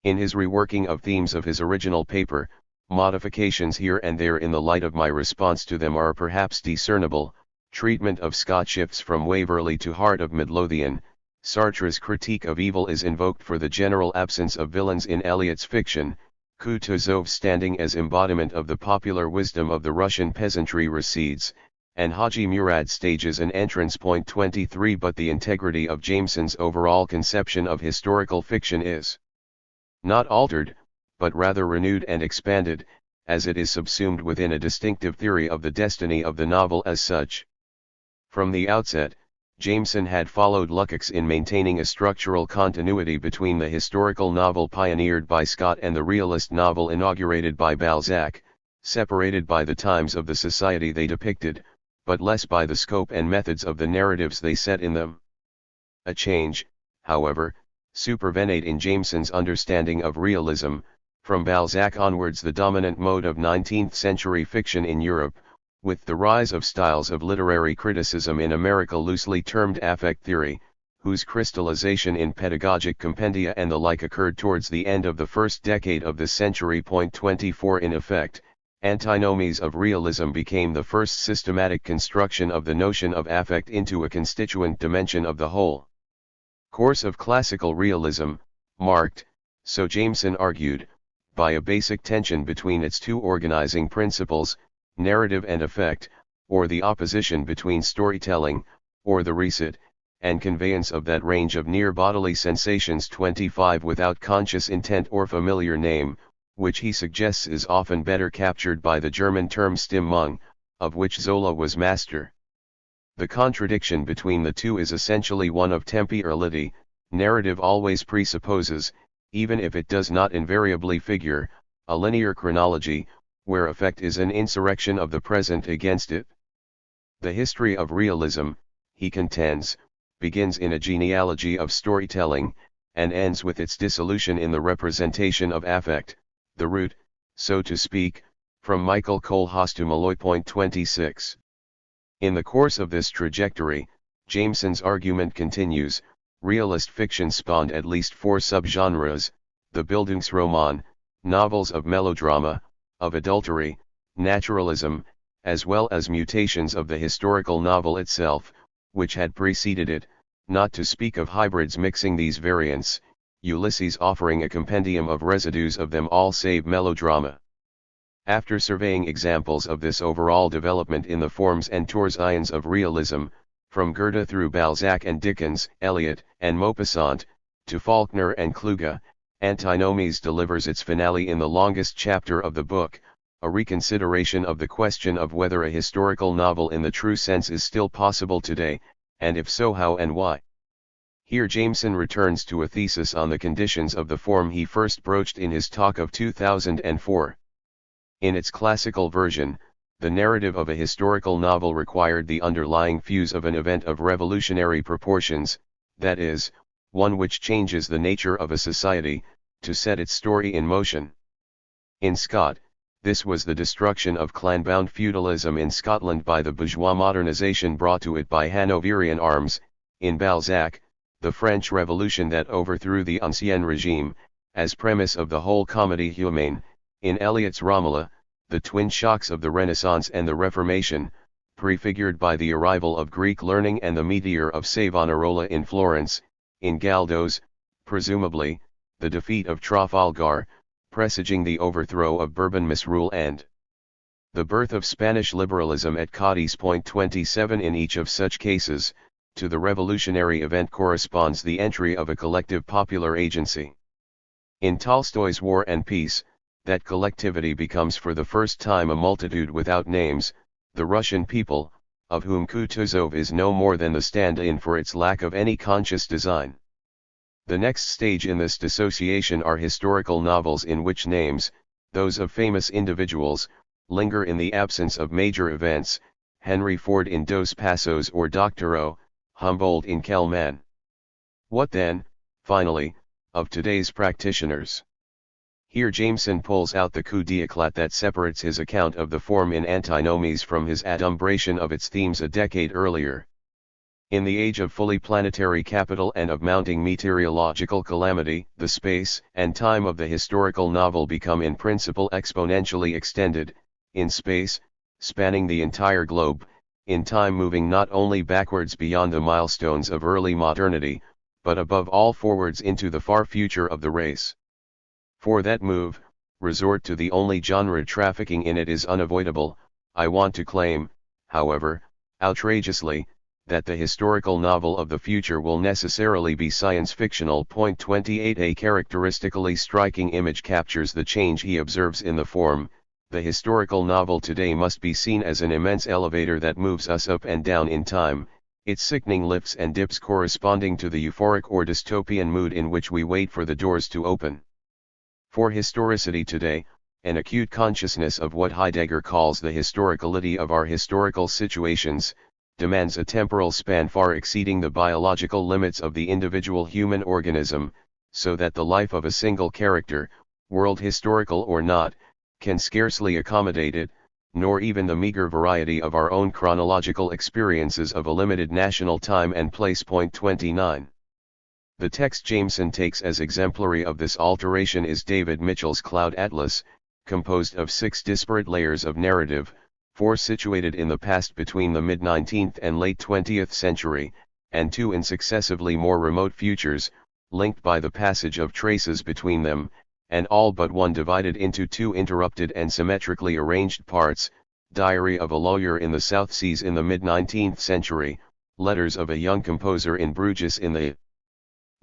In his reworking of themes of his original paper, modifications here and there in the light of my response to them are perhaps discernible. Treatment of Scott shifts from Waverley to Heart of Midlothian. Sartre's critique of evil is invoked for the general absence of villains in Eliot's fiction. Kutuzov's standing as embodiment of the popular wisdom of the Russian peasantry recedes, and Haji Murad stages an entrance point 23. But the integrity of Jameson's overall conception of historical fiction is not altered, but rather renewed and expanded, as it is subsumed within a distinctive theory of the destiny of the novel as such. From the outset, Jameson had followed Lukács in maintaining a structural continuity between the historical novel pioneered by Scott and the realist novel inaugurated by Balzac, separated by the times of the society they depicted, but less by the scope and methods of the narratives they set in them. A change, however, supervened in Jameson's understanding of realism. From Balzac onwards the dominant mode of 19th-century fiction in Europe, with the rise of styles of literary criticism in America loosely termed affect theory, whose crystallization in pedagogic compendia and the like occurred towards the end of the first decade of the century. 24 In effect, antinomies of realism became the first systematic construction of the notion of affect into a constituent dimension of the whole course of classical realism, marked, so Jameson argued, by a basic tension between its 2 organizing principles, narrative and effect, or the opposition between storytelling, or the recit, and conveyance of that range of near bodily sensations 25 without conscious intent or familiar name, which he suggests is often better captured by the German term Stimmung, of which Zola was master. The contradiction between the 2 is essentially one of temporality. Narrative always presupposes, even if it does not invariably figure, a linear chronology, where effect is an insurrection of the present against it. The history of realism, he contends, begins in a genealogy of storytelling, and ends with its dissolution in the representation of affect, the root, so to speak, from Michael Kohlhaas to Malloy. 26. In the course of this trajectory, Jameson's argument continues. Realist fiction spawned at least 4 subgenres: the Bildungsroman, novels of melodrama, of adultery, naturalism, as well as mutations of the historical novel itself, which had preceded it, not to speak of hybrids mixing these variants, Ulysses offering a compendium of residues of them all save melodrama. After surveying examples of this overall development in the forms and torsions of realism, from Goethe through Balzac and Dickens, Eliot, and Maupassant, to Faulkner and Kluge, Antinomies delivers its finale in the longest chapter of the book, a reconsideration of the question of whether a historical novel in the true sense is still possible today, and if so how and why. Here Jameson returns to a thesis on the conditions of the form he first broached in his talk of 2004. In its classical version, the narrative of a historical novel required the underlying fuse of an event of revolutionary proportions, that is, one which changes the nature of a society, to set its story in motion. In Scott, this was the destruction of clan-bound feudalism in Scotland by the bourgeois modernization brought to it by Hanoverian arms. In Balzac, the French Revolution that overthrew the Ancien Regime, as premise of the whole Comédie Humaine. In Eliot's Romola, the twin shocks of the Renaissance and the Reformation, prefigured by the arrival of Greek learning and the meteor of Savonarola in Florence. In Galdo's, presumably, the defeat of Trafalgar, presaging the overthrow of Bourbon misrule and the birth of Spanish liberalism at Cadiz. 27 In each of such cases, to the revolutionary event corresponds the entry of a collective popular agency. In Tolstoy's War and Peace, that collectivity becomes for the first time a multitude without names, the Russian people, of whom Kutuzov is no more than the stand-in for its lack of any conscious design. The next stage in this dissociation are historical novels in which names, those of famous individuals, linger in the absence of major events, Henry Ford in Dos Passos or Dr. O. Humboldt in Kelman. What then, finally, of today's practitioners? Here Jameson pulls out the coup d'éclat that separates his account of the form in Antinomies from his adumbration of its themes a decade earlier. In the age of fully planetary capital and of mounting meteorological calamity, the space and time of the historical novel become in principle exponentially extended, in space, spanning the entire globe, in time moving not only backwards beyond the milestones of early modernity, but above all forwards into the far future of the race. For that move, resort to the only genre trafficking in it is unavoidable. I want to claim, however, outrageously, that the historical novel of the future will necessarily be science-fictional. 28 A characteristically striking image captures the change he observes in the form. The historical novel today must be seen as an immense elevator that moves us up and down in time, its sickening lifts and dips corresponding to the euphoric or dystopian mood in which we wait for the doors to open. For historicity today, an acute consciousness of what Heidegger calls the historicality of our historical situations, demands a temporal span far exceeding the biological limits of the individual human organism, so that the life of a single character, world historical or not, can scarcely accommodate it, nor even the meager variety of our own chronological experiences of a limited national time and place. 29. The text Jameson takes as exemplary of this alteration is David Mitchell's Cloud Atlas, composed of 6 disparate layers of narrative, 4 situated in the past between the mid-19th and late 20th century, and 2 in successively more remote futures, linked by the passage of traces between them, and all but one divided into 2 interrupted and symmetrically arranged parts: Diary of a Lawyer in the South Seas in the mid-19th century, Letters of a Young Composer in Bruges in the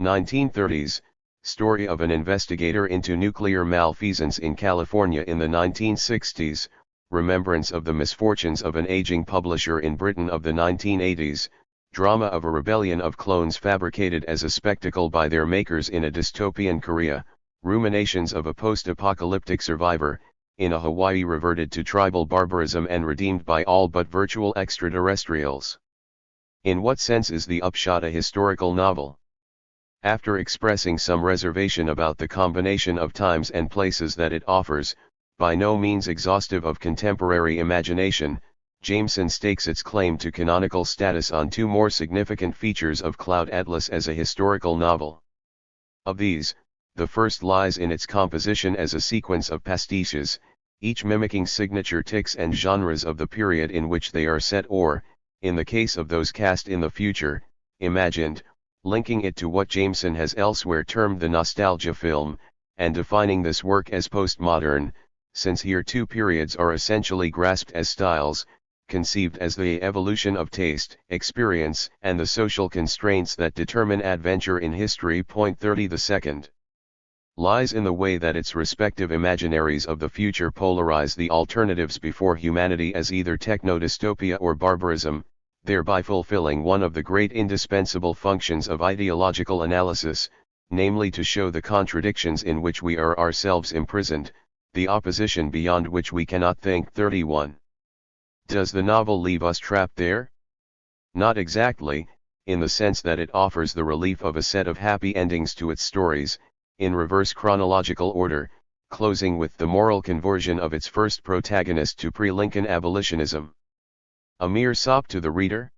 1930s, Story of an Investigator into Nuclear Malfeasance in California in the 1960s, Remembrance of the Misfortunes of an Aging Publisher in Britain of the 1980s, Drama of a Rebellion of Clones Fabricated as a Spectacle by Their Makers in a Dystopian Korea, Ruminations of a Post-Apocalyptic Survivor, in a Hawaii Reverted to Tribal Barbarism and Redeemed by All But Virtual Extraterrestrials. In what sense is the upshot a historical novel? After expressing some reservation about the combination of times and places that it offers, by no means exhaustive of contemporary imagination, Jameson stakes its claim to canonical status on 2 more significant features of Cloud Atlas as a historical novel. Of these, the first lies in its composition as a sequence of pastiches, each mimicking signature tics and genres of the period in which they are set, or, in the case of those cast in the future, imagined, linking it to what Jameson has elsewhere termed the nostalgia film, and defining this work as postmodern, since here 2 periods are essentially grasped as styles, conceived as the evolution of taste, experience, and the social constraints that determine adventure in history. 30 The second lies in the way that its respective imaginaries of the future polarize the alternatives before humanity as either techno-dystopia or barbarism, thereby fulfilling one of the great indispensable functions of ideological analysis, namely to show the contradictions in which we are ourselves imprisoned, the opposition beyond which we cannot think. 31. Does the novel leave us trapped there? Not exactly, in the sense that it offers the relief of a set of happy endings to its stories, in reverse chronological order, closing with the moral conversion of its first protagonist to pre-Lincoln abolitionism. A mere sop to the reader?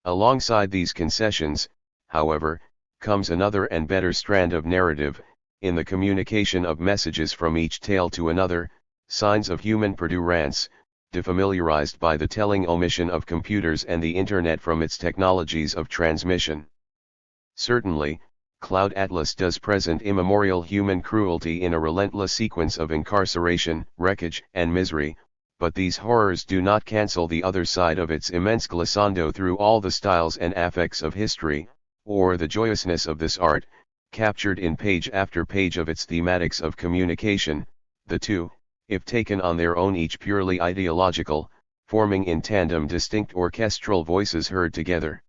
Alongside these concessions, however, comes another and better strand of narrative, in the communication of messages from each tale to another, signs of human perdurance, defamiliarized by the telling omission of computers and the internet from its technologies of transmission. Certainly, Cloud Atlas does present immemorial human cruelty in a relentless sequence of incarceration, wreckage, and misery, but these horrors do not cancel the other side of its immense glissando through all the styles and affects of history, or the joyousness of this art, captured in page after page of its thematics of communication, the 2, if taken on their own each purely ideological, forming in tandem distinct orchestral voices heard together.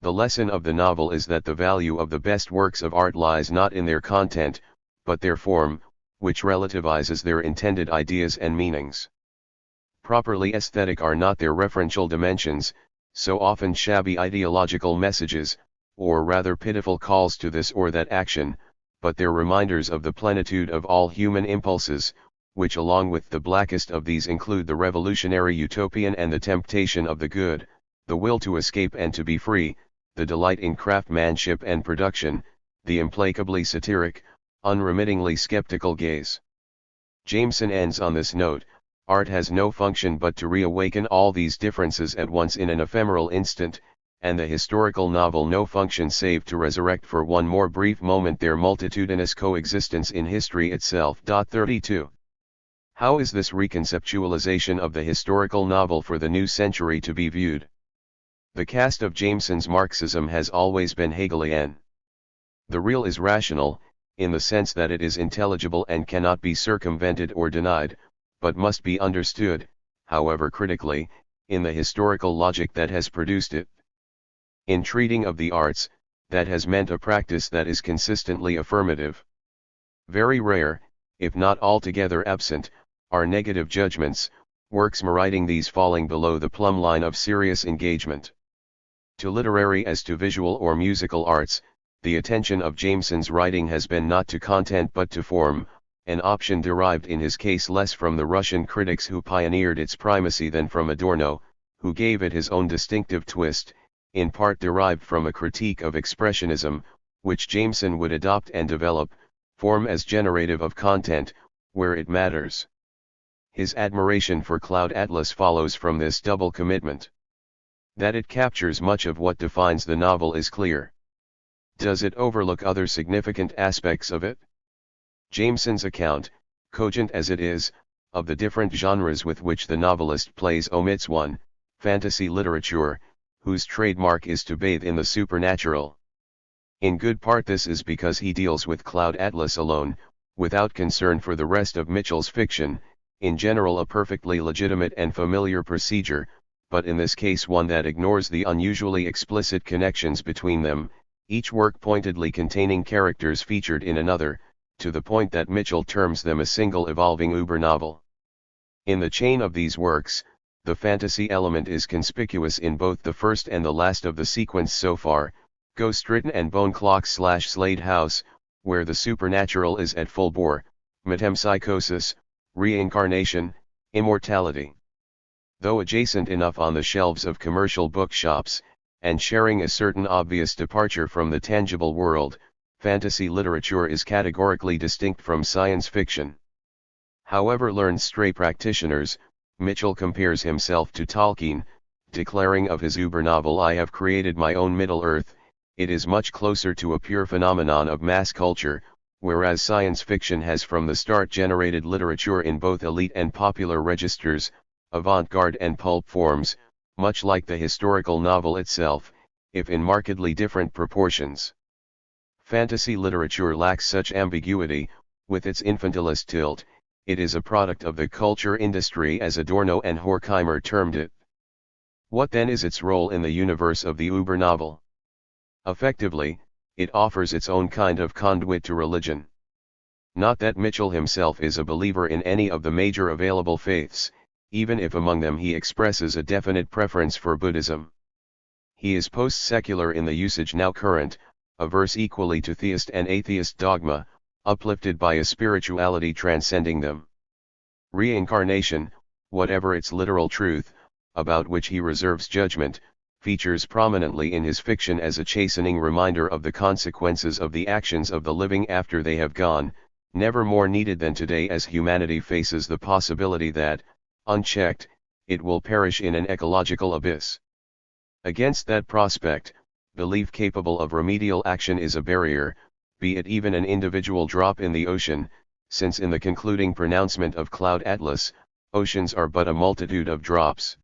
The lesson of the novel is that the value of the best works of art lies not in their content, but their form, which relativizes their intended ideas and meanings. Properly aesthetic are not their referential dimensions, so often shabby ideological messages, or rather pitiful calls to this or that action, but their reminders of the plenitude of all human impulses, which along with the blackest of these include the revolutionary utopian and the temptation of the good, the will to escape and to be free, the delight in craftsmanship and production, the implacably satiric, unremittingly skeptical gaze. Jameson ends on this note: art has no function but to reawaken all these differences at once in an ephemeral instant, and the historical novel no function save to resurrect for one more brief moment their multitudinous coexistence in history itself. 32. How is this reconceptualization of the historical novel for the new century to be viewed? The cast of Jameson's Marxism has always been Hegelian. The real is rational, in the sense that it is intelligible and cannot be circumvented or denied, but must be understood, however critically, in the historical logic that has produced it. In treating of the arts, that has meant a practice that is consistently affirmative. Very rare, if not altogether absent, are negative judgments, works meriting these falling below the plumb line of serious engagement. To literary as to visual or musical arts, the attention of Jameson's writing has been not to content but to form, an option derived in his case less from the Russian critics who pioneered its primacy than from Adorno, who gave it his own distinctive twist, in part derived from a critique of expressionism, which Jameson would adopt and develop, form as generative of content, where it matters. His admiration for Cloud Atlas follows from this double commitment. That it captures much of what defines the novel is clear. Does it overlook other significant aspects of it? Jameson's account, cogent as it is, of the different genres with which the novelist plays omits one, fantasy literature, whose trademark is to bathe in the supernatural. In good part this is because he deals with Cloud Atlas alone, without concern for the rest of Mitchell's fiction, in general a perfectly legitimate and familiar procedure, but in this case one that ignores the unusually explicit connections between them, each work pointedly containing characters featured in another, to the point that Mitchell terms them a single evolving uber-novel. In the chain of these works, the fantasy element is conspicuous in both the first and the last of the sequence so far, Ghost Written and Bone Clock/Slade House, where the supernatural is at full bore, metempsychosis, reincarnation, immortality. Though adjacent enough on the shelves of commercial bookshops, and sharing a certain obvious departure from the tangible world, fantasy literature is categorically distinct from science fiction. However learned stray practitioners, Mitchell compares himself to Tolkien, declaring of his Uber novel, "I have created my own Middle-earth, it is much closer to a pure phenomenon of mass culture, whereas science fiction has from the start generated literature in both elite and popular registers, avant-garde and pulp forms, much like the historical novel itself, if in markedly different proportions." Fantasy literature lacks such ambiguity, with its infantilist tilt, it is a product of the culture industry as Adorno and Horkheimer termed it. What then is its role in the universe of the Uber novel? Effectively, it offers its own kind of conduit to religion. Not that Mitchell himself is a believer in any of the major available faiths, even if among them he expresses a definite preference for Buddhism. He is post-secular in the usage now current, averse equally to theist and atheist dogma, uplifted by a spirituality transcending them. Reincarnation, whatever its literal truth, about which he reserves judgment, features prominently in his fiction as a chastening reminder of the consequences of the actions of the living after they have gone, never more needed than today as humanity faces the possibility that, unchecked, it will perish in an ecological abyss. Against that prospect, belief capable of remedial action is a barrier, be it even an individual drop in the ocean, since in the concluding pronouncement of Cloud Atlas, oceans are but a multitude of drops.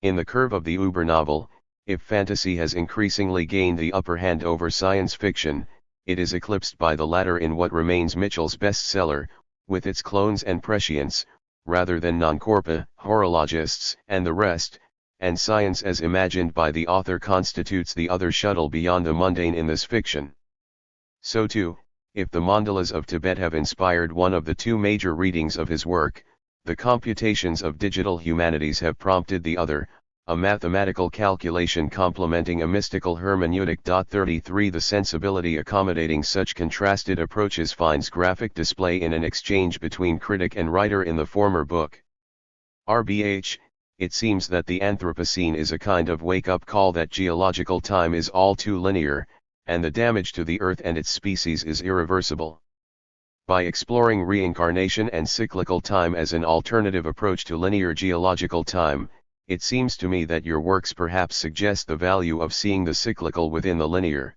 In the curve of the Uber novel, if fantasy has increasingly gained the upper hand over science fiction, it is eclipsed by the latter in what remains Mitchell's bestseller, with its clones and prescients, rather than non-corpa, horologists, and the rest, and science as imagined by the author constitutes the other shuttle beyond the mundane in this fiction. So too, if the mandalas of Tibet have inspired one of the two major readings of his work, the computations of digital humanities have prompted the other, a mathematical calculation complementing a mystical hermeneutic. 33 The sensibility accommodating such contrasted approaches finds graphic display in an exchange between critic and writer in the former book. RBH, it seems that the Anthropocene is a kind of wake-up call that geological time is all too linear, and the damage to the Earth and its species is irreversible. By exploring reincarnation and cyclical time as an alternative approach to linear geological time, it seems to me that your works perhaps suggest the value of seeing the cyclical within the linear.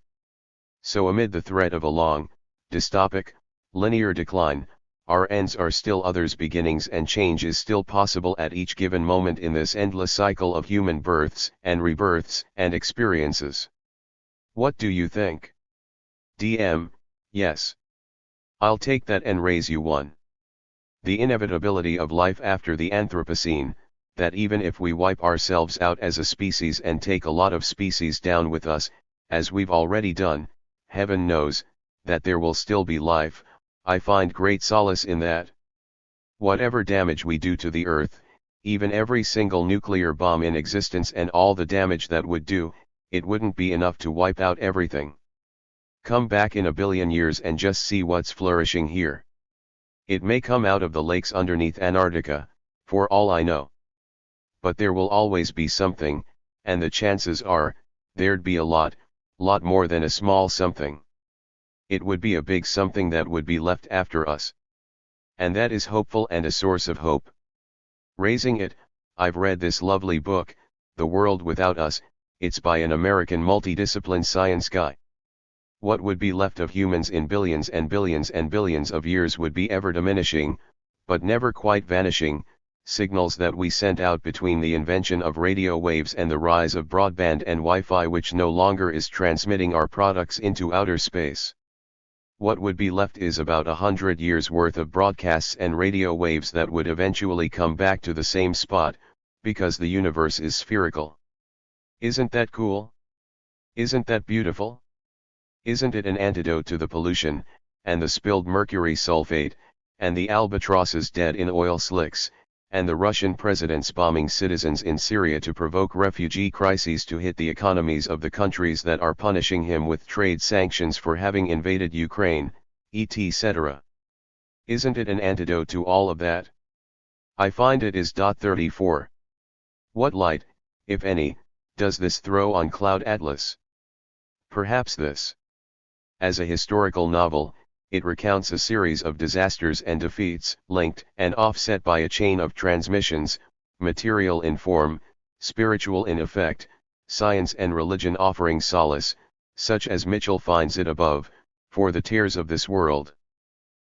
So amid the threat of a long, dystopic, linear decline, our ends are still others' beginnings, and change is still possible at each given moment in this endless cycle of human births and rebirths and experiences. What do you think? DM, yes. I'll take that and raise you one. The inevitability of life after the Anthropocene, that even if we wipe ourselves out as a species and take a lot of species down with us, as we've already done, heaven knows, that there will still be life. I find great solace in that. Whatever damage we do to the Earth, even every single nuclear bomb in existence and all the damage that would do, it wouldn't be enough to wipe out everything. Come back in a billion years and just see what's flourishing here. It may come out of the lakes underneath Antarctica, for all I know. But there will always be something, and the chances are, there'd be a lot more than a small something. It would be a big something that would be left after us. And that is hopeful and a source of hope. Raising it, I've read this lovely book, The World Without Us. It's by an American multidiscipline science guy. What would be left of humans in billions and billions and billions of years would be ever diminishing, but never quite vanishing, signals that we sent out between the invention of radio waves and the rise of broadband and Wi-Fi, which no longer is transmitting our products into outer space. What would be left is about 100 years worth of broadcasts and radio waves that would eventually come back to the same spot, because the universe is spherical. Isn't that cool? Isn't that beautiful? Isn't it an antidote to the pollution, and the spilled mercury sulfate, and the albatrosses dead in oil slicks, and the Russian presidents bombing citizens in Syria to provoke refugee crises to hit the economies of the countries that are punishing him with trade sanctions for having invaded Ukraine, etc.? Isn't it an antidote to all of that? I find it is. 34. What light, if any, does this throw on Cloud Atlas? Perhaps this. As a historical novel, it recounts a series of disasters and defeats, linked and offset by a chain of transmissions, material in form, spiritual in effect, science and religion offering solace, such as Mitchell finds it above, for the tears of this world.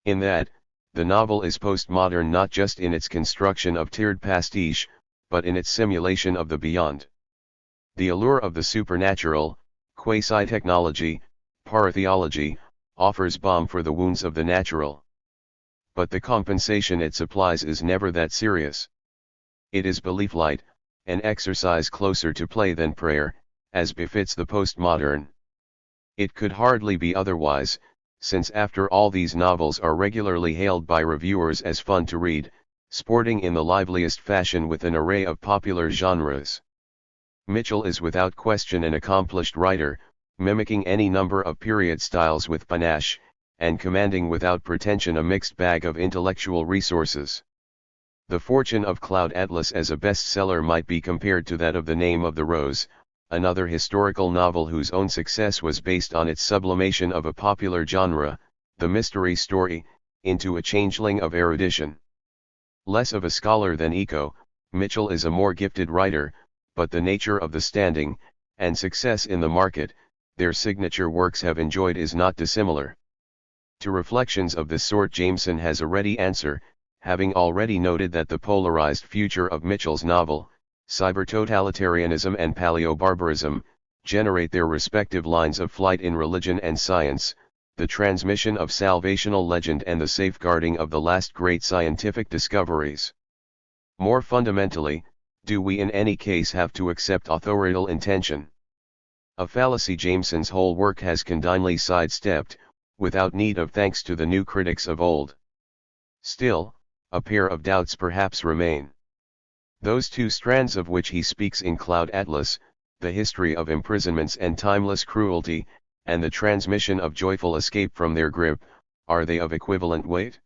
In that, the novel is postmodern not just in its construction of tiered pastiche, but in its simulation of the beyond. The allure of the supernatural, quasi-technology, paratheology, offers balm for the wounds of the natural. But the compensation it supplies is never that serious. It is belief light, an exercise closer to play than prayer, as befits the postmodern. It could hardly be otherwise, since after all these novels are regularly hailed by reviewers as fun to read, sporting in the liveliest fashion with an array of popular genres. Mitchell is without question an accomplished writer, mimicking any number of period styles with panache, and commanding without pretension a mixed bag of intellectual resources. The fortune of Cloud Atlas as a bestseller might be compared to that of The Name of the Rose, another historical novel whose own success was based on its sublimation of a popular genre, the mystery story, into a changeling of erudition. Less of a scholar than Eco, Mitchell is a more gifted writer, but the nature of the standing, and success in the market, their signature works have enjoyed is not dissimilar. To reflections of this sort Jameson has a ready answer, having already noted that the polarized future of Mitchell's novel, cyber-totalitarianism and paleo-barbarism, generate their respective lines of flight in religion and science, the transmission of salvational legend and the safeguarding of the last great scientific discoveries. More fundamentally, Do we in any case have to accept authorial intention? A fallacy Jameson's whole work has condignly sidestepped, without need of thanks to the new critics of old. Still, a pair of doubts perhaps remain. Those two strands of which he speaks in Cloud Atlas, the history of imprisonments and timeless cruelty, and the transmission of joyful escape from their grip, are they of equivalent weight?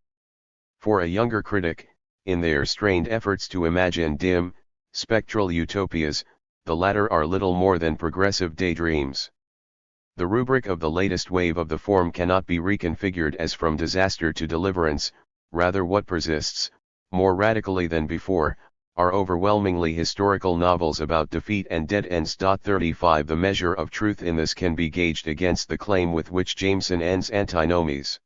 For a younger critic, in their strained efforts to imagine dim, spectral utopias, the latter are little more than progressive daydreams. The rubric of the latest wave of the form cannot be reconfigured as from disaster to deliverance, rather what persists, more radically than before, are overwhelmingly historical novels about defeat and dead ends. 35 The measure of truth in this can be gauged against the claim with which Jameson ends Antinomies.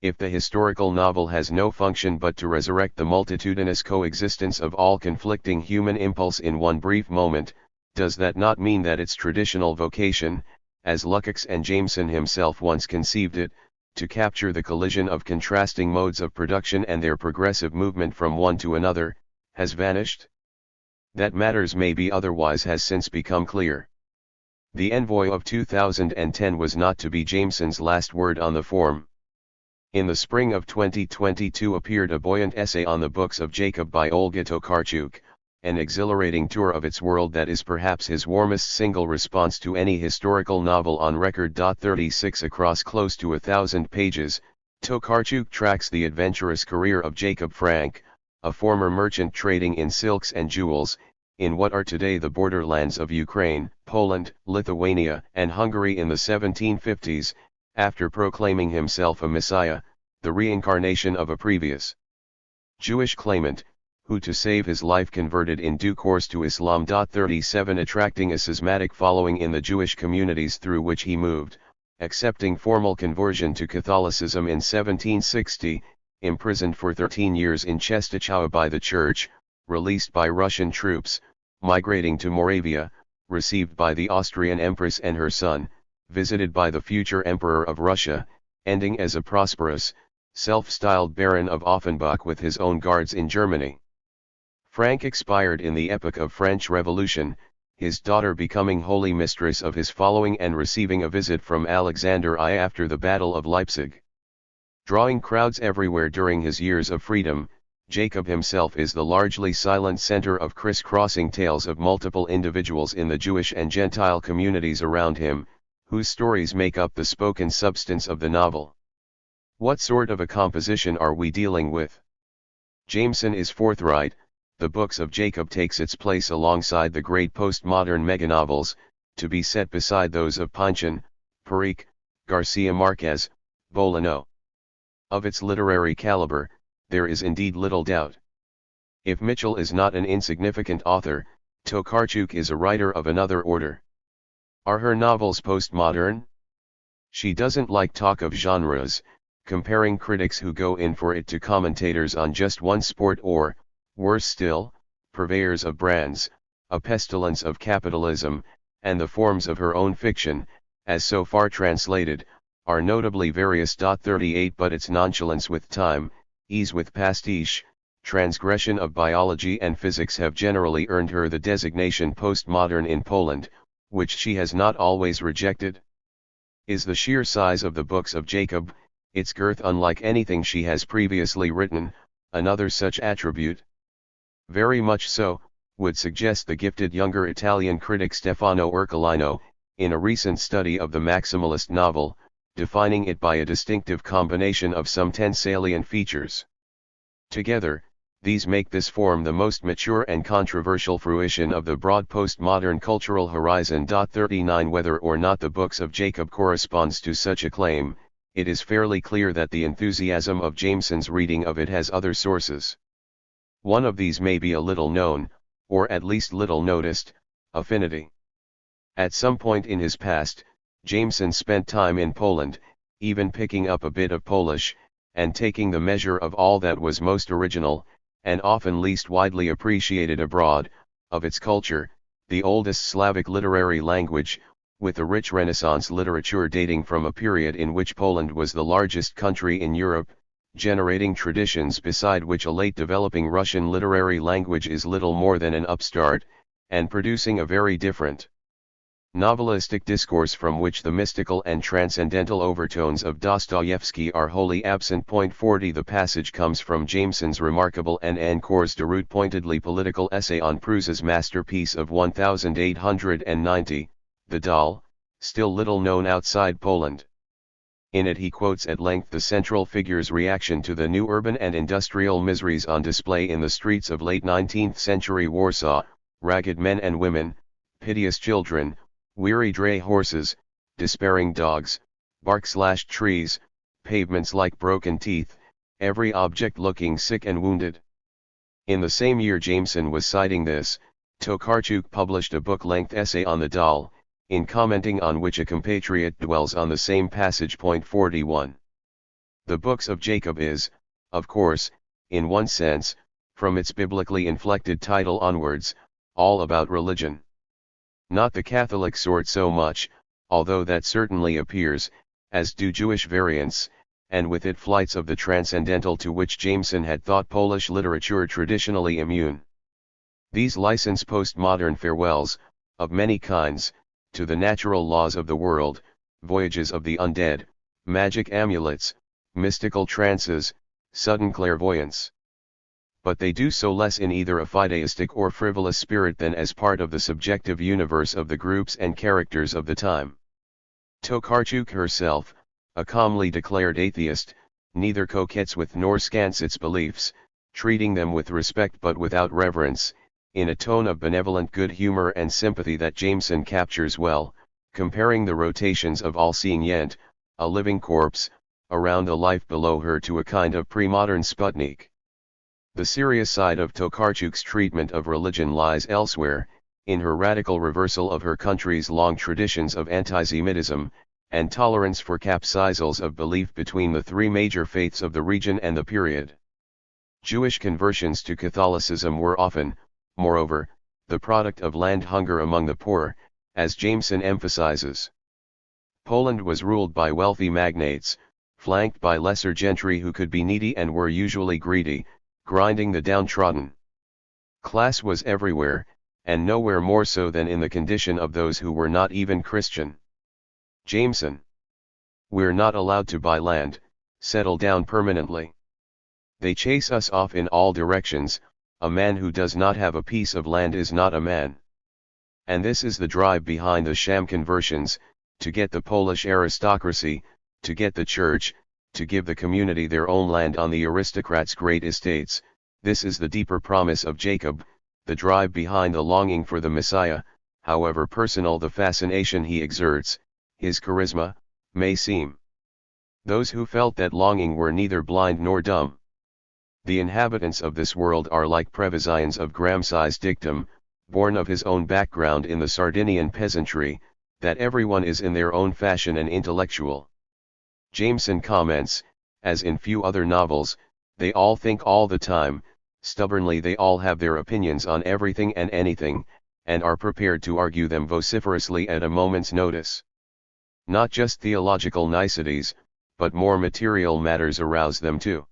If the historical novel has no function but to resurrect the multitudinous coexistence of all conflicting human impulse in one brief moment, does that not mean that its traditional vocation, as Lukács and Jameson himself once conceived it, to capture the collision of contrasting modes of production and their progressive movement from one to another, has vanished? That matters may be otherwise has since become clear. The Envoy of 2010 was not to be Jameson's last word on the form. In the spring of 2022 appeared a buoyant essay on the books of Jacob by Olga Tokarczuk, an exhilarating tour of its world that is perhaps his warmest single response to any historical novel on record. 36 Across close to 1,000 pages, Tokarczuk tracks the adventurous career of Jacob Frank, a former merchant trading in silks and jewels, in what are today the borderlands of Ukraine, Poland, Lithuania, and Hungary in the 1750s, after proclaiming himself a messiah, the reincarnation of a previous Jewish claimant, who to save his life converted in due course to Islam. 37 Attracting a schismatic following in the Jewish communities through which he moved, accepting formal conversion to Catholicism in 1760, imprisoned for 13 years in Czestochowa by the Church, released by Russian troops, migrating to Moravia, received by the Austrian Empress and her son, visited by the future Emperor of Russia, ending as a prosperous, self-styled Baron of Offenbach with his own guards in Germany. Frank expired in the epoch of French Revolution, his daughter becoming holy mistress of his following and receiving a visit from Alexander I after the Battle of Leipzig. Drawing crowds everywhere during his years of freedom, Jacob himself is the largely silent center of criss-crossing tales of multiple individuals in the Jewish and Gentile communities around him, whose stories make up the spoken substance of the novel. What sort of a composition are we dealing with? Jameson is forthright. The books of Jacob takes its place alongside the great postmodern meganovels, to be set beside those of Pynchon, Perique, Garcia Marquez, Bolaño. Of its literary caliber, there is indeed little doubt. If Mitchell is not an insignificant author, Tokarczuk is a writer of another order. Are her novels postmodern? She doesn't like talk of genres, comparing critics who go in for it to commentators on just one sport or, worse still, purveyors of brands, a pestilence of capitalism, and the forms of her own fiction, as so far translated, are notably various. 38 But its nonchalance with time, ease with pastiche, transgression of biology and physics have generally earned her the designation postmodern in Poland, which she has not always rejected. Is the sheer size of the books of Jacob, its girth unlike anything she has previously written, another such attribute? Very much so, would suggest the gifted younger Italian critic Stefano Ercolino, in a recent study of the maximalist novel, defining it by a distinctive combination of some 10 salient features. Together, these make this form the most mature and controversial fruition of the broad postmodern cultural horizon. 39 Whether or not the books of Jacob corresponds to such a claim, it is fairly clear that the enthusiasm of Jameson's reading of it has other sources. One of these may be a little known, or at least little noticed, affinity. At some point in his past, Jameson spent time in Poland, even picking up a bit of Polish, and taking the measure of all that was most original, and often least widely appreciated abroad, of its culture, the oldest Slavic literary language, with a rich Renaissance literature dating from a period in which Poland was the largest country in Europe, generating traditions beside which a late developing Russian literary language is little more than an upstart, and producing a very different novelistic discourse from which the mystical and transcendental overtones of Dostoevsky are wholly absent. 40 The passage comes from Jameson's remarkable and encores de route pointedly political essay on Pruse's masterpiece of 1890, The Doll, still little known outside Poland. In it he quotes at length the central figure's reaction to the new urban and industrial miseries on display in the streets of late 19th century Warsaw: ragged men and women, piteous children, weary dray horses, despairing dogs, bark-slashed trees, pavements like broken teeth, every object looking sick and wounded. In the same year Jameson was citing this, Tokarczuk published a book-length essay on The Doll, in commenting on which a compatriot dwells on the same passage. 41. The Books of Jacob is, of course, in one sense, from its biblically inflected title onwards, all about religion. Not the Catholic sort so much, although that certainly appears, as do Jewish variants, and with it flights of the transcendental to which Jameson had thought Polish literature traditionally immune. These license postmodern farewells, of many kinds, to the natural laws of the world, voyages of the undead, magic amulets, mystical trances, sudden clairvoyance. But they do so less in either a fideistic or frivolous spirit than as part of the subjective universe of the groups and characters of the time. Tokarczuk herself, a calmly declared atheist, neither coquettes with nor scants its beliefs, treating them with respect but without reverence, in a tone of benevolent good humor and sympathy that Jameson captures well, comparing the rotations of all-seeing Yent, a living corpse, around the life below her to a kind of pre-modern Sputnik. The serious side of Tokarczuk's treatment of religion lies elsewhere, in her radical reversal of her country's long traditions of antisemitism, and tolerance for capsizals of belief between the three major faiths of the region and the period. Jewish conversions to Catholicism were often, moreover, the product of land hunger among the poor, as Jameson emphasizes. Poland was ruled by wealthy magnates, flanked by lesser gentry who could be needy and were usually greedy, grinding the downtrodden. Class was everywhere, and nowhere more so than in the condition of those who were not even Christian. Jameson. We're not allowed to buy land, settle down permanently. They chase us off in all directions. A man who does not have a piece of land is not a man. And this is the drive behind the sham conversions, to get the Polish aristocracy, to get the church, to give the community their own land on the aristocrats' great estates. This is the deeper promise of Jacob, the drive behind the longing for the Messiah, however personal the fascination he exerts, his charisma, may seem. Those who felt that longing were neither blind nor dumb. The inhabitants of this world are like Previsions of Gramsci's dictum, born of his own background in the Sardinian peasantry, that everyone is in their own fashion an intellectual. Jameson comments, as in few other novels, they all think all the time, stubbornly they all have their opinions on everything and anything, and are prepared to argue them vociferously at a moment's notice. Not just theological niceties, but more material matters arouse them too.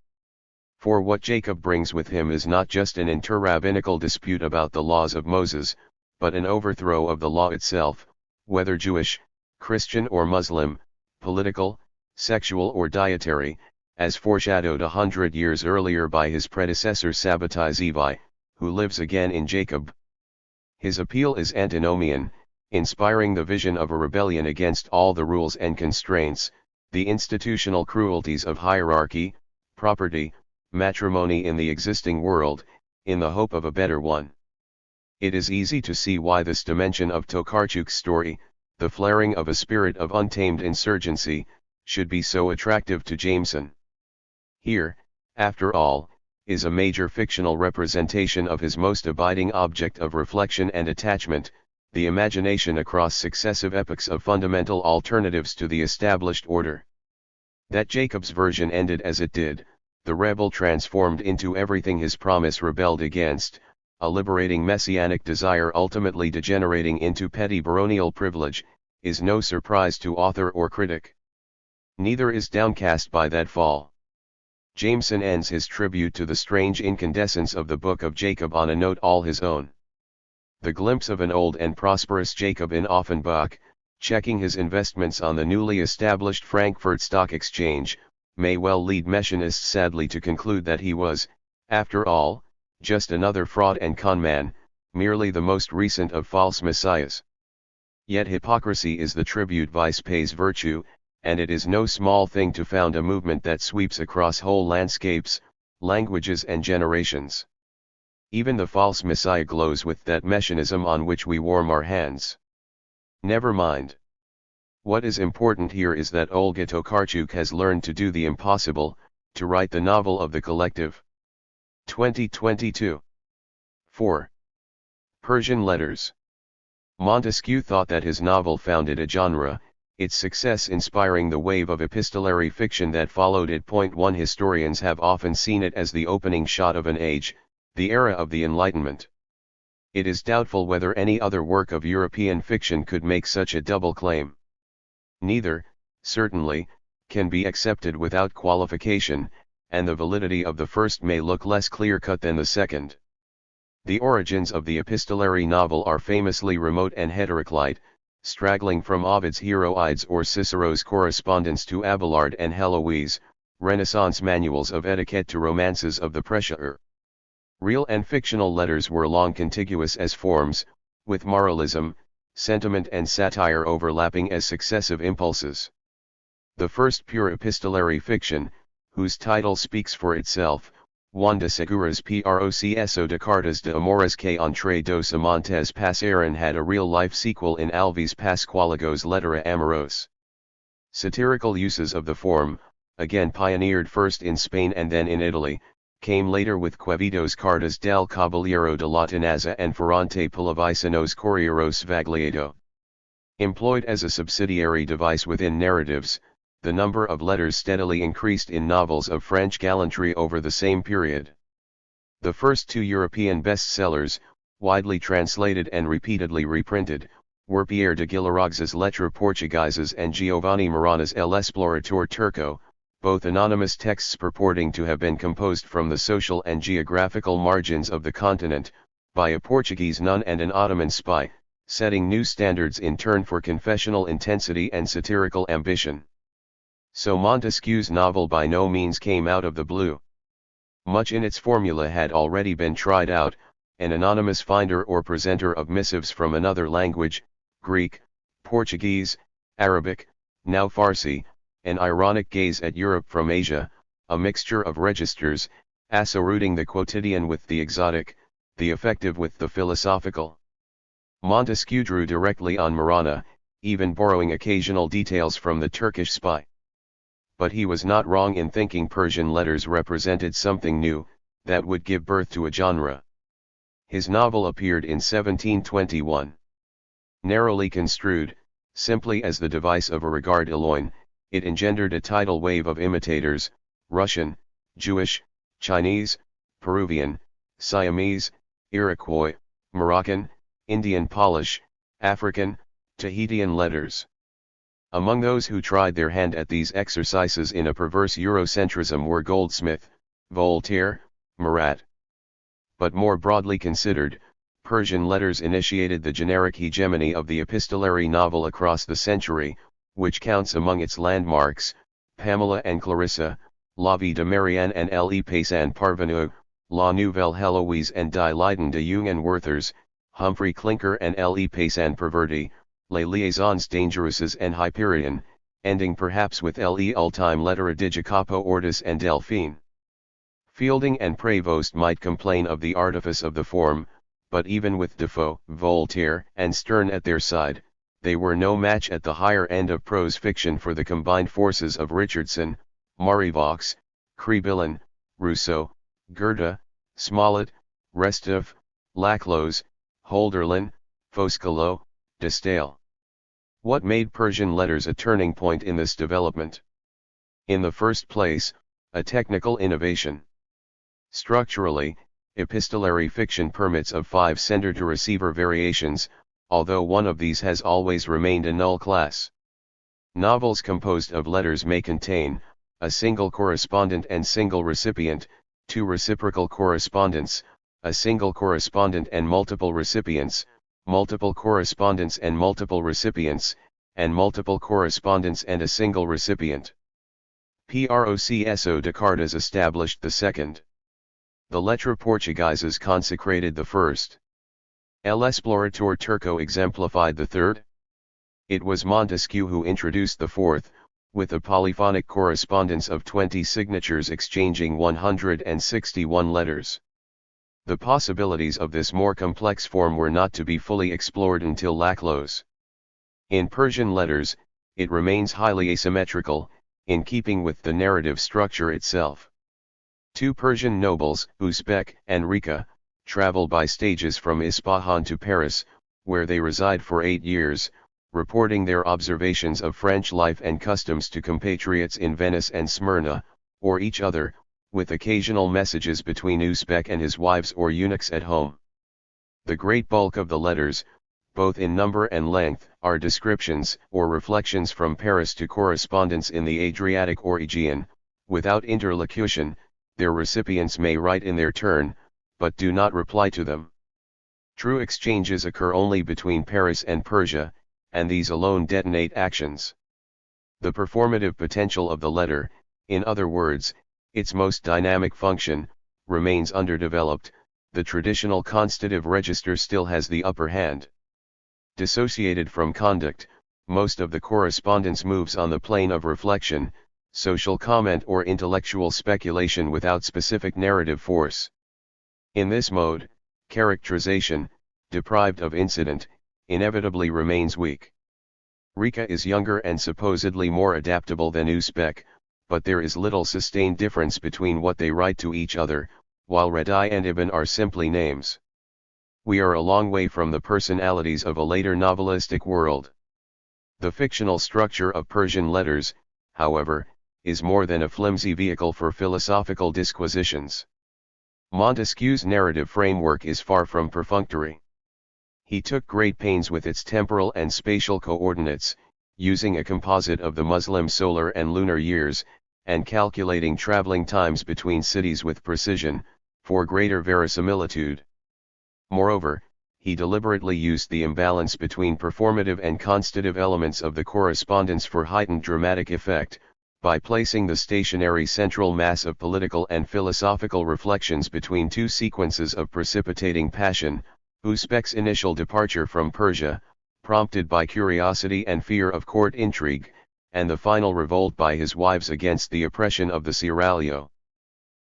For what Jacob brings with him is not just an inter-rabbinical dispute about the laws of Moses, but an overthrow of the law itself, whether Jewish, Christian or Muslim, political, sexual or dietary, as foreshadowed 100 years earlier by his predecessor Sabbatai Zevi, who lives again in Jacob. His appeal is antinomian, inspiring the vision of a rebellion against all the rules and constraints, the institutional cruelties of hierarchy, property, matrimony in the existing world, in the hope of a better one. It is easy to see why this dimension of Tokarczuk's story, the flaring of a spirit of untamed insurgency, should be so attractive to Jameson. Here, after all, is a major fictional representation of his most abiding object of reflection and attachment, the imagination across successive epochs of fundamental alternatives to the established order. That Jacob's version ended as it did, the rebel transformed into everything his promise rebelled against, a liberating messianic desire ultimately degenerating into petty baronial privilege, is no surprise to author or critic. Neither is downcast by that fall. Jameson ends his tribute to the strange incandescence of the Book of Jacob on a note all his own. The glimpse of an old and prosperous Jacob in Offenbach, checking his investments on the newly established Frankfurt Stock Exchange, may well lead machinists sadly to conclude that he was, after all, just another fraud and conman, merely the most recent of false messiahs. Yet hypocrisy is the tribute vice pays virtue, and it is no small thing to found a movement that sweeps across whole landscapes, languages and generations. Even the false messiah glows with that messianism on which we warm our hands. Never mind. What is important here is that Olga Tokarczuk has learned to do the impossible, to write the novel of the collective. 2022. 4. Persian Letters. Montesquieu thought that his novel founded a genre, its success inspiring the wave of epistolary fiction that followed it. 1 Historians have often seen it as the opening shot of an age, the era of the Enlightenment. It is doubtful whether any other work of European fiction could make such a double claim. Neither, certainly, can be accepted without qualification, and the validity of the first may look less clear-cut than the second. The origins of the epistolary novel are famously remote and heteroclite, straggling from Ovid's Heroides or Cicero's correspondence to Abelard and Heloise, Renaissance manuals of etiquette to romances of the Pressure. Real and fictional letters were long contiguous as forms, with moralism, sentiment and satire overlapping as successive impulses. The first pure epistolary fiction, whose title speaks for itself, Juan de Segura's Proceso de Cartas de Amores que entre dos amantes pasaron, had a real-life sequel in Alves Pascualago's Lettera Amorosa. Satirical uses of the form, again pioneered first in Spain and then in Italy, came later with Quevito's Cartas del Caballero de la Tenaza and Ferrante Polavicino's Corriero Svagliato. Employed as a subsidiary device within narratives, the number of letters steadily increased in novels of French gallantry over the same period. The first two European bestsellers, widely translated and repeatedly reprinted, were Pierre de Guillerog's Lettres Portugueses and Giovanni Morana's El Explorador Turco, both anonymous texts purporting to have been composed from the social and geographical margins of the continent, by a Portuguese nun and an Ottoman spy, setting new standards in turn for confessional intensity and satirical ambition. So Montesquieu's novel by no means came out of the blue. Much in its formula had already been tried out: an anonymous finder or presenter of missives from another language, Greek, Portuguese, Arabic, now Farsi, an ironic gaze at Europe from Asia, a mixture of registers, associating the quotidian with the exotic, the affective with the philosophical. Montesquieu drew directly on Morana, even borrowing occasional details from the Turkish spy. But he was not wrong in thinking Persian letters represented something new, that would give birth to a genre. His novel appeared in 1721. Narrowly construed, simply as the device of a regard Eloine, it engendered a tidal wave of imitators: Russian, Jewish, Chinese, Peruvian, Siamese, Iroquois, Moroccan, Indian Polish, African, Tahitian letters. Among those who tried their hand at these exercises in a perverse Eurocentrism were Goldsmith, Voltaire, Marat. But more broadly considered, Persian letters initiated the generic hegemony of the epistolary novel across the century, which counts among its landmarks, Pamela and Clarissa, La Vie de Marianne and Le Paysan Parvenu, La Nouvelle Heloise and Die Leiden de Jungen Werthers, Humphrey Clinker and Le Paysan Perverti, Les Liaisons Dangereuses and Hyperion, ending perhaps with Le Ultime Lettera di Jacopo Ortis and Delphine. Fielding and Prévost might complain of the artifice of the form, but even with Defoe, Voltaire, and Sterne at their side, they were no match at the higher end of prose fiction for the combined forces of Richardson, Marivaux, Crébillon, Rousseau, Goethe, Smollett, Restov, Laclos, Holderlin, Foscolo, de Staël. What made Persian letters a turning point in this development? In the first place, a technical innovation. Structurally, epistolary fiction permits of 5 sender-to-receiver variations, although one of these has always remained a null class. Novels composed of letters may contain, a single correspondent and single recipient, 2 reciprocal correspondents, a single correspondent and multiple recipients, multiple correspondents and multiple recipients, and multiple correspondents and a single recipient. Processo de Cartas established the second. The Letra Portuguesas consecrated the first. El Explorador Turco exemplified the third. It was Montesquieu who introduced the fourth, with a polyphonic correspondence of 20 signatures exchanging 161 letters. The possibilities of this more complex form were not to be fully explored until Laclos. In Persian letters, it remains highly asymmetrical, in keeping with the narrative structure itself. 2 Persian nobles, Uzbek and Rika, travel by stages from Isfahan to Paris, where they reside for 8 years, reporting their observations of French life and customs to compatriots in Venice and Smyrna, or each other, with occasional messages between Uzbek and his wives or eunuchs at home. The great bulk of the letters, both in number and length, are descriptions or reflections from Paris to correspondents in the Adriatic or Aegean. Without interlocution, their recipients may write in their turn, but do not reply to them. True exchanges occur only between Paris and Persia, and these alone detonate actions. The performative potential of the letter, in other words, its most dynamic function, remains underdeveloped. The traditional constative register still has the upper hand. Dissociated from conduct, most of the correspondence moves on the plane of reflection, social comment or intellectual speculation without specific narrative force. In this mode, characterization, deprived of incident, inevitably remains weak. Rika is younger and supposedly more adaptable than Uzbek, but there is little sustained difference between what they write to each other, while Redai and Ibn are simply names. We are a long way from the personalities of a later novelistic world. The fictional structure of Persian letters, however, is more than a flimsy vehicle for philosophical disquisitions. Montesquieu's narrative framework is far from perfunctory. He took great pains with its temporal and spatial coordinates, using a composite of the Muslim solar and lunar years, and calculating traveling times between cities with precision, for greater verisimilitude. Moreover, he deliberately used the imbalance between performative and constative elements of the correspondence for heightened dramatic effect, by placing the stationary central mass of political and philosophical reflections between 2 sequences of precipitating passion: Uzbek's initial departure from Persia, prompted by curiosity and fear of court intrigue, and the final revolt by his wives against the oppression of the Seraglio.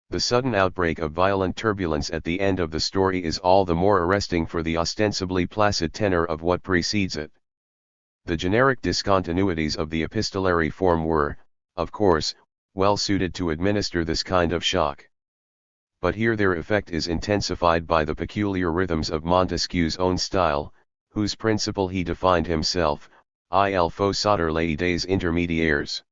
The sudden outbreak of violent turbulence at the end of the story is all the more arresting for the ostensibly placid tenor of what precedes it. The generic discontinuities of the epistolary form were, of course, well suited to administer this kind of shock. But here their effect is intensified by the peculiar rhythms of Montesquieu's own style, whose principle he defined himself: il faut sauter les des intermédiaires.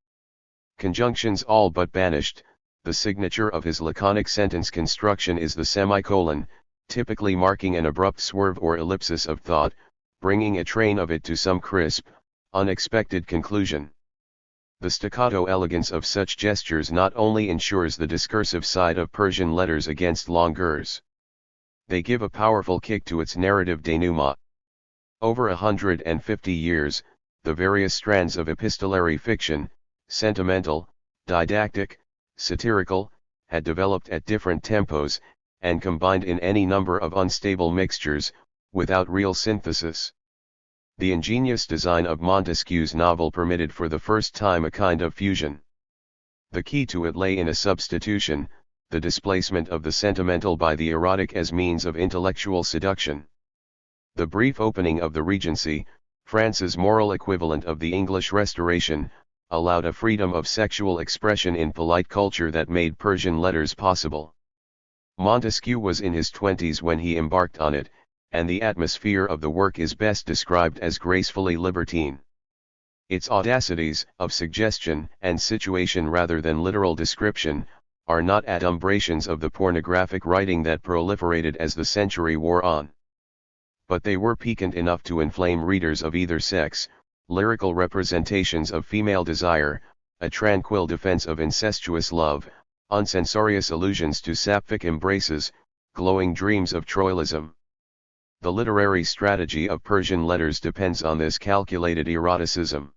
Conjunctions all but banished, the signature of his laconic sentence construction is the semicolon, typically marking an abrupt swerve or ellipsis of thought, bringing a train of it to some crisp, unexpected conclusion. The staccato elegance of such gestures not only ensures the discursive side of Persian letters against longueurs. They give a powerful kick to its narrative denouement. Over 150 years, the various strands of epistolary fiction, sentimental, didactic, satirical, had developed at different tempos, and combined in any number of unstable mixtures, without real synthesis. The ingenious design of Montesquieu's novel permitted for the first time a kind of fusion. The key to it lay in a substitution, the displacement of the sentimental by the erotic as means of intellectual seduction. The brief opening of the Regency, France's moral equivalent of the English Restoration, allowed a freedom of sexual expression in polite culture that made Persian letters possible. Montesquieu was in his 20s when he embarked on it, and the atmosphere of the work is best described as gracefully libertine. Its audacities, of suggestion and situation rather than literal description, are not adumbrations of the pornographic writing that proliferated as the century wore on. But they were piquant enough to inflame readers of either sex, lyrical representations of female desire, a tranquil defense of incestuous love, uncensorious allusions to sapphic embraces, glowing dreams of Troilism. The literary strategy of Persian letters depends on this calculated eroticism.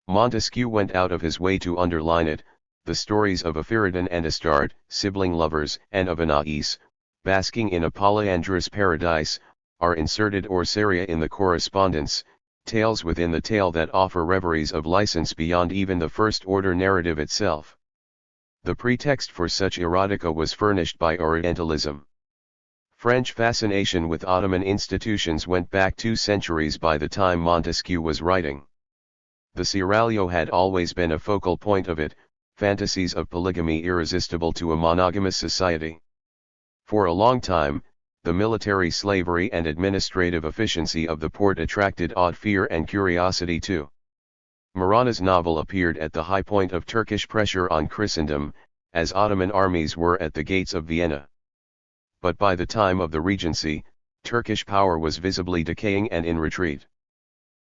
Montesquieu went out of his way to underline it. The stories of Aphrodite and Astarte, sibling lovers, and of Anais, basking in a polyandrous paradise, are inserted or seria in the correspondence, tales within the tale that offer reveries of license beyond even the first-order narrative itself. The pretext for such erotica was furnished by Orientalism. French fascination with Ottoman institutions went back 2 centuries by the time Montesquieu was writing. The seraglio had always been a focal point of it, fantasies of polygamy irresistible to a monogamous society. For a long time, the military slavery and administrative efficiency of the Porte attracted awed fear and curiosity too. Murana's novel appeared at the high point of Turkish pressure on Christendom, as Ottoman armies were at the gates of Vienna. But by the time of the Regency, Turkish power was visibly decaying and in retreat.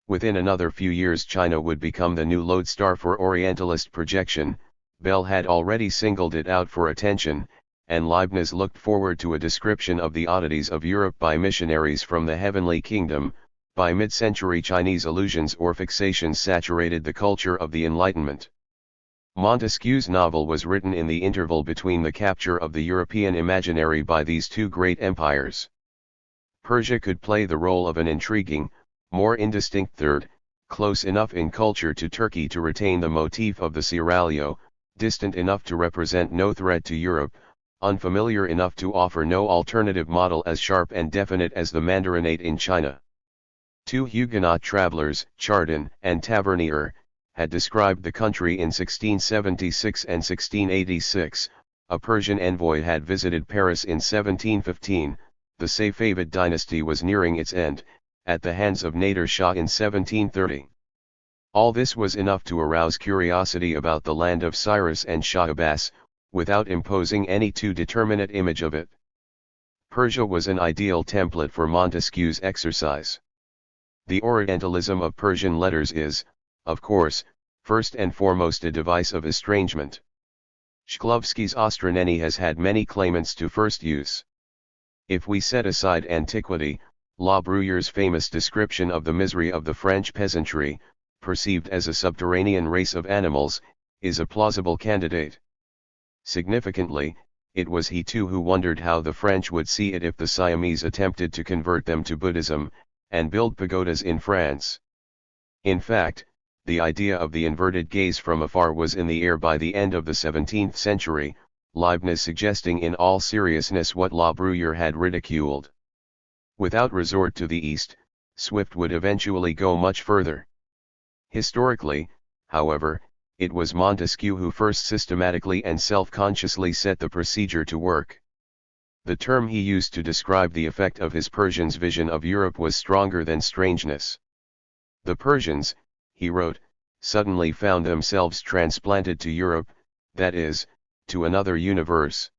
Within another few years China would become the new lodestar for Orientalist projection. Bell had already singled it out for attention, and Leibniz looked forward to a description of the oddities of Europe by missionaries from the heavenly kingdom. By mid-century Chinese allusions or fixations saturated the culture of the Enlightenment. Montesquieu's novel was written in the interval between the capture of the European imaginary by these 2 great empires. Persia could play the role of an intriguing, more indistinct third, close enough in culture to Turkey to retain the motif of the seraglio, distant enough to represent no threat to Europe, unfamiliar enough to offer no alternative model as sharp and definite as the Mandarinate in China. 2 Huguenot travelers, Chardin and Tavernier, had described the country in 1676 and 1686, a Persian envoy had visited Paris in 1715, the Safavid dynasty was nearing its end, at the hands of Nader Shah in 1730. All this was enough to arouse curiosity about the land of Cyrus and Shah Abbas, without imposing any too determinate image of it. Persia was an ideal template for Montesquieu's exercise. The Orientalism of Persian letters is, of course, first and foremost a device of estrangement. Shklovsky's Ostraneni has had many claimants to first use. If we set aside antiquity, La Bruyère's famous description of the misery of the French peasantry, perceived as a subterranean race of animals, is a plausible candidate. Significantly, it was he too who wondered how the French would see it if the Siamese attempted to convert them to Buddhism, and build pagodas in France. In fact, the idea of the inverted gaze from afar was in the air by the end of the 17th century, Leibniz suggesting in all seriousness what La Bruyère had ridiculed. Without resort to the East, Swift would eventually go much further. Historically, however, it was Montesquieu who first systematically and self-consciously set the procedure to work. The term he used to describe the effect of his Persian's vision of Europe was stronger than strangeness. The Persians, he wrote, suddenly found themselves transplanted to Europe, that is, to another universe.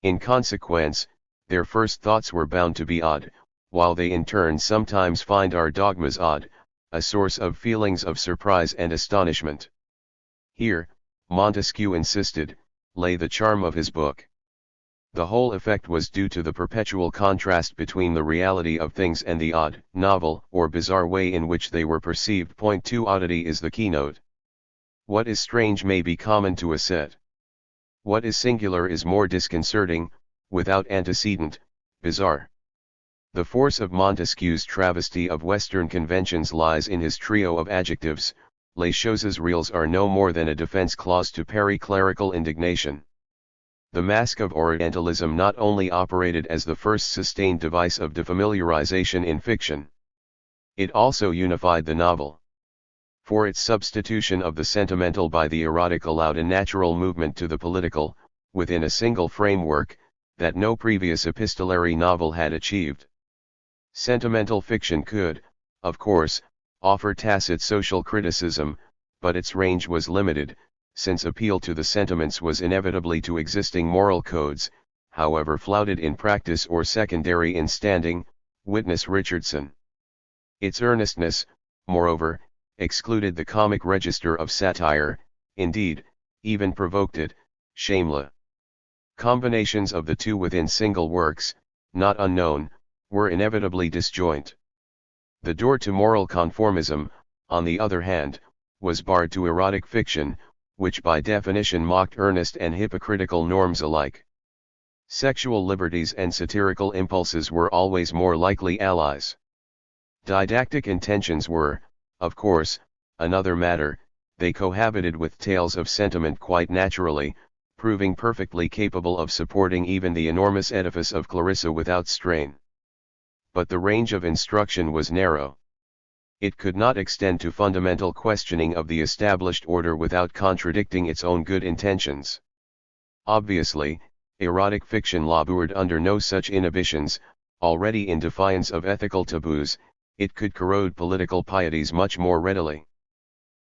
In consequence, their first thoughts were bound to be odd, while they in turn sometimes find our dogmas odd, a source of feelings of surprise and astonishment. Here, Montesquieu insisted, lay the charm of his book. The whole effect was due to the perpetual contrast between the reality of things and the odd, novel, or bizarre way in which they were perceived. Point 2 Oddity is the keynote. What is strange may be common to a set. What is singular is more disconcerting, without antecedent, bizarre. The force of Montesquieu's travesty of Western conventions lies in his trio of adjectives. Les choses reales are no more than a defense clause to parry clerical indignation. The mask of Orientalism not only operated as the first sustained device of defamiliarization in fiction. It also unified the novel. For its substitution of the sentimental by the erotic allowed a natural movement to the political, within a single framework, that no previous epistolary novel had achieved. Sentimental fiction could, of course, offer tacit social criticism, but its range was limited, since appeal to the sentiments was inevitably to existing moral codes, however flouted in practice or secondary in standing, witness Richardson. Its earnestness, moreover, excluded the comic register of satire, indeed, even provoked it, Shamla. Combinations of the two within single works, not unknown, were inevitably disjoint. The door to moral conformism, on the other hand, was barred to erotic fiction, which by definition mocked earnest and hypocritical norms alike. Sexual liberties and satirical impulses were always more likely allies. Didactic intentions were, of course, another matter. They cohabited with tales of sentiment quite naturally, proving perfectly capable of supporting even the enormous edifice of Clarissa without strain. But the range of instruction was narrow. It could not extend to fundamental questioning of the established order without contradicting its own good intentions. Obviously, erotic fiction labored under no such inhibitions. Already in defiance of ethical taboos, it could corrode political pieties much more readily.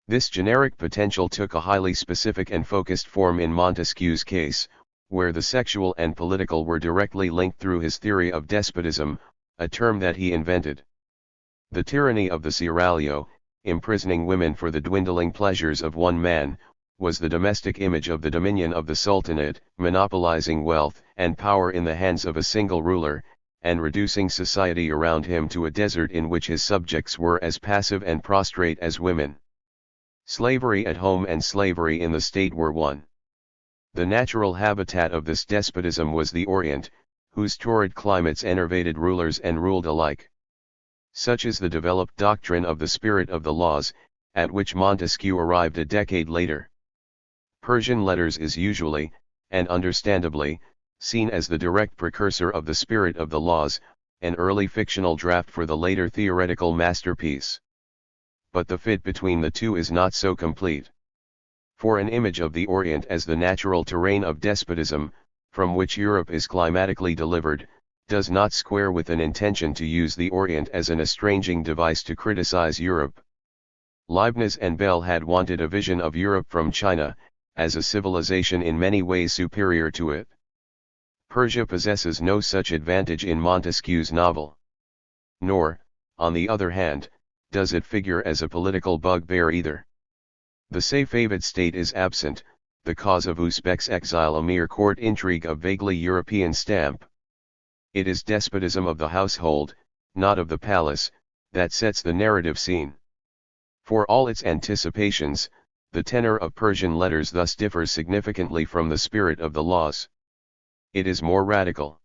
This generic potential took a highly specific and focused form in Montesquieu's case, where the sexual and political were directly linked through his theory of despotism, a term that he invented. The tyranny of the seraglio, imprisoning women for the dwindling pleasures of one man, was the domestic image of the dominion of the Sultanate, monopolizing wealth and power in the hands of a single ruler, and reducing society around him to a desert in which his subjects were as passive and prostrate as women. Slavery at home and slavery in the state were one. The natural habitat of this despotism was the Orient, whose torrid climates enervated rulers and ruled alike. Such is the developed doctrine of the spirit of the laws, at which Montesquieu arrived a decade later. Persian letters is usually, and understandably, seen as the direct precursor of the spirit of the laws, an early fictional draft for the later theoretical masterpiece. But the fit between the two is not so complete. For an image of the Orient as the natural terrain of despotism, from which Europe is climatically delivered, does not square with an intention to use the Orient as an estranging device to criticize Europe. Leibniz and Bell had wanted a vision of Europe from China, as a civilization in many ways superior to it. Persia possesses no such advantage in Montesquieu's novel. Nor, on the other hand, does it figure as a political bugbear either. The Safavid state is absent, the cause of Uzbek's exile a mere court intrigue of vaguely European stamp. It is despotism of the household, not of the palace, that sets the narrative scene. For all its anticipations, the tenor of Persian letters thus differs significantly from the spirit of the laws. It is more radical.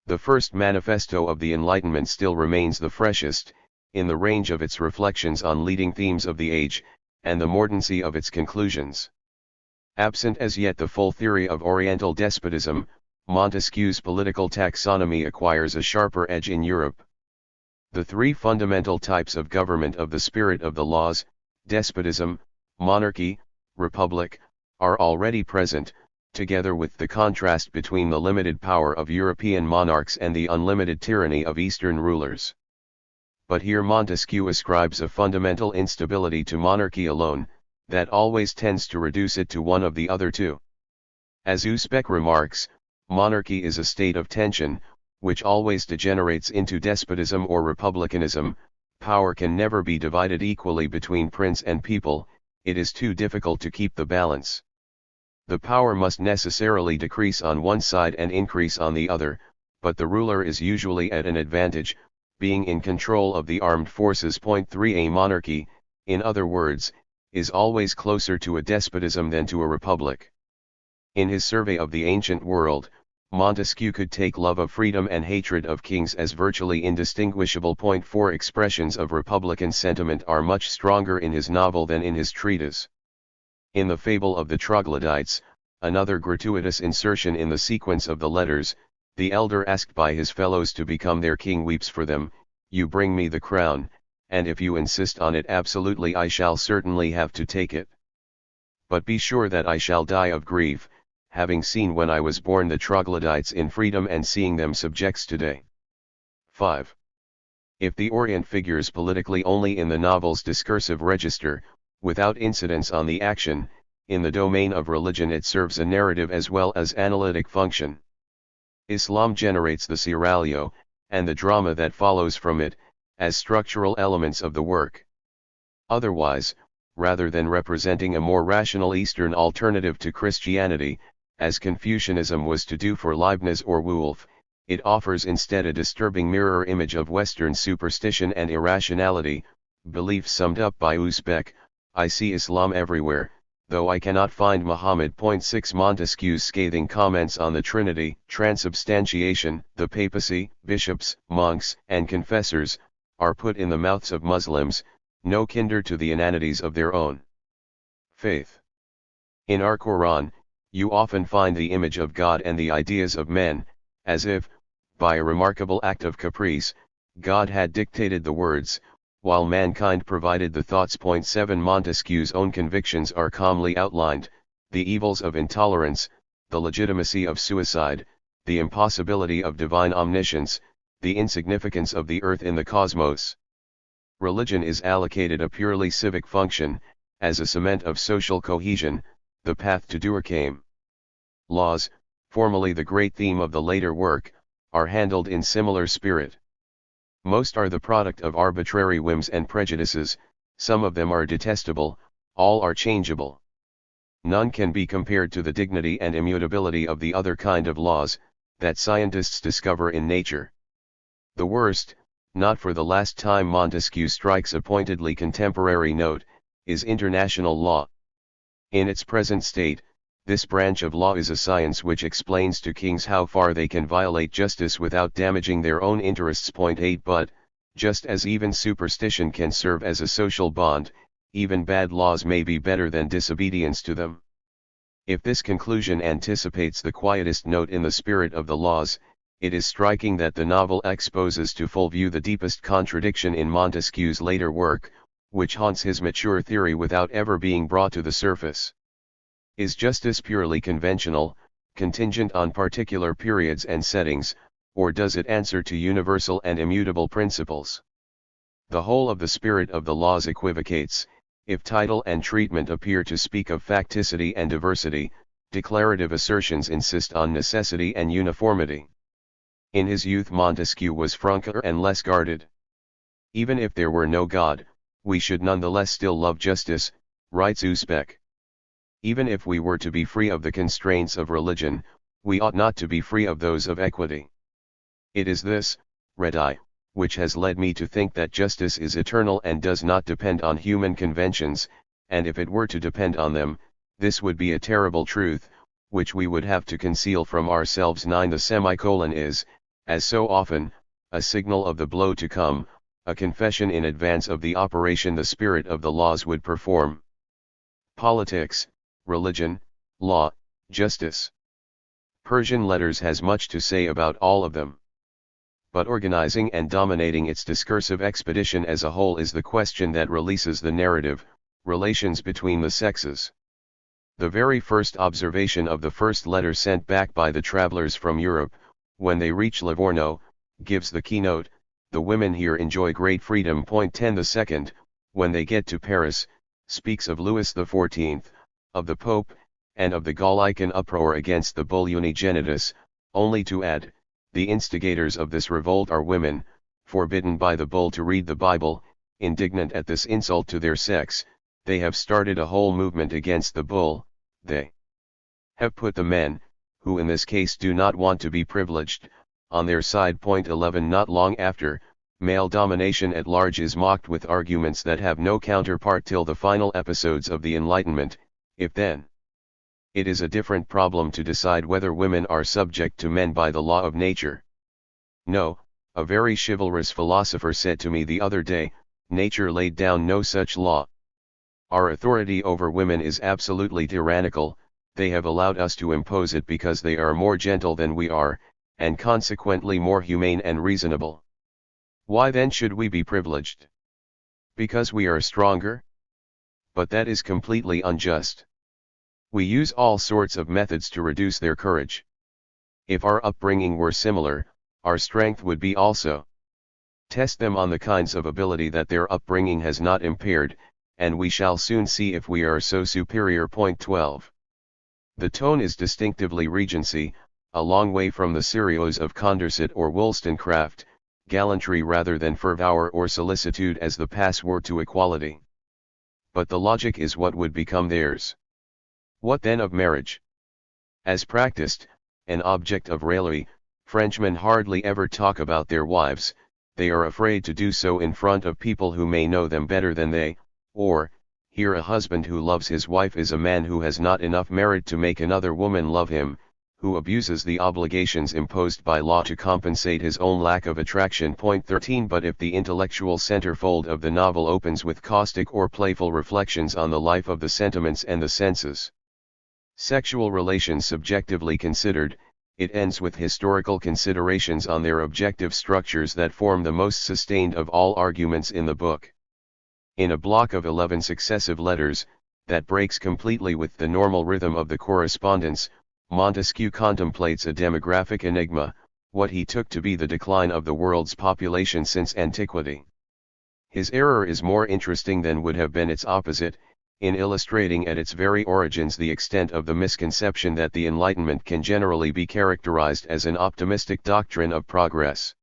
The first manifesto of the Enlightenment still remains the freshest, in the range of its reflections on leading themes of the age, and the mordancy of its conclusions. Absent as yet the full theory of Oriental despotism, Montesquieu's political taxonomy acquires a sharper edge in Europe. The three fundamental types of government of the spirit of the laws, despotism, monarchy, republic, are already present, together with the contrast between the limited power of European monarchs and the unlimited tyranny of Eastern rulers. But here Montesquieu ascribes a fundamental instability to monarchy alone, that always tends to reduce it to one of the other two. As Uzbek remarks, monarchy is a state of tension, which always degenerates into despotism or republicanism. Power can never be divided equally between prince and people, it is too difficult to keep the balance. The power must necessarily decrease on one side and increase on the other, but the ruler is usually at an advantage, being in control of the armed forces. 3 A monarchy, in other words, is always closer to a despotism than to a republic. In his survey of the ancient world, Montesquieu could take love of freedom and hatred of kings as virtually indistinguishable. 4 Expressions of republican sentiment are much stronger in his novel than in his treatise. In the fable of the troglodytes, another gratuitous insertion in the sequence of the letters, the elder asked by his fellows to become their king weeps for them, "You bring me the crown, and if you insist on it absolutely I shall certainly have to take it. But be sure that I shall die of grief, having seen when I was born the troglodytes in freedom and seeing them subjects today." 5. If the Orient figures politically only in the novel's discursive register, without incidence on the action, in the domain of religion it serves a narrative as well as analytic function. Islam generates the seraglio, and the drama that follows from it, as structural elements of the work. Otherwise, rather than representing a more rational Eastern alternative to Christianity, as Confucianism was to do for Leibniz or Wolff. It offers instead a disturbing mirror image of Western superstition and irrationality, belief summed up by Uzbek. I see Islam everywhere, though I cannot find Muhammad. 6 Montesquieu's scathing comments on the Trinity, transubstantiation, the papacy, bishops, monks, and confessors, are put in the mouths of Muslims, no kinder to the inanities of their own faith. In our Quran, you often find the image of God and the ideas of men, as if, by a remarkable act of caprice, God had dictated the words, while mankind provided the thoughts. 7 Montesquieu's own convictions are calmly outlined: the evils of intolerance, the legitimacy of suicide, the impossibility of divine omniscience, the insignificance of the earth in the cosmos. Religion is allocated a purely civic function, as a cement of social cohesion, the path to Durkheim. Laws, formerly the great theme of the later work, are handled in similar spirit. Most are the product of arbitrary whims and prejudices, some of them are detestable, all are changeable. None can be compared to the dignity and immutability of the other kind of laws, that scientists discover in nature. The worst, not for the last time Montesquieu strikes a pointedly contemporary note, is international law. In its present state, this branch of law is a science which explains to kings how far they can violate justice without damaging their own interests. 8 But, just as even superstition can serve as a social bond, even bad laws may be better than disobedience to them. If this conclusion anticipates the quietest note in the spirit of the laws, it is striking that the novel exposes to full view the deepest contradiction in Montesquieu's later work, which haunts his mature theory without ever being brought to the surface. Is justice purely conventional, contingent on particular periods and settings, or does it answer to universal and immutable principles? The whole of the spirit of the laws equivocates, if title and treatment appear to speak of facticity and diversity, declarative assertions insist on necessity and uniformity. In his youth Montesquieu was franker and less guarded. Even if there were no God, we should nonetheless still love justice, writes Uzbek. Even if we were to be free of the constraints of religion, we ought not to be free of those of equity. It is this, read I, which has led me to think that justice is eternal and does not depend on human conventions, and if it were to depend on them, this would be a terrible truth, which we would have to conceal from ourselves. 9 The semicolon is, as so often, a signal of the blow to come, a confession in advance of the operation the spirit of the laws would perform. Politics, religion, law, justice. Persian letters has much to say about all of them. But organizing and dominating its discursive expedition as a whole is the question that releases the narrative, relations between the sexes. The very first observation of the first letter sent back by the travelers from Europe, when they reach Livorno, gives the keynote: the women here enjoy great freedom. 10 The second, when they get to Paris, speaks of Louis XIV, of the Pope, and of the Gallican uproar against the bull Unigenitus, only to add, the instigators of this revolt are women, forbidden by the bull to read the Bible. Indignant at this insult to their sex, they have started a whole movement against the bull. They have put the men, who in this case do not want to be privileged, on their side. 11 Not long after, male domination at large is mocked with arguments that have no counterpart till the final episodes of the Enlightenment. If then, it is a different problem to decide whether women are subject to men by the law of nature. No, a very chivalrous philosopher said to me the other day, nature laid down no such law. Our authority over women is absolutely tyrannical, they have allowed us to impose it because they are more gentle than we are, and consequently more humane and reasonable. Why then should we be privileged? Because we are stronger? But that is completely unjust. We use all sorts of methods to reduce their courage. If our upbringing were similar, our strength would be also. Test them on the kinds of ability that their upbringing has not impaired, and we shall soon see if we are so superior. 12. The tone is distinctively Regency, a long way from the serios of Condorcet or Wollstonecraft, gallantry rather than fervour or solicitude as the password to equality. but the logic is what would become theirs. What then of marriage? As practiced, an object of raillery, Frenchmen hardly ever talk about their wives, they are afraid to do so in front of people who may know them better than they, or, here a husband who loves his wife is a man who has not enough merit to make another woman love him, who abuses the obligations imposed by law to compensate his own lack of attraction. Point 13. But if the intellectual centerfold of the novel opens with caustic or playful reflections on the life of the sentiments and the senses, sexual relations subjectively considered, it ends with historical considerations on their objective structures that form the most sustained of all arguments in the book. In a block of 11 successive letters, that breaks completely with the normal rhythm of the correspondence, Montesquieu contemplates a demographic enigma, what he took to be the decline of the world's population since antiquity. His error is more interesting than would have been its opposite, in illustrating at its very origins the extent of the misconception that the Enlightenment can generally be characterized as an optimistic doctrine of progress.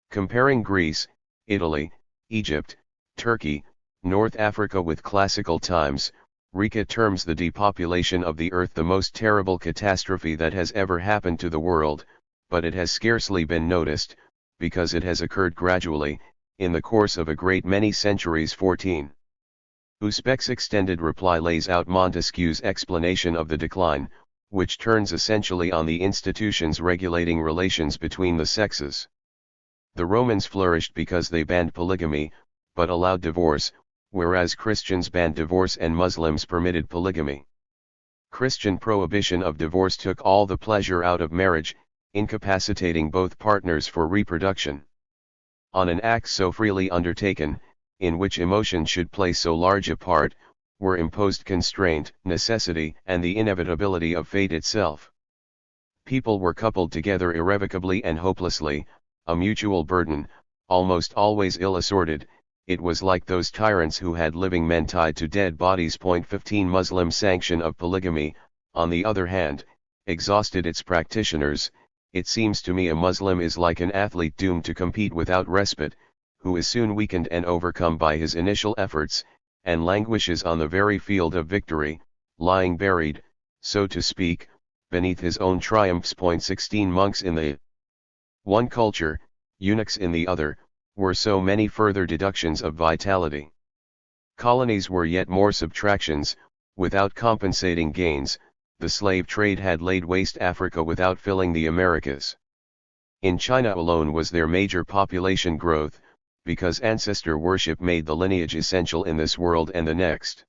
Comparing Greece, Italy, Egypt, Turkey, North Africa with classical times, Rica terms the depopulation of the earth the most terrible catastrophe that has ever happened to the world, but it has scarcely been noticed, because it has occurred gradually, in the course of a great many centuries. 14. Uzbek's extended reply lays out Montesquieu's explanation of the decline, which turns essentially on the institutions regulating relations between the sexes. The Romans flourished because they banned polygamy, but allowed divorce, whereas Christians banned divorce and Muslims permitted polygamy. Christian prohibition of divorce took all the pleasure out of marriage, incapacitating both partners for reproduction. On an act so freely undertaken, in which emotion should play so large a part, were imposed constraint, necessity, and the inevitability of fate itself. People were coupled together irrevocably and hopelessly, a mutual burden, almost always ill-assorted. It was like those tyrants who had living men tied to dead bodies. 15. Muslim sanction of polygamy, on the other hand, exhausted its practitioners. It seems to me a Muslim is like an athlete doomed to compete without respite, who is soon weakened and overcome by his initial efforts, and languishes on the very field of victory, lying buried, so to speak, beneath his own triumphs. 16. Monks in the one culture, eunuchs in the other, were so many further deductions of vitality. Colonies were yet more subtractions, without compensating gains. The slave trade had laid waste Africa without filling the Americas. In China alone was there major population growth, because ancestor worship made the lineage essential in this world and the next.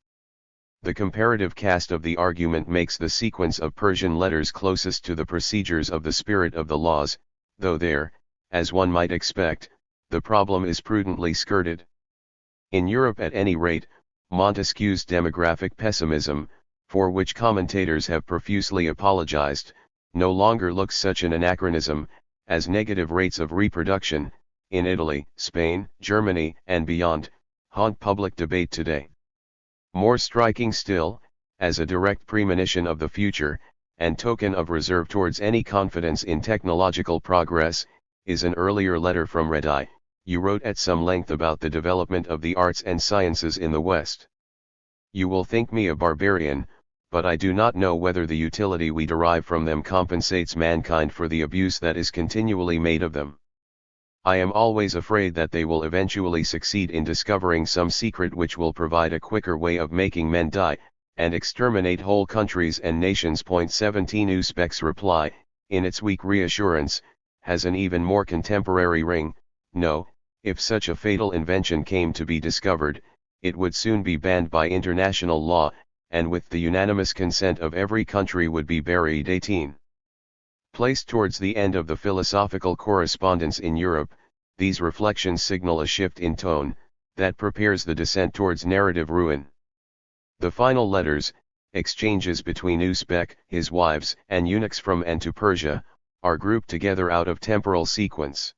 The comparative cast of the argument makes the sequence of Persian letters closest to the procedures of the spirit of the laws, though there, as one might expect, the problem is prudently skirted. In Europe at any rate, Montesquieu's demographic pessimism, for which commentators have profusely apologized, no longer looks such an anachronism, as negative rates of reproduction, in Italy, Spain, Germany, and beyond, haunt public debate today. More striking still, as a direct premonition of the future, and token of reserve towards any confidence in technological progress, is an earlier letter from Redi. You wrote at some length about the development of the arts and sciences in the West. You will think me a barbarian, but I do not know whether the utility we derive from them compensates mankind for the abuse that is continually made of them. I am always afraid that they will eventually succeed in discovering some secret which will provide a quicker way of making men die, and exterminate whole countries and nations. 17. Uzbek's reply, in its weak reassurance, has an even more contemporary ring. No, if such a fatal invention came to be discovered, it would soon be banned by international law, and with the unanimous consent of every country would be buried. 18. Placed towards the end of the philosophical correspondence in Europe, these reflections signal a shift in tone, that prepares the descent towards narrative ruin. The final letters, exchanges between Uzbek, his wives, and eunuchs from and to Persia, are grouped together out of temporal sequence.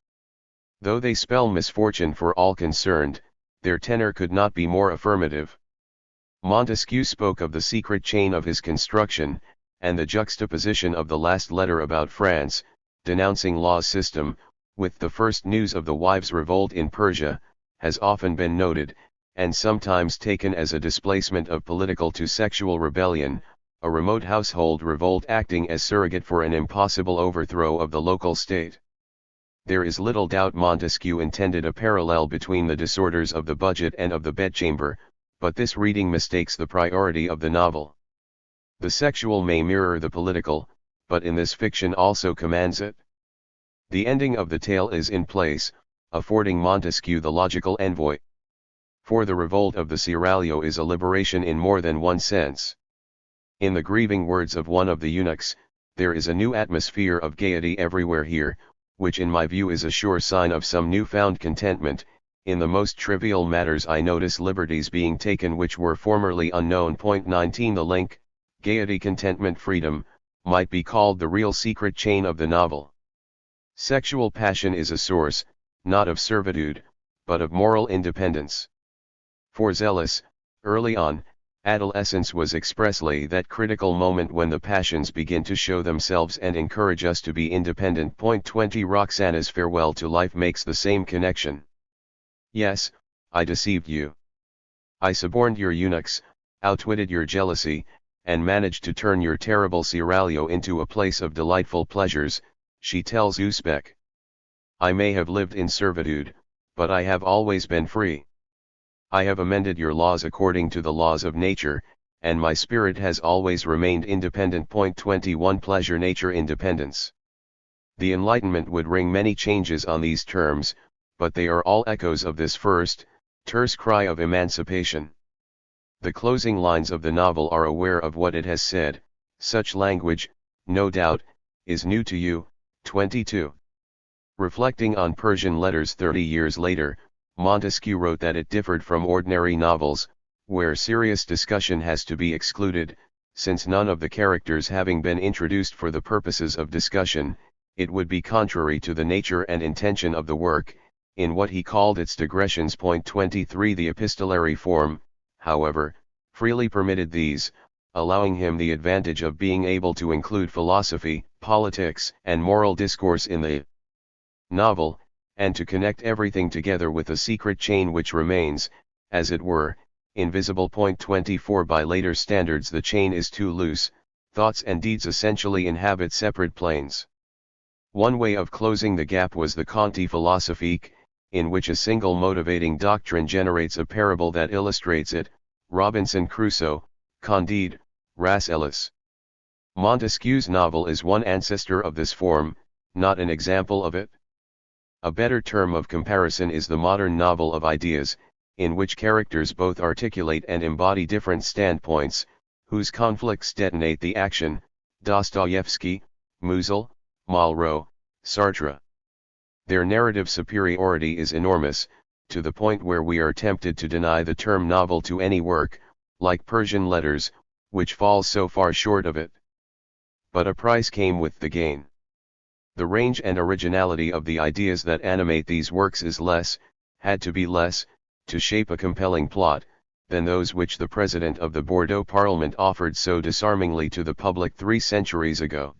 Though they spell misfortune for all concerned, their tenor could not be more affirmative. Montesquieu spoke of the secret chain of his construction, and the juxtaposition of the last letter about France, denouncing law's system, with the first news of the wives' revolt in Persia, has often been noted, and sometimes taken as a displacement of political to sexual rebellion, a remote household revolt acting as surrogate for an impossible overthrow of the local state. There is little doubt Montesquieu intended a parallel between the disorders of the budget and of the bedchamber, but this reading mistakes the priority of the novel. The sexual may mirror the political, but in this fiction also commands it. The ending of the tale is in place, affording Montesquieu the logical envoy. For the revolt of the seraglio is a liberation in more than one sense. In the grieving words of one of the eunuchs, there is a new atmosphere of gaiety everywhere here, which in my view is a sure sign of some newfound contentment. In the most trivial matters I notice liberties being taken which were formerly unknown. 19 The link, gaiety, contentment, freedom, might be called the real secret chain of the novel. Sexual passion is a source, not of servitude, but of moral independence. For Zealous, early on, adolescence was expressly that critical moment when the passions begin to show themselves and encourage us to be independent. 20 Roxana's farewell to life makes the same connection. Yes, I deceived you. I suborned your eunuchs, outwitted your jealousy, and managed to turn your terrible seraglio into a place of delightful pleasures, she tells Uzbek. I may have lived in servitude, but I have always been free. I have amended your laws according to the laws of nature, and my spirit has always remained independent. 21 Pleasure, nature, independence. The Enlightenment would ring many changes on these terms, but they are all echoes of this first, terse cry of emancipation. The closing lines of the novel are aware of what it has said. Such language, no doubt, is new to you. 22. Reflecting on Persian letters 30 years later, Montesquieu wrote that it differed from ordinary novels, where serious discussion has to be excluded, since none of the characters having been introduced for the purposes of discussion, it would be contrary to the nature and intention of the work, in what he called its digressions. 23 The epistolary form, however, freely permitted these, allowing him the advantage of being able to include philosophy, politics, and moral discourse in the novel, and to connect everything together with a secret chain which remains, as it were, invisible. 24 By later standards the chain is too loose, thoughts and deeds essentially inhabit separate planes. One way of closing the gap was the Conte philosophique, in which a single motivating doctrine generates a parable that illustrates it, Robinson Crusoe, Candide, Rasselas. Montesquieu's novel is one ancestor of this form, not an example of it. A better term of comparison is the modern novel of ideas, in which characters both articulate and embody different standpoints, whose conflicts detonate the action. Dostoevsky, Musil, Malraux, Sartre. Their narrative superiority is enormous, to the point where we are tempted to deny the term novel to any work, like Persian letters, which falls so far short of it. But a price came with the gain. The range and originality of the ideas that animate these works is less, had to be less, to shape a compelling plot, than those which the president of the Bordeaux Parliament offered so disarmingly to the public 3 centuries ago.